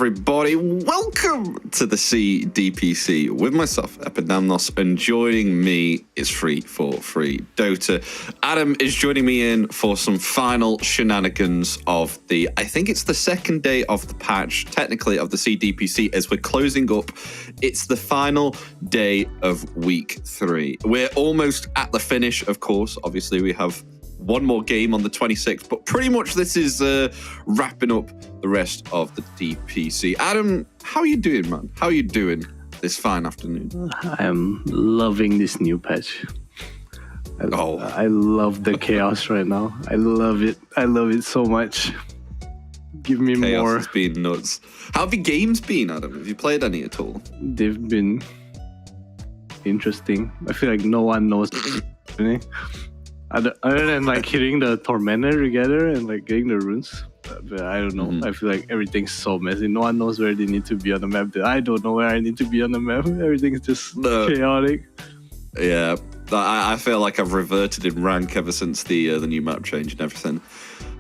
everybody? Welcome to the DPC with myself, Epidamnos, and joining me is Free4Free Dota. Adam is joining me in for some final shenanigans of I think it's the second day of the patch, technically of the DPC, as we're closing up. It's the final day of week 3. We're almost at the finish, of course. Obviously, we have one more game on the 26th, but pretty much this is wrapping up the rest of the DPC. Adam, how are you doing, man? How are you doing this fine afternoon? I am loving this new patch. I love the chaos right now. I love it. I love it so much. Give me chaos more. Has been nuts. How have your games been, Adam? Have you played any at all? They've been interesting. I feel like no one knows anything. Other than like hitting the tormentor together and like getting the runes, but I don't know. I feel like everything's so messy. No one knows where they need to be on the map. I don't know where I need to be on the map. Everything's just chaotic. Yeah, I feel like I've reverted in rank ever since the new map change and everything.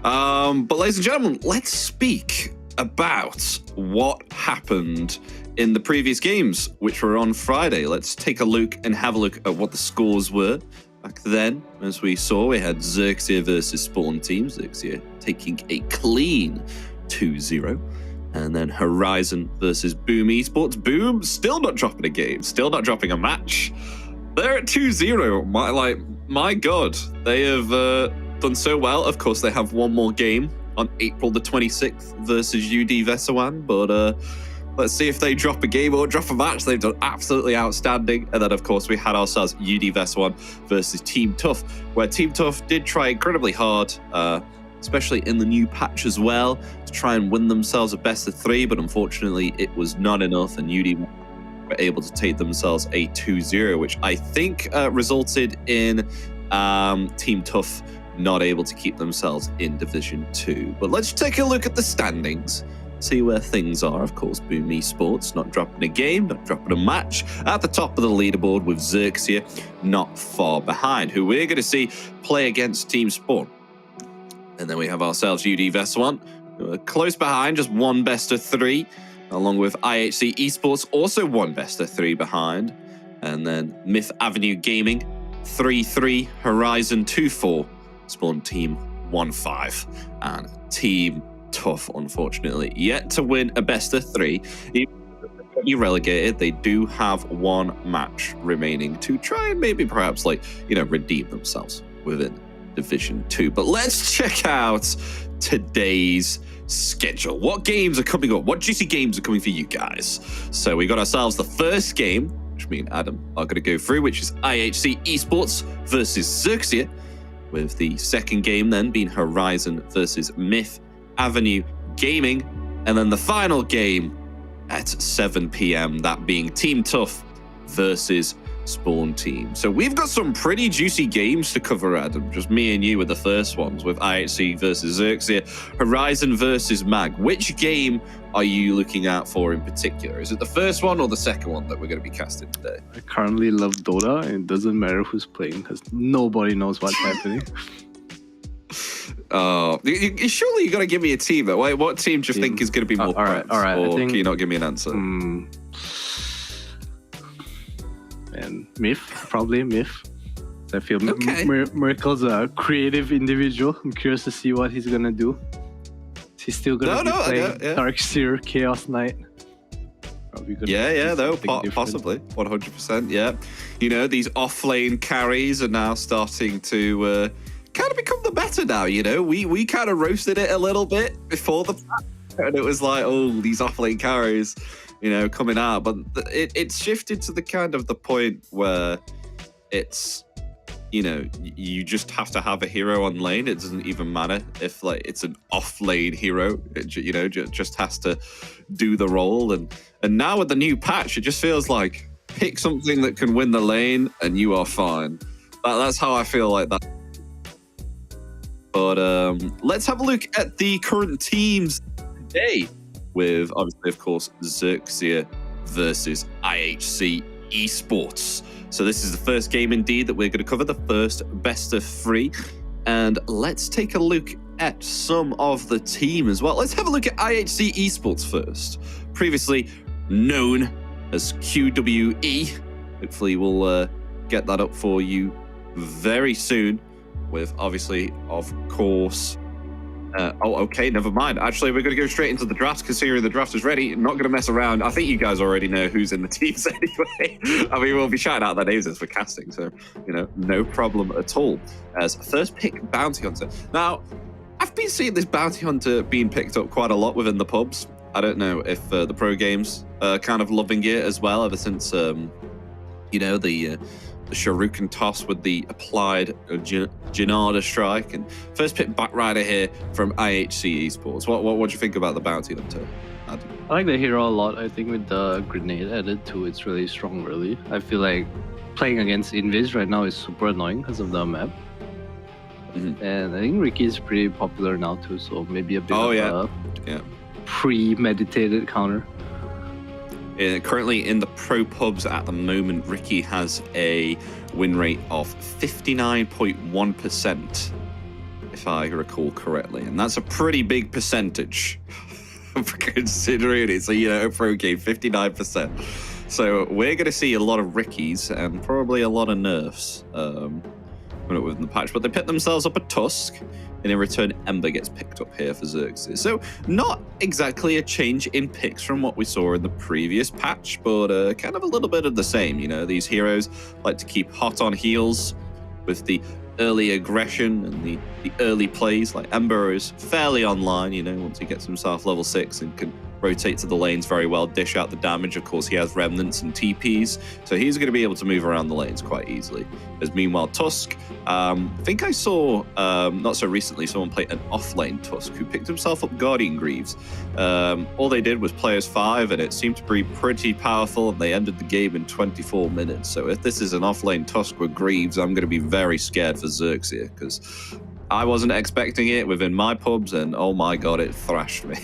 But ladies and gentlemen, let's speak about what happened in the previous games, which were on Friday. Let's take a look and have a look at what the scores were. Back then, as we saw, we had Xerxia versus Spawn Team. Xerxia taking a clean 2-0. And then Horizon versus Boom Esports. Boom still not dropping a game, still not dropping a match. They're at 2-0. My God, they have done so well. Of course, they have one more game on April the 26th versus UD Vesawan, but let's see if they drop a game or drop a match. They've done absolutely outstanding. And then, of course, we had ourselves UD Vesawan versus Team Tough, where Team Tough did try incredibly hard, especially in the new patch as well, to try and win themselves a best of 3. But unfortunately, it was not enough, and UD were able to take themselves a 2-0, which I think resulted in Team Tough not able to keep themselves in Division 2. But let's take a look at the standings. See where things are. Of course, Boom Esports not dropping a game, not dropping a match, at the top of the leaderboard, with Xerxia not far behind, who we're going to see play against Team Spawn. And then we have ourselves UD Vesawan, who are close behind, just one best of 3, along with IHC Esports, also one best of 3 behind. And then Myth Avenue Gaming 3-3, Horizon 2-4, Spawn Team 1-5, and Team Tough, unfortunately, yet to win a best of 3. Even if they're relegated, they do have one match remaining to try and maybe perhaps redeem themselves within Division 2. But let's check out today's schedule. What games are coming up? What juicy games are coming for you guys? So we got ourselves the first game, which me and Adam are going to go through, which is IHC Esports versus Xerxia, with the second game then being Horizon versus Myth Avenue Gaming, and then the final game at 7 p.m, that being Team Tough versus Spawn Team. So we've got some pretty juicy games to cover, Adam. Just me and you with the first ones, with IHC versus Xerxia, Horizon versus Mag. Which game are you looking out for in particular? Is it the first one or the second one that we're going to be casting today? I currently love Dota, and it doesn't matter who's playing because nobody knows what's happening. Surely you got to give me a team. Wait, what team do you think is going to be more all right. Or can you not give me an answer? And Myth, probably Myth. I feel okay. Miracle's a creative individual. I'm curious to see what he's gonna do. Is he still gonna be playing Darkseer Chaos Knight? Possibly 100%. Yeah, these offlane carries are now starting to kind of become the meta now. We kind of roasted it a little bit before the patch, and it was like, oh, these offlane carries coming out, but it's shifted to the kind of the point where it's you just have to have a hero on lane. It doesn't even matter if it's an off lane hero. It just has to do the role. And now with the new patch, it just feels like pick something that can win the lane and you are fine. That's how I feel like that. But let's have a look at the current teams today, with obviously, of course, Xerxia versus IHC Esports. So this is the first game indeed that we're going to cover, the first best of 3. And let's take a look at some of the team as well. Let's have a look at IHC Esports first. Previously known as QWE. Hopefully we'll get that up for you very soon with, obviously, of course... okay, never mind. Actually, we're going to go straight into the draft, considering the draft is ready. Not going to mess around. I think you guys already know who's in the teams anyway. I mean, we'll be shouting out their names as we're casting, so, no problem at all. As first pick, Bounty Hunter. Now, I've been seeing this Bounty Hunter being picked up quite a lot within the pubs. I don't know if the pro games are kind of loving it as well, ever since, the Shuriken toss with the applied Janada strike. And first pick back rider here from IHC Esports. What do you think about the Bounty Hunter, Adam? I like the hero a lot. I think with the grenade added to it's really strong early. I feel like playing against Invis right now is super annoying because of the map. And I think Ricky is pretty popular now too, so maybe a bit of a premeditated counter. Currently in the pro pubs at the moment, Ricky has a win rate of 59.1%, if I recall correctly. And that's a pretty big percentage considering it's a pro game, 59%. So we're going to see a lot of Rickies and probably a lot of nerfs within the patch. But they picked themselves up a Tusk, and in return, Ember gets picked up here for Xerxia. So not exactly a change in picks from what we saw in the previous patch, but kind of a little bit of the same. These heroes like to keep hot on heels with the early aggression and the early plays. Like Ember is fairly online, once he gets himself level 6 and can rotate to the lanes very well, dish out the damage. Of course, he has remnants and TPs, so he's going to be able to move around the lanes quite easily. As meanwhile, Tusk, I think I saw, not so recently, someone play an off-lane Tusk who picked himself up Guardian Greaves. All they did was play as 5, and it seemed to be pretty powerful, and they ended the game in 24 minutes. So if this is an off-lane Tusk with Greaves, I'm going to be very scared for Xerxia, because I wasn't expecting it within my pubs, and oh my god, it thrashed me.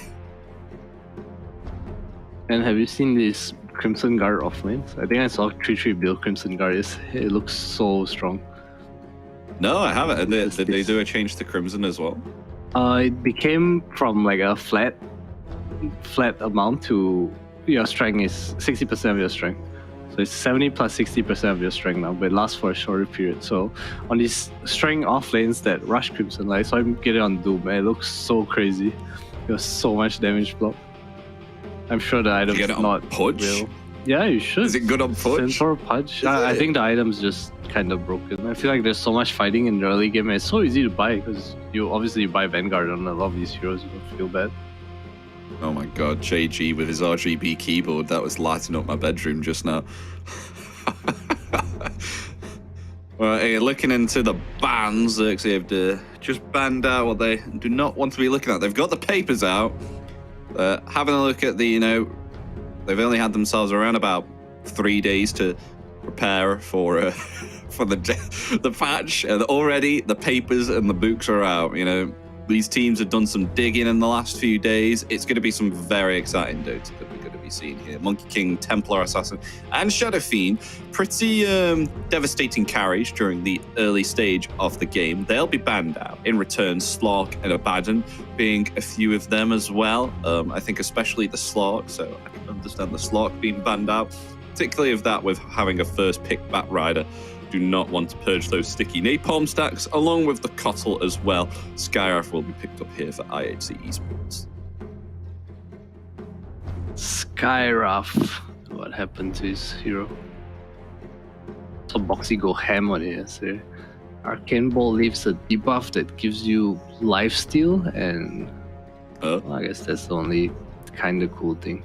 And have you seen this Crimson Guard offlanes? I think I saw 3-3 build Crimson Guard. It looks so strong. No, I haven't. Did they do a change to Crimson as well? It became from like a flat amount to your strength is 60% of your strength. So it's 70 plus 60% of your strength now, but it lasts for a shorter period. So on these strength offlanes that rush Crimson, I saw him get it on Doom, and it looks so crazy. It was so much damage block. I'm sure the item's not Pudge? real. Yeah, you should. Is it good on Pudge? Centaur Pudge? I think the item's just kind of broken. I feel like there's so much fighting in the early game, and it's so easy to buy because you obviously buy Vanguard on a lot of these heroes. You don't feel bad. Oh my god, JG with his RGB keyboard, that was lighting up my bedroom just now. Well, hey, looking into the bans, Xerxia have just banned out what they do not want to be looking at. They've got the papers out. Having a look at the, they've only had themselves around about 3 days to prepare for the patch, and already the papers and the books are out. These teams have done some digging in the last few days. It's going to be some very exciting dudes that we're going to be seeing here. Monkey King, Templar Assassin, and Shadow Fiend. Pretty devastating carries during the early stage of the game. They'll be banned out. In return, Slark and Abaddon being a few of them as well. I think especially the Slark, so I can understand the Slark being banned out. Particularly of that with having a first pick Bat Rider. Do not want to purge those sticky napalm stacks, along with the Cottle as well. Skywrath will be picked up here for IHC Esports. Skywrath. What happened to his hero? So Boxy go ham on it yesterday. Arcane Ball leaves a debuff that gives you lifesteal, and well, I guess that's the only kind of cool thing.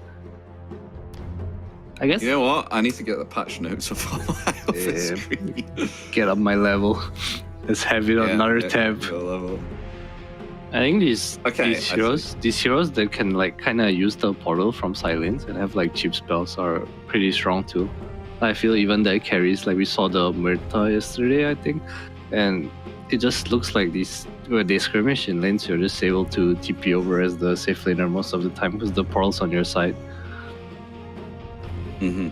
I guess. You know what? I need to get the patch notes of my office screen. Get up my level. Let's have it on another tab. I think these heroes that can like kind of use the portal from silence and have like cheap spells are pretty strong too. I feel even their carries, like we saw the Murta yesterday, I think, and it just looks like these when they skirmish in lanes, you're just able to TP over as the safe laner most of the time because the portal's on your side. And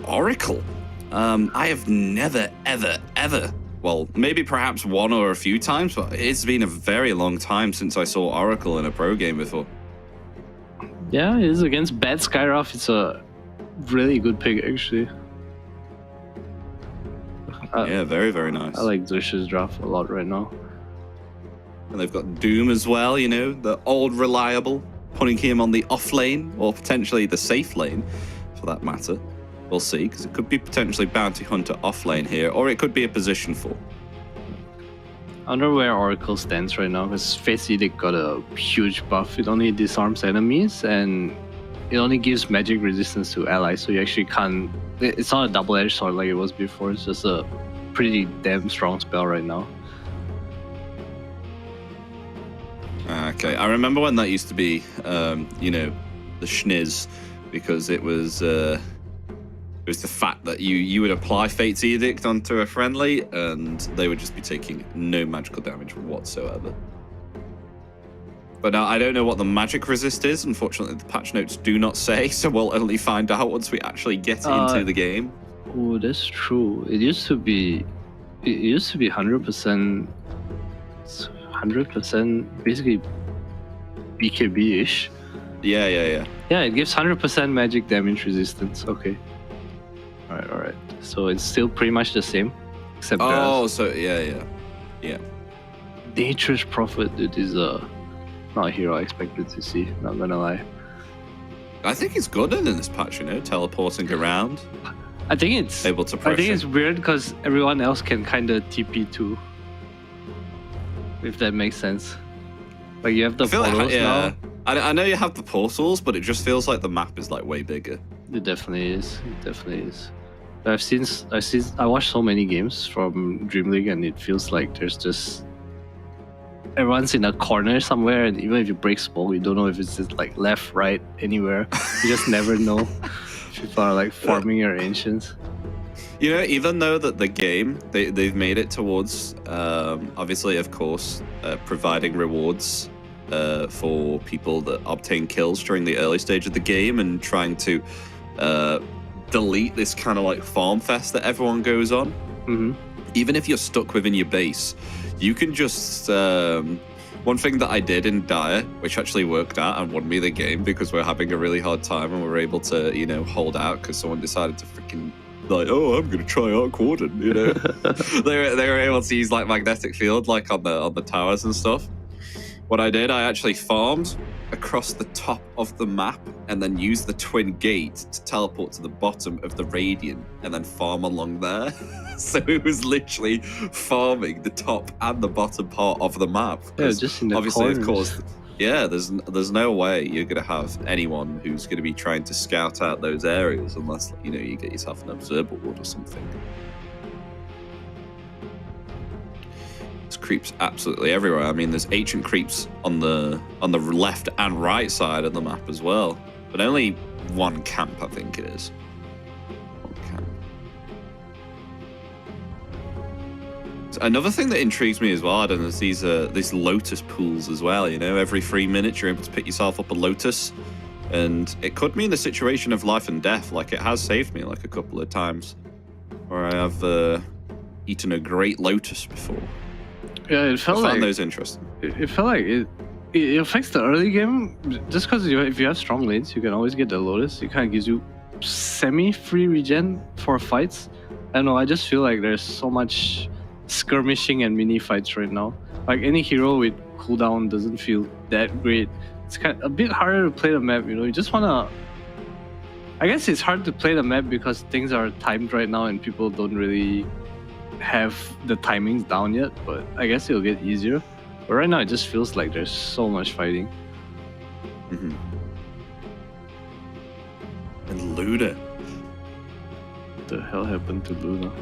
Oracle. I have never, ever well, maybe perhaps one or a few times, but it's been a very long time since I saw Oracle in a pro game before. Yeah, it is against bad Skyroth. It's a really good pick, actually. Yeah, very, very nice. I like Xerxia's draft a lot right now. And they've got Doom as well, you know, the old reliable, putting him on the off lane, or potentially the safe lane, for that matter. We'll see, because it could be potentially Bounty Hunter off lane here, or it could be a position 4. I wonder where Oracle stands right now, because Face Edict got a huge buff. It only disarms enemies, and it only gives magic resistance to allies, so you actually can't... It's not a double-edged sword like it was before, it's just a pretty damn strong spell right now. Okay, I remember when that used to be, you know, the schniz, because it was the fact that you would apply Fate's Edict onto a friendly, and they would just be taking no magical damage whatsoever. But now I don't know what the magic resist is. Unfortunately, the patch notes do not say, so we'll only find out once we actually get into the game. Oh, that's true. It used to be 100%, basically BKB-ish. Yeah. Yeah, it gives 100% magic damage resistance. Okay. All right. So it's still pretty much the same, except so yeah. Nature's Prophet, dude, is not a hero I expected to see. Not gonna lie. I think he's good in this patch, you know, teleporting around. I think it's able to pressure. I think it's weird because everyone else can kind of TP too. If that makes sense. Like you have the portals now. I know you have the portals, but it just feels like the map is like way bigger. It definitely is. I watched so many games from Dream League, and it feels like there's just everyone's in a corner somewhere, and even if you break smoke, you don't know if it's just like left, right, anywhere. You just never know. People are like farming your ancients. You know, even though that the game, they've made it towards, obviously, of course, providing rewards for people that obtain kills during the early stage of the game, and trying to delete this kind of like farm fest that everyone goes on. Mm-hmm. Even if you're stuck within your base, you can just... one thing that I did in Dire, which actually worked out and won me the game because we're having a really hard time and we're able to, you know, hold out because someone decided to freaking... like, oh, I'm gonna try Arc Warden, you know. they were able to use like magnetic field like on the towers and stuff. What I did, I actually farmed across the top of the map and then used the twin gate to teleport to the bottom of the radiant and then farm along there. So it was literally farming the top and the bottom part of the map. Yeah, just in the obviously, corners. of course, yeah, there's no way you're gonna have anyone who's gonna be trying to scout out those areas unless, you know, you get yourself an observer ward or something. There's creeps absolutely everywhere. I mean, there's ancient creeps on the left and right side of the map as well, but only one camp, I think it is. One camp. Another thing that intrigues me as well, Adam, is these lotus pools as well. You know, every 3 minutes you're able to pick yourself up a lotus, and it could mean the situation of life and death. Like it has saved me like a couple of times, where I have eaten a great lotus before. Yeah, it felt I found like those interesting. it felt like it affects the early game just because if you have strong lanes, you can always get the lotus. It kind of gives you semi-free regen for fights. I don't know. I just feel like there's so much skirmishing and mini fights right now. Like any hero with cooldown doesn't feel that great. It's kind of a bit harder to play the map. You know, you just wanna. I guess it's hard to play the map because things are timed right now and people don't really have the timings down yet, but I guess it'll get easier. But right now it just feels like there's so much fighting. Mm-hmm. And Luna. What the hell happened to Luna?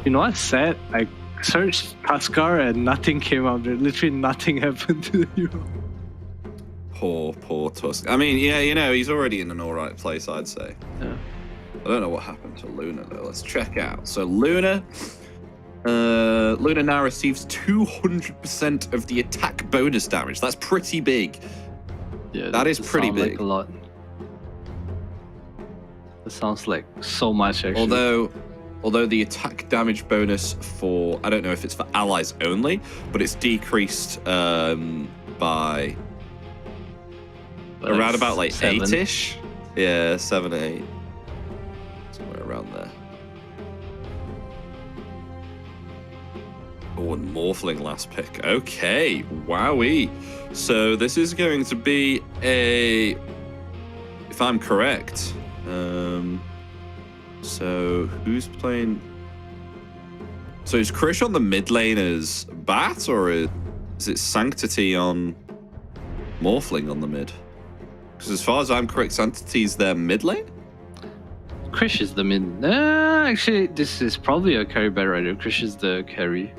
You know what's sad? I searched Tuskar and nothing came out there. Literally nothing happened to the hero. Poor Tusk. I mean, yeah, you know, he's already in an alright place, I'd say. Yeah. I don't know what happened to Luna though. Let's check out. So Luna now receives 200% of the attack bonus damage. That's pretty big. Yeah, that is pretty big. Like a lot. That sounds like so much actually. Although although the attack damage bonus for, I don't know if it's for allies only, but it's decreased by around about like 8-ish. Yeah, 7, 8. Somewhere around there. Oh, and Morphling last pick. Okay, wowee. So this is going to be a, if I'm correct, so who's playing? So is Krish on the mid lane as Bat, or is it Sanctity on Morphling on the mid? Because as far as I'm correct, Sanctity's their mid lane? Krish is the mid. Actually, this is probably a carry bad rider. Krish is the carry.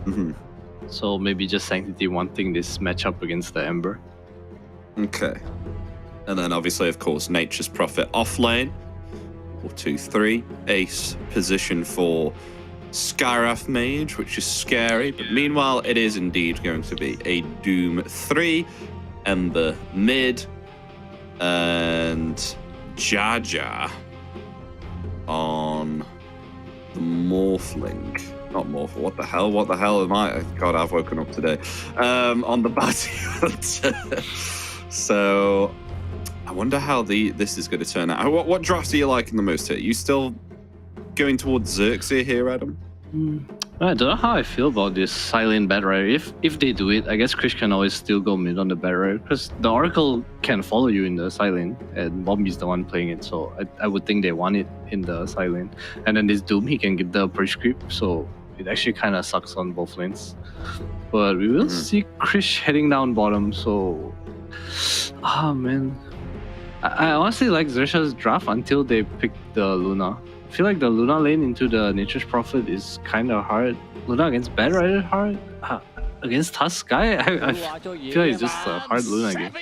Mm-hmm. So maybe just Sanctity wanting this matchup against the Ember. Okay. And then obviously, of course, Nature's Prophet off lane. 4, 2, 3. Ace position for Skywrath Mage, which is scary. But meanwhile, it is indeed going to be a Doom 3. Ember mid. And Jaja on the Morphling. Not Morphle. What the hell? What the hell am I? God, I've woken up today. On the Bounty Hunter. So I wonder how this is going to turn out. What drafts are you liking the most here? You still going towards Xerxia here, Adam? I don't know how I feel about this silent bad rider. If they do it, I guess Krish can always still go mid on the bad rider, because the Oracle can follow you in the silent, and Bombi's the one playing it, so I would think they want it in the silent. And then this Doom, he can give the approach creep, so it actually kind of sucks on both lanes. But we will see Krish heading down bottom, so... Ah, man. I honestly like Xerxia's draft until they pick the Luna. I feel like the Luna lane into the Nature's Prophet is kind of hard. Luna against Bad Rider hard? Against Tusk guy? I feel like it's just a hard Luna game.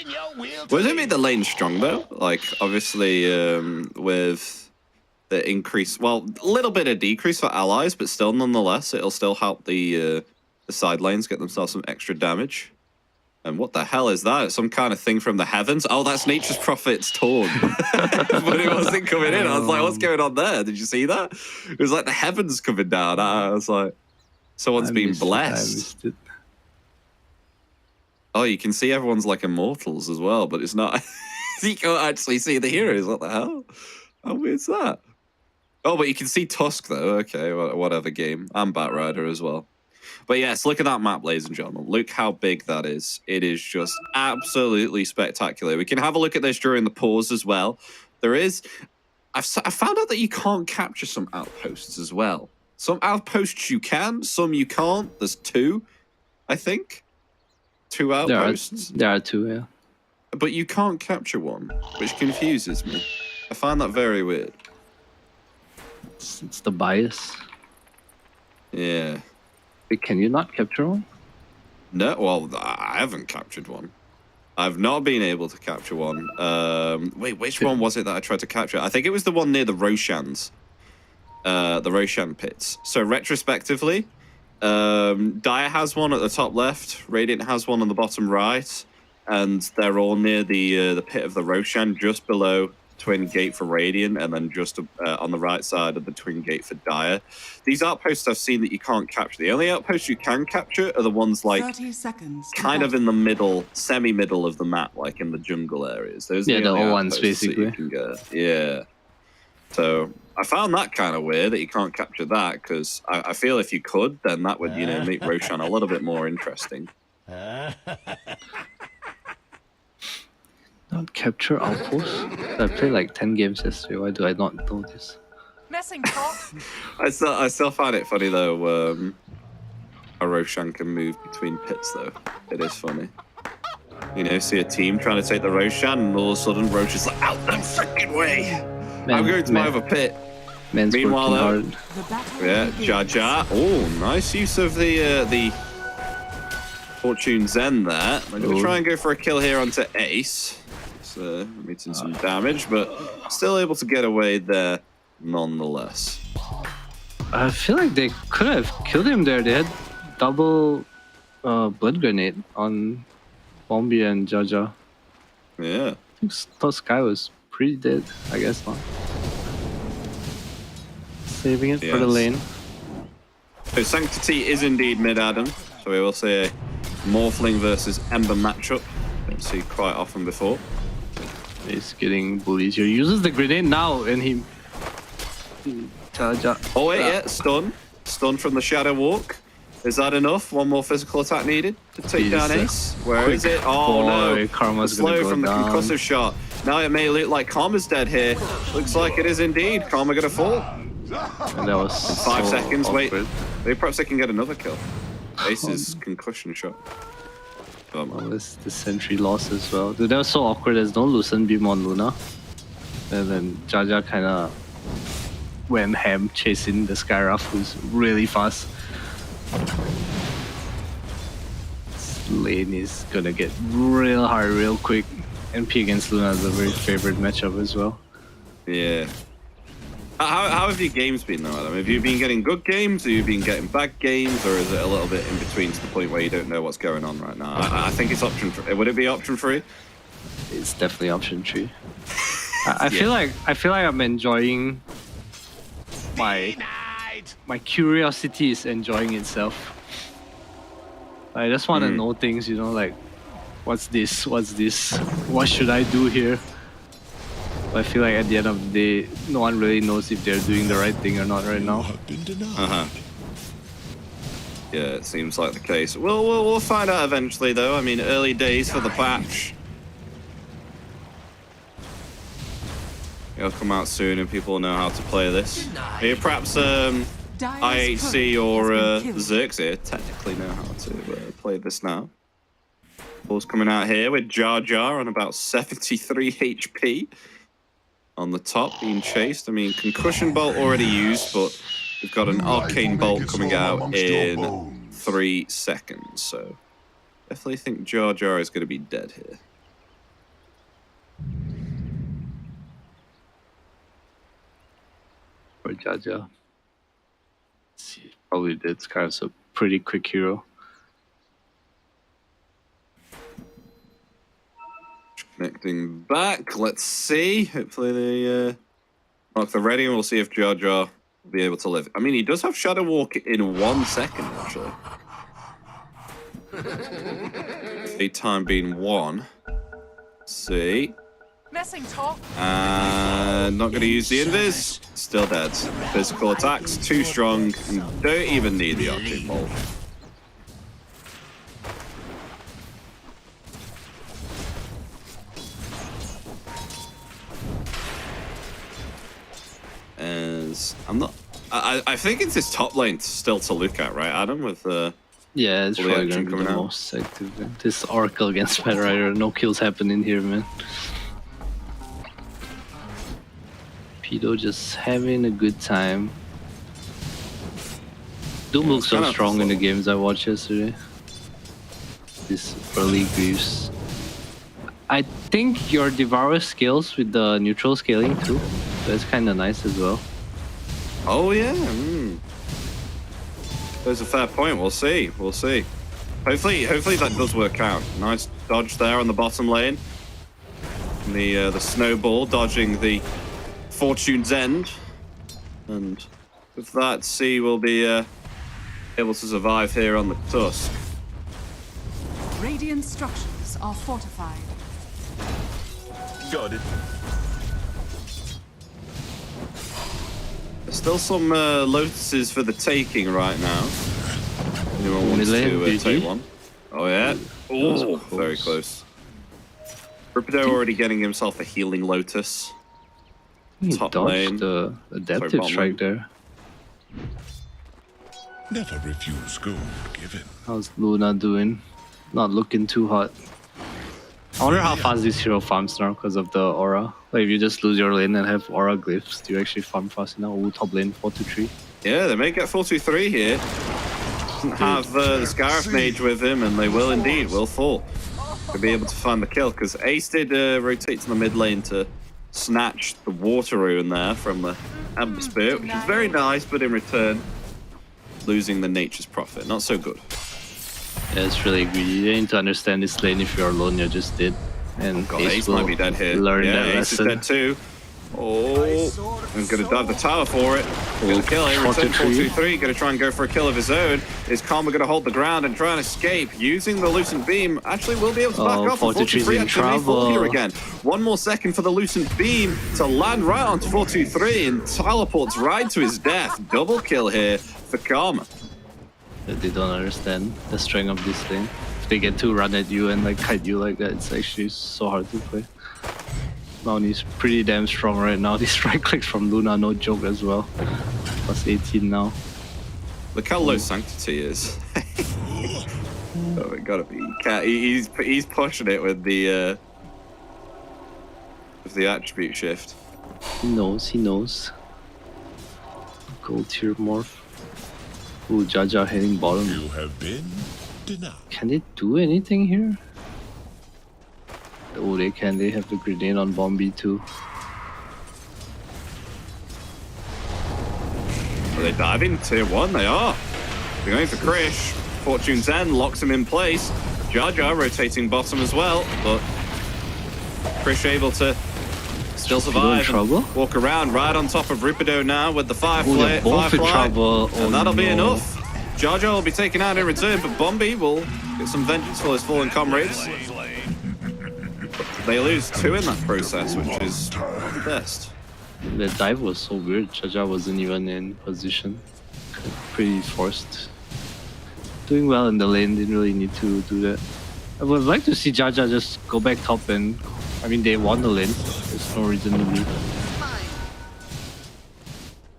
Wouldn't it make the lane strong though? Like, obviously, with the increase, well, a little bit of decrease for allies, but still, nonetheless, it'll still help the side lanes get themselves some extra damage. And what the hell is that? Some kind of thing from the heavens? Oh, that's Nature's Prophet's Torn. But it wasn't coming in. I was like, what's going on there? Did you see that? It was like the heavens coming down. I was like, someone's been blessed. Oh, you can see everyone's like immortals as well, but it's not... you can't actually see the heroes. What the hell? How weird's that? Oh, but you can see Tusk, though. Okay, whatever game. And Batrider as well. But yes, look at that map, ladies and gentlemen. Look how big that is. It is just absolutely spectacular. We can have a look at this during the pause as well. There is... I found out that you can't capture some outposts as well. Some outposts you can, some you can't. There's 2, I think. 2 outposts. There are 2, yeah. But you can't capture one, which confuses me. I find that very weird. It's the bias. Yeah. Wait, can you not capture one? No, well, I haven't captured one. I've not been able to capture one. Wait, which one was it that I tried to capture? I think it was the one near the Roshans. The Roshan pits. So retrospectively, Dire has one at the top left, Radiant has one on the bottom right, and they're all near the pit of the Roshan, just below Twin Gate for Radiant, and then just on the right side of the Twin Gate for Dire. These outposts I've seen that you can't capture. The only outposts you can capture are the ones like 30 seconds kind of in the middle, semi-middle of the map, like in the jungle areas. Those are the only old ones, outposts that basically. you can get. Yeah. So I found that kind of weird that you can't capture that, because I feel if you could, then that would, make Roshan a little bit more interesting. Not capture outposts? I played like 10 games yesterday. Why do I not know this? Messing top. I still find it funny though. A Roshan can move between pits though. It is funny. See a team trying to take the Roshan, and all of a sudden Roche is like, out the freaking way! I'm going to my other pit. Meanwhile, though, yeah, Jaja. Oh, nice use of the Fortune Zen there. I'm going to try and go for a kill here onto Ace. So, meeting some damage, but still able to get away there nonetheless. I feel like they could have killed him there. They had double blood grenade on Bombi and Jaja. Yeah. I think Sky was pretty dead. I guess not. saving it for the Yes. lane. So Sanctity is indeed mid, Adam. So we will see a Morphling versus Ember matchup. Don't see quite often before. He's getting bullied here. Uses the grenade now, and he. Oh wait, yeah, stun. Stun from the Shadow Walk. Is that enough? One more physical attack needed to take down Ace. Where is it? Oh no! Karma's Slow gonna go from the down. concussive shot. Now it may look like Karma's dead here. Looks like it is indeed. Karma gonna fall. And that was 5 so seconds. Wait, awkward. maybe perhaps they can get another kill. Ace's concussion shot. Well, this the sentry loss as well. Dude, that was so awkward. There's no Lucent Beam on Luna. And then Jaja kind of went ham chasing the Skyruff, who's really fast. This lane is gonna get real hard real quick. NP against Luna is a very favorite matchup as well. Yeah. How have your games been though, Adam? Have you been getting good games? Have you been getting bad games? Or is it a little bit in between to the point where you don't know what's going on right now? I think it's option 3. Would it be option 3? It's definitely option 3. I feel like I'm enjoying my curiosity is enjoying itself. I just want to know things, you know, like what's this? What should I do here? But I feel like at the end of the day, no one really knows if they're doing the right thing or not right now. Yeah, it seems like the case. We'll find out eventually, though. I mean, early days for the patch. It'll come out soon, and people will know how to play this. Here, perhaps IHC or Xerxia technically know how to play this now. Ball's coming out here with Jar Jar on about 73 HP. On the top, being chased. I mean, Concussion Bolt already used, but we've got an Arcane Bolt coming out in 3 seconds. So, definitely think Jar Jar is going to be dead here. For Jaja. He probably did. Scar's a pretty quick hero. Connecting back. Let's see. Hopefully they mark the ready, and we'll see if Jar Jar will be able to live. I mean, he does have Shadow Walk in 1 second, actually. Lead time being 1. Let's see. Messing top. And not going to use the invis. Still dead. Physical attacks too strong. Don't even need the Arcane Bolt. As I'm not. I think it's his top lane still to look at, right, Adam? With yeah, it's all the probably action gonna be the coming out. most active. Man. This Oracle against Mad Rider, no kills happening here, man. Pedo just having a good time. Doom looks so strong in the games I watched yesterday. This early Greaves. I think your Devourer scales with the neutral scaling too. That's kind of nice as well. Oh yeah. There's a fair point. We'll see. We'll see. Hopefully that does work out. Nice dodge there on the bottom lane. And the snowball dodging the Fortune's End, and with that, C will be able to survive here on the Tusk. Radiant structures are fortified. Got it. There's still some Lotuses for the taking right now. Anyone wants to take one? Oh yeah. Oh, very close. Rippido already getting himself a healing Lotus. He Top dodged lane. the adaptive strike there. Never refuse gold given. How's Luna doing? Not looking too hot. I wonder how fast this hero farms now because of the aura. Like if you just lose your lane and have aura glyphs, do you actually farm fast enough? Ooh, top lane 4-3. Yeah, they may get 4-2-3 here. Doesn't have the Scarif Mage with him, and they will indeed fall. To be able to find the kill, because Ace did rotate to the mid lane to snatch the water rune there from the Amber Spirit, which is very nice, but in return, losing the Nature's Prophet. Not so good. Yeah, it's really greedy. You need to understand this lane if you're alone, you're just dead. And God, Ace might be dead here. Learn yeah, that Ace lesson. is dead too. Oh, and gonna dive the tower for it. Gonna kill him. Return 4-2-3. Gonna try and go for a kill of his own. Is Karma gonna hold the ground and try and escape using the Lucent Beam? Actually, will be able to back off. 4-2-3 actually fall here again. One more second for the Lucent Beam to land right onto 4-2-3 and teleports right to his death. Double kill here for Karma. They don't understand the strength of this thing. If they get to run at you and like kite you like that, it's actually so hard to play. Now he's pretty damn strong right now. These right clicks from Luna, no joke as well. Plus 18 now. Look how low Sanctity is. Oh, it gotta be. He's pushing it with the attribute shift. He knows, he knows. Gold tier morph. Ooh, Jaja heading bottom. You have been denied. Can they do anything here? Oh, they can. They have the grenade on Bombi too. Are they diving? Tier 1, they are. They're going for Krish. Fortune's End locks him in place. Jaja rotating bottom as well, but Krish able to still survive and walk around right on top of Rupido now with the Firefly. And that'll be enough. Jaja will be taken out in return, but Bombi will get some vengeance for his fallen comrades. They lose 2 in that process, which is not the best. The dive was so weird. Jaja wasn't even in position. Pretty forced. Doing well in the lane, didn't really need to do that. I would like to see Jaja just go back top and... I mean, they won the lane. There's no reason to leave.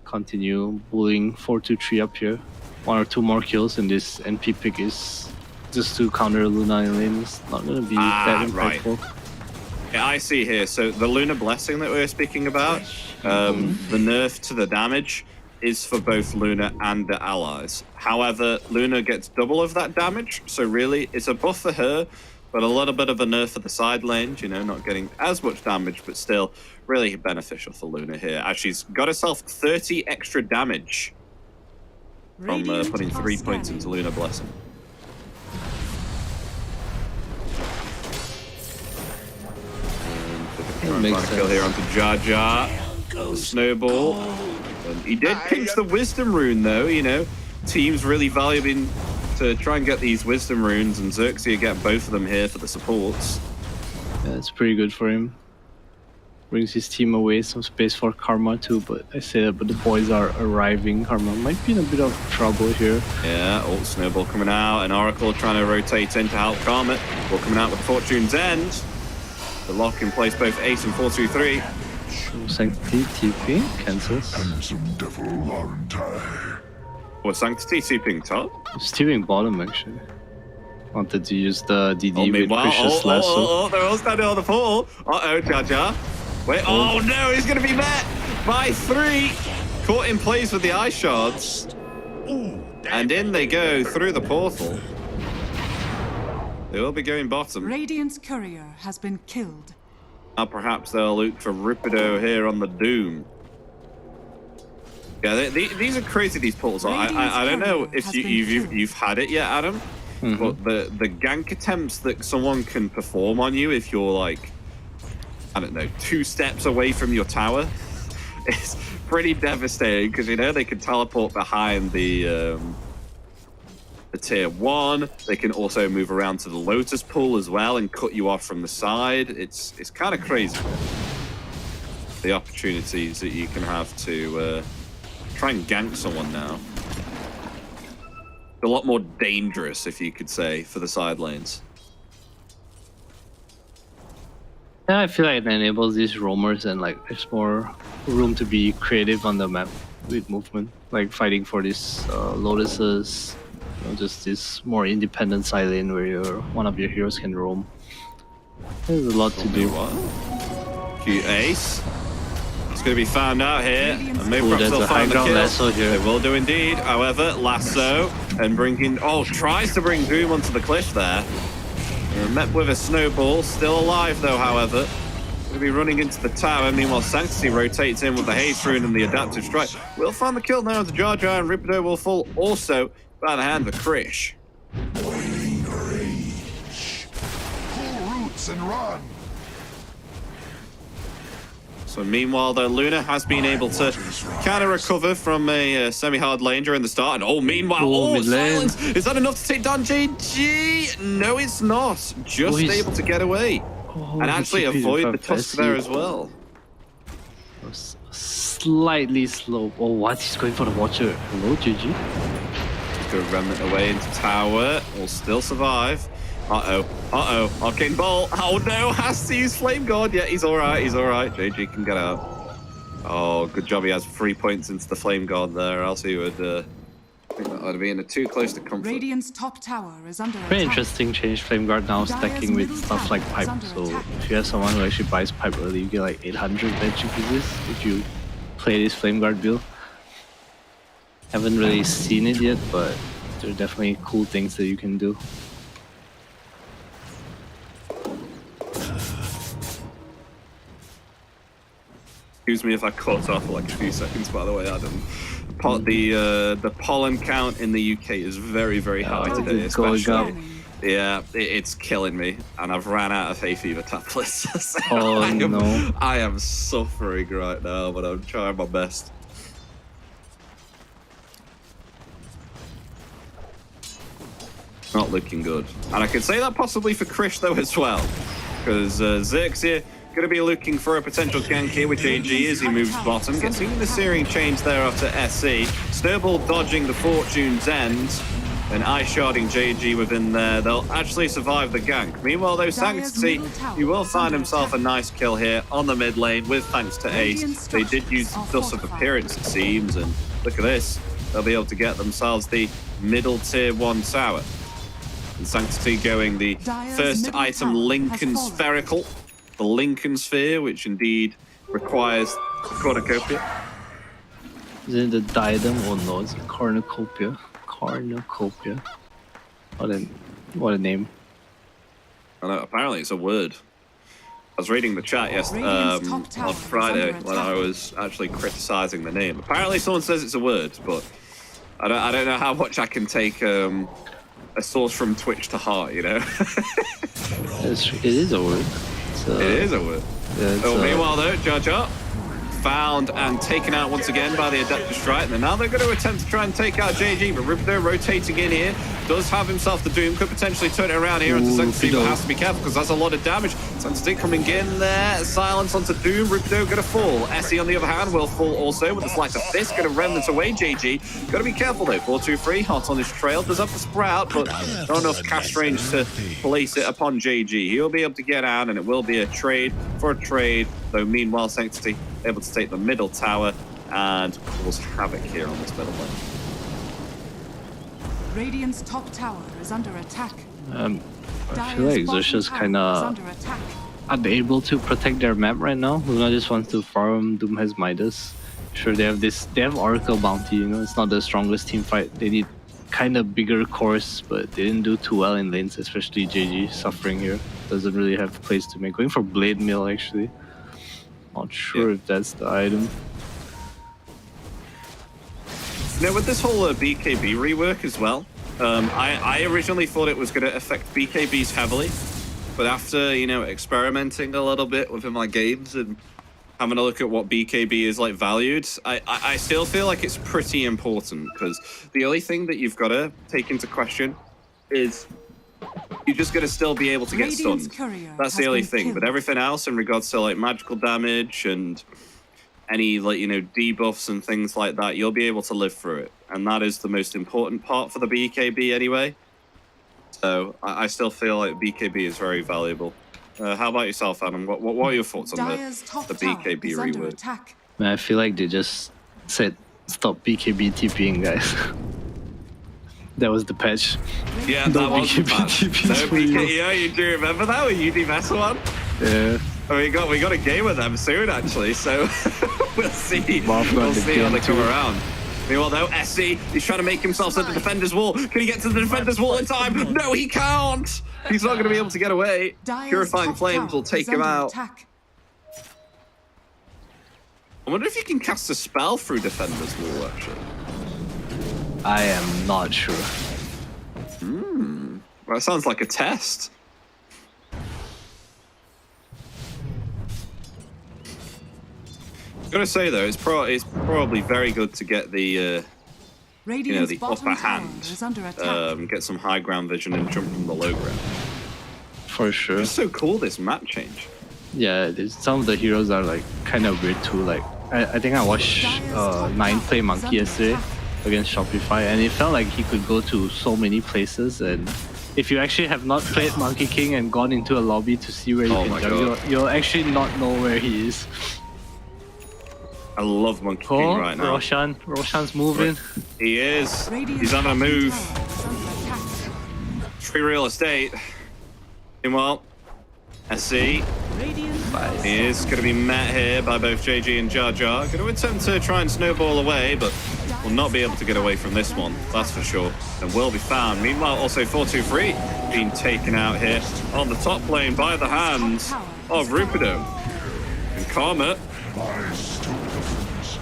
Continue bullying 4-2-3 up here. 1 or 2 more kills and this NP pick is just to counter Luna in lane. It's not going to be that impactful. Right. Yeah, I see here. So the Lunar Blessing that we were speaking about, the nerf to the damage is for both Luna and the allies. However, Luna gets double of that damage, so really it's a buff for her, but a little bit of a nerf for the side lanes, you know, not getting as much damage, but still really beneficial for Luna here. She's got herself 30 extra damage from putting 3 points into Lunar Blessing. Trying to kill here onto Jaja. Snowball. And he did pinch the Wisdom Rune though, you know. Teams really valuing to try and get these Wisdom Runes, and Xerxia get both of them here for the supports. Yeah, it's pretty good for him. Brings his team away, some space for Karma too, but I say that, but the boys are arriving. Karma might be in a bit of trouble here. Yeah, old Snowball coming out, and Oracle trying to rotate in to help Karma. Ball coming out with Fortune's End. The lock in place both Ace and 4-2-3. Sanctity TP cancels. Handsome devil, aren't I? What, Sanctity TPing top? It's TPing bottom actually. Wanted to use the DD with meanwhile, Precious Lasso. they're all standing on the portal. Uh-oh, Jaja. Wait, oh no, he's going to be met by 3. Caught in place with the ice shards. And in they go through the portal. They will be going bottom. Radiant's courier has been killed. Now perhaps they'll look for Rupido here on the Doom. Yeah, these are crazy, these portals. I don't know if you've had it yet, Adam, but the gank attempts that someone can perform on you if you're like, I don't know, 2 steps away from your tower, it's pretty devastating because, you know, they can teleport behind the tier 1. They can also move around to the Lotus Pool as well and cut you off from the side. It's kind of crazy, the opportunities that you can have to try and gank someone now. A lot more dangerous, if you could say, for the side lanes. Yeah, I feel like it enables these roamers and like there's more room to be creative on the map with movement, like fighting for these lotuses, you know, just this more independent side lane where one of your heroes can roam. There's a lot to do. Cute Ace. It's going to be found out here, and maybe perhaps they'll find the kill. Lasso here. They will do indeed. However, Lasso and bringing, tries to bring Doom onto the cliff there. Met with a Snowball, still alive though, however. Going to be running into the tower. Meanwhile, Sanctity rotates in with the Haze Rune and the Adaptive Strike. We'll find the kill now. The Jaja and Rupido will fall also by the hand of Krish. Waiting range. Pull roots and run. So meanwhile, though, Luna has been able to kind of recover from a semi-hard lane during the start. And meanwhile, mid lane. silence! Is that enough to take down JG? No, it's not. Just able to get away. And actually avoid the tusk there as well. Slightly slow. Oh, what? He's going for the Watcher. Hello, GG. Good remnant away into tower. Will still survive. Uh-oh. Arcane Bolt. Oh no, has to use Flame God. Yeah, he's alright. JG can get out. Oh, good job he has 3 points into the Flame God there. Else he would, I think that would have been too close to comfort. Radiant's top tower is under Very attack. interesting change. Flame Guard now stacking with stuff like Pipe. So if you have someone who actually buys Pipe early, you get like 800 magic resist if you play this Flame Guard build. Haven't really seen it yet, but there are definitely cool things that you can do. Excuse me if I cut off for like a few seconds, by the way, Adam. The pollen count in the UK is very, very high today, it's going especially. up. Yeah, it's killing me, and I've ran out of hay fever tablets. So Oh, no. I am suffering right now, but I'm trying my best. Not looking good. And I could say that possibly for Krish, though, as well. Because Xerxia going to be looking for a potential gank here with JG as he moves bottom. Getting the Searing Chains there after SC. Snowball dodging the Fortune's End. And ice sharding JG within there. They'll actually survive the gank. Meanwhile, though, Sanctity, he will find himself a nice kill here on the mid lane with thanks to Ace. They did use Dust of Appearance, it seems. And look at this. They'll be able to get themselves the middle tier 1 tower. And Sanctity going the first item, Lincoln Spherical. The Lincoln Sphere, which indeed requires Cornucopia. Is it the Diadem? Oh no, it's a Cornucopia. Cornucopia. What a name. I know, apparently it's a word. I was reading the chat on Friday when I was actually criticizing the name. Apparently someone says it's a word, but I don't know how much I can take a source from Twitch to heart, you know? It is a word. It is a word. Yeah, meanwhile, though, Jar Jar found and taken out once again by the Adeptus Strike. And now they're going to attempt to try and take out JG, but Rubido rotating in here does have himself the Doom, could potentially turn it around here onto Sanctity, but has to be careful because that's a lot of damage. Sanctity coming in there, silence onto Doom, Rubido going to fall. Essie on the other hand will fall also with a slice of fist, going to remnant away JG. Got to be careful though, 4-2-3, hot on his trail, does have the Sprout, but not enough cast range to place it upon JG. He'll be able to get out and it will be a trade for a trade, though meanwhile Sanctity able to take the middle tower and cause havoc here on this middle lane. Radiant's top tower is under attack. I feel like Xerxia's kind of unable to protect their map right now. Luna just wants to farm. Doom has Midas. Sure, they have Oracle Bounty. You know, it's not the strongest team fight. They need kind of bigger cores, but they didn't do too well in lanes, especially JG suffering here. Doesn't really have place to make. Going for Blade Mill actually. Not sure if that's the item. Now, with this whole BKB rework as well, I originally thought it was going to affect BKBs heavily, but after, you know, experimenting a little bit within my games and having a look at what BKB is like valued, I still feel like it's pretty important, because the only thing that you've got to take into question is you're just going to still be able to get stunned. That's the only thing. But everything else in regards to like magical damage and any like, you know, debuffs and things like that, you'll be able to live through it. And that is the most important part for the BKB anyway. So I still feel like BKB is very valuable. How about yourself, Adam? What are your thoughts on the BKB rework? Man, I feel like they just said stop BKB TPing, guys. That was the patch. Yeah, No that was the BKB patch. TPs No for you. BKB. Yeah, you do remember that with UDMS one? Yeah. Oh, we got a game with them soon, actually. So we'll see. Well, We'll see how they come too. around. Meanwhile, though, SC, he's trying to make himself to the defender's wall. Can he get to the defender's wall in time? No, he can't. He's not going to be able to get away. Purifying Flames will take him out. I wonder if you can cast a spell through defender's wall, actually. I am not sure. Well, that sounds like a test. Gotta say though, it's probably very good to get the Radiant's the bottom upper tower hand, is under attack. get some high ground vision and jump from the low ground. For sure. It's so cool this map change. Yeah, some of the heroes are like kind of weird too. Like I think I watched Nine play Monkey yesterday against Shopify, and it felt like he could go to so many places. And if you actually have not played Monkey King and gone into a lobby to see where he can jump, you'll actually not know where he is. I love Monkey King right now. Roshan's moving. He is. Radiant's He's having a bottom move. tower is under attack. Free real estate. Meanwhile, SC is going to be met here by both JG and Jar Jar. Going to attempt to try and snowball away, but will not be able to get away from this one, that's for sure. And will be found. Meanwhile, also 423 being taken out here on the top lane by the hands of Rupido. And Karma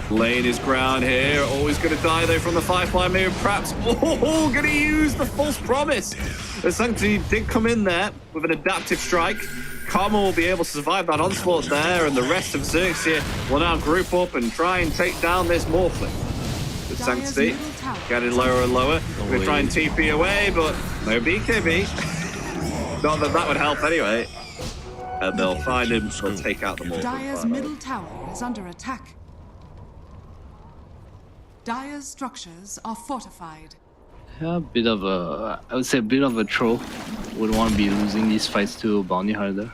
laying his ground here. Always going to die though from the Firefly move. Perhaps, going to use the false promise. The Sanctity did come in there with an adaptive strike. Karma will be able to survive that onslaught there, and the rest of Xerxia will now group up and try and take down this Morphling. With Sanctity getting lower and lower. We're trying to TP away, but no BKB. Not that that would help anyway. And they'll find him, they'll take out the Morphling. Dire's middle tower is under attack. Dire's structures are fortified. Yeah, I would say a bit of a troll. Would want to be losing these fights to Bounty Hunter.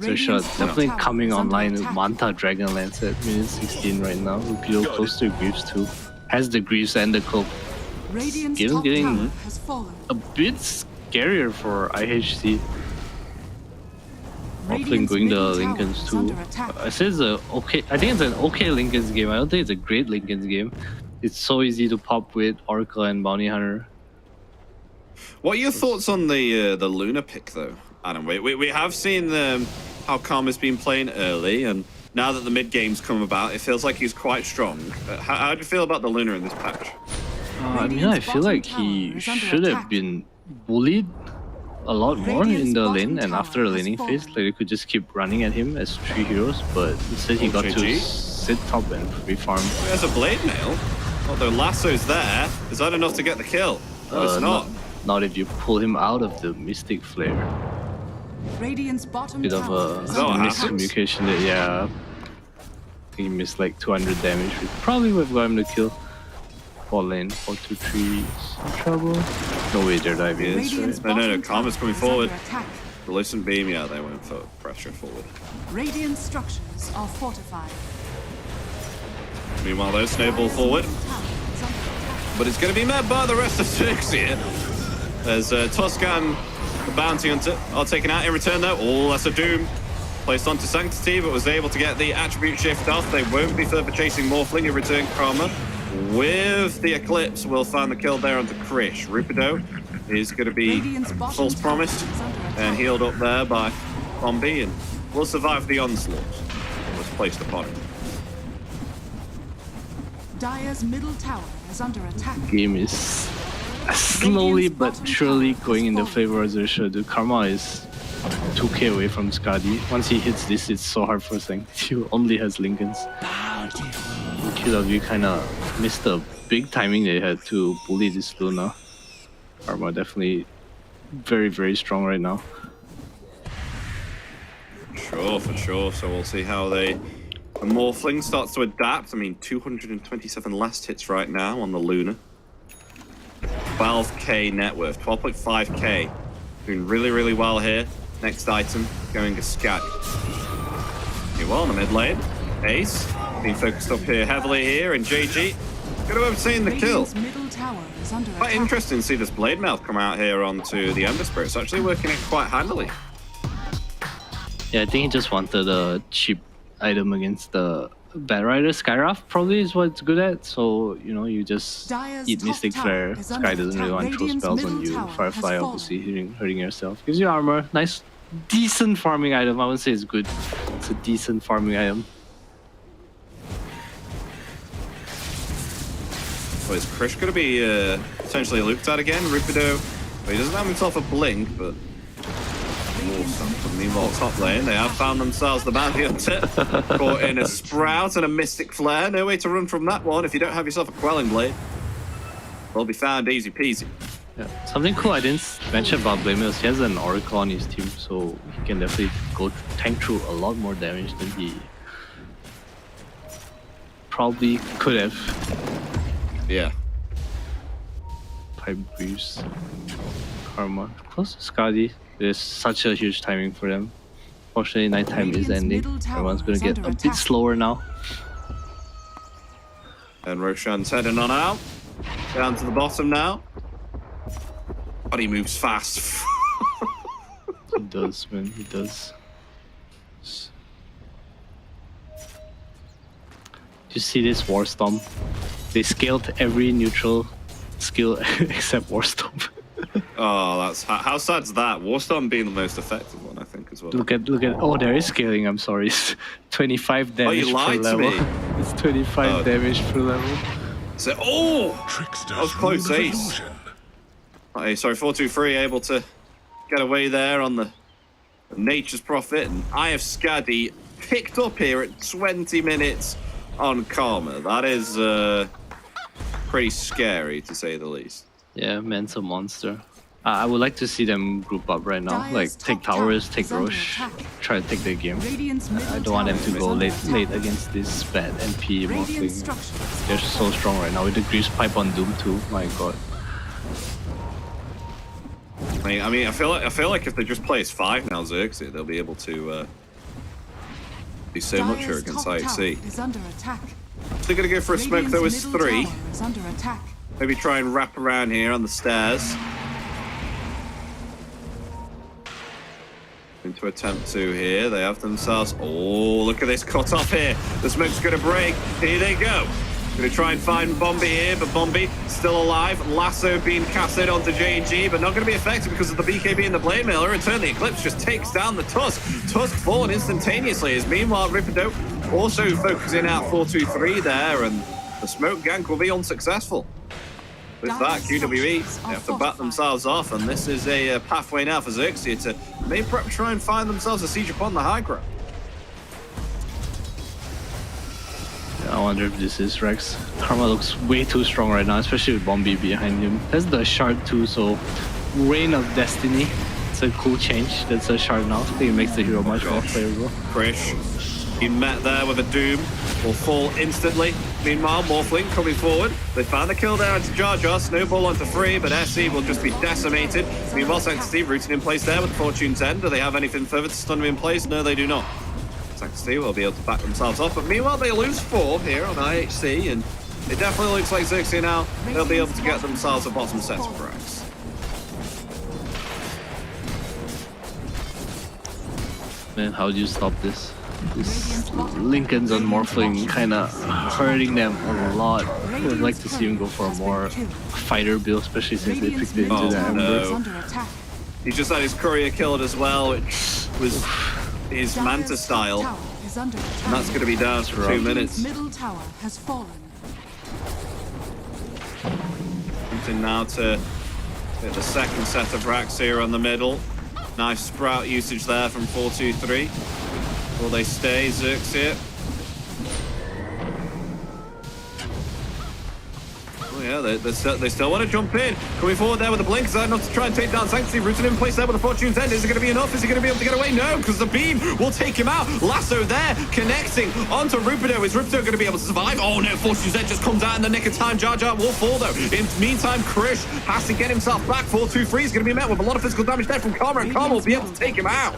Xerxia definitely coming online with Manta Dragonlance at minute 16 right now. Rupido close to Greaves too. Has the Greaves and the Cloak. Radiant's Getting top tower has fallen. a bit scarier for IHC. Morphling going to Lincoln's too. I say it's I think it's an okay Lincoln's game. I don't think it's a great Lincoln's game. It's so easy to pop with Oracle and Bounty Hunter. What are your thoughts on the Luna pick though, Adam? We have seen how Karma's been playing early, and now that the mid game's come about, it feels like he's quite strong. How do you feel about the Luna in this patch? I mean, I feel like he should have been bullied a lot more in the lane, and after the laning phase, like they could just keep running at him as 3 heroes, but instead he got to sit top and free farm. There's a blade nail. Although Lasso's there, is that enough to get the kill? No, it's not. Not if you pull him out of the Mystic Flare. Radiant's bottom Bit of tower a is under attack. miscommunication there, yeah. He missed like 200 damage, which probably would have got him the kill. Bot lane, 4-2-3 in trouble. No way they're diving. Radiant's No, bottom Karma's tower coming is forward. under attack. The Lucent Beam, yeah, they went for pressure forward. Radiant structures are fortified. Meanwhile, though, snowball forward. But it's going to be met by the rest of Xerxia. There's Toscan, the Bounty Hunter, are taken out in return, though. Oh, that's a Doom. Placed onto Sanctity, but was able to get the attribute shift off. They won't be further chasing Morphling in return. Karma with the Eclipse will find the kill there onto Krish. Rupido is going to be false promised and healed up there by Bombi, and will survive the onslaught that was placed upon him. Dire's middle tower is under attack. Game is slowly but surely going in the favor of Xerxia. The Karma is 2k away from Skadi. Once he hits this, it's so hard for Sanctity, who only has Lincolns. QW kind of missed the big timing they had to bully this Luna. Karma definitely very, very strong right now. Sure, for sure. So we'll see how the Morphling starts to adapt. I mean, 227 last hits right now on the Luna. 12k net worth, 12.5k. Doing really, really well here. Next item, going to Scat. Well on the mid lane. Ace, being focused up here heavily here, and JG going to obtain the kill. Quite interesting to see this Blade Mail come out here onto the Ember Spirit. It's actually working it quite handily. Yeah, I think he just wanted a cheap item against the Bat Rider. Skyraft probably is what it's good at, so you know, you just eat Mystic Flare. Sky doesn't really want to throw spells on you. Firefly obviously hurting yourself. Gives you armor. Nice, decent farming item. I wouldn't say it's good. It's a decent farming item. So is Krish going to be potentially looked at again? Rupido, well, he doesn't have himself a blink, but war stomp. Meanwhile, top lane, they have found themselves the bounty hunter. Caught in a sprout and a mystic flare. No way to run from that one if you don't have yourself a quelling blade. Will be found easy peasy. Yeah. Something cool I didn't mention about Blame is he has an Oracle on his team, so he can definitely go tank through a lot more damage than he probably could have. Yeah. Pipe Greaves, Karma, close to Skadi. There's such a huge timing for them. Fortunately, nighttime is ending. Everyone's gonna get a bit slower now. And Roshan's heading on out. Down to the bottom now. But he moves fast. He does, man. He does. You see this War Storm? They scaled every neutral skill except War Storm. Oh, that's how sad's that? Warstorm being the most effective one, I think, as well. Look at. Oh, there is scaling. I'm sorry. It's 25 damage you per lied to level. me. It's 25 damage per level. So, that was close, ace. Okay, sorry, 4-2-3 able to get away there on the Nature's Prophet, and IHC picked up here at 20 minutes on Karma. That is pretty scary, to say the least. Yeah, man's a monster. I would like to see them group up right now. Like, take towers, take Roche, try to take their game. I don't want them to go late against this bad NP Morphling. They're so strong right now with the Grease Pipe on Doom too. My god. I mean, I feel like if they just play as 5 now, Xerxia, they'll be able to be so much here against IHC. They're gonna go for a smoke though as 3. Maybe try and wrap around here on the stairs. To attempt to here. They have themselves. Oh, look at this cut off here. The smoke's gonna break. Here they go. Gonna try and find Bombi here, but Bombi still alive. Lasso being casted onto JG, but not gonna be effective because of the BKB and the Blade Mailer. In turn, the Eclipse just takes down the Tusk. Tusk falling instantaneously as meanwhile Ripperdope also focusing out 4-2-3 there, and the smoke gank will be unsuccessful. With that, QWE, they have to bat themselves off, and this is a pathway now for Xerxia to maybe perhaps try and find themselves a siege upon the high ground. I wonder if this is Rex. Karma looks way too strong right now, especially with Bombi behind him. That's the shard too, so Reign of Destiny. It's a cool change. That's a shard now. I think it makes the hero much more playable. Krish, he met there with a Doom, will fall instantly. Meanwhile, Morphling coming forward. They found the kill there into Jar Jar. Snowball onto 3, but SC will just be decimated. Meanwhile, Sanctity rooted in place there with Fortune's End. Do they have anything further to stun him in place? No, they do not. Sanctity will be able to back themselves off, but meanwhile, they lose 4 here on IHC, and it definitely looks like Xerxia now. They'll be able to get themselves a bottom set of racks. Man, how do you stop this? This Lincoln's on Morphling kind of hurting them a lot. I would like to see him go for a more fighter build, especially since they picked it into the Ember. No. He just had his courier killed as well, which was his Manta style. And that's going to be down for 2 minutes. Middle tower has fallen. Something now to get the second set of racks here on the middle. Nice sprout usage there from 4-2-3. Will they stay, Xerxia? Oh yeah, they still want to jump in. Coming forward there with the blink, not to try and take down Sanctity. Rooted in place there with the Fortune's End. Is it going to be enough? Is he going to be able to get away? No, because the beam will take him out. Lasso there, connecting onto Ripperdope. Is Ripperdope going to be able to survive? Oh no, Fortune's End just comes out in the nick of time. Jar Jar will fall though. In the meantime, Krish has to get himself back. 4-2-3 is going to be met with a lot of physical damage there from Karma, and Karma will be able to take him out.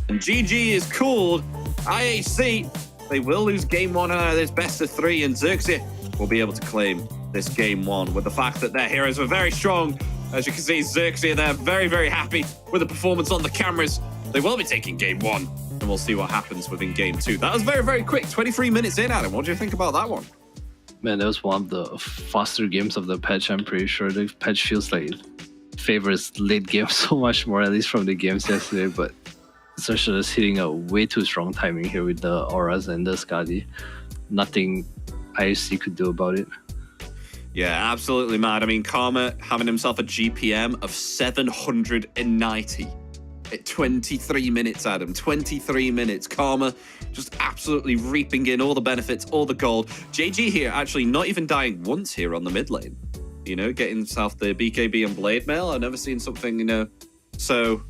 And GG is cooled. IHC, they will lose game 1 out of this best of 3, and Xerxia will be able to claim this game 1 with the fact that their heroes were very strong. As you can see, Xerxia, they're very, very happy with the performance on the cameras. They will be taking game 1, and we'll see what happens within game 2. That was very, very quick. 23 minutes in, Adam. What do you think about that one? Man, that was one of the faster games of the patch, I'm pretty sure. The patch feels like it favors late game so much more, at least from the games yesterday, but Xerxia is hitting a way too strong timing here with the auras and the Skadi. Nothing IHC could do about it. Yeah, absolutely mad. I mean, Karma having himself a GPM of 790. at 23 minutes, Adam. 23 minutes. Karma just absolutely reaping in all the benefits, all the gold. JG here actually not even dying once here on the mid lane. You know, getting himself the BKB and Blade Mail. I've never seen something, you know, so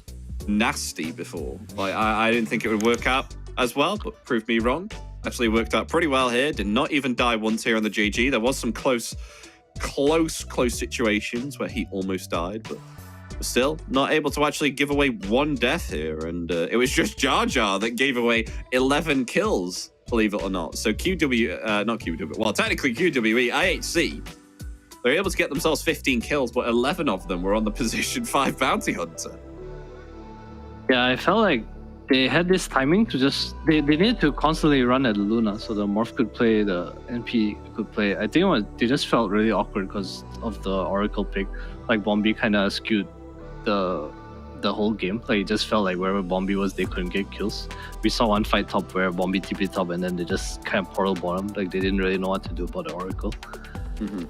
nasty before. Like, I didn't think it would work out as well, but proved me wrong. Actually worked out pretty well here. Did not even die once here on the GG. There was some close situations where he almost died, but still not able to actually give away one death here. And it was just Jar Jar that gave away 11 kills, believe it or not. So not QW, well, technically QWE, IHC, they're able to get themselves 15 kills, but 11 of them were on the position 5 bounty hunter. Yeah, I felt like they had this timing to just they needed to constantly run at Luna so the Morph could play, the NP could play. I think they just felt really awkward because of the Oracle pick. Like Bombi kind of skewed the whole game. Like it just felt like wherever Bombi was, they couldn't get kills. We saw one fight top where Bombi TP top and then they just kind of portal bottom. Like they didn't really know what to do about the Oracle. Mm-hmm.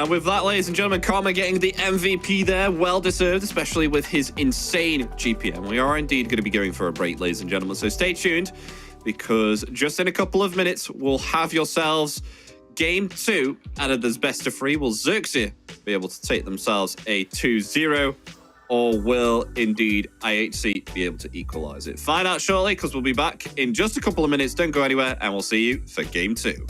With that, ladies and gentlemen, Karma getting the MVP there, well deserved, especially with his insane GPM. We are indeed going to be going for a break, ladies and gentlemen, so stay tuned, because just in a couple of minutes, we'll have yourselves Game 2 out of this best of 3. Will Xerxia be able to take themselves a 2-0, or will indeed IHC be able to equalize it? Find out shortly, because we'll be back in just a couple of minutes. Don't go anywhere, and we'll see you for Game 2.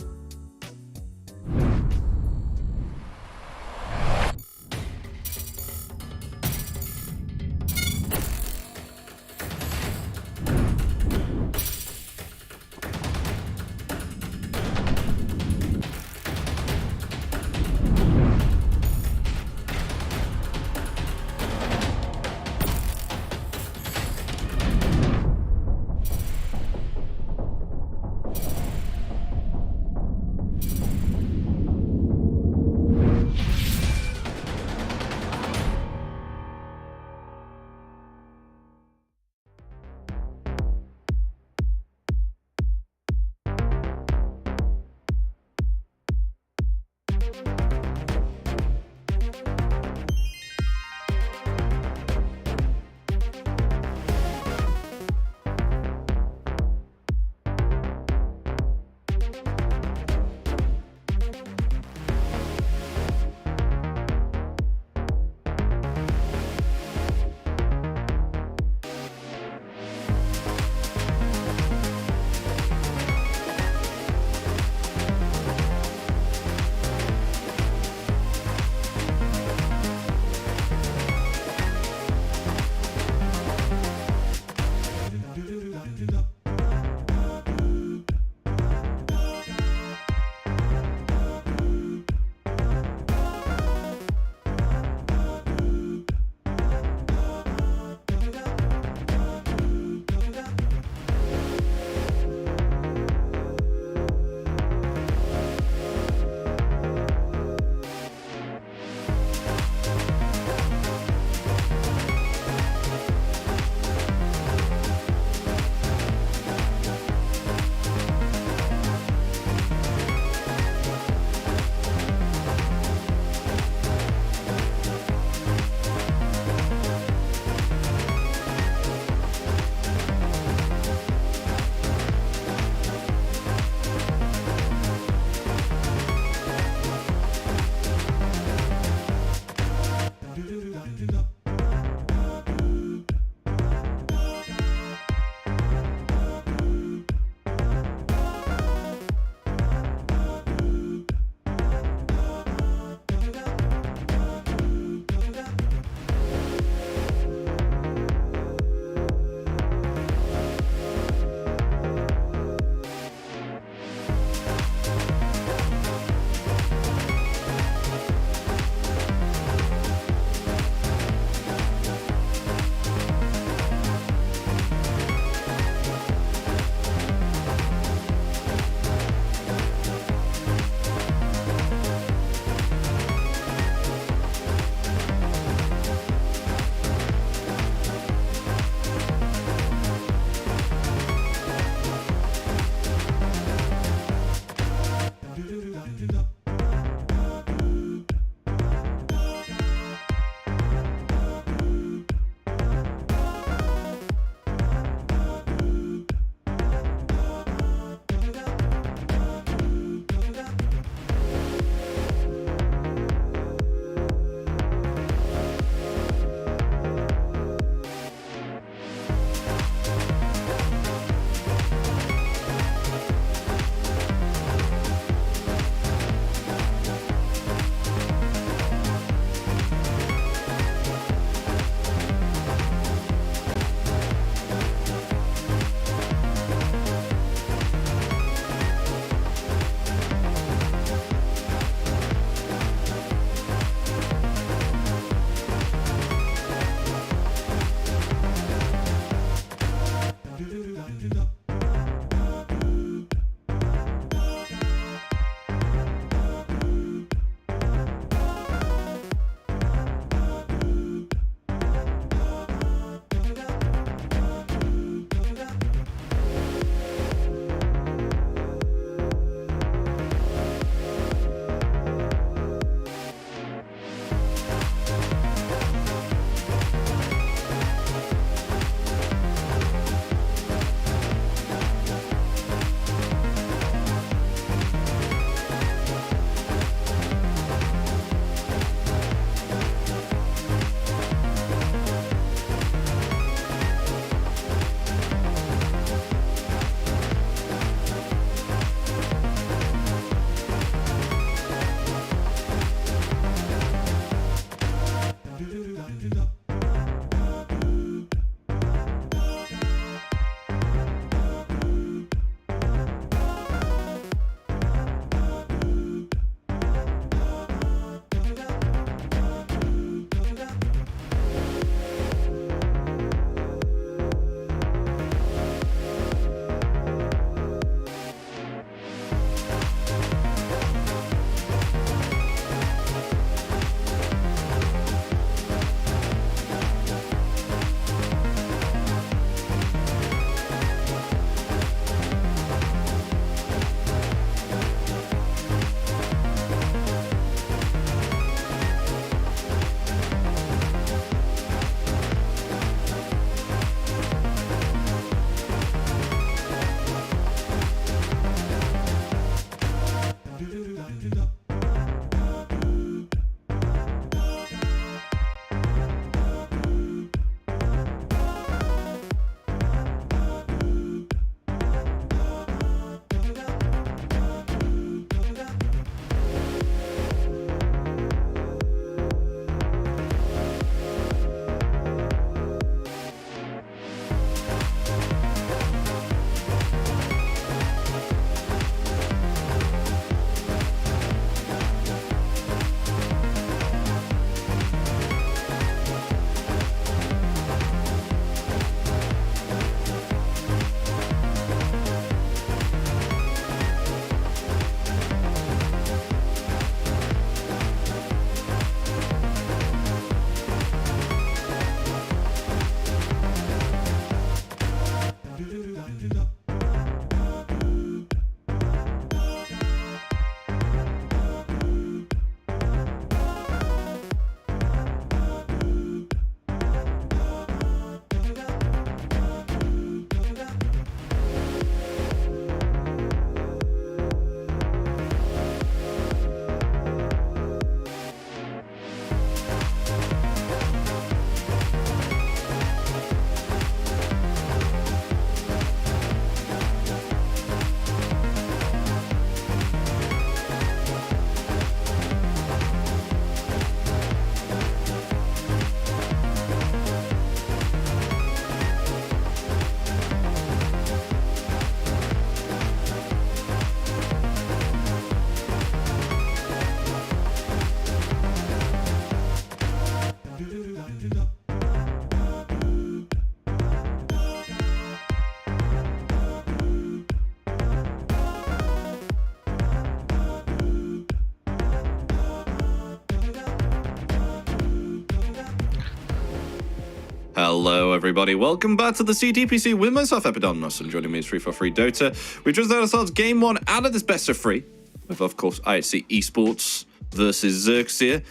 Hello, everybody. Welcome back to the DPC with myself, Epidomnos, and joining me is 343 Dota. We just had ourselves game 1 out of this best of 3, with, of course, IHC Esports versus Xerxia.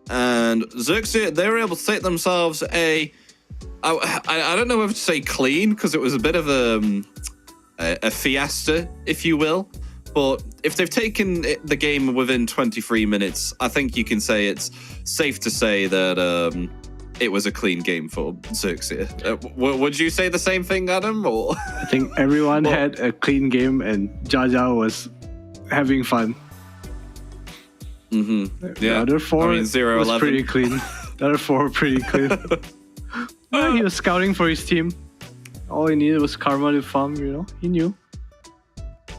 And Xerxia, they were able to take themselves I don't know whether to say clean, because it was a bit of a fiesta, if you will. But if they've taken the game within 23 minutes, I think you can say it's safe to say that it was a clean game for Xerxia. Would you say the same thing, Adam? Or I think everyone had a clean game and Jaja was having fun. Yeah. The other 4 I mean, 0, was 11. pretty clean. The other 4 were pretty clean. Yeah, he was scouting for his team. All he needed was Karma to farm, you know? He knew.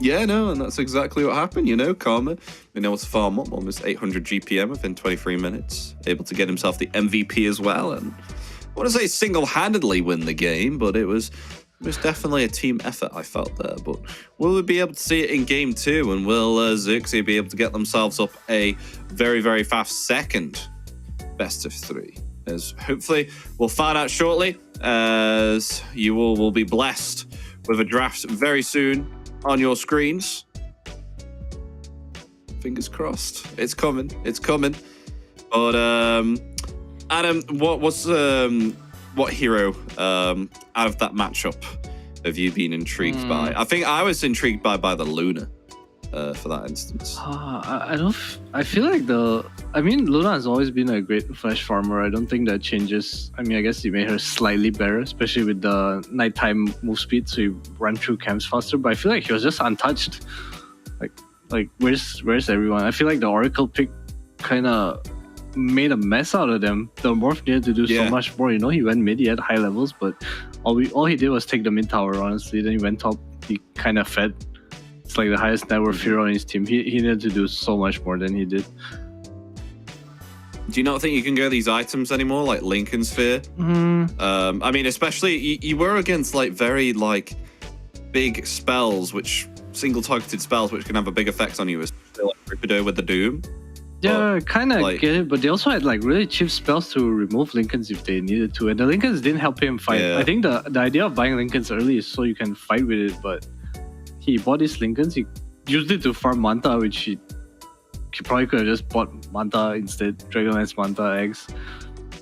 Yeah, no, and that's exactly what happened, you know. Karma being able to farm up almost 800 GPM within 23 minutes, able to get himself the MVP as well, and I want to say single-handedly win the game, but it was definitely a team effort, I felt there. But will we be able to see it in game 2, and will Xerxia be able to get themselves up a very, very fast second best of 3? As hopefully we'll find out shortly, as you all will be blessed with a draft very soon on your screens. Fingers crossed. It's coming. It's coming. But Adam, what hero out of that matchup have you been intrigued by? I think I was intrigued by the Luna for that instance. I feel like Luna has always been a great flash farmer. I don't think that changes. I mean, I guess it made her slightly better, especially with the nighttime move speed, so you run through camps faster. But I feel like he was just untouched. Like where's everyone? I feel like the Oracle pick kind of made a mess out of them. The Morph needed to do so much more. You know, he went mid, he had high levels, but all he did was take the mid tower, honestly. Then he went top, he kind of fed. It's like the highest net worth hero on his team. He needed to do so much more than he did. Do you not think you can go these items anymore, like Lincoln Sphere? I mean, especially you were against like very like big spells, which single targeted spells, which can have a big effect on you, as like Ripido with the Doom. Yeah, kind of get it, but they also had like really cheap spells to remove Lincolns if they needed to, and the Lincolns didn't help him fight. I think the idea of buying Lincolns early is so you can fight with it, but he bought his Lincolns, he used it to farm Manta, which he probably could have just bought Manta instead, Dragonlance Manta eggs. I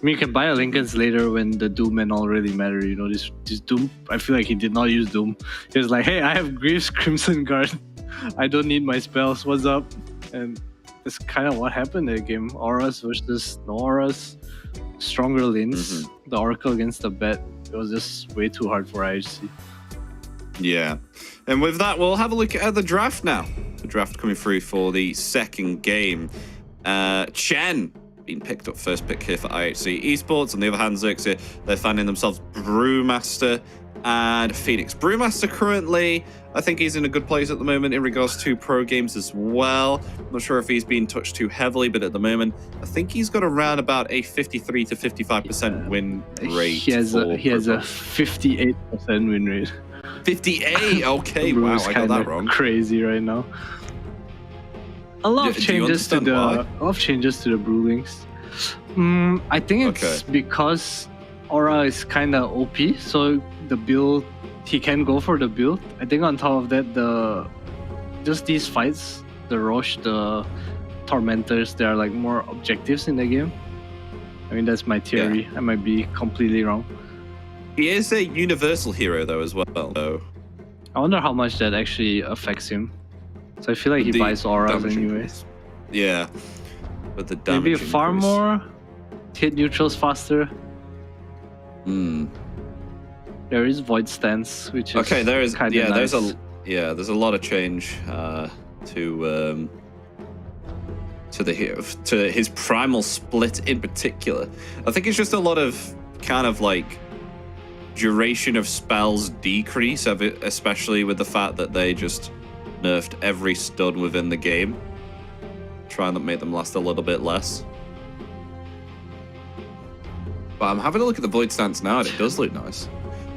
mean, you can buy a Lincolns later when the Doom and all really matter, you know. This Doom, I feel like he did not use Doom. He was like, hey, I have Greaves Crimson Guard. I don't need my spells, what's up? And that's kind of what happened in the game. Auras versus no Auras, stronger lanes. The Oracle against the Bet, it was just way too hard for IHC. Yeah. And with that, we'll have a look at the draft now. The draft coming through for the second game. Chen being picked up, first pick here for IHC Esports. On the other hand, Xerxia, they're finding themselves Brewmaster and Phoenix. Brewmaster currently, I think he's in a good place at the moment in regards to pro games as well. I'm not sure if he's been touched too heavily, but at the moment, I think he's got around about a 53 to 55% win rate. He has a 58% win rate. 58. Okay, wow, I got that wrong. Crazy right now. A lot of changes to the Brewlings. I think it's because Aura is kind of OP, so the build he can go for the build. I think on top of that, just these fights, the Roche, the Tormentors, they are like more objectives in the game. I mean, that's my theory. I might be completely wrong. He is a universal hero, though, as well. So I wonder how much that actually affects him. So I feel like he buys auras anyways. Yeah, but the damage maybe far more, hit neutrals faster. There is Void Stance, which is there is nice. there's a lot of change to the hero, to his primal split in particular. I think it's just a lot of kind of like duration of spells decrease, especially with the fact that they just nerfed every stun within the game, trying to make them last a little bit less. But I'm having a look at the Void Stance now, and it does look nice.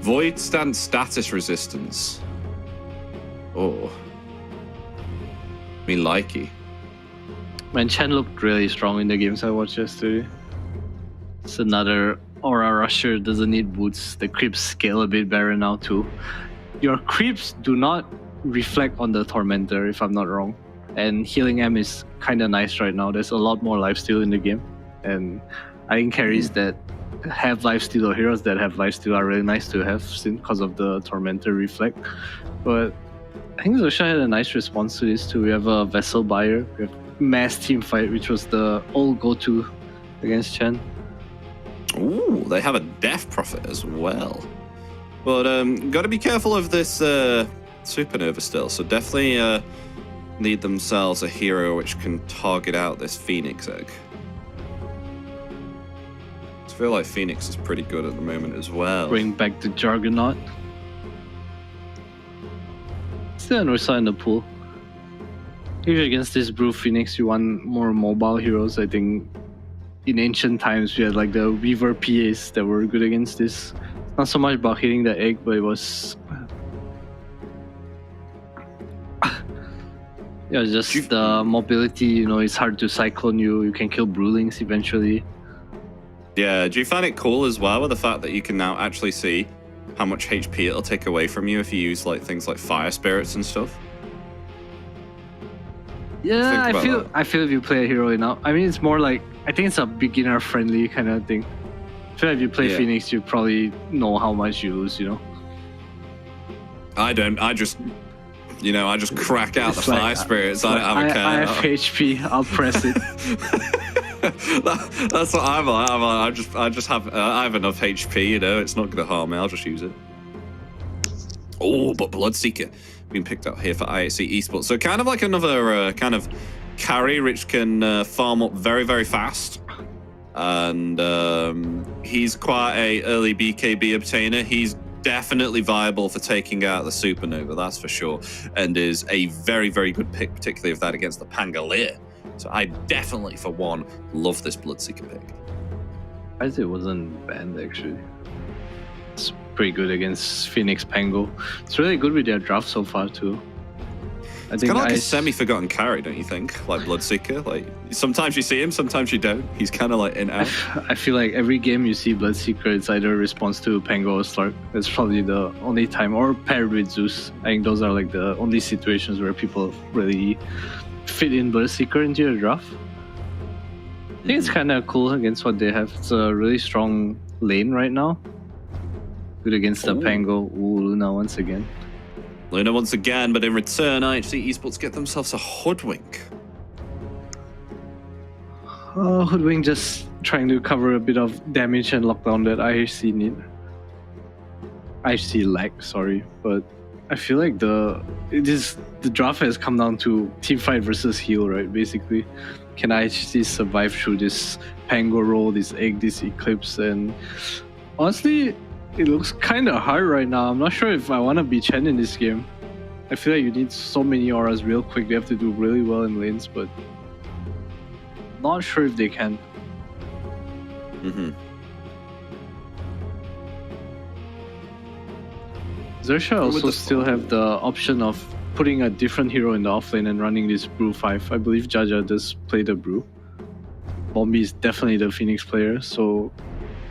Void Stance status resistance. Oh, me likey. Man, Chen looked really strong in the games I watched yesterday. It's another Aura Rusher doesn't need boots. The creeps scale a bit better now too. Your creeps do not reflect on the Tormentor, if I'm not wrong. And healing M is kind of nice right now. There's a lot more lifesteal in the game. And I think carries that have lifesteal or heroes that have lifesteal are really nice to have because of the Tormentor reflect. But I think Xerxia had a nice response to this too. We have a Vessel Buyer. We have Mass Team Fight, which was the old go-to against Chen. Ooh, they have a Death Prophet as well. But got to be careful of this Supernova still. So definitely need themselves a hero which can target out this Phoenix Egg. I feel like Phoenix is pretty good at the moment as well. Bring back the Juggernaut. Still Anursa in the pool. Usually against this Brew Phoenix, you want more mobile heroes. I think in ancient times we had like the Weaver PAs that were good against this. Not so much about hitting the egg, but it was yeah, just the mobility. You know, it's hard to cyclone you. You can kill Brewlings eventually. Yeah, do you find it cool as well with the fact that you can now actually see how much HP it'll take away from you if you use like things like Fire Spirits and stuff? Yeah, I feel if you play a hero enough. I mean, it's more like, I think it's a beginner friendly kind of thing. I feel like if you play Phoenix, you probably know how much you lose, you know? I don't. I just crack out the Fire Spirits. I don't have a care. I have HP. I'll press it. That's what I'm like. I have enough HP, you know, it's not going to harm me. I'll just use it. Oh, but Bloodseeker being picked up here for IHC Esports. So kind of like another kind of carry which can farm up very, very fast. And he's quite a early BKB obtainer. He's definitely viable for taking out the Supernova, that's for sure. And is a very, very good pick, particularly if that against the Pangolier. So I definitely, for one, love this Bloodseeker pick. It wasn't banned, actually. It's pretty good against Phoenix Pango. It's really good with their draft so far, too. It's kind of like a semi-forgotten carry, don't you think? Like Bloodseeker. Like, sometimes you see him, sometimes you don't. He's kind of like in out. I feel like every game you see Bloodseeker, it's either a response to Pango or Slark. That's probably the only time. Or paired with Zeus. I think those are like the only situations where people really fit in Bloodseeker into your draft. I think it's kind of cool against what they have. It's a really strong lane right now. Good against the Pango. Ooh, Luna once again. Luna once again, but in return, IHC Esports get themselves a Hoodwink. Hoodwink just trying to cover a bit of damage and lockdown that IHC need. IHC lag, sorry, but I feel like the draft has come down to team fight versus heal, right? Basically, can IHC survive through this Pango roll, this egg, this eclipse? And honestly, it looks kind of hard right now. I'm not sure if I want to be Chen in this game. I feel like you need so many auras real quick. They have to do really well in lanes, but not sure if they can. Xerxia also still have the option of putting a different hero in the offlane and running this Brew 5. I believe Jaja does play the Brew. Bombi is definitely the Phoenix player, so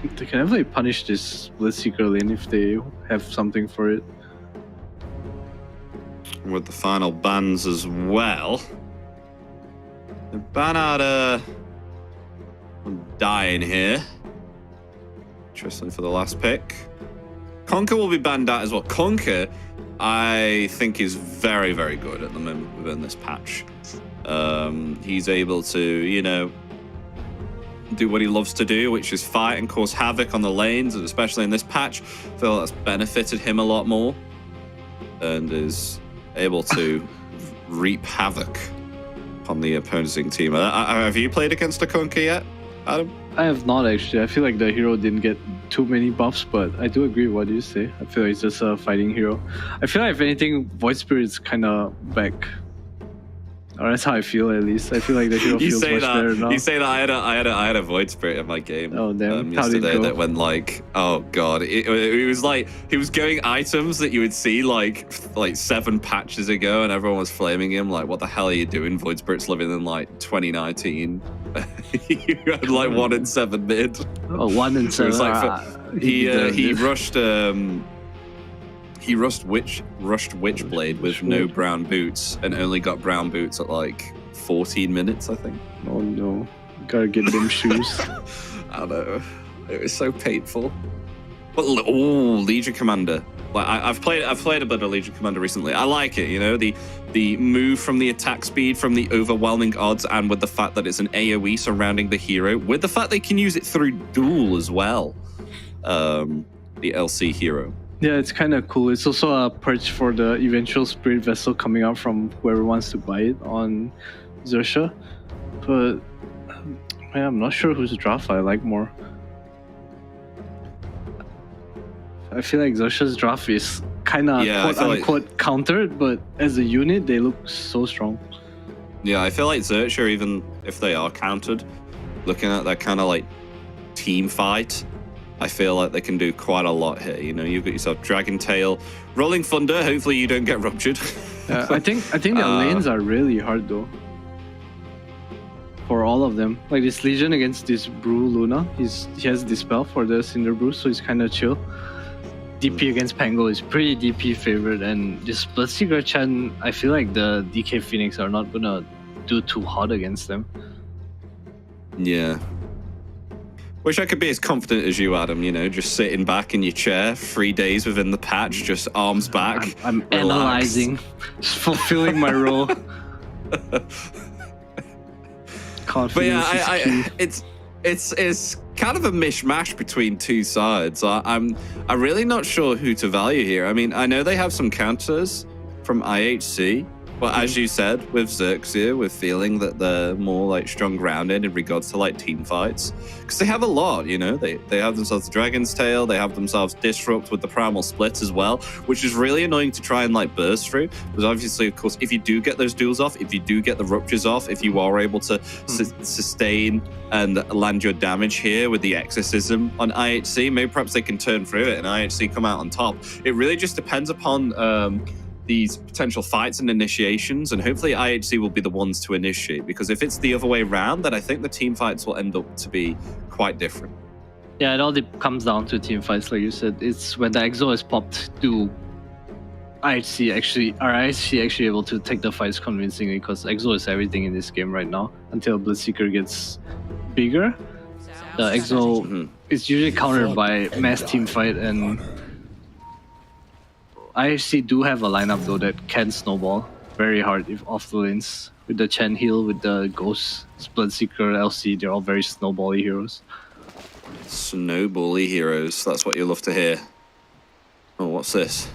they can definitely punish this Bloodseeker lane if they have something for it. With the final bans as well. They ban out Dying here. Interesting for the last pick. Conquer will be banned out as well. Conquer, I think, is very, very good at the moment within this patch. He's able to, you know, do what he loves to do, which is fight and cause havoc on the lanes, and especially in this patch, I feel that's benefited him a lot more, and is able to reap havoc on the opposing team. Have you played against a Conquer yet, Adam? I have not, actually. I feel like the hero didn't get too many buffs, but I do agree with what you say. I feel like it's just a fighting hero. I feel like, if anything, Void Spirit's kind of back. Or that's how I feel, at least. I feel like the hero feels much better now. You say that I had a Void Spirit in my game. Oh, damn. Yesterday that when, like, oh god, it was like he was going items that you would see like 7 patches ago, and everyone was flaming him like, "What the hell are you doing? Void Spirit's living in like 2019." You had like 1 in 7 mid. Oh, 1 in 7. It's like he rushed Witchblade with no brown boots and only got brown boots at like 14 minutes, I think. Oh no, gotta get them shoes. I know, it was so painful. But Legion Commander. Like I've played a bit of Legion Commander recently. I like it, you know, the move from the attack speed, from the overwhelming odds, and with the fact that it's an AoE surrounding the hero, with the fact they can use it through duel as well. The LC hero. Yeah, it's kind of cool. It's also a perch for the eventual spirit vessel coming out from whoever wants to buy it on Xerxia. But man, I'm not sure whose draft I like more. I feel like Xerxia's draft is kind of quote-unquote countered, but as a unit, they look so strong. Yeah, I feel like Xerxia, even if they are countered, looking at that kind of like team fight, I feel like they can do quite a lot here. You know, you've got yourself Dragon Tail, Rolling Thunder. Hopefully, you don't get ruptured. I think their lanes are really hard though. For all of them, like this Legion against this Brew Luna, he has Dispel for the Cinder Brew, so he's kind of chill. DP against Pango is pretty DP favored, and this Bloodseeker Chen, I feel like the DK Phoenix are not gonna do too hot against them. Yeah. Wish I could be as confident as you, Adam, you know, just sitting back in your chair, 3 days within the patch, just arms back. I'm analyzing, just fulfilling my role. But yeah, it's kind of a mishmash between two sides. I'm really not sure who to value here. I mean, I know they have some counters from IHC, but as you said, with Xerxia, we're feeling that they're more like strong grounded in regards to like team fights, because they have a lot. You know, they have themselves Dragon's Tail, they have themselves Disrupt with the Primal Split as well, which is really annoying to try and like burst through. Because obviously, of course, if you do get those duels off, if you do get the ruptures off, if you are able to sustain and land your damage here with the Exorcism on IHC, maybe perhaps they can turn through it and IHC come out on top. It really just depends upon these potential fights and initiations, and hopefully IHC will be the ones to initiate, because if it's the other way around, then I think the team fights will end up to be quite different. Yeah, it all comes down to team fights, like you said. It's when the Exo is popped, are IHC actually able to take the fights convincingly, because Exo is everything in this game right now. Until Bloodseeker gets bigger, the Exo is usually countered by mass team fight, and IHC do have a lineup though that can snowball very hard if off the lanes. With the Chen heal, with the Ghost, Bloodseeker, LC, they're all very snowbally heroes. Snowbally heroes, that's what you love to hear. Oh, what's this?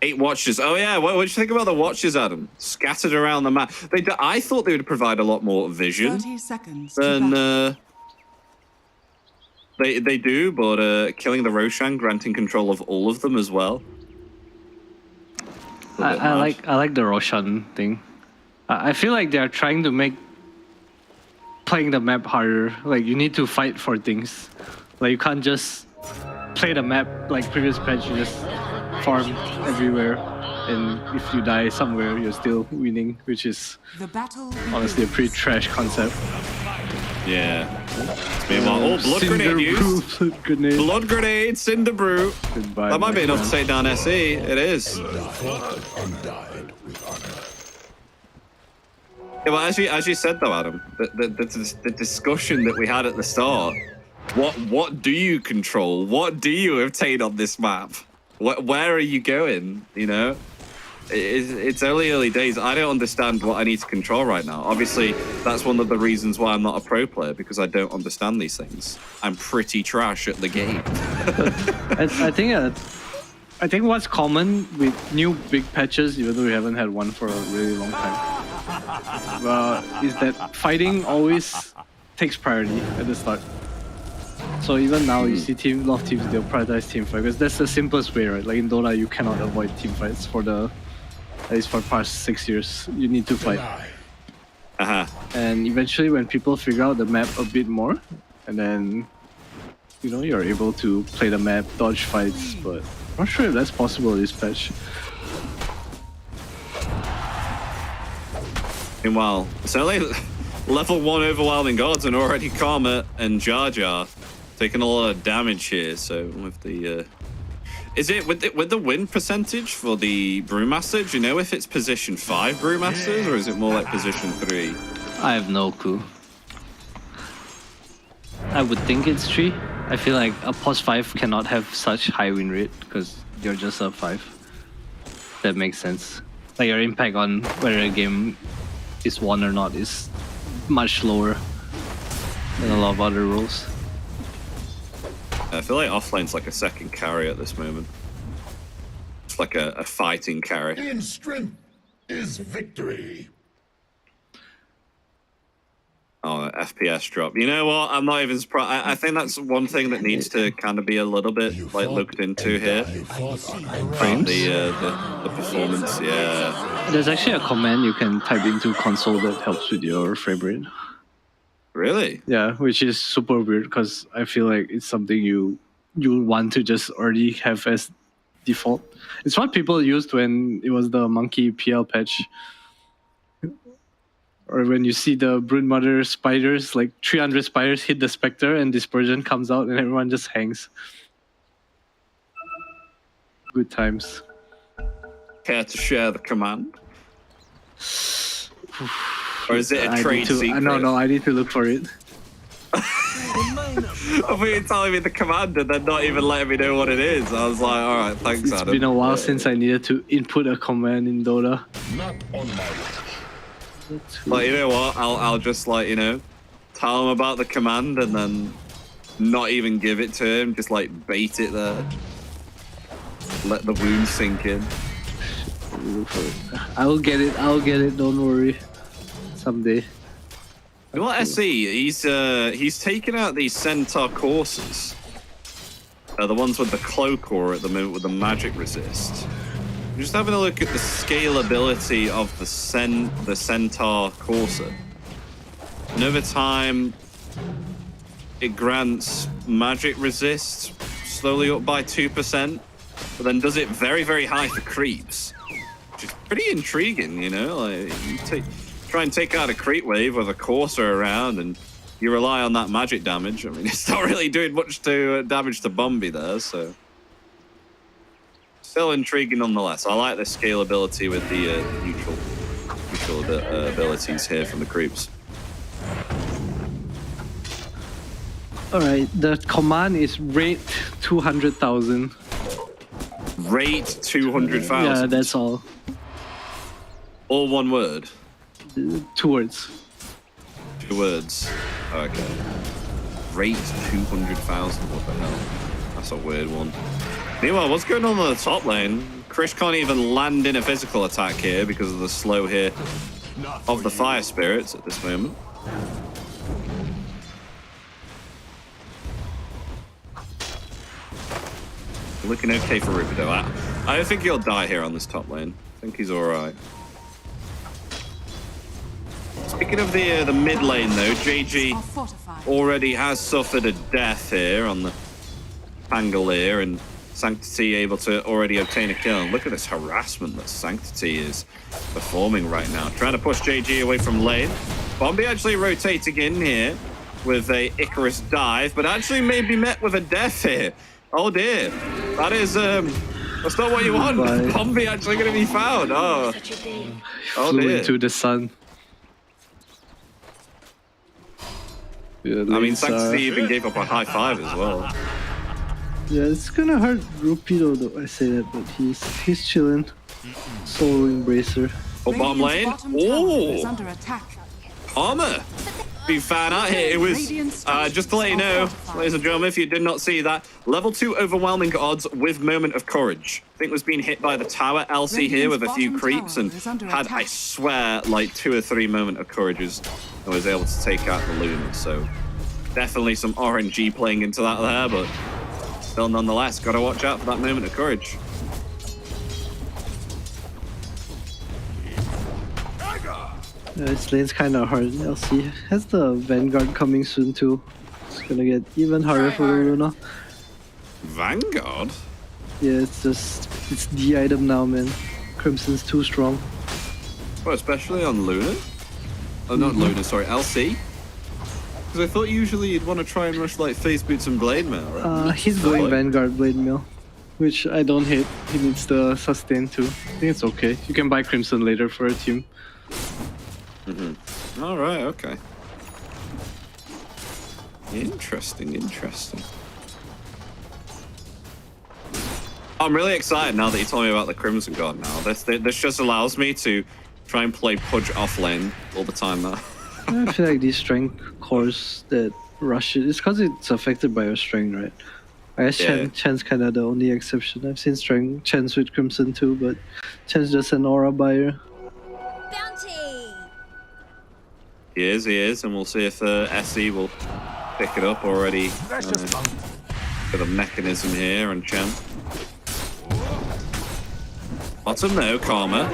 8 watches. Oh yeah, what do you think about the watches, Adam? Scattered around the map. I thought they would provide a lot more vision 30 seconds than they do, but killing the Roshan, granting control of all of them as well. I like the Roshan thing. I feel like they're trying to make playing the map harder. Like, you need to fight for things. Like, you can't just play the map like previous patch. You just farm everywhere, and if you die somewhere, you're still winning, which is honestly a pretty trash concept. Yeah. It's been blood grenade use. Blood grenade, Cinder Brew. Goodbye, that might be enough to take down SE. It is. Yeah, well, as you said though, Adam, the discussion that we had at the start, what do you control? What do you obtain on this map? Where are you going? You know, it's early days. I don't understand what I need to control right now. Obviously, that's one of the reasons why I'm not a pro player, because I don't understand these things. I'm pretty trash at the game. I think what's common with new big patches, even though we haven't had one for a really long time, is that fighting always takes priority at the start. So even now, you see a lot of teams, they'll prioritize team fight, because that's the simplest way, right? Like in Dota, you cannot avoid team fights at least for the past 6 years. You need to fight. And eventually, when people figure out the map a bit more, and then, you know, you're able to play the map, dodge fights, but I'm not sure if that's possible this patch. Meanwhile, certainly level 1 overwhelming odds, and already Karma and Jar Jar taking a lot of damage here. So with the is it with the win percentage for the Brewmaster? Do you know if it's position 5 Brewmasters or is it more like position 3? I have no clue. I would think it's 3. I feel like a pos 5 cannot have such high win rate because you're just a 5. That makes sense. Like your impact on whether a game is won or not is much lower than a lot of other roles. I feel like offlane's like a second carry at this moment. It's like a fighting carry. In strength is victory. Oh, FPS drop. You know what? I'm not even surprised. I think that's one thing that needs to kind of be a little bit like looked into here. Frames? The performance, yeah. There's actually a command you can type into console that helps with your frame rate. Really? Yeah, which is super weird because I feel like it's something you want to just already have as default. It's what people used when it was the monkey PL patch. Or when you see the Broodmother spiders, like 300 spiders hit the Spectre and Dispersion comes out and everyone just hangs. Good times. Care to share the command? Or is it a trade secret? No, I need to look for it. I thought you were telling me the command and then not even letting me know what it is. I was like, alright, thanks, It's Adam. been a while since I needed to input a command in Dota. Not on my Like, you know what? I'll just, like, you know, tell him about the command and then not even give it to him. Just, like, bait it there. Let the wound sink in. I'll get it, don't worry. Someday. You know what, SE? He's taken out these Centaur courses. The ones with the cloak core at the moment with the magic resist. I'm just having a look at the scalability of the Centaur Corsair. And over time, it grants magic resist slowly up by 2%, but then does it very, very high for creeps. Which is pretty intriguing, you know? Like, you try and take out a creep wave with a Corsair around and you rely on that magic damage. I mean, it's not really doing much damage to Bombi there, so... Still intriguing nonetheless. I like the scalability with the neutral abilities here from the creeps. Alright, the command is rate 200,000. Rate 200,000? Yeah, that's all. All one word? 2 words. 2 words. Okay. Rate 200,000, what the hell? That's a weird one. Meanwhile, what's going on the top lane? Krish can't even land in a physical attack here because of the slow here of the Fire Spirits at this moment. Looking okay for Rubido. I don't think he'll die here on this top lane. I think he's alright. Speaking of the mid lane though, JG already has suffered a death here on the Pangolier, and Sanctity able to already obtain a kill. And look at this harassment that Sanctity is performing right now. Trying to push JG away from lane. Bombi actually rotating in here with a Icarus dive, but actually may be met with a death here. Oh dear. That is, that's not what you want. Bombi actually going to be found. Oh, oh Flew dear. into the sun. Yeah, I mean, Sanctity even gave up a high 5 as well. Yeah, it's gonna hurt Rupido though, I say that, but he's chilling. Soul Embracer. Oh, bottom lane. Oh! Armor! Being found out here. It was, just to let you know, ladies and gentlemen, if you did not see that, level 2 overwhelming odds with Moment of Courage. I think was being hit by the tower. Elsie here with a few creeps and had, I swear, like 2 or 3 Moment of Courages and was able to take out the Luna. So definitely some RNG playing into that there, but still nonetheless, gotta watch out for that Moment of Courage. This lane's kind of hard. LC has the Vanguard coming soon too. It's gonna get even harder for the Luna. Vanguard? Yeah, it's the item now, man. Crimson's too strong. Well, especially on Luna? Oh, not Luna, sorry, LC? Because I thought usually you'd want to try and rush like Face Boots and Blade Mail, right? He's going Vanguard Blade Mail, which I don't hate. He needs the sustain too. I think it's okay. You can buy Crimson later for a team. Alright, okay. Interesting, interesting. I'm really excited now that you told me about the Crimson Guard now. This just allows me to try and play Pudge off lane all the time now. I feel like these strength cores that rush it, it's because it's affected by your strength, right? I guess Chen's kind of the only exception. I've seen strength Chen's with Crimson too, but Chen's just an aura buyer. Bounty! He is, and we'll see if SE will pick it up already. Bit of mechanism here on Chen. Bottom no, Karma.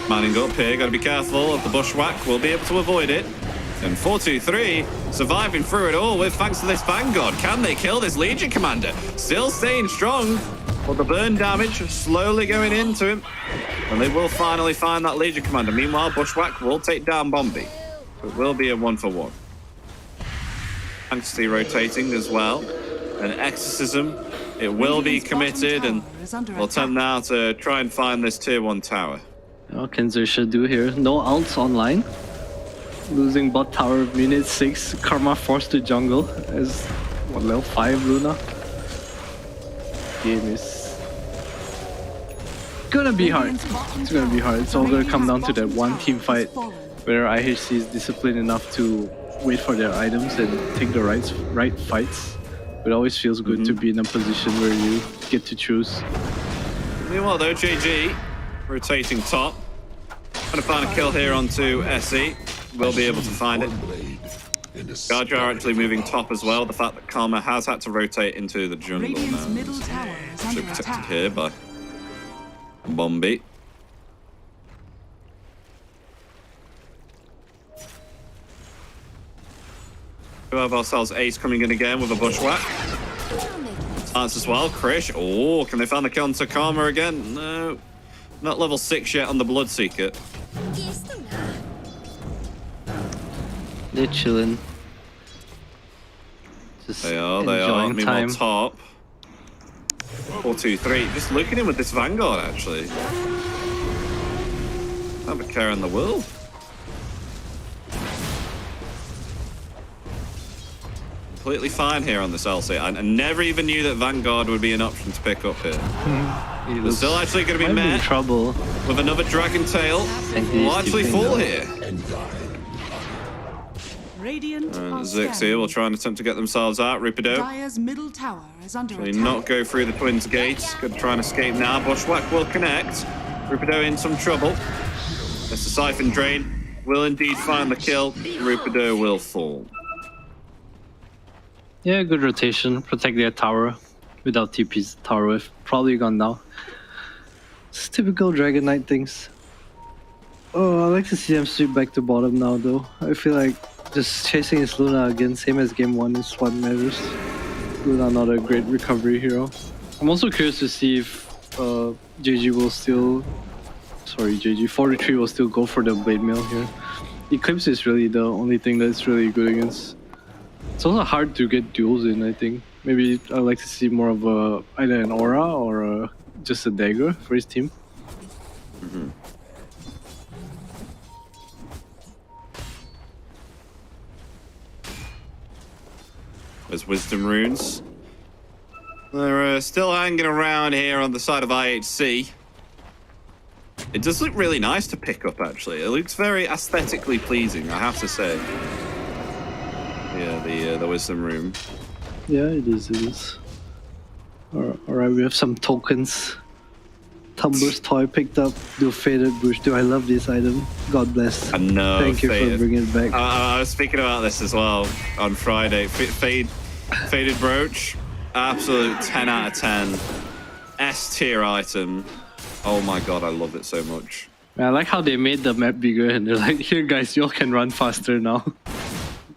Manning up here, gotta be careful of the bushwhack. We'll be able to avoid it. And 4-2-3, surviving through it all with thanks to this Vanguard. Can they kill this Legion Commander? Still staying strong, but the burn damage slowly going into him. And they will finally find that Legion Commander. Meanwhile, Bushwhack will take down Bombi. It will be a 1-for-1. Anxiously rotating as well. And Exorcism, it will be committed, and we'll attempt now to try and find this tier 1 tower. What can Xerxia do here? No ults online. Losing bot tower minute 6. Karma forced to jungle as what, level 5 Luna. Game is gonna be hard. It's gonna be hard. It's all gonna come down to that one team fight where IHC is disciplined enough to wait for their items and take the right fights. It always feels good to be in a position where you get to choose. Meanwhile though, JG rotating top. Gonna find a kill here onto SE. We'll be able to find it. Garjar actually moving top as well. The fact that Karma has had to rotate into the jungle Radiant's now. middle tower is Actually under protected attack. here by Bombi. We have ourselves Ace coming in again with a bushwhack. Chance as well. Krish. Oh, can they find the kill onto Karma again? No. Not level 6 yet on the Bloodseeker. They're chilling. Just They are. enjoying Meanwhile, time. top. 4-2-3. Just looking in with this Vanguard, actually. Have a care in the world. Completely fine here on this LC. I never even knew that Vanguard would be an option to pick up here. They're still actually going to be Might be in met trouble. with another Dragon Tail. Will actually fall here. Radiant And are Xerxia scanning. will try and attempt to get themselves out. Rupido. Dire's middle tower is under They attack. not go through the Twins gates. Good to try and escape now. Bushwhack will connect. Rupido in some trouble. As the Siphon Drain will indeed find the kill. Rupido will fall. Yeah, good rotation. Protect their tower. Without TP's tower wave probably gone now. It's typical Dragon Knight things. Oh, I like to see them sweep back to bottom now though. I feel like just chasing his Luna again, same as game 1 is what matters. Luna not a great recovery hero. I'm also curious to see if JG will still... Sorry, JG. 43 will still go for the Blade Mail here. Eclipse is really the only thing that's really good against. It's also hard to get duels in, I think. Maybe I'd like to see more of a either an aura or just a dagger for his team. There's Wisdom Runes. They're still hanging around here on the side of IHC. It does look really nice to pick up, actually. It looks very aesthetically pleasing, I have to say. Yeah, the Wisdom Rune. Yeah, it is. It is. Alright, we have some tokens. Tumblr's toy picked up. Do Faded Bush. Do I love this item? God bless. I know. Thank you for bringing it back. I was speaking about this as well on Friday. Faded Brooch. Absolute 10 out of 10. S tier item. Oh my god, I love it so much. I like how they made the map bigger and they're like, here guys, y'all can run faster now.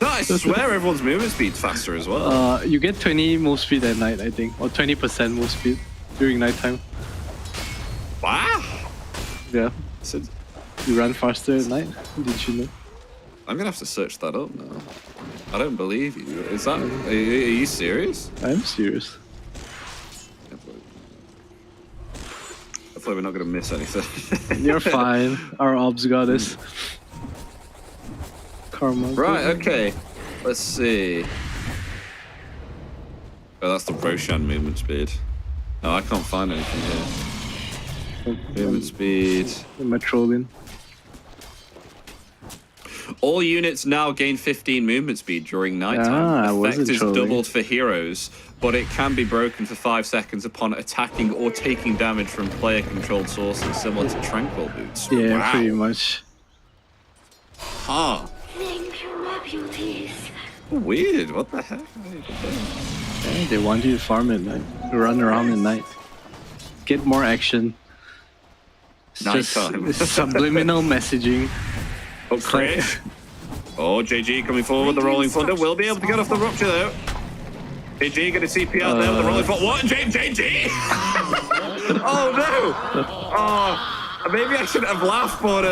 No, I swear everyone's movement speed's faster as well. You get 20 move speed at night, I think. Or 20% move speed during nighttime. Wow. Yeah. So, You run faster at night? Did you know? I'm gonna have to search that up now. I don't believe you. Is that? Are you serious? I'm serious. Hopefully we're not gonna miss anything. You're fine. Our ops got us. Karma. Right. Okay. Let's see. Oh, that's the Roshan movement speed. No, I can't find anything here. Movement speed. Am I trolling? All units now gain 15 movement speed during nighttime. I Effect wasn't is trolling. doubled for heroes, but it can be broken for 5 seconds upon attacking or taking damage from player-controlled sources, similar to Tranquil Boots. Yeah, Wow. pretty much. Huh. Thank you, my beauties. Weird. What the heck? Yeah, they want you to farm at night, run around at night, get more action. It's Nighttime. just subliminal messaging. Oh, Chris. Oh, JG coming forward with the Rolling Thunder. Will be able to get off the Rupture, though. JG going to CP out there with the Rolling Thunder. What? JG! Oh, no! Oh, maybe I shouldn't have laughed, but...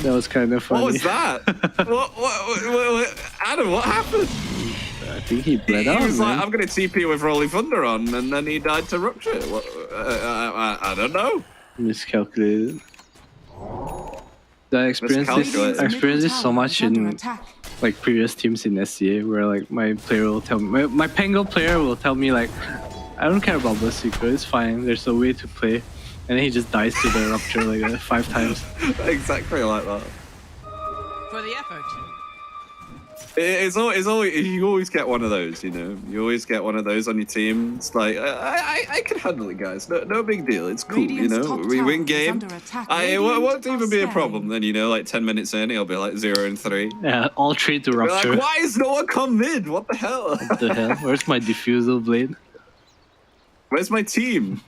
That was kind of funny. What was that? what? Adam, what happened? I think he bled out, He was man. like, I'm going to TP with Rolling Thunder on, and then he died to Rupture. What, I don't know. Miscalculated. I experienced Miscalculated. I experienced this so much in attack. like previous teams in SCA, where like my player will tell me, my Pengo player will tell me like, I don't care about Blood Secret, it's fine. There's a way to play, and then he just dies to the Rupture like 5 times. Exactly like that. For the effort. It's always you always get one of those, you know. You always get one of those on your team. It's like I can handle it, guys. No big deal. It's cool, you know. We win game. It won't even be a problem. Then, you know, like 10 minutes in, it'll be like 0-3. Yeah, all 3 to Be Rupture. like, why is no one come mid? What the hell? What the hell? Where's my diffusal blade? Where's my team?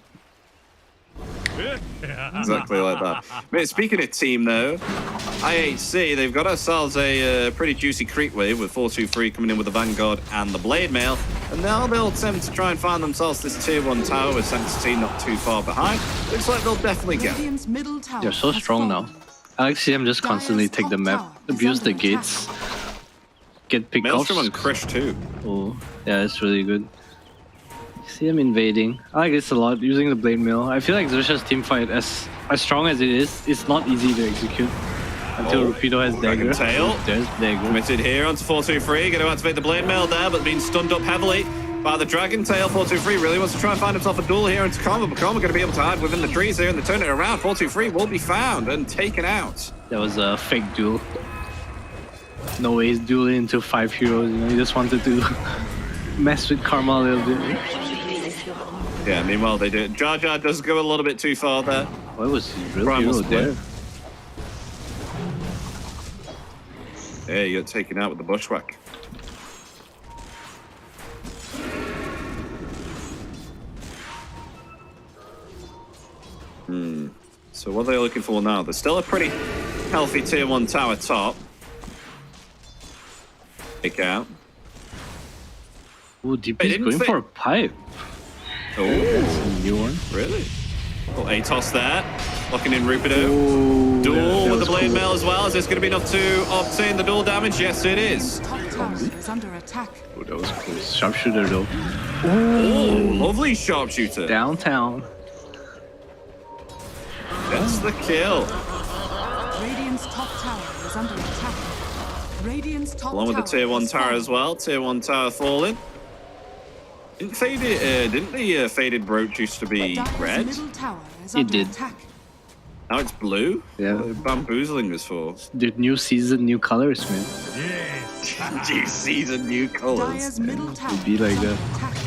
Exactly like that. Mate, speaking of team, though, IHC, they've got ourselves a pretty juicy creep wave with 4-2-3 coming in with the Vanguard and the Blade Mail. And now they'll attempt to try and find themselves this tier 1 tower with Sanctity not too far behind. Looks like they'll definitely get it. Radiant's middle tower They're so has strong now. fallen. I like to see them just constantly take the map, abuse the gates, get pickoffs. Maelstrom and Krish, too. Oh, yeah, it's really good. See them invading. I like this a lot, using the Blade Mail. I feel like Xerxia's team fight, as strong as it is, it's not easy to execute. Until Rapido has Dragon Dagger. Tail. There's Dagger. Committed here onto 4-2-3, going to activate the Blade Mail there, but being stunned up heavily by the Dragon Tail. 4-2-3 really wants to try and find himself a duel here into Karma, but Karma going to be able to hide within the trees here, and they turn it around. 4-2-3 will be found and taken out. That was a fake duel. No way he's dueling into 5 heroes, you know, he just wanted to mess with Karma a little bit. Yeah, meanwhile they do. Jar Jar does go a little bit too far there. What was his real Primal hero split. there? Yeah, you're taken out with the bushwhack. So what are they looking for now? There's still a pretty healthy tier 1 tower top. Pick out. Ooh, DP's didn't going fit. for a pipe. Oh, That's a new one. really? Well, Atos there. Locking in Rupido. Ooh, Duel that with was the Blade cool. Mail as well. Is this going to be enough to obtain the duel damage? Yes, it is. Top tower is under attack. Oh, that was cool. Sharpshooter though. Oh, lovely sharpshooter. Downtown. That's the kill. Radiant's top tower is under attack. Radiant's top Along with the tower tier 1 has tower fallen. as well. Tier 1 tower falling. Didn't the faded brooch used to be Dire's red? middle tower is It under did. attack. Now it's blue? Yeah. What are they bamboozling us for? The new season, new colors, man. New season, new colors. Dire's middle tower be like is under that. attack.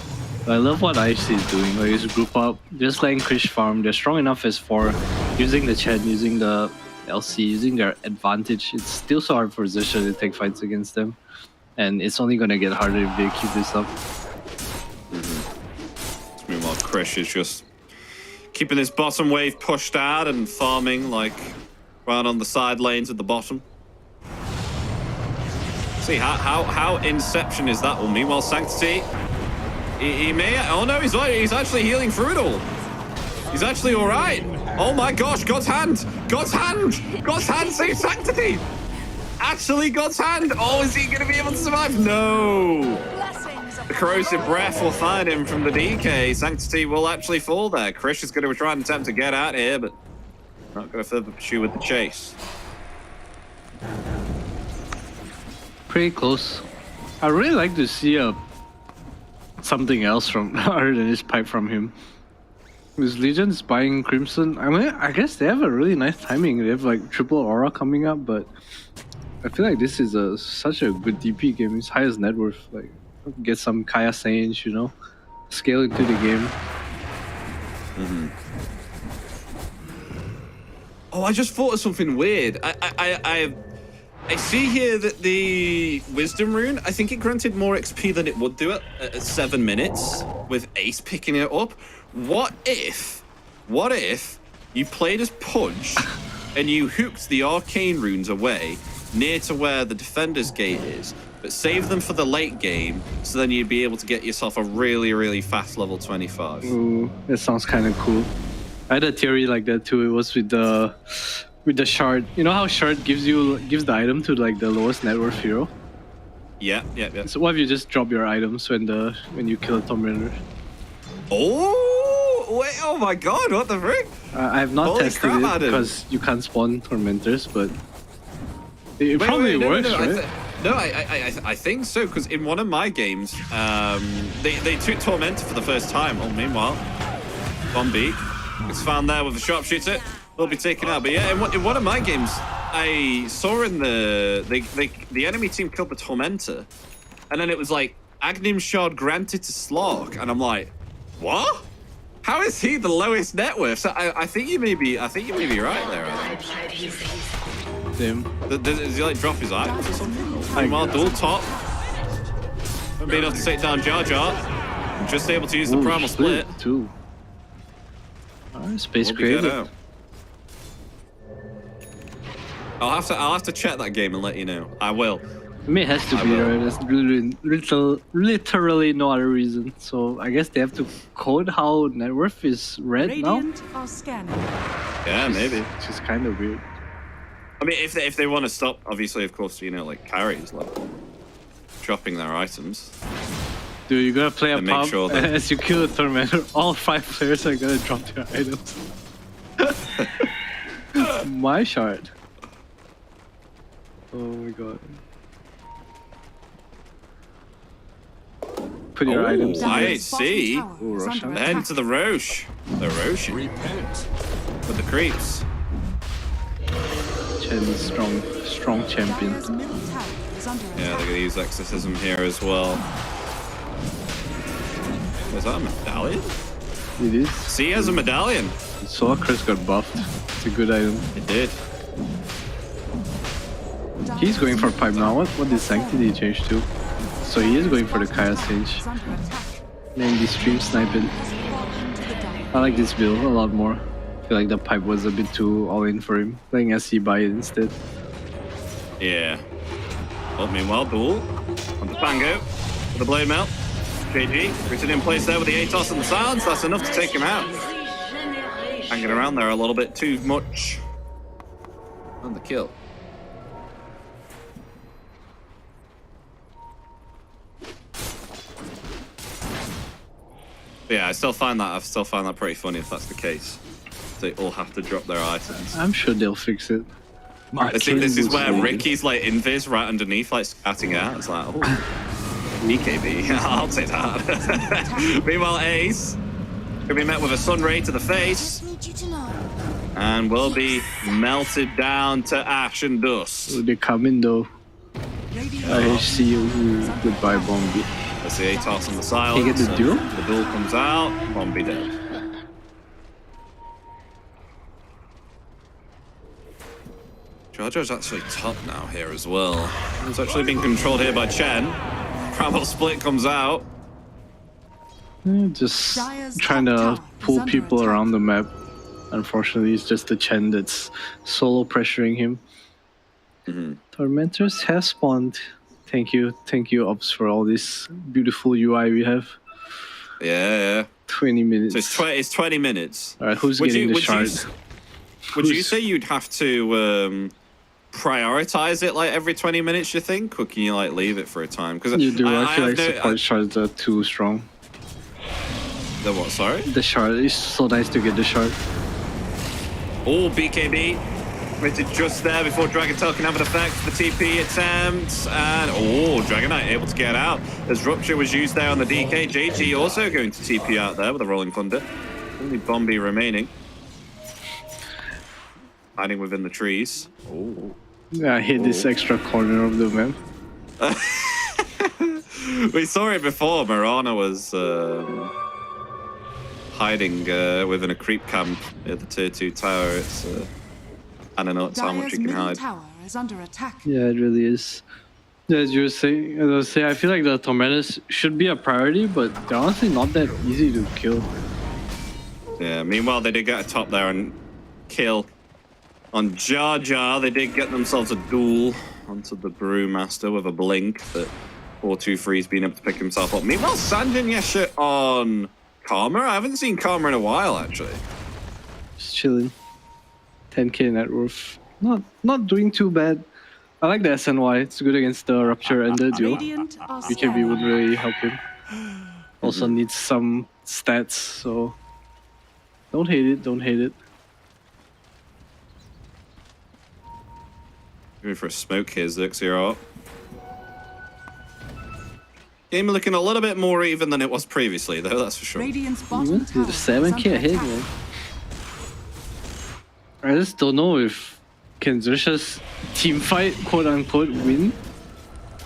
I love what IHC is doing. Like, it's group up, just letting Krish farm. They're strong enough as 4, using the Chen, using the LC, using their advantage. It's still so hard for Xerxia to take fights against them. And it's only gonna get harder if they keep this up. Meanwhile, Krish is just keeping this bottom wave pushed out and farming like right on the side lanes at the bottom. See how Inception is that one? Meanwhile, Sanctity, he may. Oh no, he's actually healing through it all. He's actually all right. Oh my gosh, God's hand! God's hand! God's hand saves Sanctity! actually God's hand? Oh, is he going to be able to survive? No. The corrosive breath will find him from the DK. Sanctity will actually fall there. Krish is going to try and attempt to get out here, but not going to further pursue with the chase. Pretty close. I really like to see something else from other than this pipe from him. His Legion's buying Crimson. I mean, I guess they have a really nice timing. They have like triple aura coming up, but I feel like this is such a good DP game. It's highest net worth. Like, get some Kaya Sage, you know, scale into the game. Oh, I just thought of something weird. I see here that the Wisdom Rune, I think it granted more XP than it would do at 7 minutes with Ace picking it up. What if you played as Punch and you hooked the Arcane Runes away near to where the Defender's Gate is, but save them for the late game, so then you'd be able to get yourself a really, really fast level 25. Ooh, that sounds kind of cool. I had a theory like that too. It was with the shard. You know how shard gives the item to like the lowest net worth hero? Yeah. So what if you just drop your items when you kill a Tormentor? Oh, wait, oh my god, what the frick? I have not Holy tested crap, it Adam. because you can't spawn Tormentors, but it probably works, right? I think so, because in one of my games, they took Tormentor for the first time. Oh, meanwhile, Bombi is found there with a sharpshooter. Will be taken out. But yeah, in one of my games, I saw in the enemy team killed the Tormentor, and then it was like Agnim Shard granted to Slark, and I'm like, what? How is he the lowest net worth? So I think you may be right there, Adam. Damn. Does he like drop his items or something? Meanwhile, dual top. Haven't been able to take down Jar Jar. Just able to use the primal split. Too. Space We'll be good created. out. I'll have to check that game and let you know. I will. I mean, it has to be right. There's literally no other reason. So I guess they have to code how net worth is red Radiant are scanning. Yeah, maybe. Which is kind of weird. I mean, if they want to stop, obviously, of course, you know, like carries, like dropping their items. Dude, you gotta play a And make pub, sure that- and as you kill a Tormentor, all 5 players are gonna drop their items. My shard. Oh my god. Put your items in. IHC. Ooh, Russian. Head to the Roche. The Roche. Repent. With the creeps. Chen is strong champion. Dire's middle tower is under Yeah, they're attack. gonna use Exorcism here as well. Is that a medallion? It is. See, he has a medallion. Solar Crest got buffed. It's a good item. It did. He's going for pipe now. What did Sanctity change to? So he is going for the Kaya Sage. Is under attack. And the stream sniping. I like this build a lot more. I feel like the pipe was a bit too all in for him. Playing SC buy it instead. Yeah. Well, meanwhile, duel on the Pango with the blade melt. JG rooted in place there with the ATOS and the silence. That's enough to take him out. Hanging around there a little bit too much. And the kill. But yeah, I still find that pretty funny if that's the case. They all have to drop their items. I'm sure they'll fix it. I think this is where Ricky's like invis right underneath, like scouting out. It's like, oh, BKB, I'll take that. Meanwhile, Ace can be met with a sun ray to the face, and will be melted down to ash and dust. They're coming though. Radiant IHC, goodbye Bombi. Let's see ATOS on the silence. Can you get the duel? The duel comes out. Bombi dead. Jar Jar's actually top now here as well. It's actually being controlled here by Chen. Primal split comes out. Just Dire's trying top to tower pull is under people attack. around the map. Unfortunately, it's just the Chen that's solo pressuring him. Tormentors have spawned. Thank you, Ops, for all this beautiful UI we have. Yeah. 20 minutes. So it's 20 minutes. Alright, who's Would getting you- the would you shard? Would you say you'd have to prioritize it like every 20 minutes, you think? Or can you like leave it for a time? Because You do. I feel like support shards are too strong. The what, sorry? The shard is so nice to get the shard. Oh, BKB. Committed just there before Dragon Tail can have an effect. The TP attempt. And Dragon Knight able to get out. As Rupture was used there on the DK. JG also going to TP out there with a Rolling Thunder. Only Bombi remaining. Hiding within the trees. Oh. Yeah, I hate this extra corner of the map. We saw it before. Mirana was hiding within a creep camp at the tier 2 tower. It's I don't know how much you can hide. Tower is under attack. Yeah, it really is. As you were saying, I feel like the Tormentors should be a priority, but they're honestly not that easy to kill. Yeah, meanwhile, they did get a top there and kill on Jar Jar. They did get themselves a duel onto the Brewmaster with a blink that 423's been able to pick himself up. Meanwhile, Sanjin Yesha on Karma. I haven't seen Karma in a while, actually. Just chilling. 10k net worth. Not doing too bad. I like the SNY. It's good against the Rupture and the duel. Radiant are BKB would really help him. Also needs some stats, so don't hate it. Don't hate it. Going for a smoke here, Xerxia up. Game looking a little bit more even than it was previously, though, that's for sure. Radiant's bottom tower is 7k under ahead, attack. man. I just don't know if can Xerxia's team fight, quote unquote, win.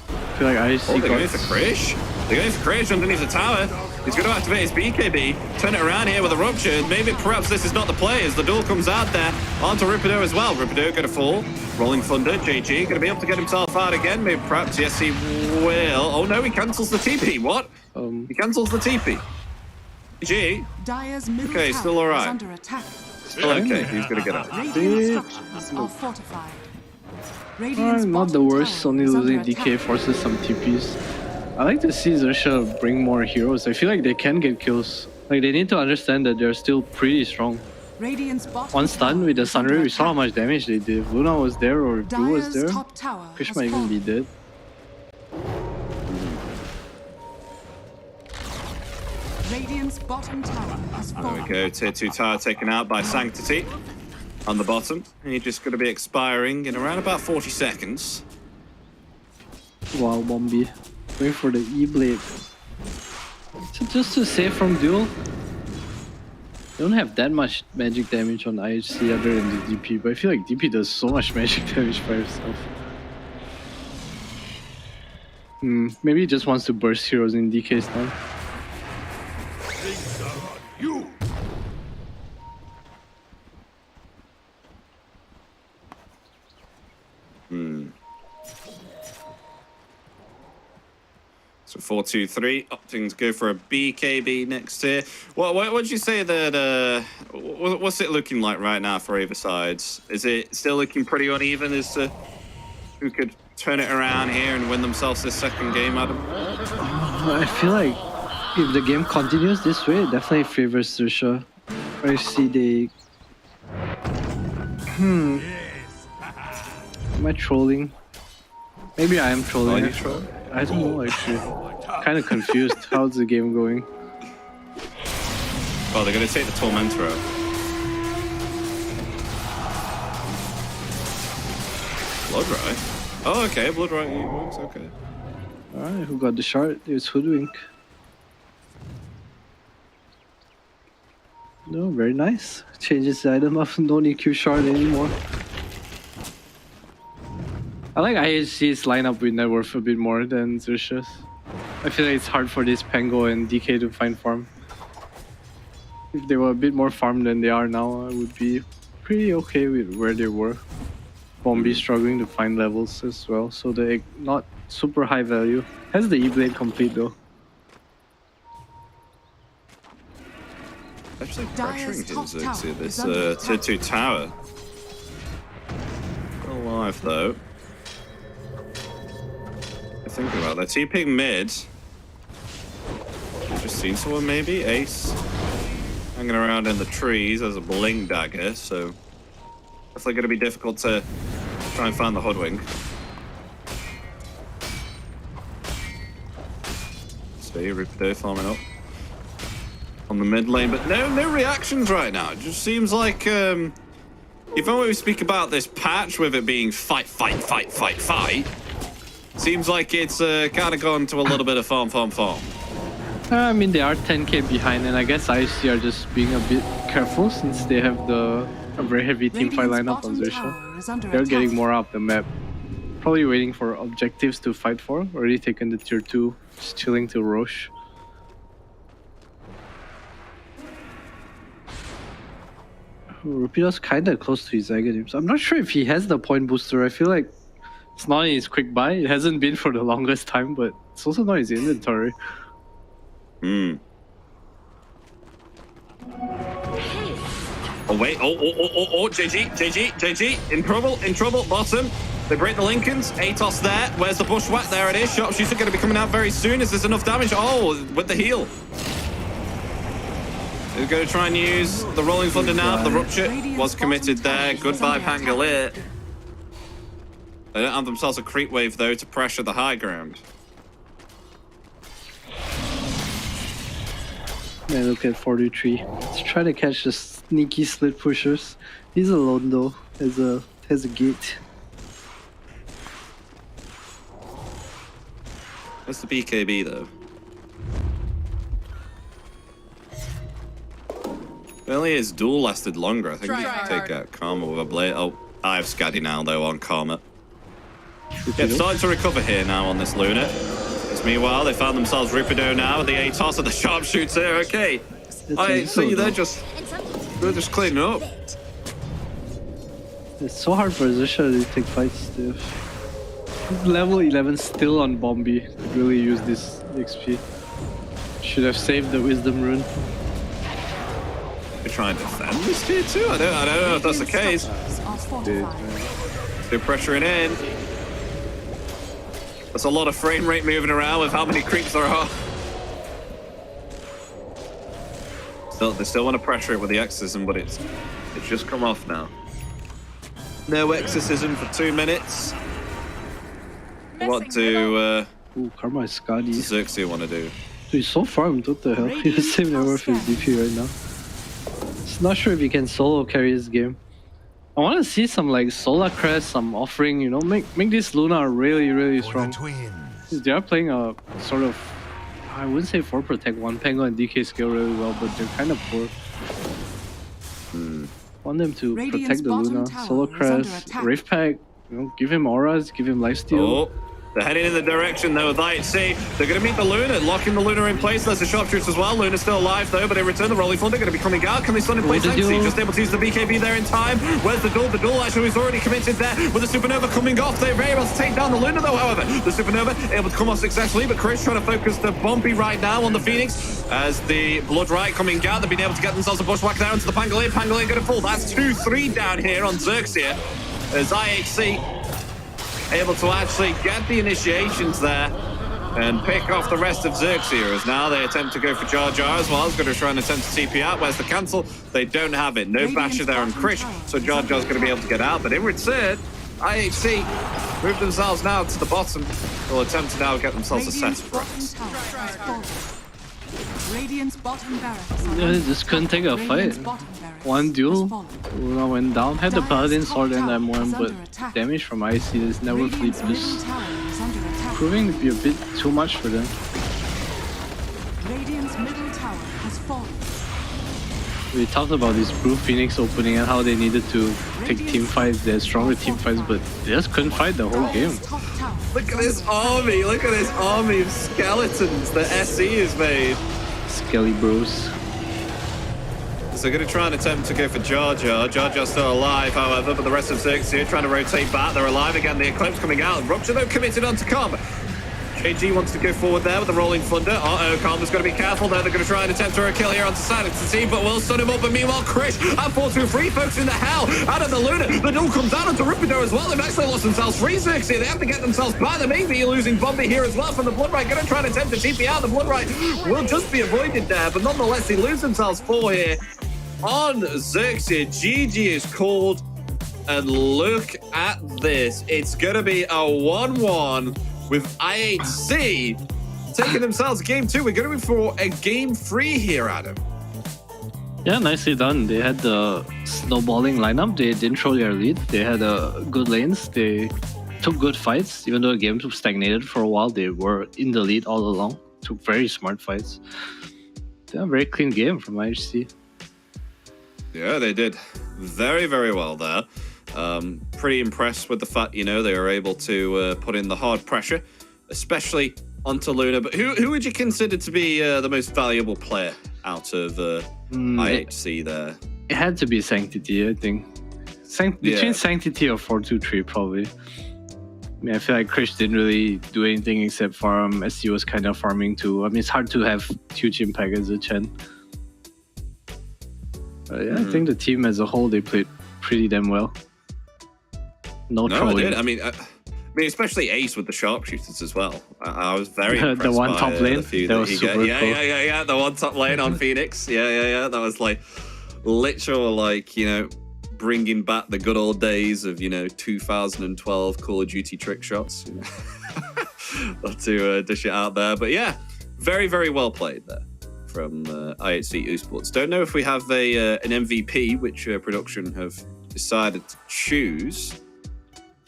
I feel like IHC they're going for Krish. They're going for Krish underneath the tower. He's going to activate his BKB, turn it around here with a Rupture. Maybe perhaps this is not the play as the duel comes out there onto Rippido as well. Rippido going to fall. Rolling Thunder, JG going to be able to get himself out again. Maybe perhaps, yes, he will. Oh no, he cancels the TP. What? He cancels the TP. GG. Dire's middle Okay, tower still all right. is under attack. Still okay, he's going to get out. Radiant structures are fortified. Radiant's not the bottom worst, tower only is losing under DK attack. forces some TPs. I like to see Xerxia bring more heroes. I feel like they can get kills. Like, they need to understand that they're still pretty strong. Radiant's bottom One stun tower with the is under Sunray, we saw how attack. much damage they did. If Luna was there or Blue was Dire's there, top tower Fish has might even be fallen. dead. Radiant's bottom tower has There fallen. we go, tier 2 tower taken out by Sanctity on the bottom. He's just going to be expiring in around about 40 seconds. Wow, Bombi. Going for the E-Blade. Just to save from duel. They don't have that much magic damage on IHC other than the DP, but I feel like DP does so much magic damage by herself. Maybe he just wants to burst heroes in DK stun. You. So 4-2-3, opting to go for a BKB next tier. What would you say that, what's it looking like right now for either sides? Is it still looking pretty uneven as to who could turn it around here and win themselves this second game, Adam? I feel like if the game continues this way, it definitely favors Xerxia. I see they... Am I trolling? Maybe I am trolling. Are you trolling? I don't know actually. Kind of confused. How's the game going? Oh, they're going to take the Tormentor out. Bloodright? Oh, okay, Bloodright works, okay. Alright, who got the shard? It's Hoodwink. No, very nice. Changes the item up, no EQ shard anymore. I like IHC's lineup with net worth a bit more than Xerxia's. I feel like it's hard for this Pango and DK to find farm. If they were a bit more farm than they are now, I would be pretty okay with where they were. Bombi struggling to find levels as well, so they're not super high value. Has the E-Blade complete though. Actually Dire's pressuring him, top Xerxia, tower this is under tier 2 tower. Still alive though. Thinking about that. TPing mid. I've just seen someone maybe. Ace. Hanging around in the trees as a bling dagger, so definitely going to be difficult to Try and find the hoodwink. See, Rupido farming up on the mid lane, but no reactions right now. It just seems like even when we speak about this patch with it being fight, seems like it's kind of gone to a little bit of farm. I mean, they are 10k behind, and I guess IHC are just being a bit careful since they have a very heavy teamfight lineup on Xerxia. They're getting more out of the map. Probably waiting for objectives to fight for. Already taken the tier 2, just chilling till Roche. Rupido's kinda close to his Xerxia Game, so I'm not sure if he has the point booster. I feel like it's not in his quick buy. It hasn't been for the longest time, but it's also not his inventory. Oh wait, JG, in trouble, bottom. They break the Lincolns, Atos there, where's the bushwhack? There it is, Sharpshooter going to be coming out very soon. Is this enough damage? Oh, with the heal. They're going to try and use the Rolling Thunder now. The Rupture was committed there. Good vibe angle here. They don't have themselves a creep wave though to pressure the high ground. Yeah, look at 43. Let's try to catch the sneaky split pushers. He's alone though, has a gate. What's the BKB though? If only his duel lasted longer, I think he could take out Karma with a blade. Oh, I have Scaddy now though on Karma. Yeah, starting to recover here now on this Luna. Meanwhile, they found themselves Rupido now with the Atos and the Sharpshooter. Okay, I see they're just cleaning up. It's so hard for Xerxia to take fights. Level 11 still on Bombi to really use this XP. Should have saved the Wisdom Rune. They're trying to defend this tier 2? I don't know if that's the case. They're pressuring in. That's a lot of frame rate moving around with how many creeps there are. They still want to pressure it with the exorcism, but it's just come off now. No exorcism for 2 minutes. What do Karma is Scotty. Xerxia want to do? Dude, he's so farmed, what the hell? He's saving over for his DP right now. Just not sure if he can solo carry this game. I want to see some like Solar Crest, some offering, you know, make this Luna really strong. They are playing a sort of, I wouldn't say 4 protect, 1 Pango and DK scale really well, but they're kind of poor. Want them to protect the Luna, Solar Crest, Wraith Pack, you know, give him auras, give him lifesteal. Oh. They're heading in the direction though with IHC. They're going to meet the Luna, locking the Luna in place. There's the Sharpshooters as well. Luna's still alive though, but in return the Rolling Thunder going to be coming out. Can they stun in place? Xerxia just able to use the BKB there in time. Where's the duel? The duel actually was already committed there with the Supernova coming off. They're able to take down the Luna though, however. The Supernova able to come off successfully, but Chris trying to focus the Bumpy right now on the Phoenix as the Blood Right coming out. They've been able to get themselves a bushwhack there into the Pangolier. Pangolier going to fall. That's 2-3 down here on Xerxia as IHC able to actually get the initiations there and pick off the rest of Xerxia as now they attempt to go for Jar Jar as well. It's going to try and attempt to TP out. Where's the cancel? They don't have it. No Basher there on Krish, so Jar Jar's going to be able to get out. But in return, IHC move themselves now to the bottom. They'll attempt to now get themselves a set for us. Radiant's bottom barracks. They just couldn't take a fight. One duel, Luna went down, had the Paladin sword and M1, but damage from IC is never fleet, just proving to be a bit too much for them. Radiant's middle tower has fallen. We talked about this Blue Phoenix opening and how they needed to take team fights, they're stronger team fights, but they just couldn't fight the whole game. Look at this army of skeletons that SE has made. Skelly bros. So they're going to try and attempt to go for Jar Jar. Jar Jar's still alive, however, but the rest of Xerxia trying to rotate back. They're alive again. The Eclipse coming out. Rupture, though, committed onto Karma. KG wants to go forward there with the Rolling Thunder. Uh-oh, Karma's got to be careful there. They're going to try and attempt to kill here onto Sanity, but will stun him up. But meanwhile, Krish and 4-2-3 folks in the hell out of the Luna. The duel comes out onto Rupido as well. They've actually lost themselves free Xerxia. They have to get themselves by. They may be losing Bombi here as well from the Blood Right. Going to try and attempt to TP out. The Blood Right will just be avoided there, but nonetheless, they lose themselves 4 here on Xerxia. GG is called. and look at this. It's going to be a 1-1 with IHC taking themselves game 2. We're going to be for a game 3 here, Adam. Yeah, nicely done. They had the snowballing lineup. They didn't throw their lead. They had good lanes. They took good fights. Even though the game stagnated for a while, they were in the lead all along. Took very smart fights. Yeah, very clean game from IHC. Yeah, they did very, very well there. Pretty impressed with the fact, you know, they were able to put in the hard pressure, especially onto Luna. But who would you consider to be the most valuable player out of IHC there? It had to be Sanctity, I think. Between Sanctity or 423, probably. I mean, I feel like Krish didn't really do anything except farm, as he was kind of farming too. I mean, it's hard to have huge impact as a Chen. But yeah, I think the team as a whole, they played pretty damn well. No trolling. They did. I mean, especially Ace with the sharpshooters as well. I was very impressed the one by, top lane. The few that that was he super got. cool. Yeah. The one top lane on Phoenix. Yeah. That was like literal, like, you know, bringing back the good old days of, you know, 2012 Call of Duty trick shots. You know? Not to dish it out there, but yeah, very, very well played there from IHC Esports. Don't know if we have an MVP, which production have decided to choose.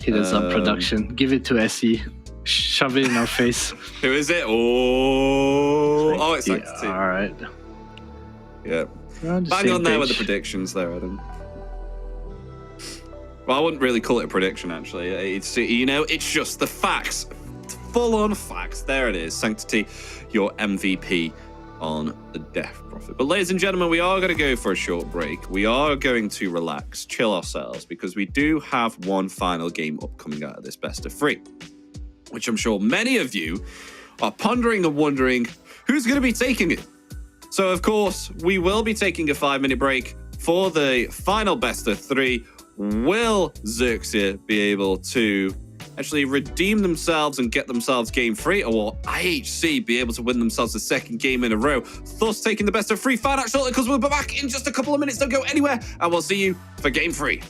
Hit us up, production. Give it to SE. Shove it in our face. Who is it? Oh, it's Sanctity. All right. Yeah. Bang on there with the predictions there, Adam. Well, I wouldn't really call it a prediction, actually. It's, you know, it's just the facts. Full-on facts. There it is. Sanctity, your MVP on the Death Prophet. But ladies and gentlemen, we are going to go for a short break. We are going to relax, chill ourselves, because we do have one final game upcoming out of this best of 3, which I'm sure many of you are pondering and wondering who's going to be taking it. So, of course, we will be taking a 5-minute break for the final best of 3. Will Xerxia be able to actually redeem themselves and get themselves game 3, or will IHC be able to win themselves the second game in a row, thus taking the best of 3? Find out shortly, because we'll be back in just a couple of minutes. Don't go anywhere, and we'll see you for game 3.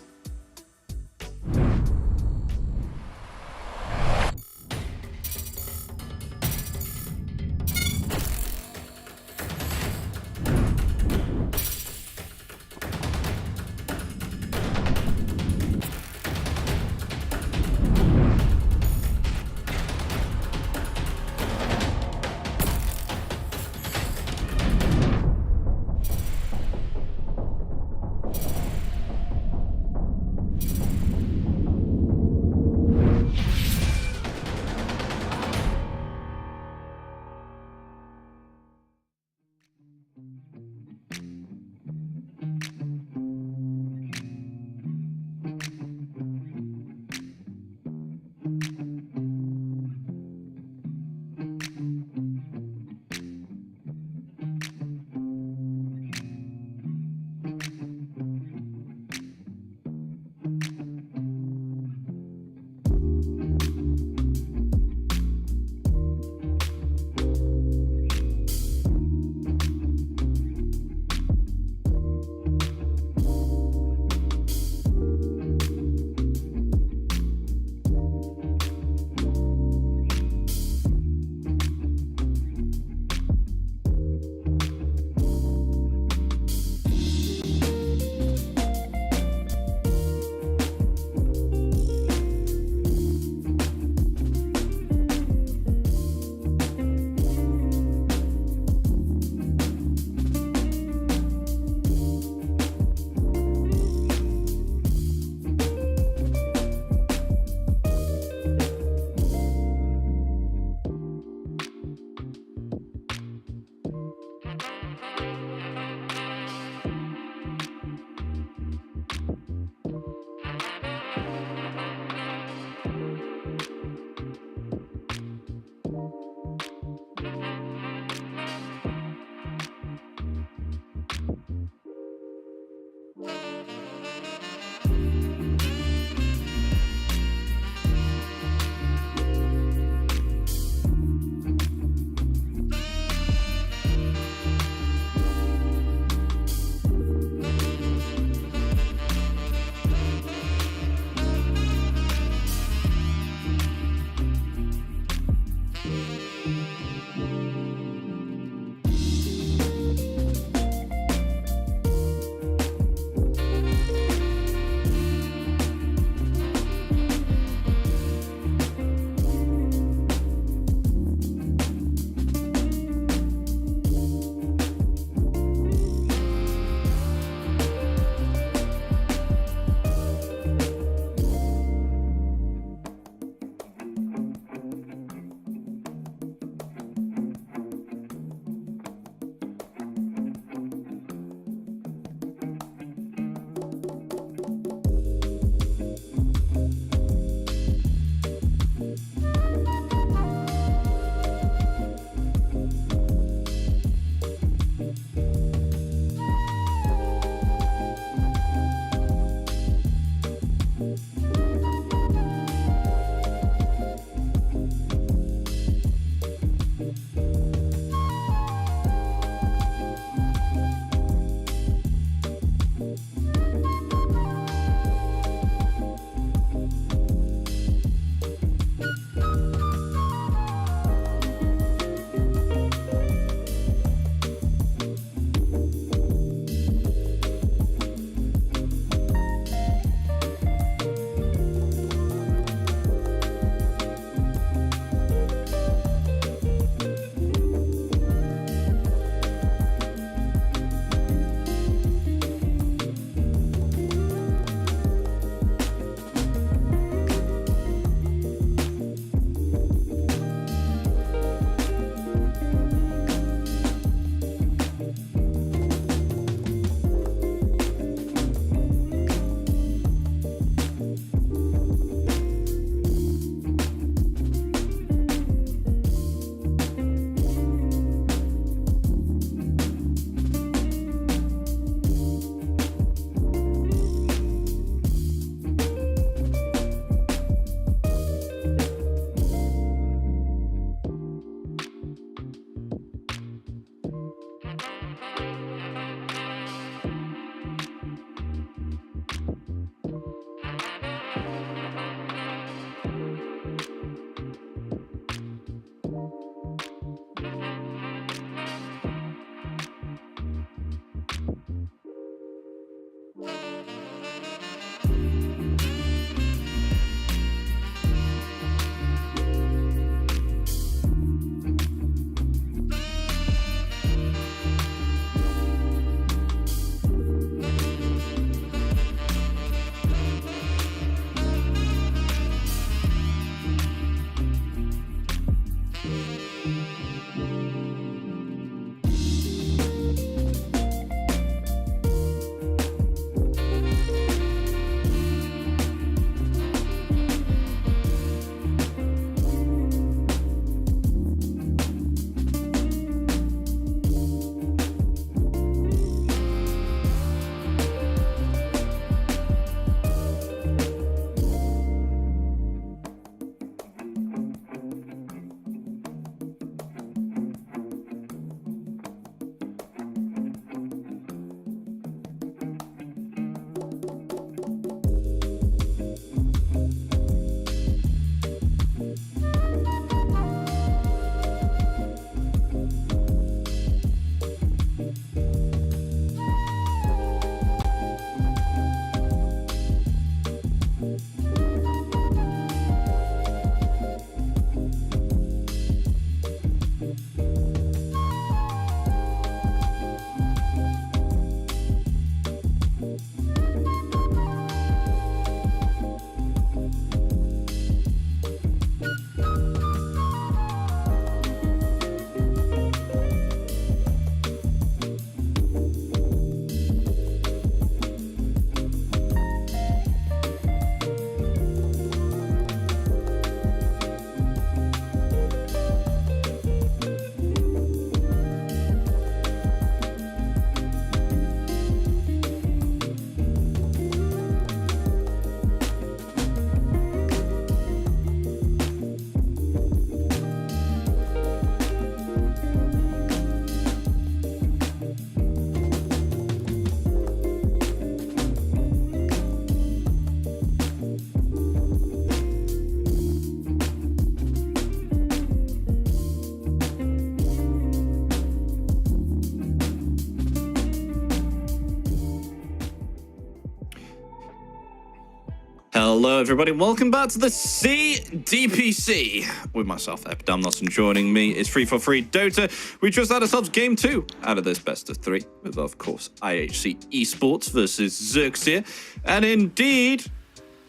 Hello, everybody. Welcome back to the DPC with myself, Epidamnos, and joining me is Free for Free Dota. We just had ourselves game 2 out of this best of 3 with, of course, IHC Esports versus Xerxia. And indeed,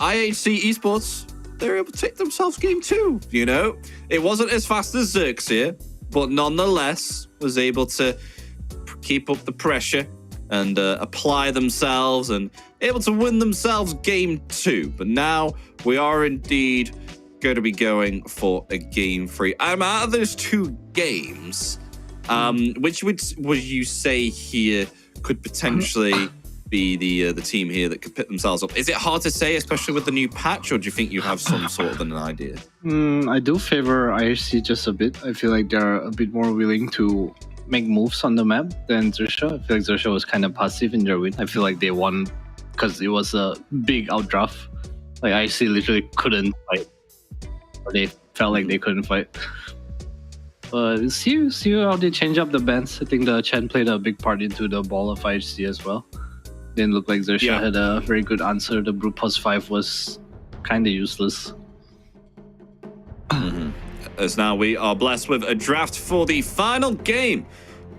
IHC Esports, they were able to take themselves game 2. You know, it wasn't as fast as Xerxia, but nonetheless was able to keep up the pressure and apply themselves and able to win themselves game 2. But now we are indeed going to be going for a game 3. Out of those 2 games, which would you say here could potentially be the team here that could pit themselves up? Is it hard to say, especially with the new patch, or do you think you have some sort of an idea? I do favor IHC just a bit. I feel like they're a bit more willing to make moves on the map than Xerxia. I feel like Xerxia was kind of passive in their win. I feel like they won because it was a big outdraft. Like IHC literally couldn't fight. Or they felt like they couldn't fight. But see how they change up the bans. I think the Chen played a big part into the ball of IHC as well. Didn't look like Xerxia had a very good answer. The Brute plus 5 was kind of useless. As now we are blessed with a draft for the final game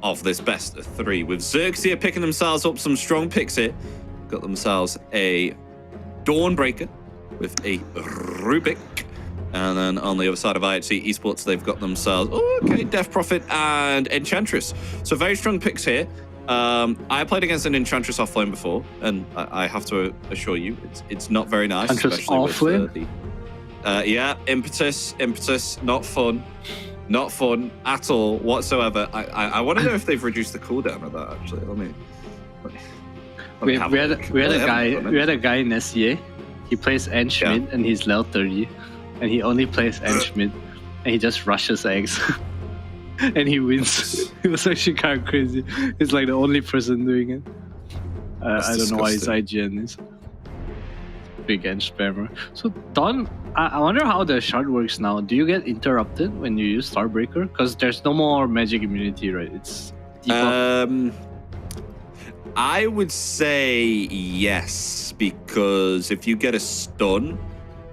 of this best of 3, with Xerxia picking themselves up some strong picks here. Got themselves a Dawnbreaker with a Rubik. And then on the other side of IHC Esports, they've got themselves, Death Prophet and Enchantress. So very strong picks here. I played against an Enchantress offlane before, and I have to assure you, it's not very nice. Enchantress offlane? Yeah, impetus, not fun at all whatsoever. I want to know if they've reduced the cooldown of that. Actually, we had a guy in SEA. He plays Ench mid and he's level 30, and he only plays Ench mid, and he just rushes eggs, and he wins. It was actually kind of crazy. He's like the only person doing it. I don't know why his IGN is big Ench spammer. So Dawn, I wonder how the shard works now. Do you get interrupted when you use Starbreaker? Because there's no more magic immunity, right? It's debuff. I would say yes, because if you get a stun,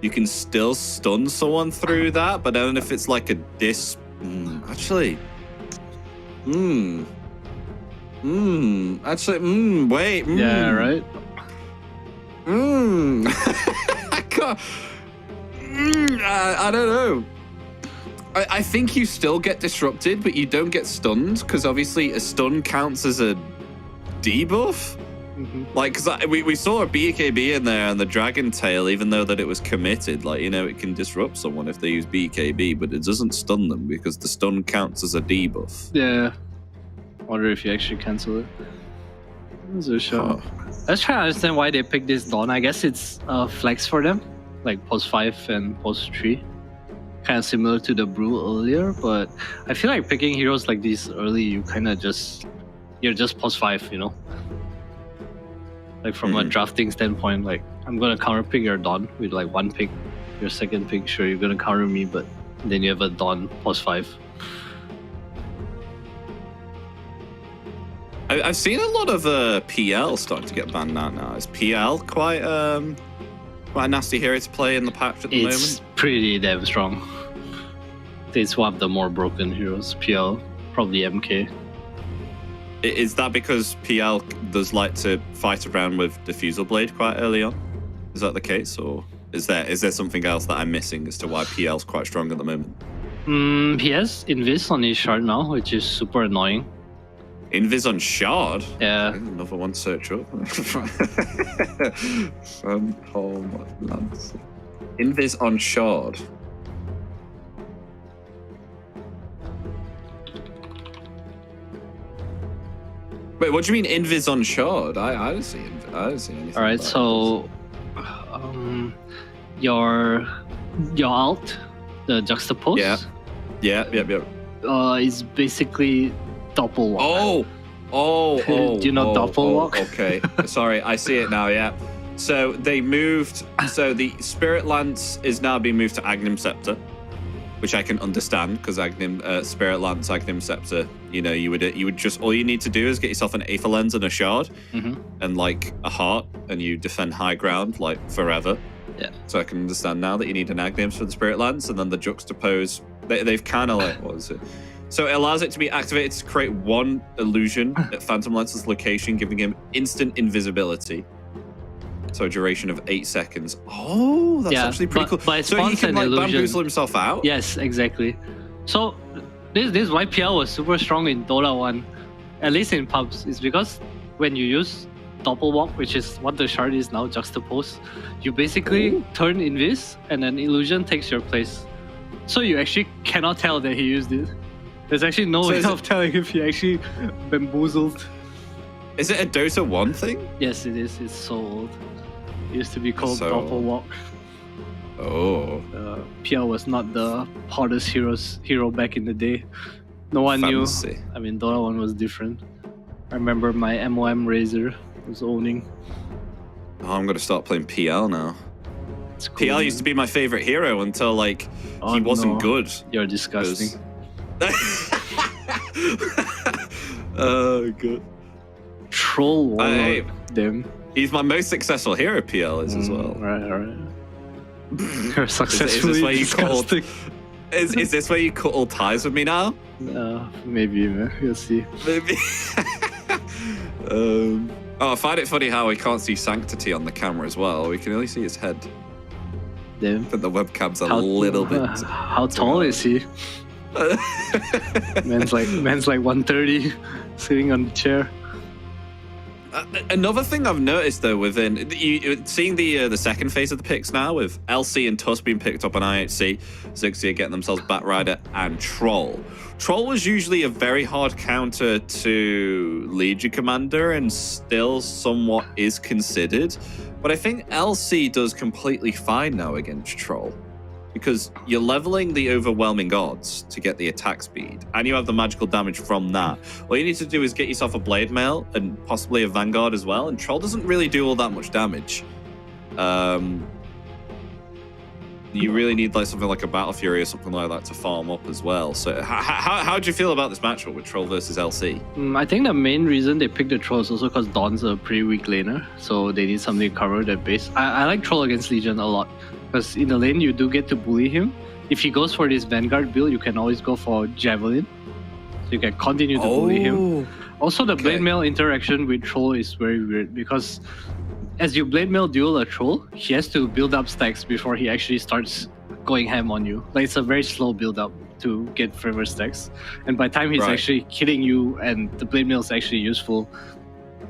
you can still stun someone through that. But then if it's like a wait. Yeah, right. I can't. I don't know. I think you still get disrupted, but you don't get stunned, because obviously a stun counts as a debuff. Like, because we saw a BKB in there and the Dragon Tail, even though that it was committed, like, you know, it can disrupt someone if they use BKB, but it doesn't stun them because the stun counts as a debuff. Yeah. Wonder if you actually cancel it. Let's try to understand why they picked this Dawn. I guess it's flex for them, like post 5 and post 3. Kind of similar to the Brew earlier, but I feel like picking heroes like these early, you're just post 5, you know? Like from a drafting standpoint, like I'm gonna counter pick your Dawn with like 1 pick. Your second pick, sure, you're gonna counter me, but then you have a Dawn post 5. I've seen a lot of PL starting to get banned out now. Is PL quite a nasty hero to play in the patch at the moment? It's pretty damn strong. It's one of the more broken heroes. PL, probably MK. Is that because PL does like to fight around with Diffusal Blade quite early on? Is that the case, or is there something else that I'm missing as to why PL's quite strong at the moment? He has Invis on his shard now, which is super annoying. Invis on shard? Yeah. Another one search up. Invis on shard. Wait, what do you mean Invis on shard? I don't see anything. All right, so your alt, the juxtapose. Yeah. Is basically doppel walk. Do you know doppel walk? Okay, sorry, I see it now. Yeah. So they moved. So the Spirit Lance is now being moved to Agnim Scepter, which I can understand, because Spirit Lance, Agnim Scepter, you know, you would just, all you need to do is get yourself an Aether Lens and a shard, and like a heart, and you defend high ground like forever. Yeah. So I can understand now that you need an Aghanim for the Spirit Lance, and then the juxtapose. They've kind of like, what is it? So it allows it to be activated to create one illusion at Phantom Lance's location, giving him instant invisibility. So a duration of 8 seconds. Oh, that's actually pretty cool. But so he can like illusion. bamboozle himself out? Yes, exactly. So this why PL was super strong in Dota 1, at least in pubs, is because when you use Doppel Walk, which is what the shard is now, juxtapose, you basically turn invis and an illusion takes your place. So you actually cannot tell that he used it. There's actually no way of telling if he actually bamboozled. Is it a Dota 1 thing? Yes, it is. It's so old. It used to be called So- Doppel Walk. Oh. PL was not the hardest hero back in the day. No one Fancy. knew. I mean, Dota 1 was different. I remember my MOM Razor was owning. Oh, I'm gonna start playing PL now. It's cool, PL man. used to be my favorite hero until like Oh, he wasn't no. good. You're disgusting. Oh, good. Troll Warlord. Hey. Them. He's my most successful hero. PL is as well. Alright. You're successfully where you call- disgusting. Is this where you cut all ties with me now? Maybe, man. You'll see. Maybe. I find it funny how we can't see Sanctity on the camera as well. We can only see his head. Them. But the webcam's a little bit. How tall is he? Man's like 130, sitting on the chair. Another thing I've noticed though, within seeing the second phase of the picks now, with LC and Tusk being picked up on IHC, Xerxia getting themselves Batrider and Troll. Troll was usually a very hard counter to Legion Commander and still somewhat is considered. But I think LC does completely fine now against Troll, because you're leveling the overwhelming odds to get the attack speed, and you have the magical damage from that. All you need to do is get yourself a Blade Mail and possibly a Vanguard as well, and Troll doesn't really do all that much damage. You really need like something like a Battle Fury or something like that to farm up as well. So how do you feel about this matchup with Troll versus LC? I think the main reason they picked the Troll is also because Dawn's a pretty weak laner, so they need something to cover that base. I like Troll against Legion a lot, because in the lane you do get to bully him. If he goes for this Vanguard build, you can always go for Javelin, so you can continue to bully him. Also, the Blade Mail interaction with Troll is very weird, because as you Blade Mail duel a Troll, he has to build up stacks before he actually starts going ham on you. Like, it's a very slow build up to get favor stacks, and by the time he's actually killing you and the Blade Mail is actually useful,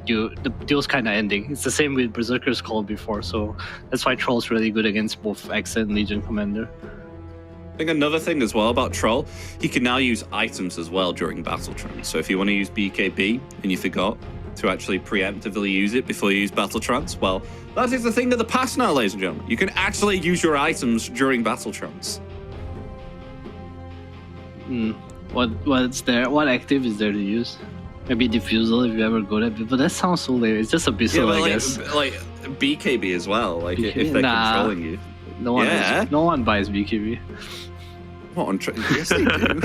the deal's kind of ending. It's the same with Berserker's Call before, so that's why Troll's really good against both X and Legion Commander. I think another thing as well about Troll, he can now use items as well during Battle Trance. So if you want to use BKB and you forgot to actually preemptively use it before you use Battle Trance, well, that is the thing of the past now, ladies and gentlemen. You can actually use your items during Battle Trance. What's there? What active is there to use? Maybe Diffusal if you ever go that, but that sounds so lame. It's just Abyssal, I guess. Like BKB as well. Like BKB? if they're Nah. controlling you. No one buys BKB. What yes, they do.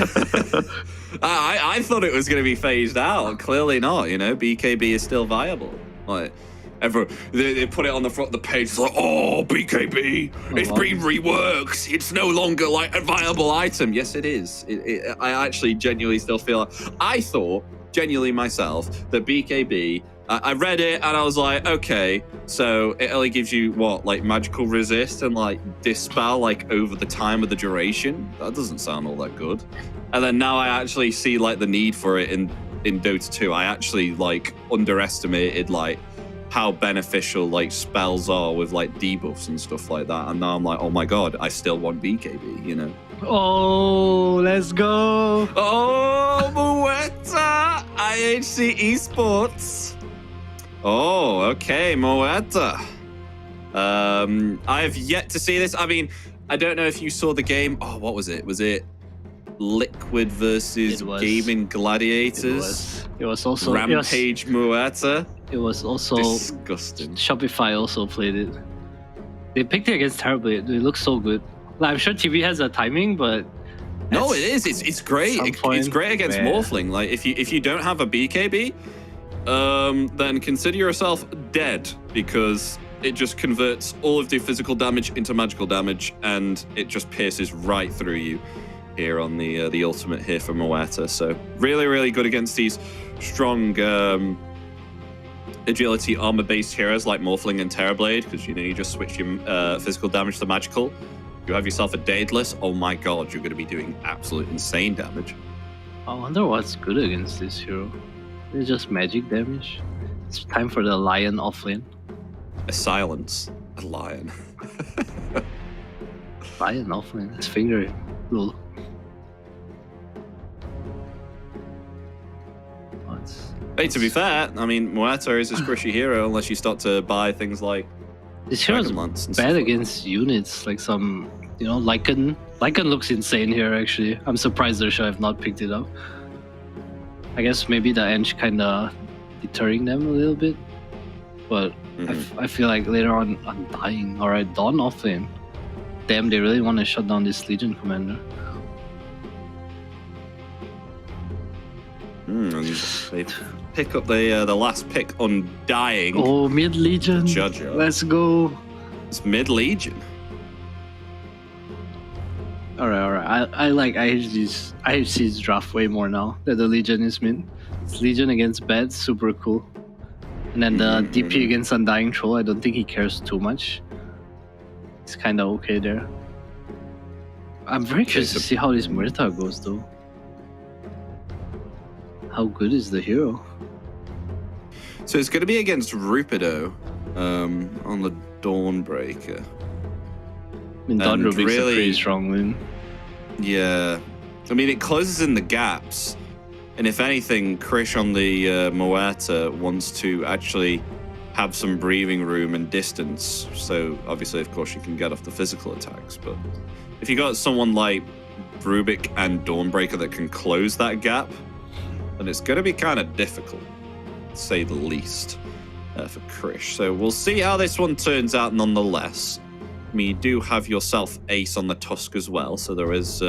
I thought it was going to be phased out. Clearly not. You know, BKB is still viable. Like, they put it on the front of the page. It's like, oh, BKB, it's been reworked. It's no longer like a viable item. Yes, it is. I actually genuinely still feel. I thought genuinely myself that BKB. I read it and I was like, okay, so it only gives you what, like magical resist and like dispel like over the time of the duration. That doesn't sound all that good. And then now I actually see like the need for it in Dota 2. I actually like underestimated like how beneficial like spells are with like debuffs and stuff like that. And now I'm like, oh my god, I still want BKB, you know? Oh, let's go! Oh, Moeta! IHC Esports! Oh, okay, Moeta. I have yet to see this. I mean, I don't know if you saw the game. Oh, what was it? Was it Liquid versus Gaming Gladiators? It was also Rampage Moeta. It was also disgusting. Shopify also played it. They picked it against Terrorblade. It looks so good. Like, I'm sure TV has a timing, but no, it is. It's great. It's great against Morphling. Like if you don't have a BKB, then consider yourself dead, because it just converts all of the physical damage into magical damage, and it just pierces right through you here on the ultimate here for Moeta. So really, really good against these strong agility armor-based heroes like Morphling and Terrorblade, because you just switch your physical damage to magical. You have yourself a Daedalus. Oh my god, you're going to be doing absolute insane damage. I wonder what's good against this hero. It's just magic damage. It's time for the lion offlane. A silence. A lion. Lion offlane. His finger. Lol. Hey, to be fair, I mean, Moeta is a squishy hero unless you start to buy things like this hero's bad against units, like some, Lycan. Lycan looks insane here, actually. I'm surprised Xerxia have not picked it up. I guess maybe the ENG kind of deterring them a little bit. But I feel like later on, I'm dying. Alright, Dawn offlane. Damn, they really want to shut down this Legion commander. And they pick up the last pick on dying. Oh, mid Legion. Let's go. It's mid Legion. Alright. I like IHC's draft way more now that the Legion is mid. It's Legion against Bad, super cool. And then the DP against Undying Troll, I don't think he cares too much. It's kind of okay there. I'm very curious to see how this Murta goes though. How good is the hero? So it's going to be against Rupido on the Dawnbreaker. I mean, Dawn Rubik's really, a pretty strong win. Yeah. I mean, it closes in the gaps. And if anything, Krish on the Moeta wants to actually have some breathing room and distance. So obviously, of course, you can get off the physical attacks. But if you got someone like Rubik and Dawnbreaker that can close that gap, then it's going to be kind of difficult, to say the least, for Krish. So we'll see how this one turns out nonetheless. I mean, you do have yourself Ace on the Tusk as well, so there is,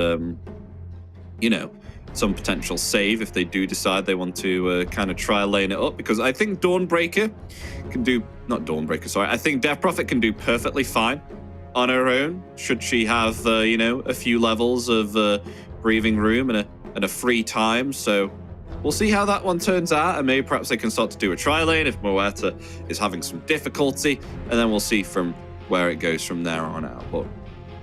some potential save if they do decide they want to kind of try lane it up, because I think Dawnbreaker can do, not Dawnbreaker, sorry, I think Death Prophet can do perfectly fine on her own, should she have, a few levels of breathing room and a free time. So we'll see how that one turns out, and maybe perhaps they can start to do a tri-lane if Moeta is having some difficulty, and then we'll see from where it goes from there on out. But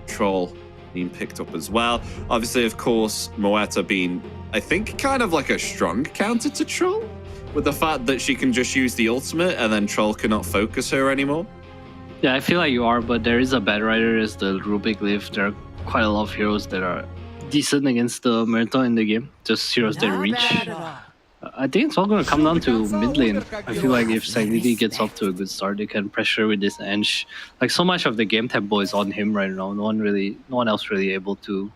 Troll being picked up as well. Obviously, of course, Moeta being, I think, kind of like a strong counter to Troll, with the fact that she can just use the ultimate and then Troll cannot focus her anymore. Yeah, I feel like you are, but there is a bad rider as the Rubik Lift. There are quite a lot of heroes that are decent against the Murta in the game. Just heroes that reach. I think it's all going to come down to mid lane. I feel like if Sagnity gets off to a good start, they can pressure with this ENG. Like, so much of the game tempo is on him right now. No one else really able to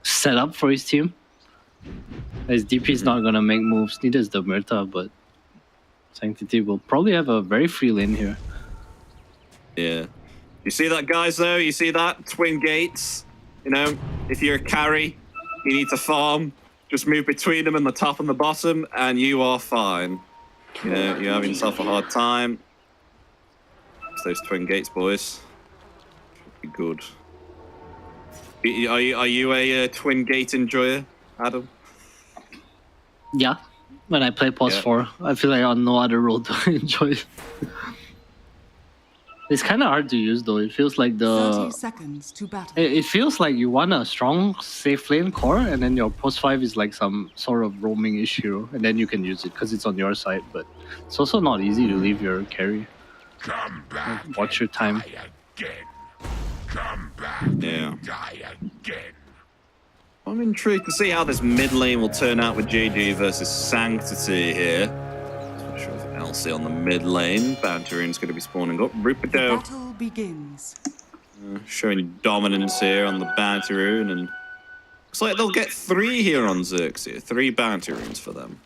set up for his team. His DP is not going to make moves, neither is the Murta, but Sanctity will probably have a very free lane here. Yeah. You see that, guys, though? You see that? Twin gates. If you're a carry, you need to farm. Just move between them and the top and the bottom, and you are fine. You're having yourself a hard time. It's those twin gates, boys. Should be good. Are you a twin gate enjoyer, Adam? Yeah. When I play Pos 4, I feel like on no other role to enjoy it. It's kind of hard to use though. It feels like 30 seconds to battle. It feels like you want a strong, safe lane core, and then your post 5 is like some sort of roaming-ish hero, and then you can use it because it's on your side. But it's also not easy to leave your carry. Come back. Watch your time. Come back. Yeah. Die again. I'm intrigued to see how this mid lane will turn out with JG versus Sanctity here. Not sure if Elsie on the mid lane. Bounty Rune's going to be spawning up. Rupido Battle begins. Showing dominance here on the Bounty Rune, and looks like they'll get 3 here on Xerxia. 3 Bounty Runes for them.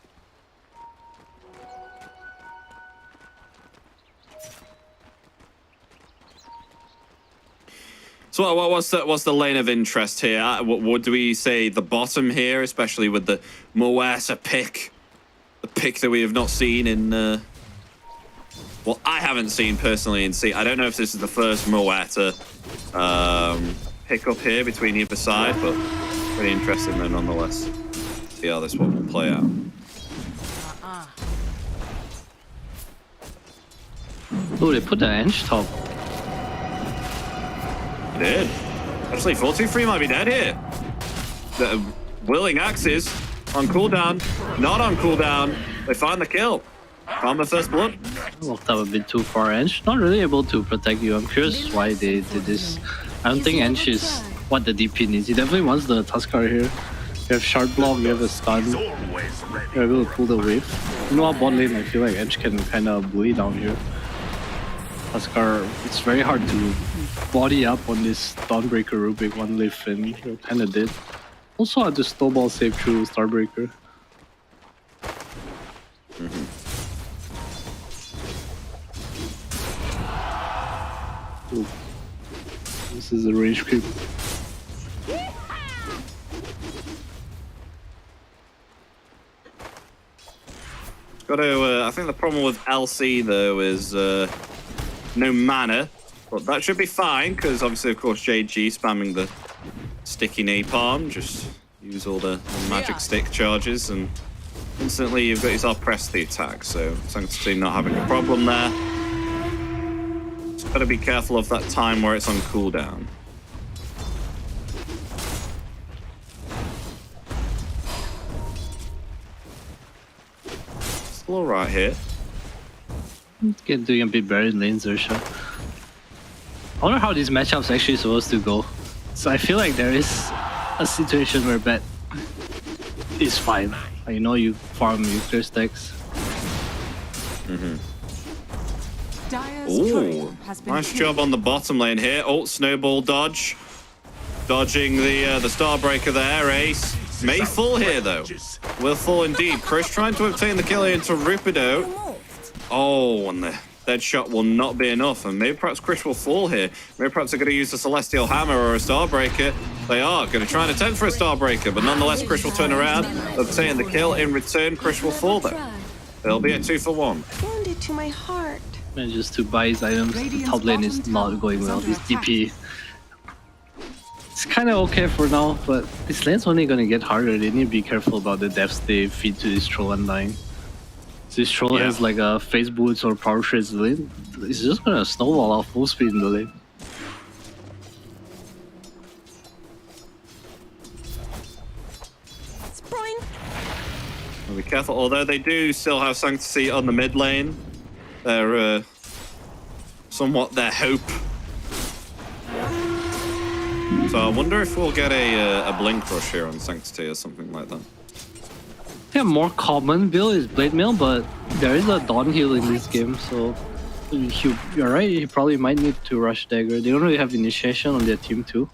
So what's the lane of interest here? What do we say? The bottom here, especially with the Moeta pick, the pick that we have not seen in well, I haven't seen personally in C. I don't know if this is the first Moata hiccup here between either side, but pretty interesting though nonetheless. See how this one will play out. Oh, they put the ENG top. Did. Actually, 4-2-3 might be dead here. The Whirling Axes on cooldown. Not on cooldown. They find the kill. Found the first blood. Walked up a bit too far. ENG not really able to protect you. I'm curious why they did this. I don't think ENG is what the DP needs. He definitely wants the Tuskar here. You have Shard Block, you have a stun. You're able to pull the wave. You know what, bot lane, I feel like ENG can kind of bully down here. Tuskar, it's very hard to body up on this Dawnbreaker Rubik one lift, and you kind of did. Also had to snowball save through Starbreaker. Ooh. This is a range creep. Got to. I think the problem with LC though is no mana, but that should be fine because obviously, of course, JG spamming the sticky napalm. Just use all the magic stick charges, and instantly you've got yourself pressed the attack. So Sanctity not having a problem there. Just got to be careful of that time where it's on cooldown. Still all right here. Get doing a bit better in lane, Xerxia. I wonder how these matchups actually supposed to go. So I feel like there is a situation where bet is fine. You know, you farm nuclear stacks. Dire's Ooh, turret has been nice killed. job on the bottom lane here. Ult snowball dodge. Dodging the Starbreaker there, Ace. May fall here though. Will fall indeed. Chris trying to obtain the kill into Rupido. Oh, and the dead shot will not be enough. And maybe perhaps Chris will fall here. Maybe perhaps they're going to use a Celestial Hammer or a Starbreaker. They are going to try and attempt for a Starbreaker, but nonetheless Chris will turn around, obtain the kill. In return, Chris will fall though. It'll be a 2-for-1. Wounded to my heart. And just to buy his items, the top lane is not going well. This DP, it's kind of okay for now, but this lane's only going to get harder. They need to be careful about the deaths they feed to this troll undying. This troll has like a phase boots or power shreds lane. It's just going to snowball off full speed in the lane. Be careful, although they do still have Sanctity on the mid lane. They're somewhat their hope. So I wonder if we'll get a Blink Rush here on Sanctity or something like that. Yeah, more common build is Blade Mail, but there is a Dawn heal in this game, so you're right, he probably might need to rush Dagger. They don't really have initiation on their team too.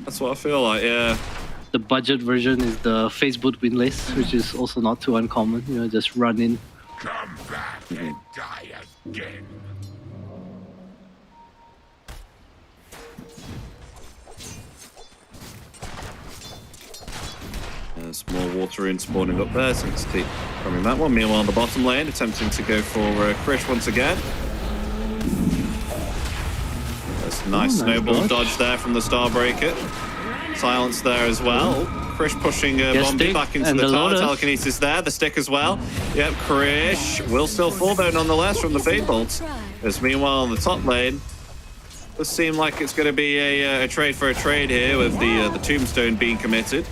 That's what I feel like, yeah. The budget version is the Phase Boot Windlace, which is also not too uncommon, you know, just run in. Come back and die again. There's more water rune spawning up there, Sanctity coming that one. Meanwhile on the bottom lane, attempting to go for Krish once again. There's a nice snowball dodge there from the Starbreaker. Silence there as well. Krish pushing Bombi back into the tower. Telekinesis there, the stick as well. Yep, Krish will still fall though nonetheless from the Fade Bolt. As meanwhile on the top lane, does seem like it's going to be a trade for a trade here with the Tombstone being committed.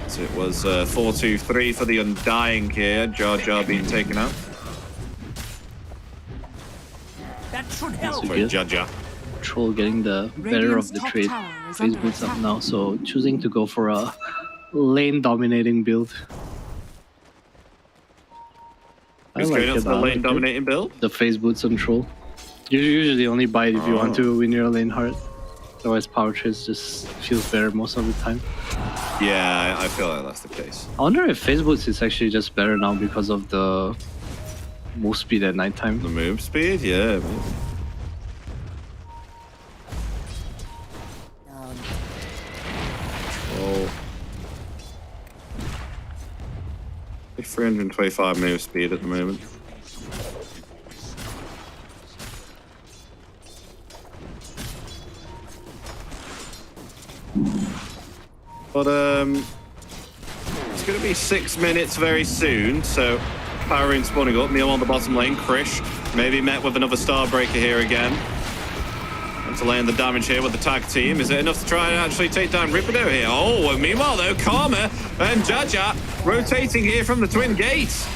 So it was 4-2-3 for the Undying here. Jar Jar being taken out. That should help. For Jar Jar. Troll getting the better of the trade. Phase Boots up now, so choosing to go for a lane dominating build. Who's going up for the lane dominating build? The Phase Boots on Troll. You usually only buy it if you want to win your lane hard. Otherwise, power trades just feels better most of the time. Yeah, I feel like that's the case. I wonder if Phase Boots is actually just better now because of the move speed at nighttime. The move speed, yeah. 325 move speed at the moment. But it's going to be 6 minutes very soon, so power in spawning up. Neil on the bottom lane. Krish maybe met with another Starbreaker here again. And to lay in the damage here with the tag team. Is it enough to try and actually take down Rippido here? Oh, and meanwhile though, Karma and Jaja rotating here from the Twin Gates.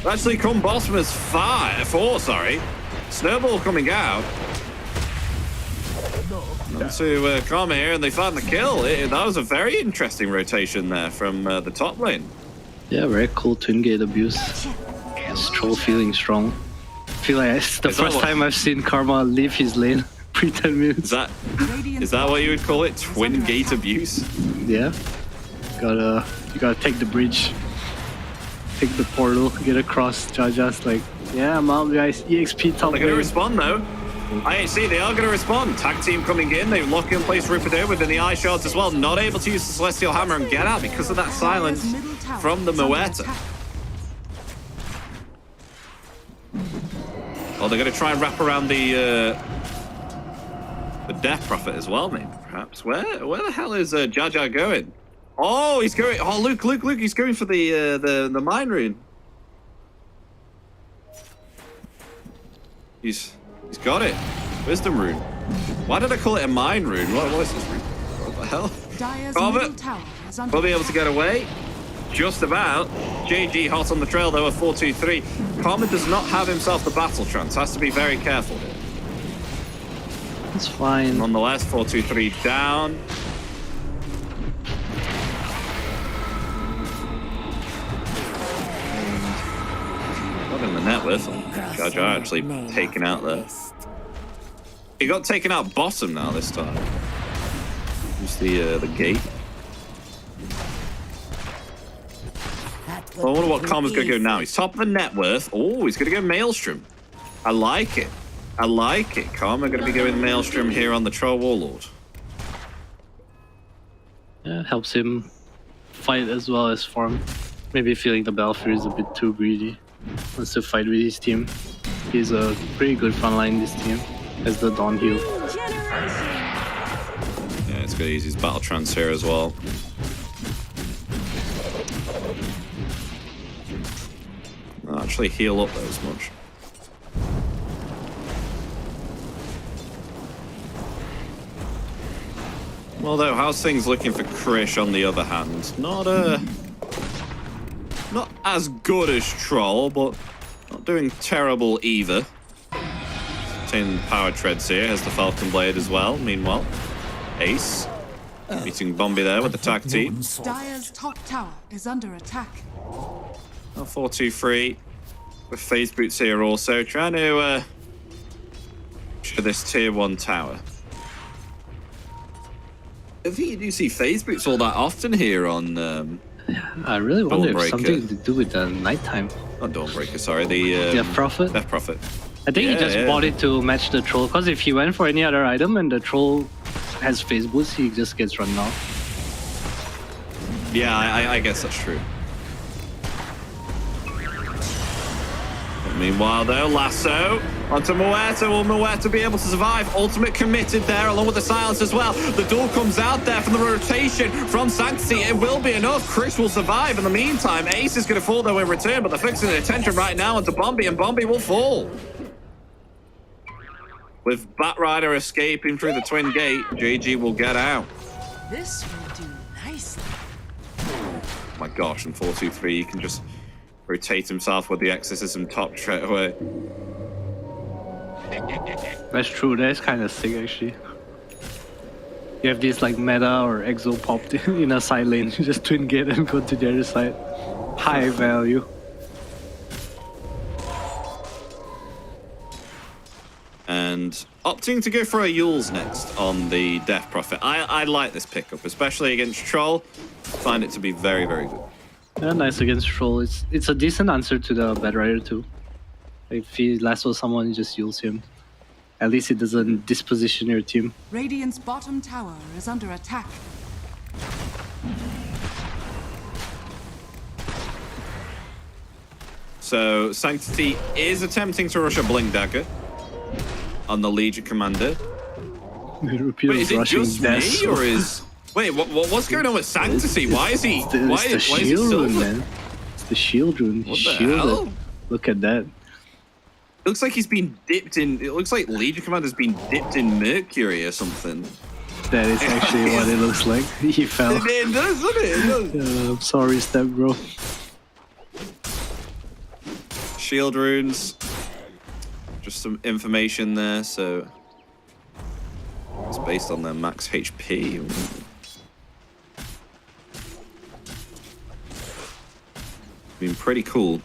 Actually come bottom as 4, sorry. Snowball coming out. To Karma here, and they find the kill. That was a very interesting rotation there from the top lane. Yeah, very cool Twin Gate abuse. This troll feeling strong. I feel like it's the first time I've seen Karma leave his lane pre 10 minutes. Is that what you would call it? Twin Gate abuse? Yeah. You gotta take the bridge. Take the portal, get across. Jaja's like, yeah, I'm out guys, EXP top They're gonna lane. respond though. IHC, they are going to respond. Tag team coming in. They lock in place Rippido within the eye shards as well. Not able to use the Celestial Hammer and get out because of that silence from the Moeta. Oh, they're going to try and wrap around the Death Prophet as well, maybe, perhaps. Where the hell is Jaja going? Oh, he's going. Oh, Luke, he's going for the Mind Rune. He's got it. Wisdom Rune. Why did I call it a Mind Rune? What is this rune? What the hell? Will be able to get away. Just about. JG hot on the trail though, a 4-2-3. Karma does not have himself the battle trance. Has to be very careful here. It's fine. Nonetheless, 4-2-3 down. Not in the net with him. Jaja actually taken out there. He got taken out bottom now this time. Just the gate. Well, I wonder what Karma's going to go now. He's top of the net worth. Oh, he's going to go Maelstrom. I like it. I like it. Karma going to be going Maelstrom here on the Troll Warlord. Yeah, it helps him fight as well as farm. Maybe feeling the Belfry is a bit too greedy. Wants to fight with his team. He's a pretty good frontline in this team as the Dawn heal. Yeah, it's going to use his battle trance here as well. I'll actually heal up as much. Well, though, how's things looking for Krish on the other hand? Not as good as Troll, but not doing terrible either. Taking power treads here, has the Falcon Blade as well. Meanwhile, Ace beating Bombi there with the tag team. Dire's top tower is under attack. 4-2-3 with phase boots here also, trying to show this tier 1 tower. I think you do see phase boots all that often here on I really wonder if Dawnbreaker. something to do with the nighttime. Not Dawnbreaker, sorry, the Death Prophet? Death Prophet. I think he just bought it to match the troll, because if he went for any other item and the troll has phase boost, he just gets run off. Yeah, I guess that's true. Meanwhile, though, Lasso onto Moeta. Will Moeta be able to survive? Ultimate committed there, along with the silence as well. The duel comes out there from the rotation from Sanctity. It will be enough. Chris will survive. In the meantime, Ace is going to fall, though, in return, but they're fixing the attention right now onto Bombi, and Bombi will fall. With Batrider escaping through the Twin Gate, JG will get out. This will do nicely. Oh my gosh, and 4-2-3, he can just rotate himself with the Exorcism top straight away. That's true, that's kind of sick actually. You have this like meta or exo popped in a side lane, you just twin gate and go to the other side. High value. And opting to go for a Yule's next on the Death Prophet. I like this pickup, especially against Troll. Find it to be very, very good. Yeah, nice against Troll. It's a decent answer to the Batrider too. If he lassos someone, you just use him. At least it doesn't disposition your team. Radiant's bottom tower is under attack. So Sanctity is attempting to rush a Blink Dagger on the Legion Commander. Rupido's Wait, is it rushing just Death. me, or is... Wait, what's going on with Sanctity? Why is he... Why It's the is he shield rune, silver? man. It's the shield rune. What the Shielded. hell? Look at that. It looks like he's been dipped in... It looks like Legion Commander's been dipped in mercury or something. That is actually what it looks like. He fell. It does, doesn't it? It does. I'm sorry, step bro. Shield runes. Just some information there, so... It's based on their max HP. Been pretty cool.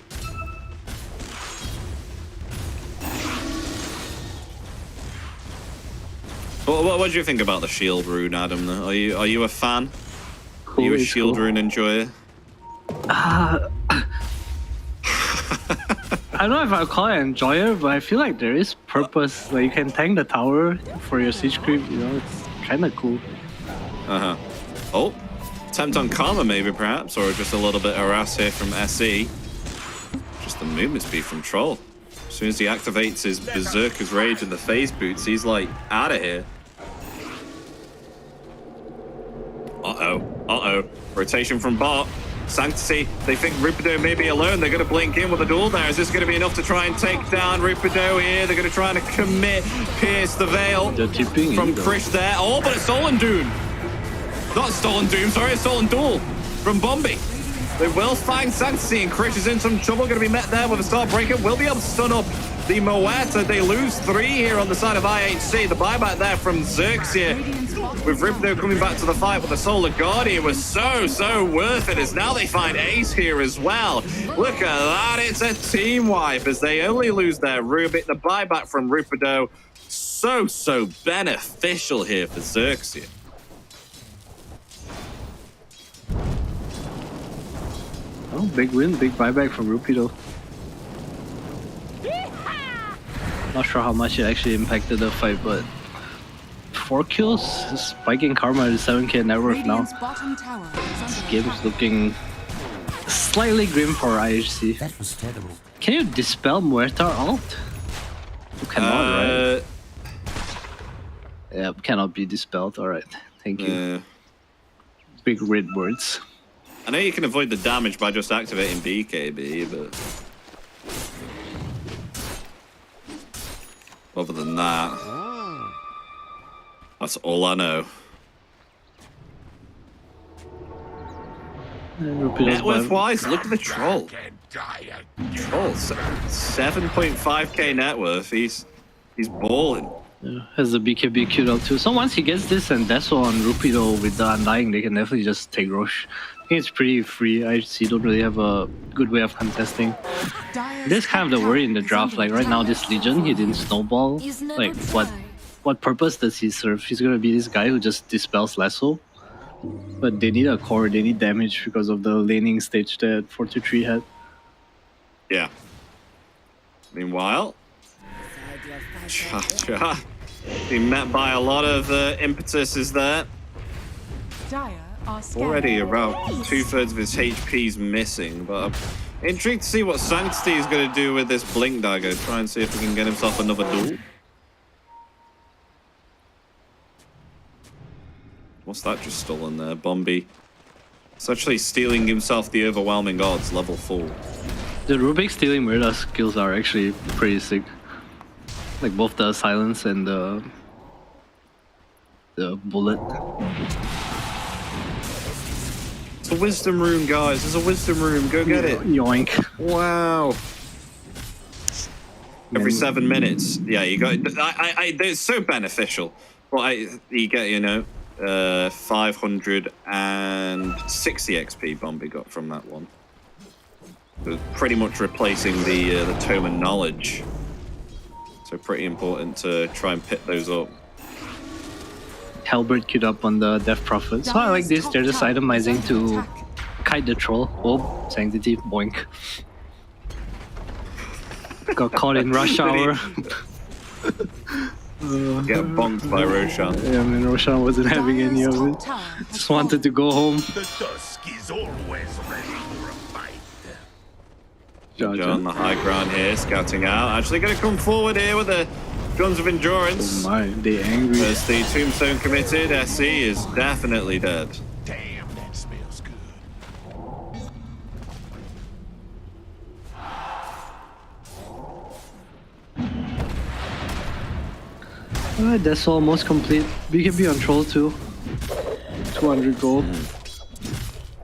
What do you think about the shield rune, Adam? Are you a fan? Cool, Are you a it's shield cool. rune enjoyer? I don't know if I call it enjoyer, but I feel like there is purpose. Like you can tank the tower for your siege creep. You know, it's kind of cool. Oh, attempt on Karma maybe perhaps, or just a little bit of harass here from SE. Just the movement speed from Troll. As soon as he activates his Berserker's Rage and the phase boots, he's like out of here. Uh-oh. Rotation from bot. Sanctity, they think Rupido may be alone. They're going to blink in with a duel there. Is this going to be enough to try and take down Rupido here? They're going to try and commit, pierce the veil They're tipping from in, though. Krish there. Oh, but a Stolen Doom. Not Stolen Doom, sorry, a Stolen Duel from Bombi. They will find Sanctity, and Krish is in some trouble. Going to be met there with a Starbreaker. Will be able to stun up the Moeta. They lose 3 here on the side of IHC. The buyback there from Xerxia. With Rupido coming back to the fight with the Solar Guardian was so worth it, as now they find Ace here as well. Look at that, it's a team wipe as they only lose their Rubik. The buyback from Rupido, so beneficial here for Xerxia. Oh, big win, big buyback from Rupido. Not sure how much it actually impacted the fight, but 4 kills, spiking Karma to 7k net worth now. Radiant's bottom tower is This under game's attack. looking slightly grim for IHC. That was terrible. Can you dispel Muerta alt? You cannot, right? Yeah, cannot be dispelled. Alright, thank you. Big red words. I know you can avoid the damage by just activating BKB, but other than that, that's all I know. Net worth wise, look at the Troll. And die again. Troll, 7.5k net worth. He's balling. Yeah, has the BKB queued out too. So once he gets this and Deso on Rupido with the Undying, they can definitely just take Roche. I think it's pretty free. IHC don't really have a good way of contesting. This kind of the worry in the draft. Like right now, this Legion, he didn't snowball. Like what purpose does he serve? He's gonna be this guy who just dispels Lasso. But they need a core, they need damage because of the laning stage that 423 had. Yeah. Meanwhile, Cha being met by a lot of impetuses there. Dire are scanning. Already around 2/3 of his HP's missing, but I'm intrigued to see what Sanctity is going to do with this Blink Dagger. Try and see if he can get himself another duel. What's that just stolen there? Bombi. It's actually stealing himself the Overwhelming Odds, level 4. The Rubik stealing Murda skills are actually pretty sick. Like both the silence and the bullet. It's a wisdom room, guys. There's a wisdom room. Go get it. Yoink. Wow. Every 7 minutes. Yeah, you got. It's so beneficial. Well, you get, 560 XP Bombi got from that one. So pretty much replacing the Tome of Knowledge. So pretty important to try and pick those up. Halberd queued up on the Death Prophet. So I like this. They're just itemizing to kite the troll. Oh, Sanctity, boink. Got caught in rush hour. Get bonked by Roshan. Yeah, I mean, Roshan wasn't having any of it. Just wanted to go home. The dusk is always ready for a fight. on the high ground here, scouting out. Actually going to come forward here with the Guns of Endurance. Oh my, they angry. As the Tombstone committed, SC is definitely dead. Damn, that smells good. Alright, that's almost complete. BKB on Troll too. 200 gold.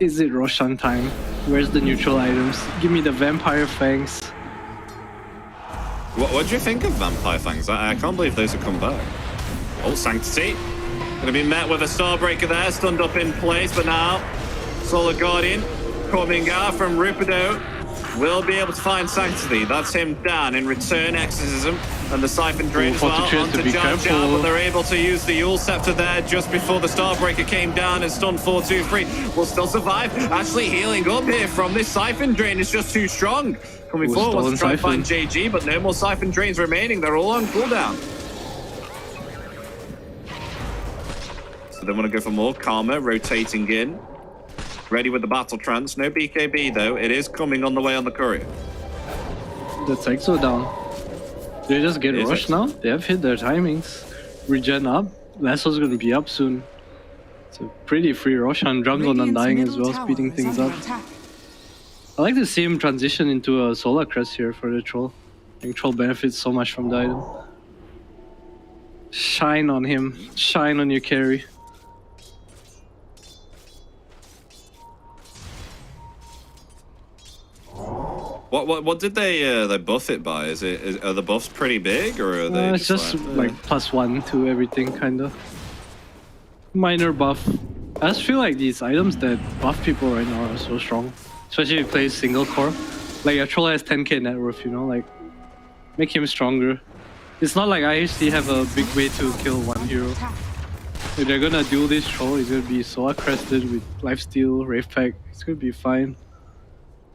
Is it Roshan time? Where's the neutral items? Give me the Vampire Fangs. What do you think of Vampire Fangs? I can't believe those have come back. Oh, Sanctity. Going to be met with a Starbreaker there, stunned up in place, but now Solar Guardian coming out from Rupido will be able to find Sanctity. That's him down. In return, Exorcism and the Siphon Drain as well. Onto Jar Jar, but they're able to use the Yule Scepter there just before the Starbreaker came down and stunned 4-2-3. Will still survive. Actually healing up here from this Siphon Drain is just too strong. Coming forward, wants to try and find JG, but no more Siphon Drains remaining. They're all on cooldown. So they want to go for more. Karma rotating in. Ready with the Battle Trance. No BKB though. It is coming on the way on the Courier. That's Exo down. They just get rushed now. They have hit their timings. Regen up. Lasso's gonna be up soon. It's a pretty free Roshan. Drums on Undying as well, speeding things up. I like to see him transition into a Solar Crest here for the Troll. I think Troll benefits so much from the item. Shine on him. Shine on your carry. What did they buff it by? Are the buffs pretty big, or are they? It's just like +1 to everything, kind of. Minor buff. I just feel like these items that buff people right now are so strong, especially if you play single core. Like your Troll has 10k net worth, you know, like make him stronger. It's not like IHC have a big way to kill one hero. If they're gonna duel this Troll, he's gonna be so crested with lifesteal, Wraith Pack. It's gonna be fine.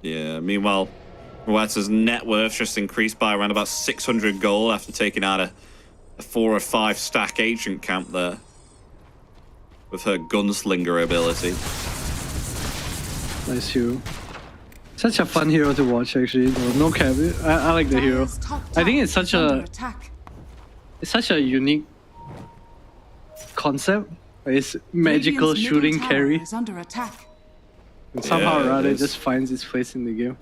Yeah. Meanwhile, Moetta's net worth just increased by around about 600 gold after taking out a 4 or 5 stack ancient camp there with her gunslinger ability. Nice hero. Such a fun hero to watch, actually. No cap. I like the hero. I think it's such a unique concept. It's magical shooting carry. And somehow or other, it just finds its place in the game.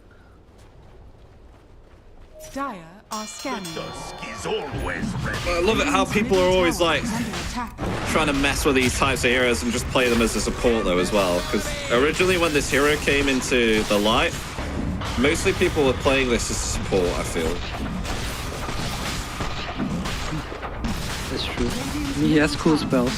Dire are scanning. Dusk is always ready. I love it how people are always like trying to mess with these types of heroes and just play them as a support though as well. Because originally when this hero came into the light, mostly people were playing this as a support, I feel. That's true. He has cool spells.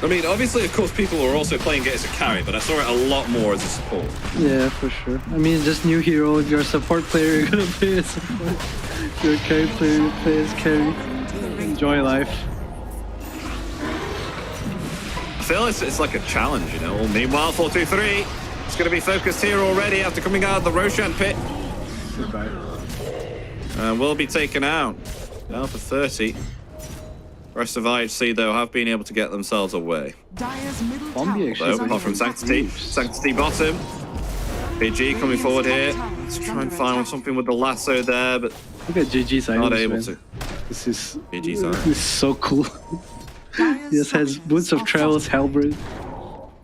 I mean, obviously, of course, people are also playing it as a carry, but I saw it a lot more as a support. Yeah, for sure. I mean, just new hero. If you're a support player, you're gonna play as support. If you're a carry player, you play as carry. Enjoy life. I feel it's like a challenge, you know. Well, meanwhile, 4-2-3, it's going to be focused here already after coming out of the Roshan pit. Goodbye. And will be taken out. Down for 30. Rest of IHC, though, have been able to get themselves away. Dire's middle Bombay tower is Though, under apart from attack. Sanctity. Sanctity bottom. PG coming forward here. Let's try and find something with the lasso there, but Look at GG's items, not able man. to. This is GG's this is so cool. Dire's He just has structures Boots of are Travels, fortified. Halberd.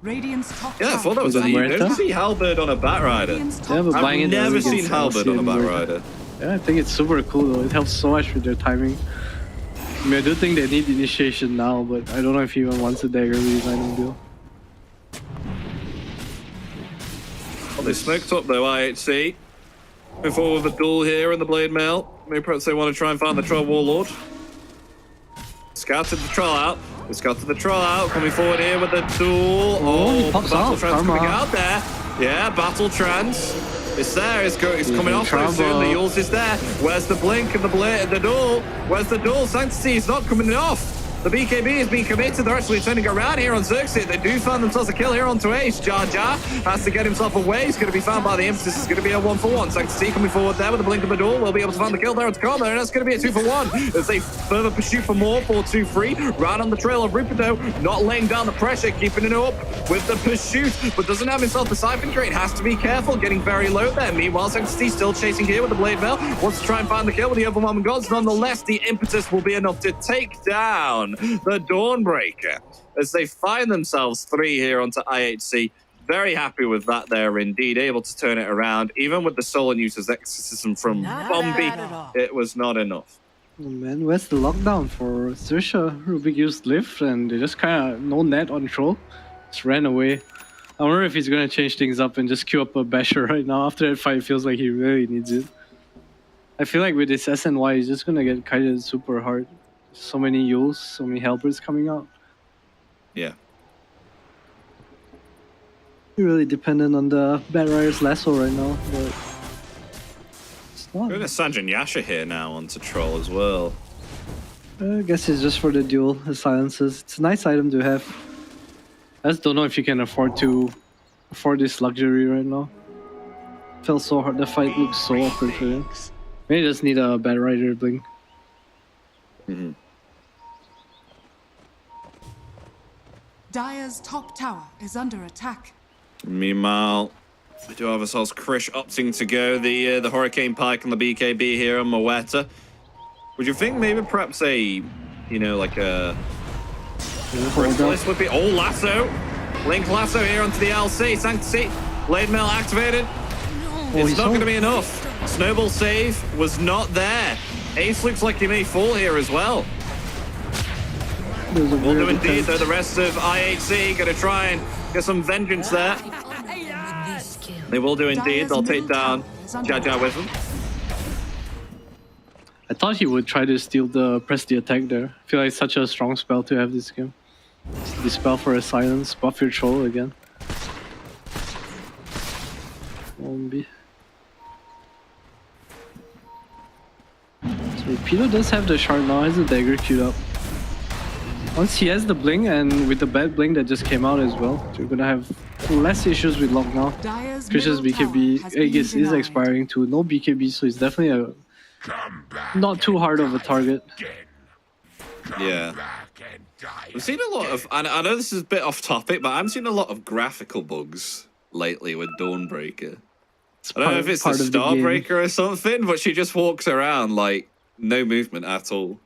Radiant's top Yeah, I tower thought that was Was it You Muerta? don't see Halberd on a Batrider. Radiant's top Yeah, but tower buying I've it never early seen against Halberd on a LCM Batrider. Yeah, I think it's super cool though. It helps so much with their timing. I mean, I do think they need initiation now, but I don't know if he even wants a dagger with his item deal. Well, they smoked up though, IHC. Before with the duel here and the Blade Mail. Maybe perhaps they want to try and find the Troll Warlord. Scouted the Troll out. They scouted the Troll out. Coming forward here with the duel. Oh, he pops Battle out. Trance Karma. coming out there. Yeah, Battle Trance. It's there. It's coming off so soon. The Yules is there. Where's the blink and the duel? Where's the duel? Sanctity is not coming off. The BKB is being committed. They're actually turning around here on Xerxia. They do find themselves a kill here onto Ace. Jar has to get himself away. He's going to be found by the Impetus. It's going to be a 1-for-1. Sanctity coming forward there with the blink of the door. We'll be able to find the kill there onto Karma, and that's going to be a 2-for-1. As they further pursue for more, 4-2-3. Right on the trail of Rupido, not laying down the pressure, keeping it up with the pursuit, but doesn't have himself the Siphon Crate. Has to be careful, getting very low there. Meanwhile, Sanctity still chasing here with the Blade Veil. Wants to try and find the kill with the Overwhelming Gods. Nonetheless, the Impetus will be enough to take down the Dawnbreaker as they find themselves 3 here onto IHC. Very happy with that there indeed, able to turn it around. Even with the Solar User's exorcism from Bombi, it was not enough. Oh man, where's the lockdown for Xerxia? Rubik used lift and they just kind of no net on Troll. Just ran away. I wonder if he's going to change things up and just queue up a Basher right now. After that fight, it feels like he really needs it. I feel like with this SNY, he's just going to get kited super hard. So many Yules, so many helpers coming out. Yeah. You're really dependent on the Bad Rider's lasso right now, but it's not. We're going to Sanjin Yasha here now onto Troll as well. I guess it's just for the duel, the silences. It's a nice item to have. I just don't know if you can afford this luxury right now. Felt so hard. The fight looks so awkward for him. Maybe just need a Bad Rider blink. Mm-hmm. Dire's top tower is under attack. Meanwhile, we do have ourselves Krish opting to go the Hurricane Pike and the BKB here on Moeta. Would you think maybe perhaps a, you know, like a... This would be... Oh, Lasso! Link Lasso here onto the LC. Sanctity. Blade Mail activated. It's not going to be enough. Snowball save was not there. Ace looks like he may fall here as well. Will do indeed, though. The rest of IHC going to try and get some vengeance there. They will do indeed. They'll take down Jaja with them. I thought he would try to steal the press the attack there. I feel like it's such a strong spell to have this game. Dispel for a silence, buff your troll again. Bombi. So Pilo does have the shard now, has the dagger queued up. Once he has the bling and with the bad bling that just came out as well, so you're gonna have less issues with lock now. Krish's BKB is expiring too. No BKB, so it's definitely a not too hard of a target. Yeah. We've seen a lot of, and I know this is a bit off topic, but I'm seeing a lot of graphical bugs lately with Dawnbreaker. I don't know if it's a Starbreaker or something, but she just walks around like no movement at all.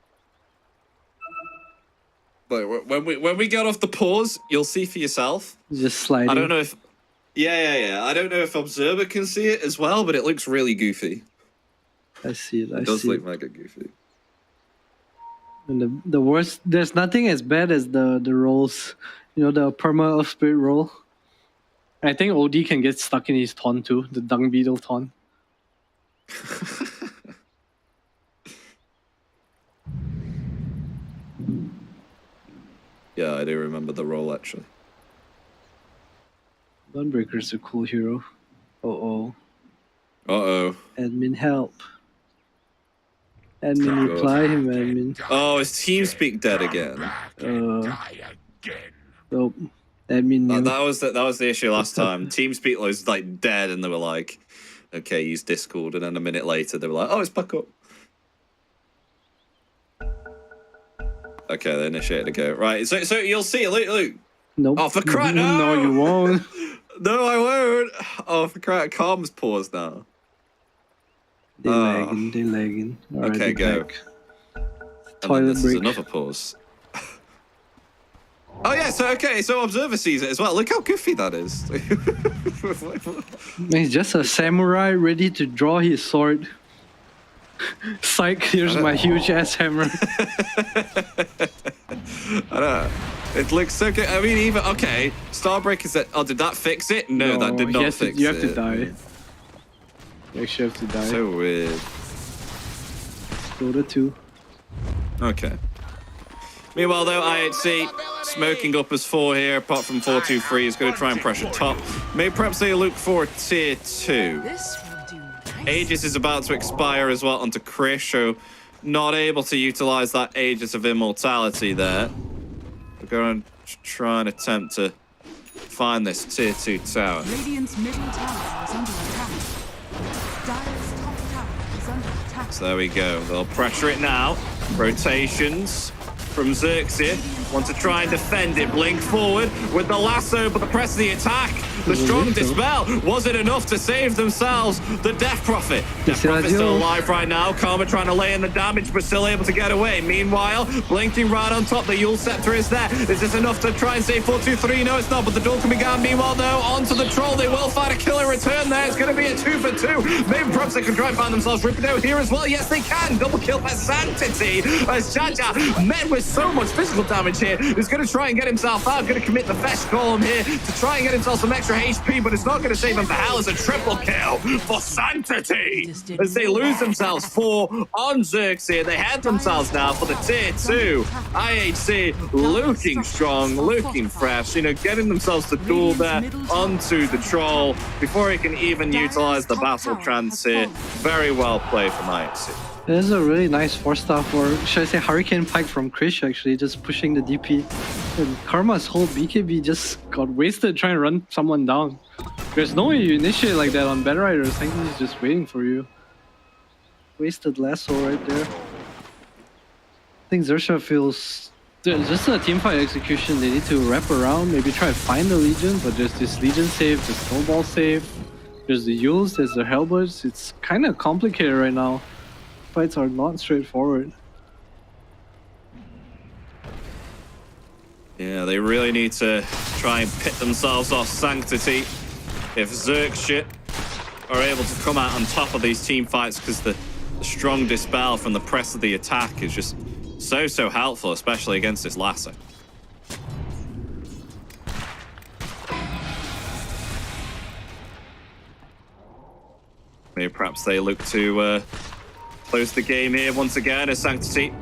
But when we get off the pause, you'll see for yourself. Just sliding. I don't know if, yeah. I don't know if Observer can see it as well, but it looks really goofy. I see it. It does look mega goofy. And the worst, there's nothing as bad as the rolls, you know, the perma of spirit roll. I think OD can get stuck in his taunt too, the dung beetle taunt. Yeah, I do remember the roll actually. Dawnbreaker's a cool hero. Uh-oh. Uh-oh. Admin help. Admin reply him, admin. Oh, is TeamSpeak dead again? Nope. Admin knew. That was the issue last time. TeamSpeak was like dead and they were like, okay, use Discord, and then a minute later they were like, oh, it's back up. Okay, they initiated a go. Right, so you'll see, look. Nope. Oh, for crying out! No, you won't. No, I won't. Oh, for crying out, Calm's paused now. They lagging. All okay, right, go. Toilet this break. is another pause. Oh yeah, so Observer sees it as well. Look how goofy that is. He's just a samurai ready to draw his sword. Psych, here's my huge ass hammer. I don't know. It looks so good. I mean, even, okay, Starbreaker said, oh, did that fix it? No, that did not fix it. You have to die. You actually have to die. So weird. Dota 2. Okay. Meanwhile, though, IHC smoking up as 4 here, apart from 4-2-3, is going to try and pressure top. Maybe perhaps they look for tier 2. Aegis is about to expire as well onto Krish, so not able to utilize that Aegis of Immortality there. We're going to try and attempt to find this tier 2 tower. Radiant's middle tower is under attack. Dire's top tower is under attack. So there we go. They'll pressure it now. Rotations from Xerxia. Want to try and defend it. Blink forward with the lasso, but the press of the attack. The strong dispel. Was it enough to save themselves? The Death Prophet. Death Prophet's still alive right now. Karma trying to lay in the damage, but still able to get away. Meanwhile, blinking right on top. The Yule Scepter is there. Is this enough to try and save 4-2-3? No, it's not, but the duel coming down. Meanwhile, though, onto the Troll. They will find a killer return there. It's going to be a 2 for 2. Maybe perhaps they can try and find themselves ripping out here as well. Yes, they can. Double kill for Sanctity. As Jaja met with so much physical damage here. He's going to try and get himself out. Going to commit the Fesh Column here to try and get himself some extra HP, but it's not going to save him for hell. It's a triple kill for Sanctity as they lose themselves 4 on Xerxia. They head themselves now for the tier 2. IHC looking strong, looking fresh, you know, getting themselves the duel there onto the Troll before he can even utilize the Battle Trance here. Very well played from IHC. This is a really nice 4-star, or should I say Hurricane Pike from Krish, actually, just pushing the DP. And Karma's whole BKB just got wasted trying to run someone down. There's no way you initiate like that on Bed Riders. I think he's just waiting for you. Wasted lasso right there. I think Xerxia feels... Just a teamfight execution, they need to wrap around, maybe try to find the Legion, but there's this Legion save, the Snowball save, there's the Yules, there's the Hellbirds. It's kind of complicated right now. Fights are not straightforward. Yeah, they really need to try and pit themselves off Sanctity. If Xerxia are able to come out on top of these team fights, because the strong dispel from the press of the attack is just so helpful, especially against this lasso. Maybe perhaps they look to close the game here once again as Sanctity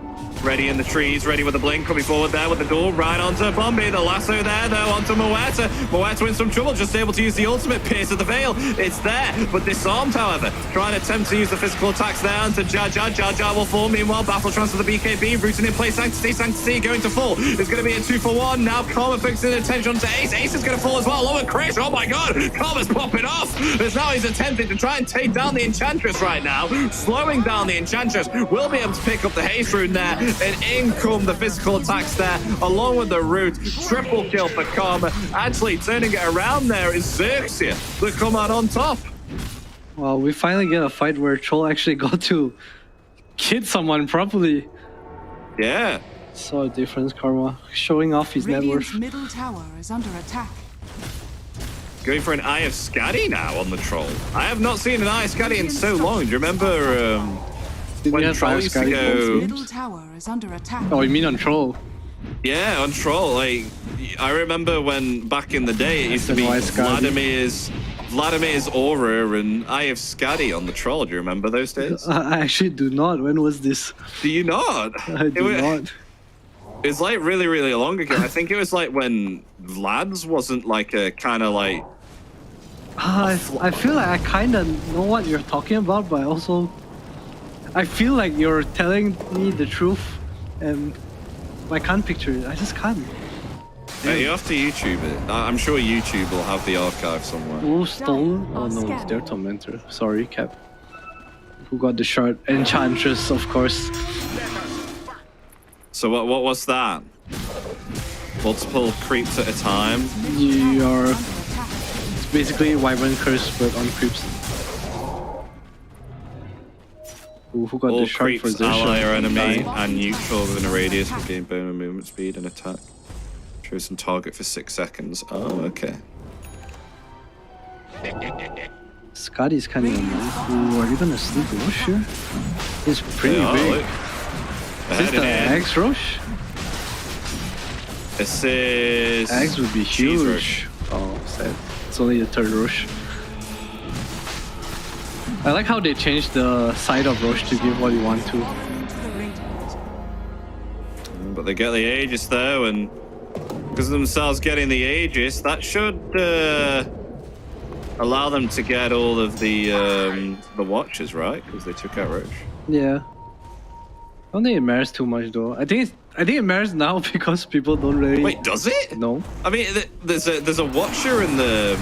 ready in the trees, ready with the blink, coming forward there with the duel, right onto Bombi, the lasso there though, onto Moeta. Moeta in some trouble, just able to use the ultimate, Pierce of the Veil, it's there, but disarmed however, trying to attempt to use the physical attacks there onto Jaja, Jaja will fall, meanwhile Battle Trance to the BKB, rooting in place, Sanctity going to fall, it's going to be a 2 for 1, now Karma fixing attention onto Ace, Ace is going to fall as well, over Chris, oh my god, Karma's popping off, as now he's attempting to try and take down the Enchantress right now, slowing down the Enchantress, will be able to pick up the haste rune there, and in come the physical attacks there, along with the root. Triple kill for Karma. Actually turning it around there is Xerxia that come out on top. Well, we finally get a fight where Troll actually got to hit someone properly. Yeah. Saw a difference, Karma. Showing off his net Radiant's worth. middle tower is under attack. Going for an Eye of Skadi now on the Troll. I have not seen an Eye of Skadi in so long. Do you remember when Troll used to go... Middle tower is under attack. Oh, you mean on Troll? Yeah, on Troll. Like, I remember when back in the day it used to be Vladimir's Aura and Eye of Skadi on the Troll. Do you remember those days? I actually do not. When was this? Do you not? I do not. It was like really long ago. I think it was like when Vlad's wasn't like a kind of like... I feel like I kind of know what you're talking about, but I feel like you're telling me the truth, and I can't picture it. I just can't. Yeah, you have to YouTube it. I'm sure YouTube will have the archive somewhere. Oh, stolen? Oh no, it's their tormentor. Sorry, Cap. Who got the shard? Enchantress, of course. So what was that? Multiple creeps at a time? It's basically Wyvern Curse, but on creeps. Ooh, who got all the shard creeps, for ally or enemy, and neutral within a radius will gain bonus movement speed and attack. Chosen target for 6 seconds. Oh, okay. Scotty's kind of annoying. Ooh, are you gonna sneak Rosh here? It's pretty big. Look. Is this the Eggs Rosh? This is... Eggs would be huge. Oh, sad. It's only the third Rosh. I like how they changed the side of Rosh to give what you want to. But they get the Aegis though, and because of themselves getting the Aegis, that should allow them to get all of the Watchers, right? Because they took out Rosh. Yeah. I don't think it matters too much though. I think it matters now because people don't really. Wait, does it? No. I mean, there's a watcher in the.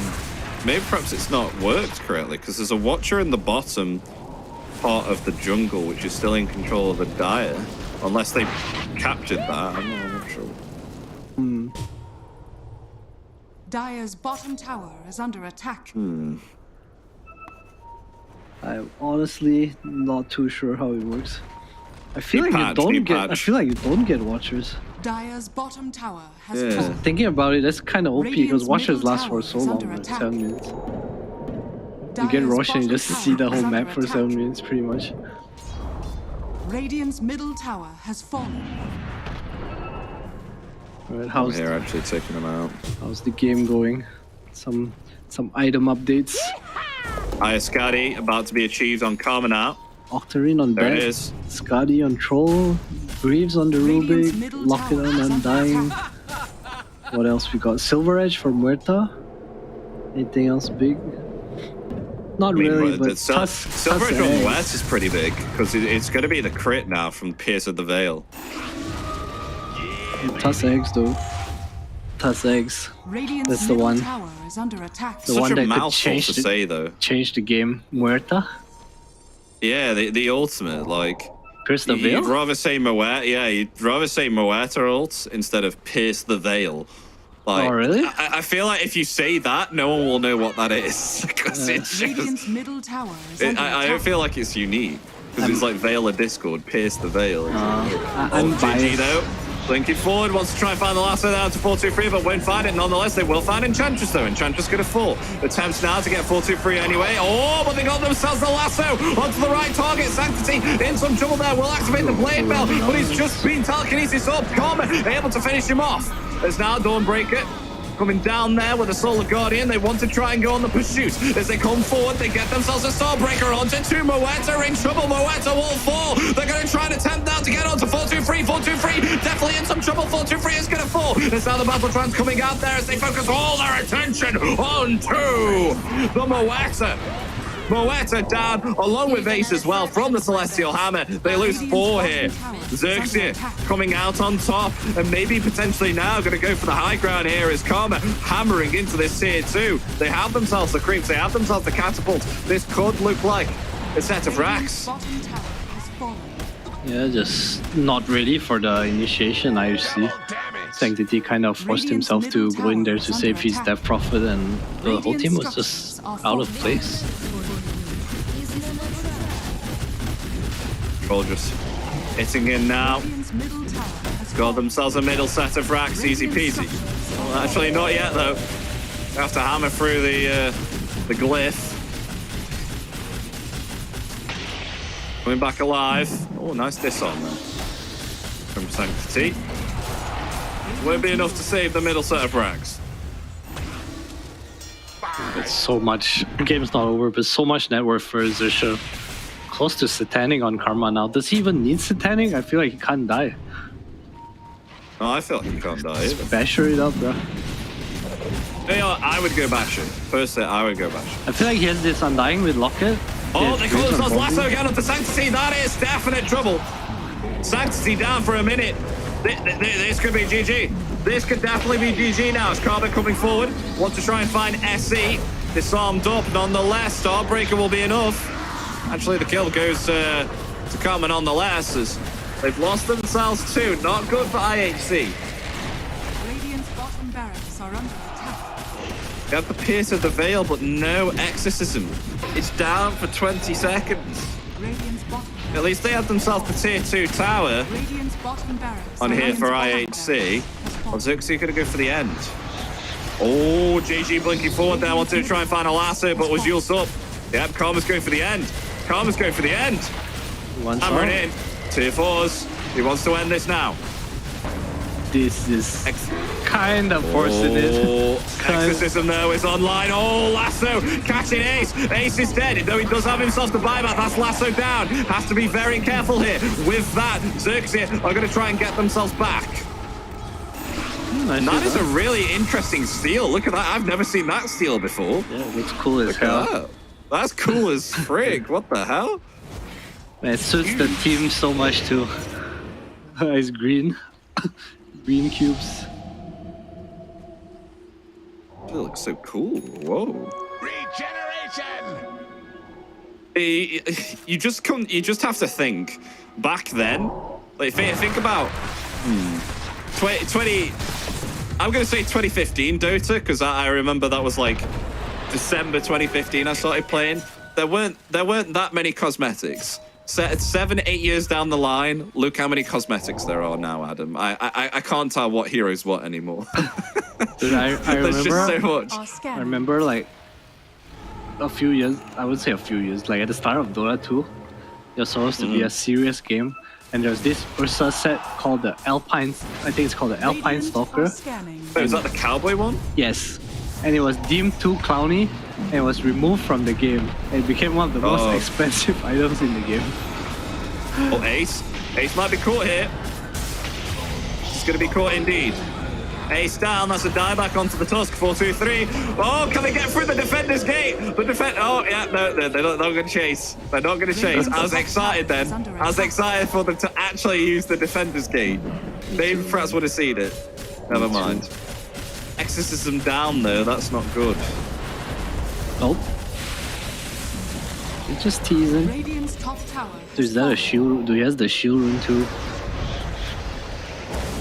Maybe perhaps it's not worked correctly because there's a watcher in the bottom part of the jungle which is still in control of the Dire, unless they captured that. I'm not sure. Dire's bottom tower is under attack. I'm honestly not too sure how it works. I feel like you don't get. I feel like you don't get watchers. Dire's bottom tower has Yeah. fallen. Thinking about it, that's kind of OP because Radiant's watchers middle last tower for so is long, under like attack. 7 minutes. You get Dire's Roshan, you bottom just tower see the is whole under map for attack. 7 minutes, pretty much. Radiant's middle tower has fallen. Alright, I'm here actually taking them out. how's the game going? Some item updates. Iascadi about to be achieved on Karma now. Octarine on There it deck. is. Skadi on Troll. Greaves on the Radiant's Rubik. middle Lock it tower on is under Undying. attack. What else we got? Silver Edge for Muerta. Anything else big? Not I mean, really, but Silver Edge on West is pretty big because it's going to be the crit now from Pierce of the Veil. Tuss eggs though. Tuss eggs. Radiant's That's the middle one. tower is under attack. The Such one a that could mouthful change to the- say though. Change the game. Muerta. Yeah, the ultimate like. Pierce the Veil. You'd rather say Moeta, yeah, you'd rather say Moeta ult instead of Pierce the Veil. Like, Oh, really? I feel like if you say that, no one will know what that is. Because it's Radiant's just, middle tower is under attack. I don't feel like it's unique. Because it's like Veil of Discord, Pierce the Veil. I'm GG biased. though. Blinking forward, wants to try and find the lasso down to 4-2-3, but won't find it. Nonetheless, they will find Enchantress though. Enchantress gonna fall. Attempts now to get 4-2-3 anyway. Oh, but they got themselves the lasso onto the right target. Sanctity in some trouble there. Will activate the blade bell, but he's just been telekinesis up. Karma able to finish him off. There's now Dawnbreaker coming down there with a Solar Guardian. They want to try and go on the pursuit. As they come forward, they get themselves a Starbreaker onto two. Moeta in trouble. Moeta will fall. They're going to try and attempt now to get onto 4-2-3. 4-2-3 definitely in some trouble. 4-2-3 is going to fall. There's now the Battle Trance coming out there as they focus all their attention onto the Moeta. Moeta down, along with Ace as well from the Celestial Hammer. They lose 4 here. Xerxia coming out on top and maybe potentially now going to go for the high ground here as Karma hammering into this tier 2. They have themselves the creeps, they have themselves the catapults. This could look like a set of racks. Bottom tower has fallen. Yeah, just not ready for the initiation. IHC. Sanctity kind of forced himself to go in there to save his Death Prophet, and the whole team was just out of place. Troll just hitting in now. Radiant's middle tower has Got fallen. themselves a middle set of racks, easy peasy. Well, actually not yet though. Have to hammer through the glyph. Coming back alive. Oh, nice disarm there from Sanctity. Won't be enough to save the middle set of racks. It's so much. Game's not over, but so much net worth for Xerxia. Close to Satanic on Karma now. Does he even need Satanic? I feel like he can't die. Oh, I feel like he can't die either. Basher it up, bro. You know, I would go Bastion. Personally, I would go Bastion. I feel like he has this Undying with Locket. Oh, they call themselves on lasso again onto Sanctity. That is definite trouble. Sanctity down for a minute. This could be GG. This could definitely be GG now. As Karma coming forward. Want to try and find SC. Disarmed up nonetheless. Starbreaker will be enough. Actually, the kill goes to Karma nonetheless. As they've lost themselves too. Not good for IHC. Radiant's bottom barracks are under attack. Got the Pierce of the Veil, but no Exorcism. It's down for 20 seconds. Radiant's bottom. At least they have themselves the tier 2 tower Radiant's bottom barracks on are here for Radiant's bottom IHC. barracks has Well, fallen. Xerxia gonna go for the end. Oh, GG blinking forward there. Wanted to try and find a lasso, but was used up. Yep, Karma's going for the end. Karma's going for the end. One Hammering shot. in. Tier 4s. He wants to end this now. This is kind of forcing it. Oh, Kind- Exorcism though is online. Oh, lasso catching Ace. Ace is dead, though he does have himself to buy back. That's lasso down. Has to be very careful here. With that, Xerxia are going to try and get themselves back. Nice That hit, is a huh? really interesting steal. Look at that. I've never seen that steal before. Yeah, it looks cool as Look at hell. that. That's cool as frig. What the hell? It suits the team so much too. It's green. Green cubes. It looks so cool. Whoa. Regeneration! You just have to think back then. Like think about 20 I'm gonna say 2015 Dota, because I remember that was like December 2015 I started playing. There weren't that many cosmetics. 7-8 years down the line, look how many cosmetics there are now, Adam. I can't tell what hero's what anymore. Dude, I There's just so remember. much. Are I scanning. remember like a few years. I would say a few years. Like at the start of Dota 2, it was supposed to be a serious game, and there's this Ursa set called the Alpine. I think it's called the Alpine Radiant Stalker. are scanning. Wait, was that the cowboy one? Yes, and it was deemed too clowny and was removed from the game. It became one of the most Oh. expensive items in the game. Oh, Ace. Ace might be caught here. He's going to be caught indeed. Ace down. That's a dieback onto the Tusk. 4-2-3. Oh, can they get through the defender's gate? The Oh, yeah. No, they're not going to chase. They're not going to chase. I was excited then. I was excited for them to actually use the defender's gate. They perhaps would have seen it. Never mind. Exorcism down, though. That's not good. Oh, it's just teasing. Radiant's top tower. Is that a shield? Do he has the shield rune too?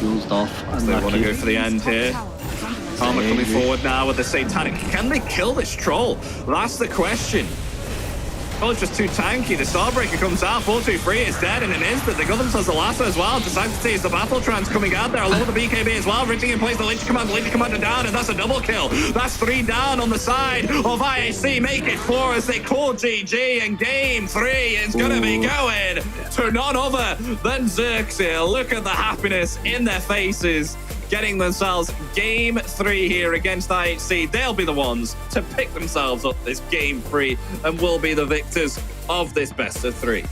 Used off. They want to Unlucky. go for the end here. Karma coming forward now with the Satanic. Can they kill this troll? That's the question. Oh, it's just too tanky. The Starbreaker comes out. 4-2-3 is dead in an instant. They got themselves a lasso as well. The Sanctity is the battle trance coming out there along with the BKB as well. Ripping in place the Lynch Commander down, and that's a double kill. That's 3 down on the side of IHC. Make it 4 as they call GG, and game 3 is going to be going to none other than Xerxia. Look at the happiness in their faces, getting themselves game 3 here against IHC. They'll be the ones to pick themselves up this game 3 and will be the victors of this best of 3.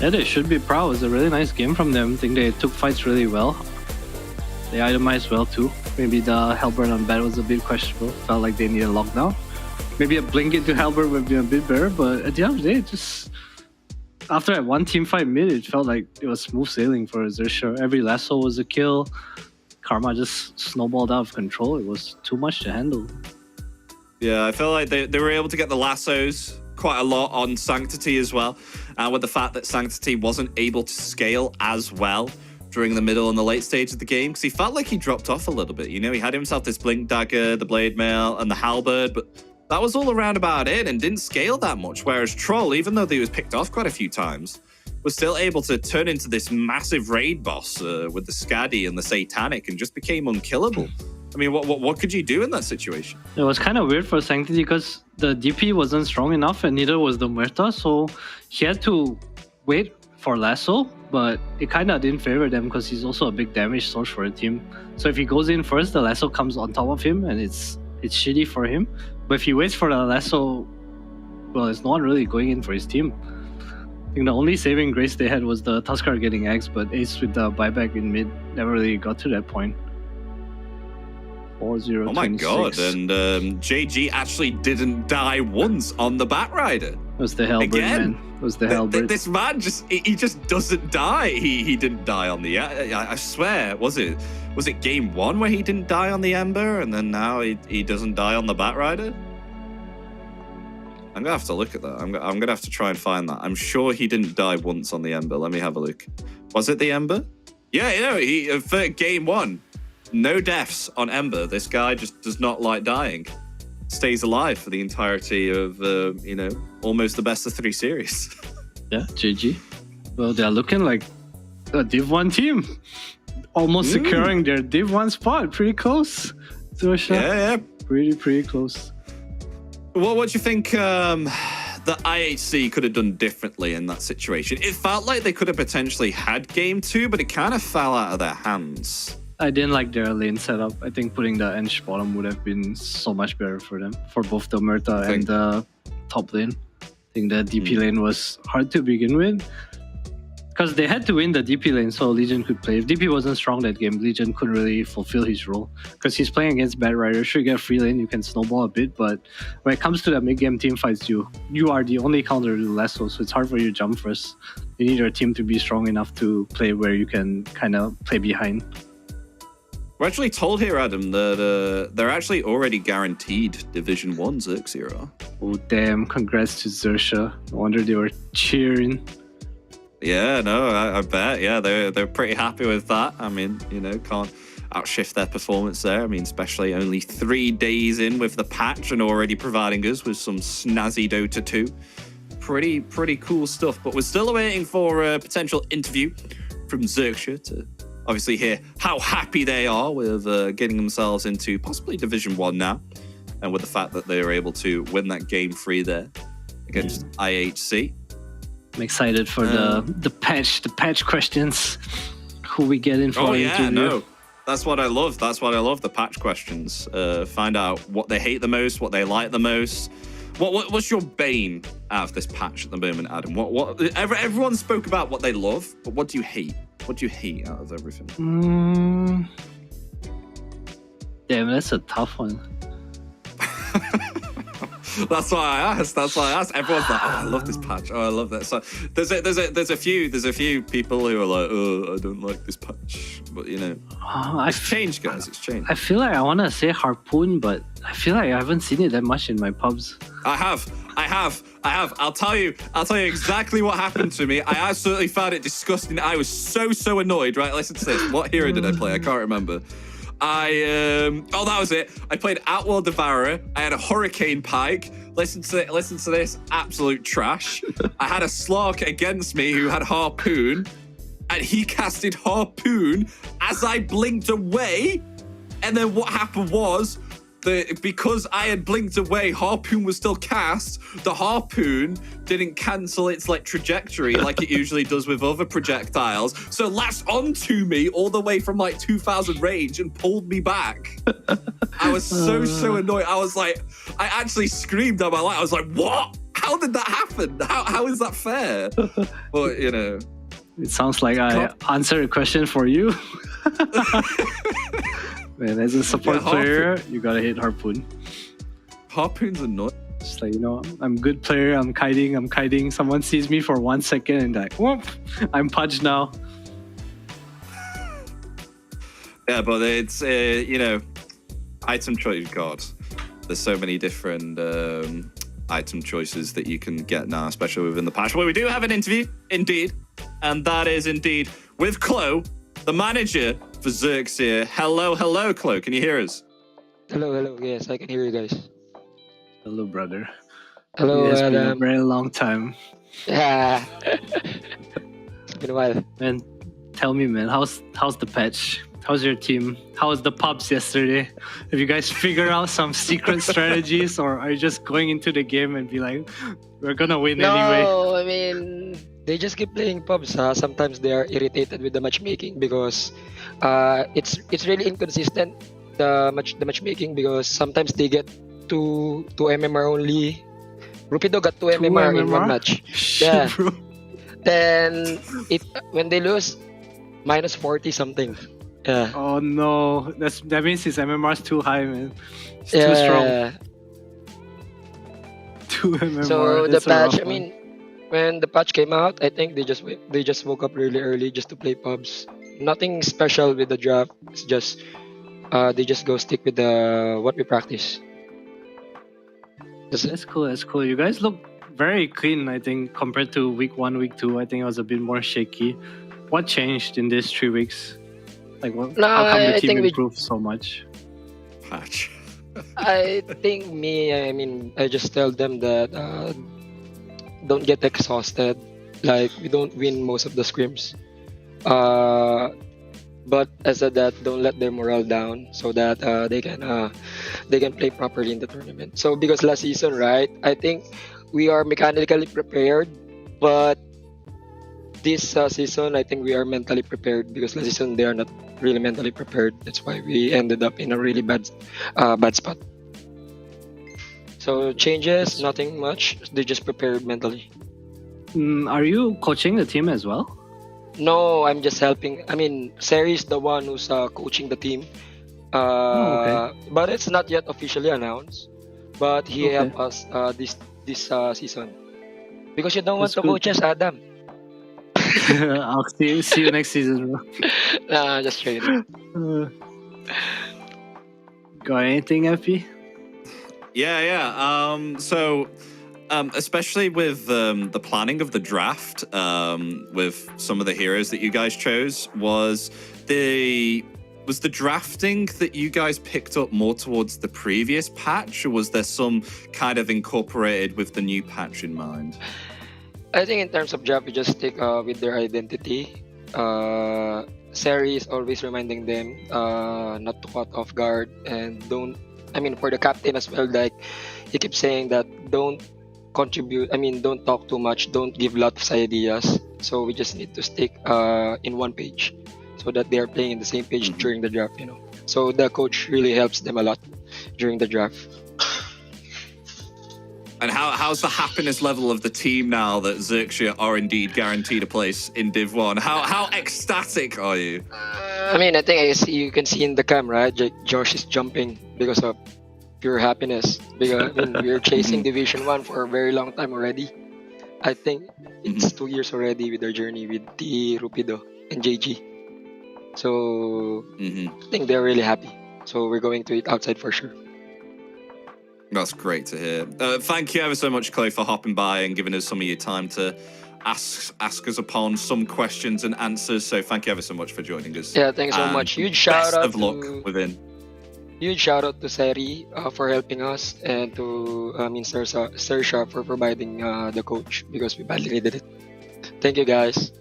Yeah, they should be proud. It was a really nice game from them. I think they took fights really well. They itemized well too. Maybe the Halberd on bat was a bit questionable. Felt like they needed lockdown. Maybe a blink into Halberd would be a bit better, but at the end of the day, just after that one team fight mid, it felt like it was smooth sailing for Xerxia. Every lasso was a kill. Karma just snowballed out of control. It was too much to handle. Yeah, I feel like they were able to get the lassos quite a lot on Sanctity as well. With the fact that Sanctity wasn't able to scale as well during the middle and the late stage of the game, because he felt like he dropped off a little bit. You know, he had himself this Blink Dagger, the Blade Mail, and the Halberd, but that was all around about it and didn't scale that much. Whereas Troll, even though he was picked off quite a few times, was still able to turn into this massive raid boss with the Skadi and the Satanic and just became unkillable. I mean, what could you do in that situation? It was kind of weird for Sanctity because the DP wasn't strong enough and neither was the Muerta, so he had to wait for Lasso, but it kind of didn't favor them because he's also a big damage source for the team. So if he goes in first, the Lasso comes on top of him and it's shitty for him. But if he waits for the Lasso, well, there's no one really going in for his team. I think the only saving grace they had was the Tuskar getting X, but Ace with the buyback in mid never really got to that point. 4-0. Oh my god, and JG actually didn't die once on the Batrider. It was the Halberd, Again? man. It was the Halberd. This man he just doesn't die. He didn't die on the I swear, was it game 1 where he didn't die on the Ember, and then now he doesn't die on the Batrider? I'm gonna have to look at that. I'm gonna have to try and find that. I'm sure he didn't die once on the Ember. Let me have a look. Was it the Ember? Yeah, you know, he for game 1, no deaths on Ember. This guy just does not like dying. Stays alive for the entirety of you know, almost the best of 3 series. Yeah, GG. Well, they're looking like a Div 1 team. Almost securing their Div 1 spot. Pretty close. Yeah. Pretty close. What do you think that IHC could have done differently in that situation? It felt like they could have potentially had game 2, but it kind of fell out of their hands. I didn't like their lane setup. I think putting the ENG bottom would have been so much better for them, for both the Murta and the top lane. I think the DP lane was hard to begin with. Because they had to win the DP lane so Legion could play. If DP wasn't strong that game, Legion couldn't really fulfill his role. Because he's playing against bad riders. Sure, you get a free lane, you can snowball a bit, but when it comes to the mid-game team fights, you are the only counter to Lasso, so it's hard for you to jump first. You need your team to be strong enough to play where you can kind of play behind. We're actually told here, Adam, that they're actually already guaranteed Division 1 Xerxia are. Oh, damn. Congrats to Xerxia. No wonder they were cheering. Yeah, no, I bet. Yeah, they're pretty happy with that. I mean, you know, can't outshift their performance there. I mean, especially only 3 days in with the patch and already providing us with some snazzy Dota 2. Pretty cool stuff. But we're still waiting for a potential interview from Xerxia to obviously hear how happy they are with getting themselves into possibly Division 1 now. And with the fact that they were able to win that game 3 there against IHC. I'm excited for the patch questions. Who we get in for Oh an yeah, interview. no. That's what I love. That's what I love, the patch questions. Find out what they hate the most, what they like the most. What's your bane out of this patch at the moment, Adam? Everyone spoke about what they love, but what do you hate? What do you hate out of everything? Damn, that's a tough one. That's why I asked. Everyone's like, "Oh, I love this patch. Oh, I love that." So there's a few people who are like, "Oh, I don't like this patch," but you know, it's changed, guys. It's changed. I feel like I want to say Harpoon, but I feel like I haven't seen it that much in my pubs. I have. I'll tell you exactly what happened to me. I absolutely found it disgusting. I was so annoyed. Right, listen to this. What hero did I play? I can't remember. Oh, that was it. I played Outworld Devourer. I had a Hurricane Pike. Listen to this. Absolute trash. I had a Slark against me who had Harpoon, and he casted Harpoon as I blinked away. And then what happened was because I had blinked away, Harpoon was still cast. The Harpoon didn't cancel its trajectory like it usually does with other projectiles. So it latched onto me all the way from 2,000 range and pulled me back. I was so annoyed. I was like, I actually screamed at my life. I was like, what? How did that happen? How is that fair? But, you know. It sounds like I answered a question for you. Man, as a support player, you gotta hit Harpoon. Harpoon's annoying. Just like, I'm a good player, I'm kiting. Someone sees me for 1 second and whoop, I'm pudged now. Yeah, but it's, item choice, God. There's so many different item choices that you can get now, especially within the patch. Well, we do have an interview, indeed. And that is indeed with Chloe, the manager for Xerxia. Hello, Chloe. Can you hear us? Hello. Yes, I can hear you guys. Hello, brother. Hello, It's been a Adam. very long time. Yeah. It's been a while. Man, tell me, man, how's the patch? How's your team? How was the pubs yesterday? Have you guys figured out some secret strategies, or are you just going into the game and be like, we're gonna win anyway? No, I mean, they just keep playing pubs. Sometimes they are irritated with the matchmaking because it's really inconsistent, the matchmaking, because sometimes they get two MMR only. Rupido got 2 MMR in one match. Shit, Yeah. bro. Then when they lose, minus 40 something. Yeah. Oh no, that means his MMR is too high, man. It's too strong. 2 MMR. So the that's a rough patch, I one. mean, when the patch came out, I think they just woke up really early just to play pubs. Nothing special with the draft. It's just they just go stick with what we practice. That's cool. You guys look very clean, I think, compared to week 1, week 2. I think it was a bit more shaky. What changed in these 3 weeks? How come the I team think improved so much? Patch. I think I just tell them that don't get exhausted. We don't win most of the scrims. But as I said that, don't let their morale down so that they can play properly in the tournament. So because last season, right, I think we are mechanically prepared, but this season I think we are mentally prepared, because last season they are not really mentally prepared. That's why we ended up in a really bad spot. So changes, nothing much. They just prepared mentally. Are you coaching the team as well? No, I'm just helping. I mean, Seri is the one who's coaching the team. Okay. But it's not yet officially announced. But he Okay. helped us this season. Because you don't want That's to good. coach us, Adam. I'll see you next season, bro. Nah, just kidding. Got anything, FP? Especially with the planning of the draft, with some of the heroes that you guys chose, was the drafting that you guys picked up more towards the previous patch, or was there some kind of incorporated with the new patch in mind? I think in terms of draft, we just stick with their identity. Seri is always reminding them not to caught off guard and don't. I mean, for the captain as well, like he keeps saying that don't contribute. I mean, don't talk too much. Don't give lots of ideas. So we just need to stick in one page, so that they are playing in the same page during the draft. So the coach really helps them a lot during the draft. And how's the happiness level of the team now that Xerxia are indeed guaranteed a place in Div 1? How ecstatic are you? I mean, I think you can see in the cam, right? Josh is jumping because of pure happiness. Because I mean, we're chasing Division 1 for a very long time already. I think it's 2 years already with our journey with T, Rupido, and JG. So I think they're really happy. So we're going to eat outside for sure. That's great to hear. Thank you ever so much, Chloe, for hopping by and giving us some of your time to ask us upon some questions and answers. So thank you ever so much for joining us. Yeah, thanks so much. Huge shout out of luck within. Huge shout out to Seri for helping us, and to Xerxia for providing the coach, because we badly needed it. Thank you, guys.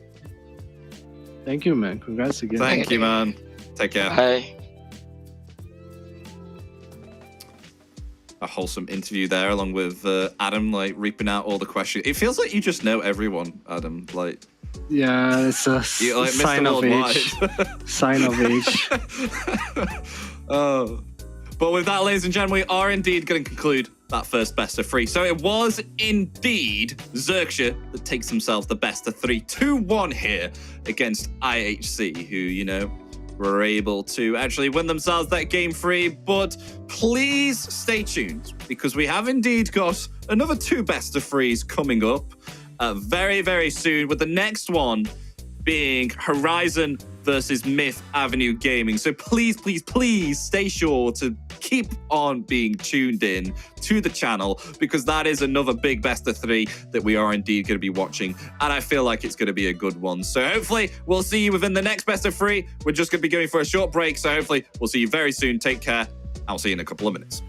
Thank you, man. Congrats again. Thank you, man. Take care. Bye. A wholesome interview there, along with Adam, like reaping out all the questions. It feels like you just know everyone, Adam. Like, yeah, it's a you're like sign Mr. of Worldwide. age. Sign of age. Oh, but with that, ladies and gentlemen, we are indeed going to conclude that first best of three. So it was indeed Xerxia that takes themselves the best of three, 2-1 here against IHC, who were able to actually win themselves that game 3. But please stay tuned, because we have indeed got another 2 best of 3s coming up very, very soon, with the next one being Horizon versus Myth Avenue Gaming. So please, please, please stay sure to keep on being tuned in to the channel, because that is another big best of 3 that we are indeed going to be watching, and I feel like it's going to be a good one. So hopefully we'll see you within the next best of 3. We're just going to be going for a short break, so hopefully we'll see you very soon. Take care. I'll see you in a couple of minutes.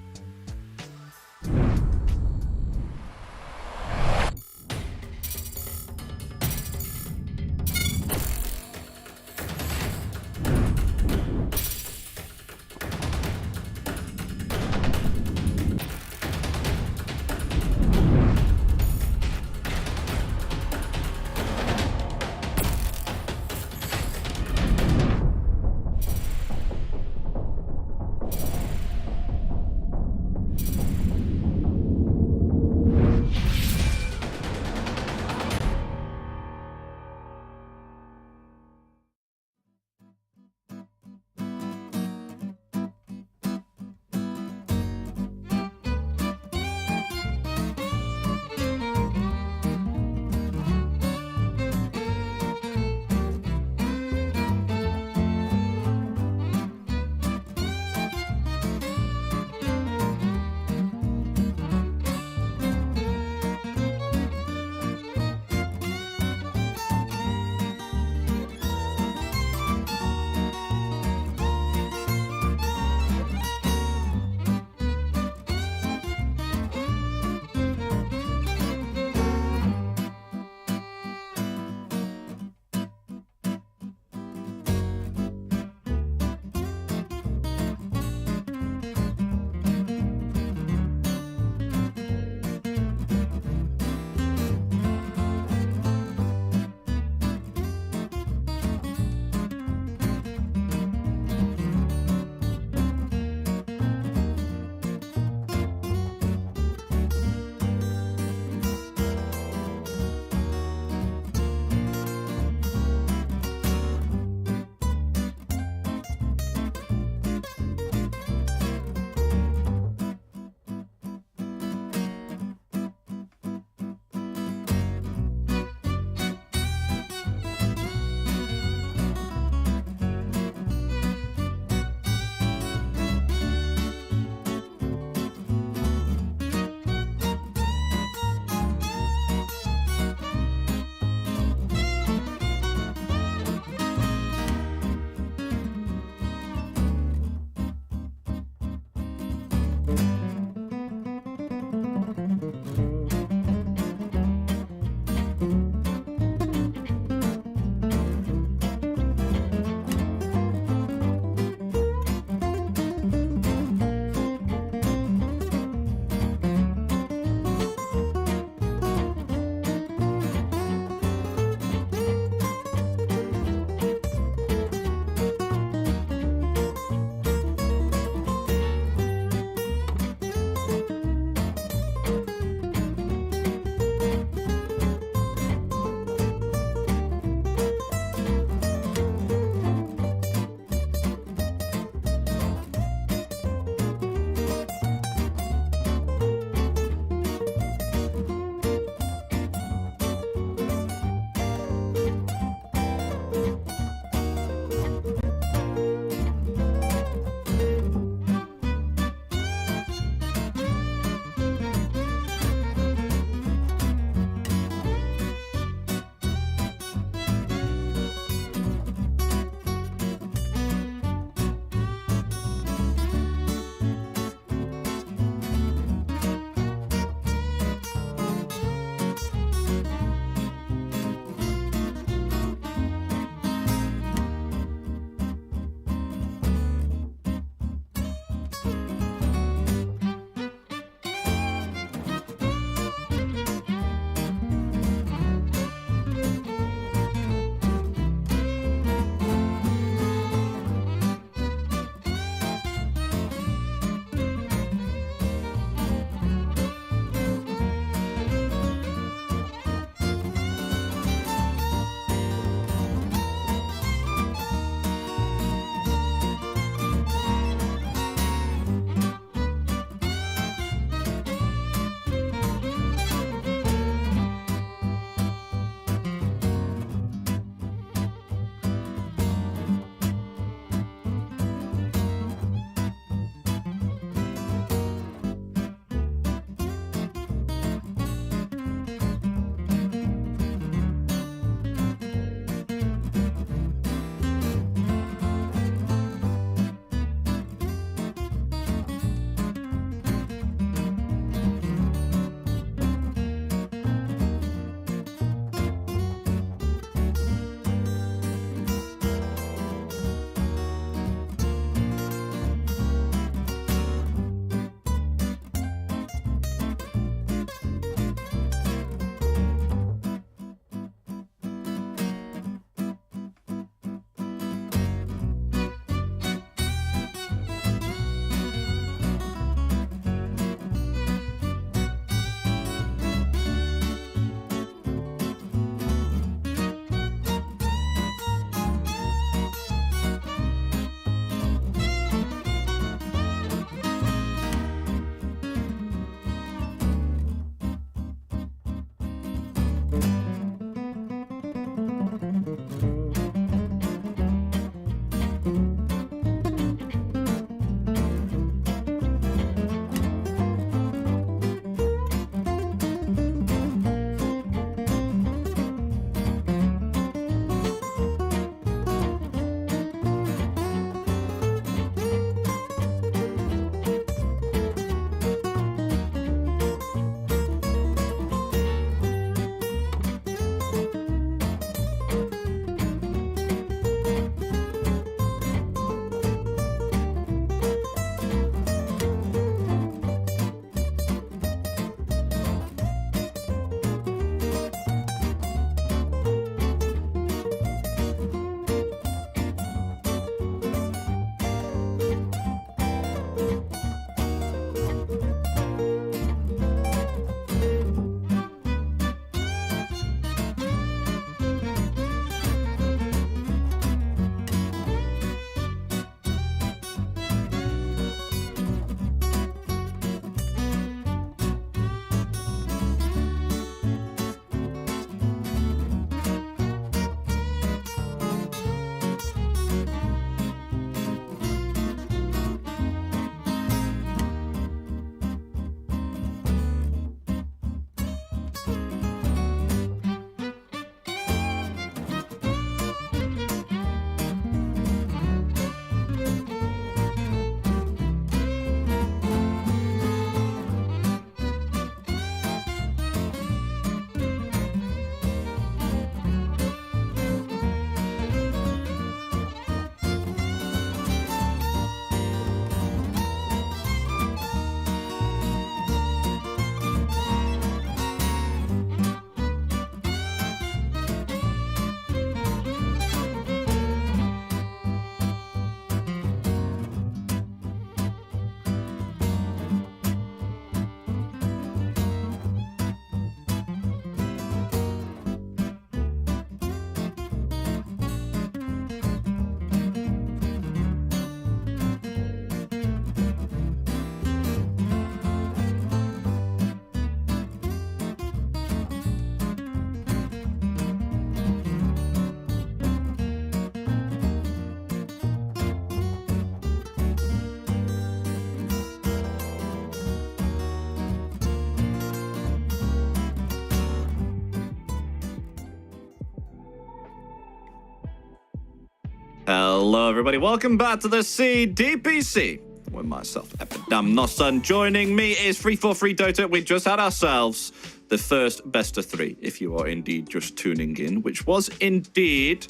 Hello, everybody. Welcome back to the DPC. With myself, Epidamnos, and joining me is 343 Dota. We just had ourselves the first best of 3, if you are indeed just tuning in, which was indeed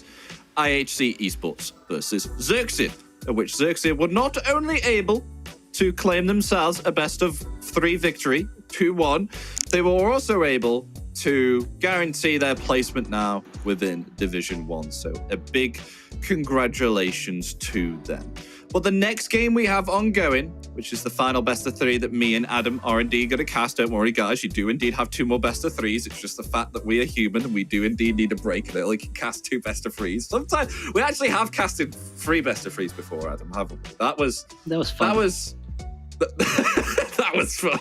IHC Esports versus Xerxia, of which Xerxia were not only able to claim themselves a best of 3 victory, 2-1, they were also able to guarantee their placement now within Division 1. So a big congratulations to them. But the next game we have ongoing, which is the final best of 3 that me and Adam are indeed going to cast. Don't worry, guys, you do indeed have 2 more best of 3s. It's just the fact that we are human and we do indeed need a break. And it only can cast 2 best of 3s. Sometimes we actually have casted 3 best of 3s before, Adam, haven't we? That was fun. That was fun.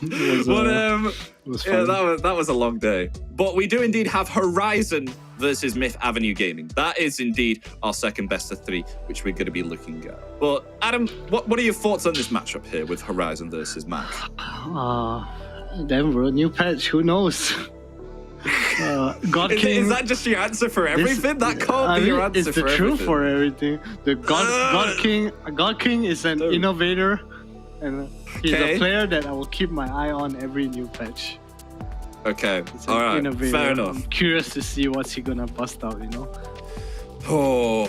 That was a long day. But we do indeed have Horizon versus Myth Avenue Gaming. That is indeed our second best of 3, which we're going to be looking at. But Adam, what are your thoughts on this matchup here with Horizon versus Mac? Denver, new patch, who knows? God King. Is that just your answer for everything? That can't be your answer for everything. It's the truth for everything. The God King is an innovator, and he's a player that I will keep my eye on every new patch. Okay, all right, innovator. Fair enough. I'm curious to see what's he gonna bust out, you know? Oh,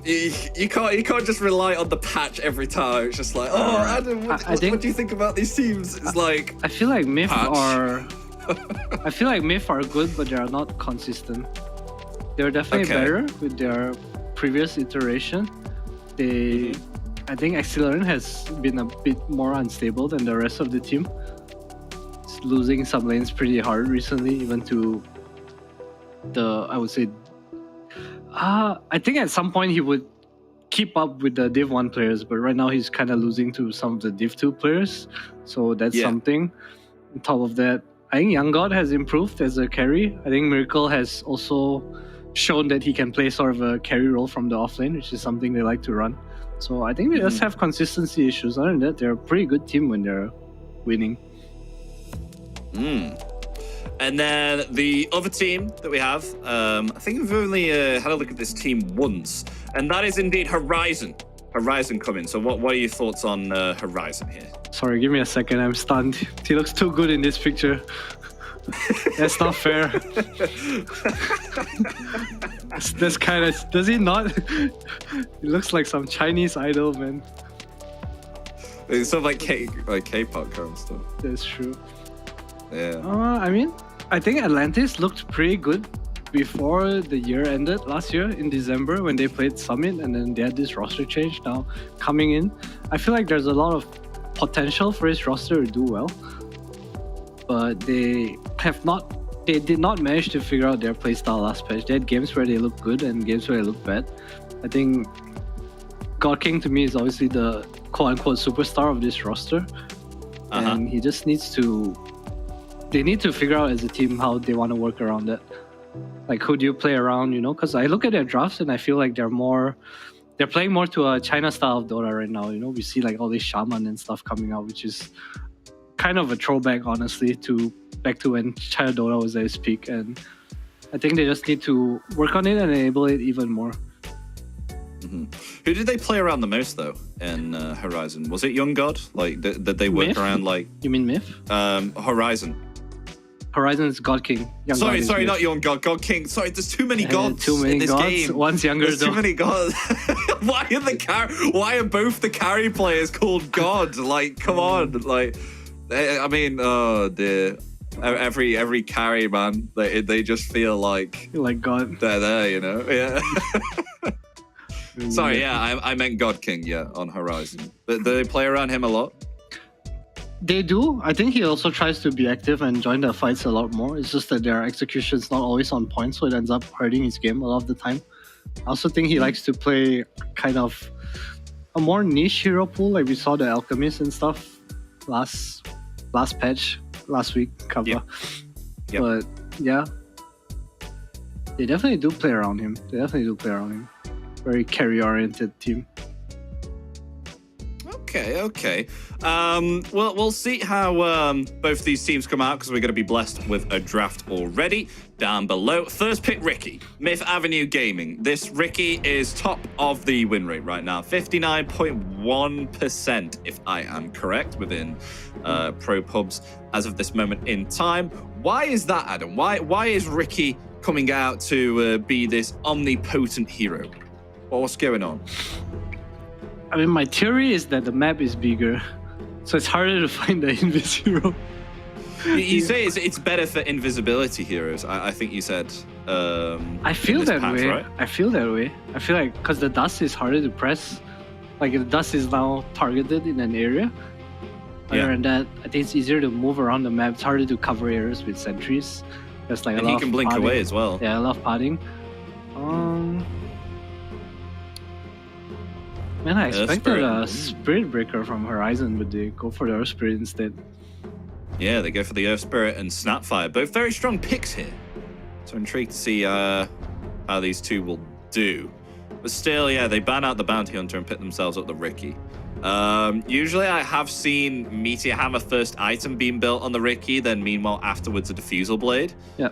you can't just rely on the patch every time. It's just like, Adam, what do you think about these teams? It's like I feel like Myth are good, but they are not consistent. They're definitely better with their previous iteration. I think Accelerant has been a bit more unstable than the rest of the team. It's losing some lanes pretty hard recently, even to I would say, I think at some point he would keep up with the Div 1 players, but right now he's kind of losing to some of the Div 2 players. So that's something. On top of that, I think Young God has improved as a carry. I think Miracle has also shown that he can play sort of a carry role from the offlane, which is something they like to run. So I think they just have consistency issues. Other than that, they're a pretty good team when they're winning. And then the other team that we have, I think we've only had a look at this team once, and that is indeed Horizon. Horizon coming. So what are your thoughts on Horizon here? Sorry, give me a second. I'm stunned. He looks too good in this picture. That's not fair. That's kind of... Does he not? He looks like some Chinese idol, man. It's sort of like K-pop kind of stuff. That's true. Yeah. I mean, I think Atlantis looked pretty good before the year ended last year in December when they played Summit, and then they had this roster change now coming in. I feel like there's a lot of potential for his roster to do well, but they did not manage to figure out their playstyle last patch. They had games where they looked good and games where they looked bad. I think God King to me is obviously the quote-unquote superstar of this roster, and he just needs to... They need to figure out as a team how they want to work around that. Like, who do you play around, you know? Because I look at their drafts and I feel like they're playing more to a China style of Dota right now, you know? We see like all these shaman and stuff coming out, which is kind of a throwback, honestly, back to when China Dota was at its peak. And I think they just need to work on it and enable it even more. Who did they play around the most, though, in Horizon? Was it Young God? Like, did they work around, like... You mean Myth? Horizon. Horizon is God King. Sorry, not Young God. God King. Sorry, there's too many gods in this game. One's younger, there's too many gods. Why are both the carry players called God? Like, come on. Like, I mean, oh dear. Every carry, man, they just feel like God. They're there, you know? Yeah. Sorry, I meant God King, on Horizon. Do they play around him a lot? They do. I think he also tries to be active and join the fights a lot more. It's just that their execution's not always on point, so it ends up hurting his game a lot of the time. I also think he likes to play kind of a more niche hero pool, like we saw the Alchemist and stuff last patch, last week cover. Yep. But yeah, they definitely do play around him. Very carry-oriented team. Okay. We'll see how both these teams come out because we're going to be blessed with a draft already down below. First pick, Ricky. Myth Avenue Gaming. This Ricky is top of the win rate right now. 59.1%, if I am correct, within pro pubs as of this moment in time. Why is that, Adam? Why is Ricky coming out to be this omnipotent hero? What's going on? I mean, my theory is that the map is bigger, so it's harder to find the invis hero. You say it's better for invisibility heroes. I think you said. I feel that pack, way. Right? I feel that way. I feel like because the dust is harder to press, like the dust is now targeted in an area. Other than that, I think it's easier to move around the map. It's harder to cover areas with sentries. There's like and a lot he can of blink padding. away as well. Yeah, I love padding. Man, I expected a Spirit Breaker from Horizon, but they go for the Earth Spirit instead. Yeah, they go for the Earth Spirit and Snapfire. Both very strong picks here. So I'm intrigued to see how these two will do. But still, yeah, they ban out the Bounty Hunter and pick themselves up the Ricky. Usually I have seen Meteor Hammer first item being built on the Ricky, then meanwhile afterwards a Diffusal Blade. Yeah.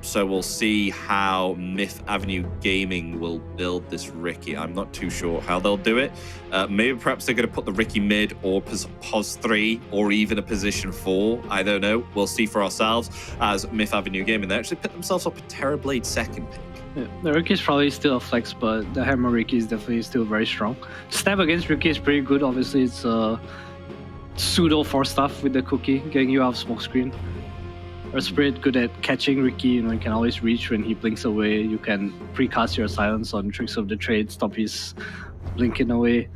So we'll see how Myth Avenue Gaming will build this Ricky. I'm not too sure how they'll do it. Maybe perhaps they're going to put the Ricky mid or pos 3 or even a position 4. I don't know. We'll see for ourselves as Myth Avenue Gaming. They actually picked themselves up a Terrorblade second pick. Yeah, the Ricky is probably still a flex, but the Hammer Ricky is definitely still very strong. Stab against Ricky is pretty good. Obviously, it's pseudo for stuff with the cookie, getting you out of smoke screen. Or Spirit good at catching Ricky, you can always reach when he blinks away. You can precast your silence on Tricks of the Trade, stop his blinking away.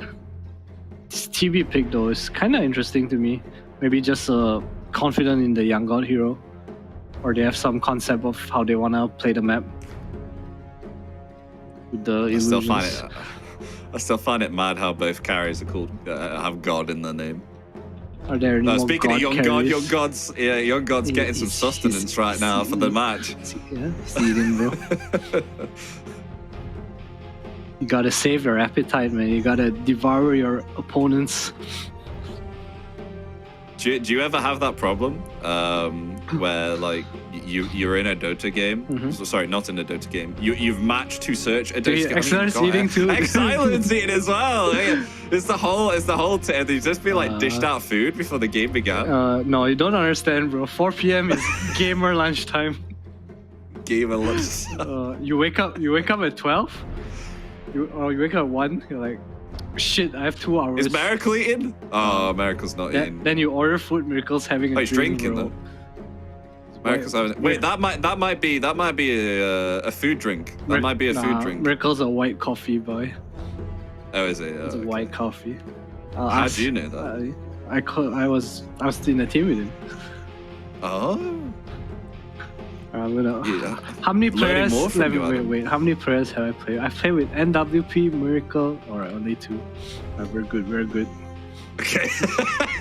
This TB pick though is kind of interesting to me. Maybe just confident in the Young God hero, or they have some concept of how they want to play the map. With the illusions. I still find it mad how both carries are called have God in their name. Are there any more speaking God of Young carries? God, Young God's getting some sustenance right now for the match. Yeah, see it, bro. You gotta save your appetite, man. You gotta devour your opponents. Do you ever have that problem where like you're in a Dota game? So, sorry, not in a Dota game. You've matched to search a Dota game. Exilers eating too. Exilers eating as well. It's the whole. They just be like dished out food before the game began. No, you don't understand, bro. 4 p.m. is gamer lunchtime. Gamer lunch. You wake up at 12. You wake up at 1. You're like, shit, I have 2 hours. Is Miracle eating? Oh, Miracle's not eating. Then you order food. Miracle's having a he's drinking though. Miracle's having. Wait, that might be a food drink. That might be a food drink. Miracle's a white coffee boy. Oh, is it? It's a white coffee. How do you know that? I was in a team with him. Oh. I'm gonna. How many players? Wait. How many players have I played? I played with NWP, Miracle. Alright, only 2. We're good. Okay.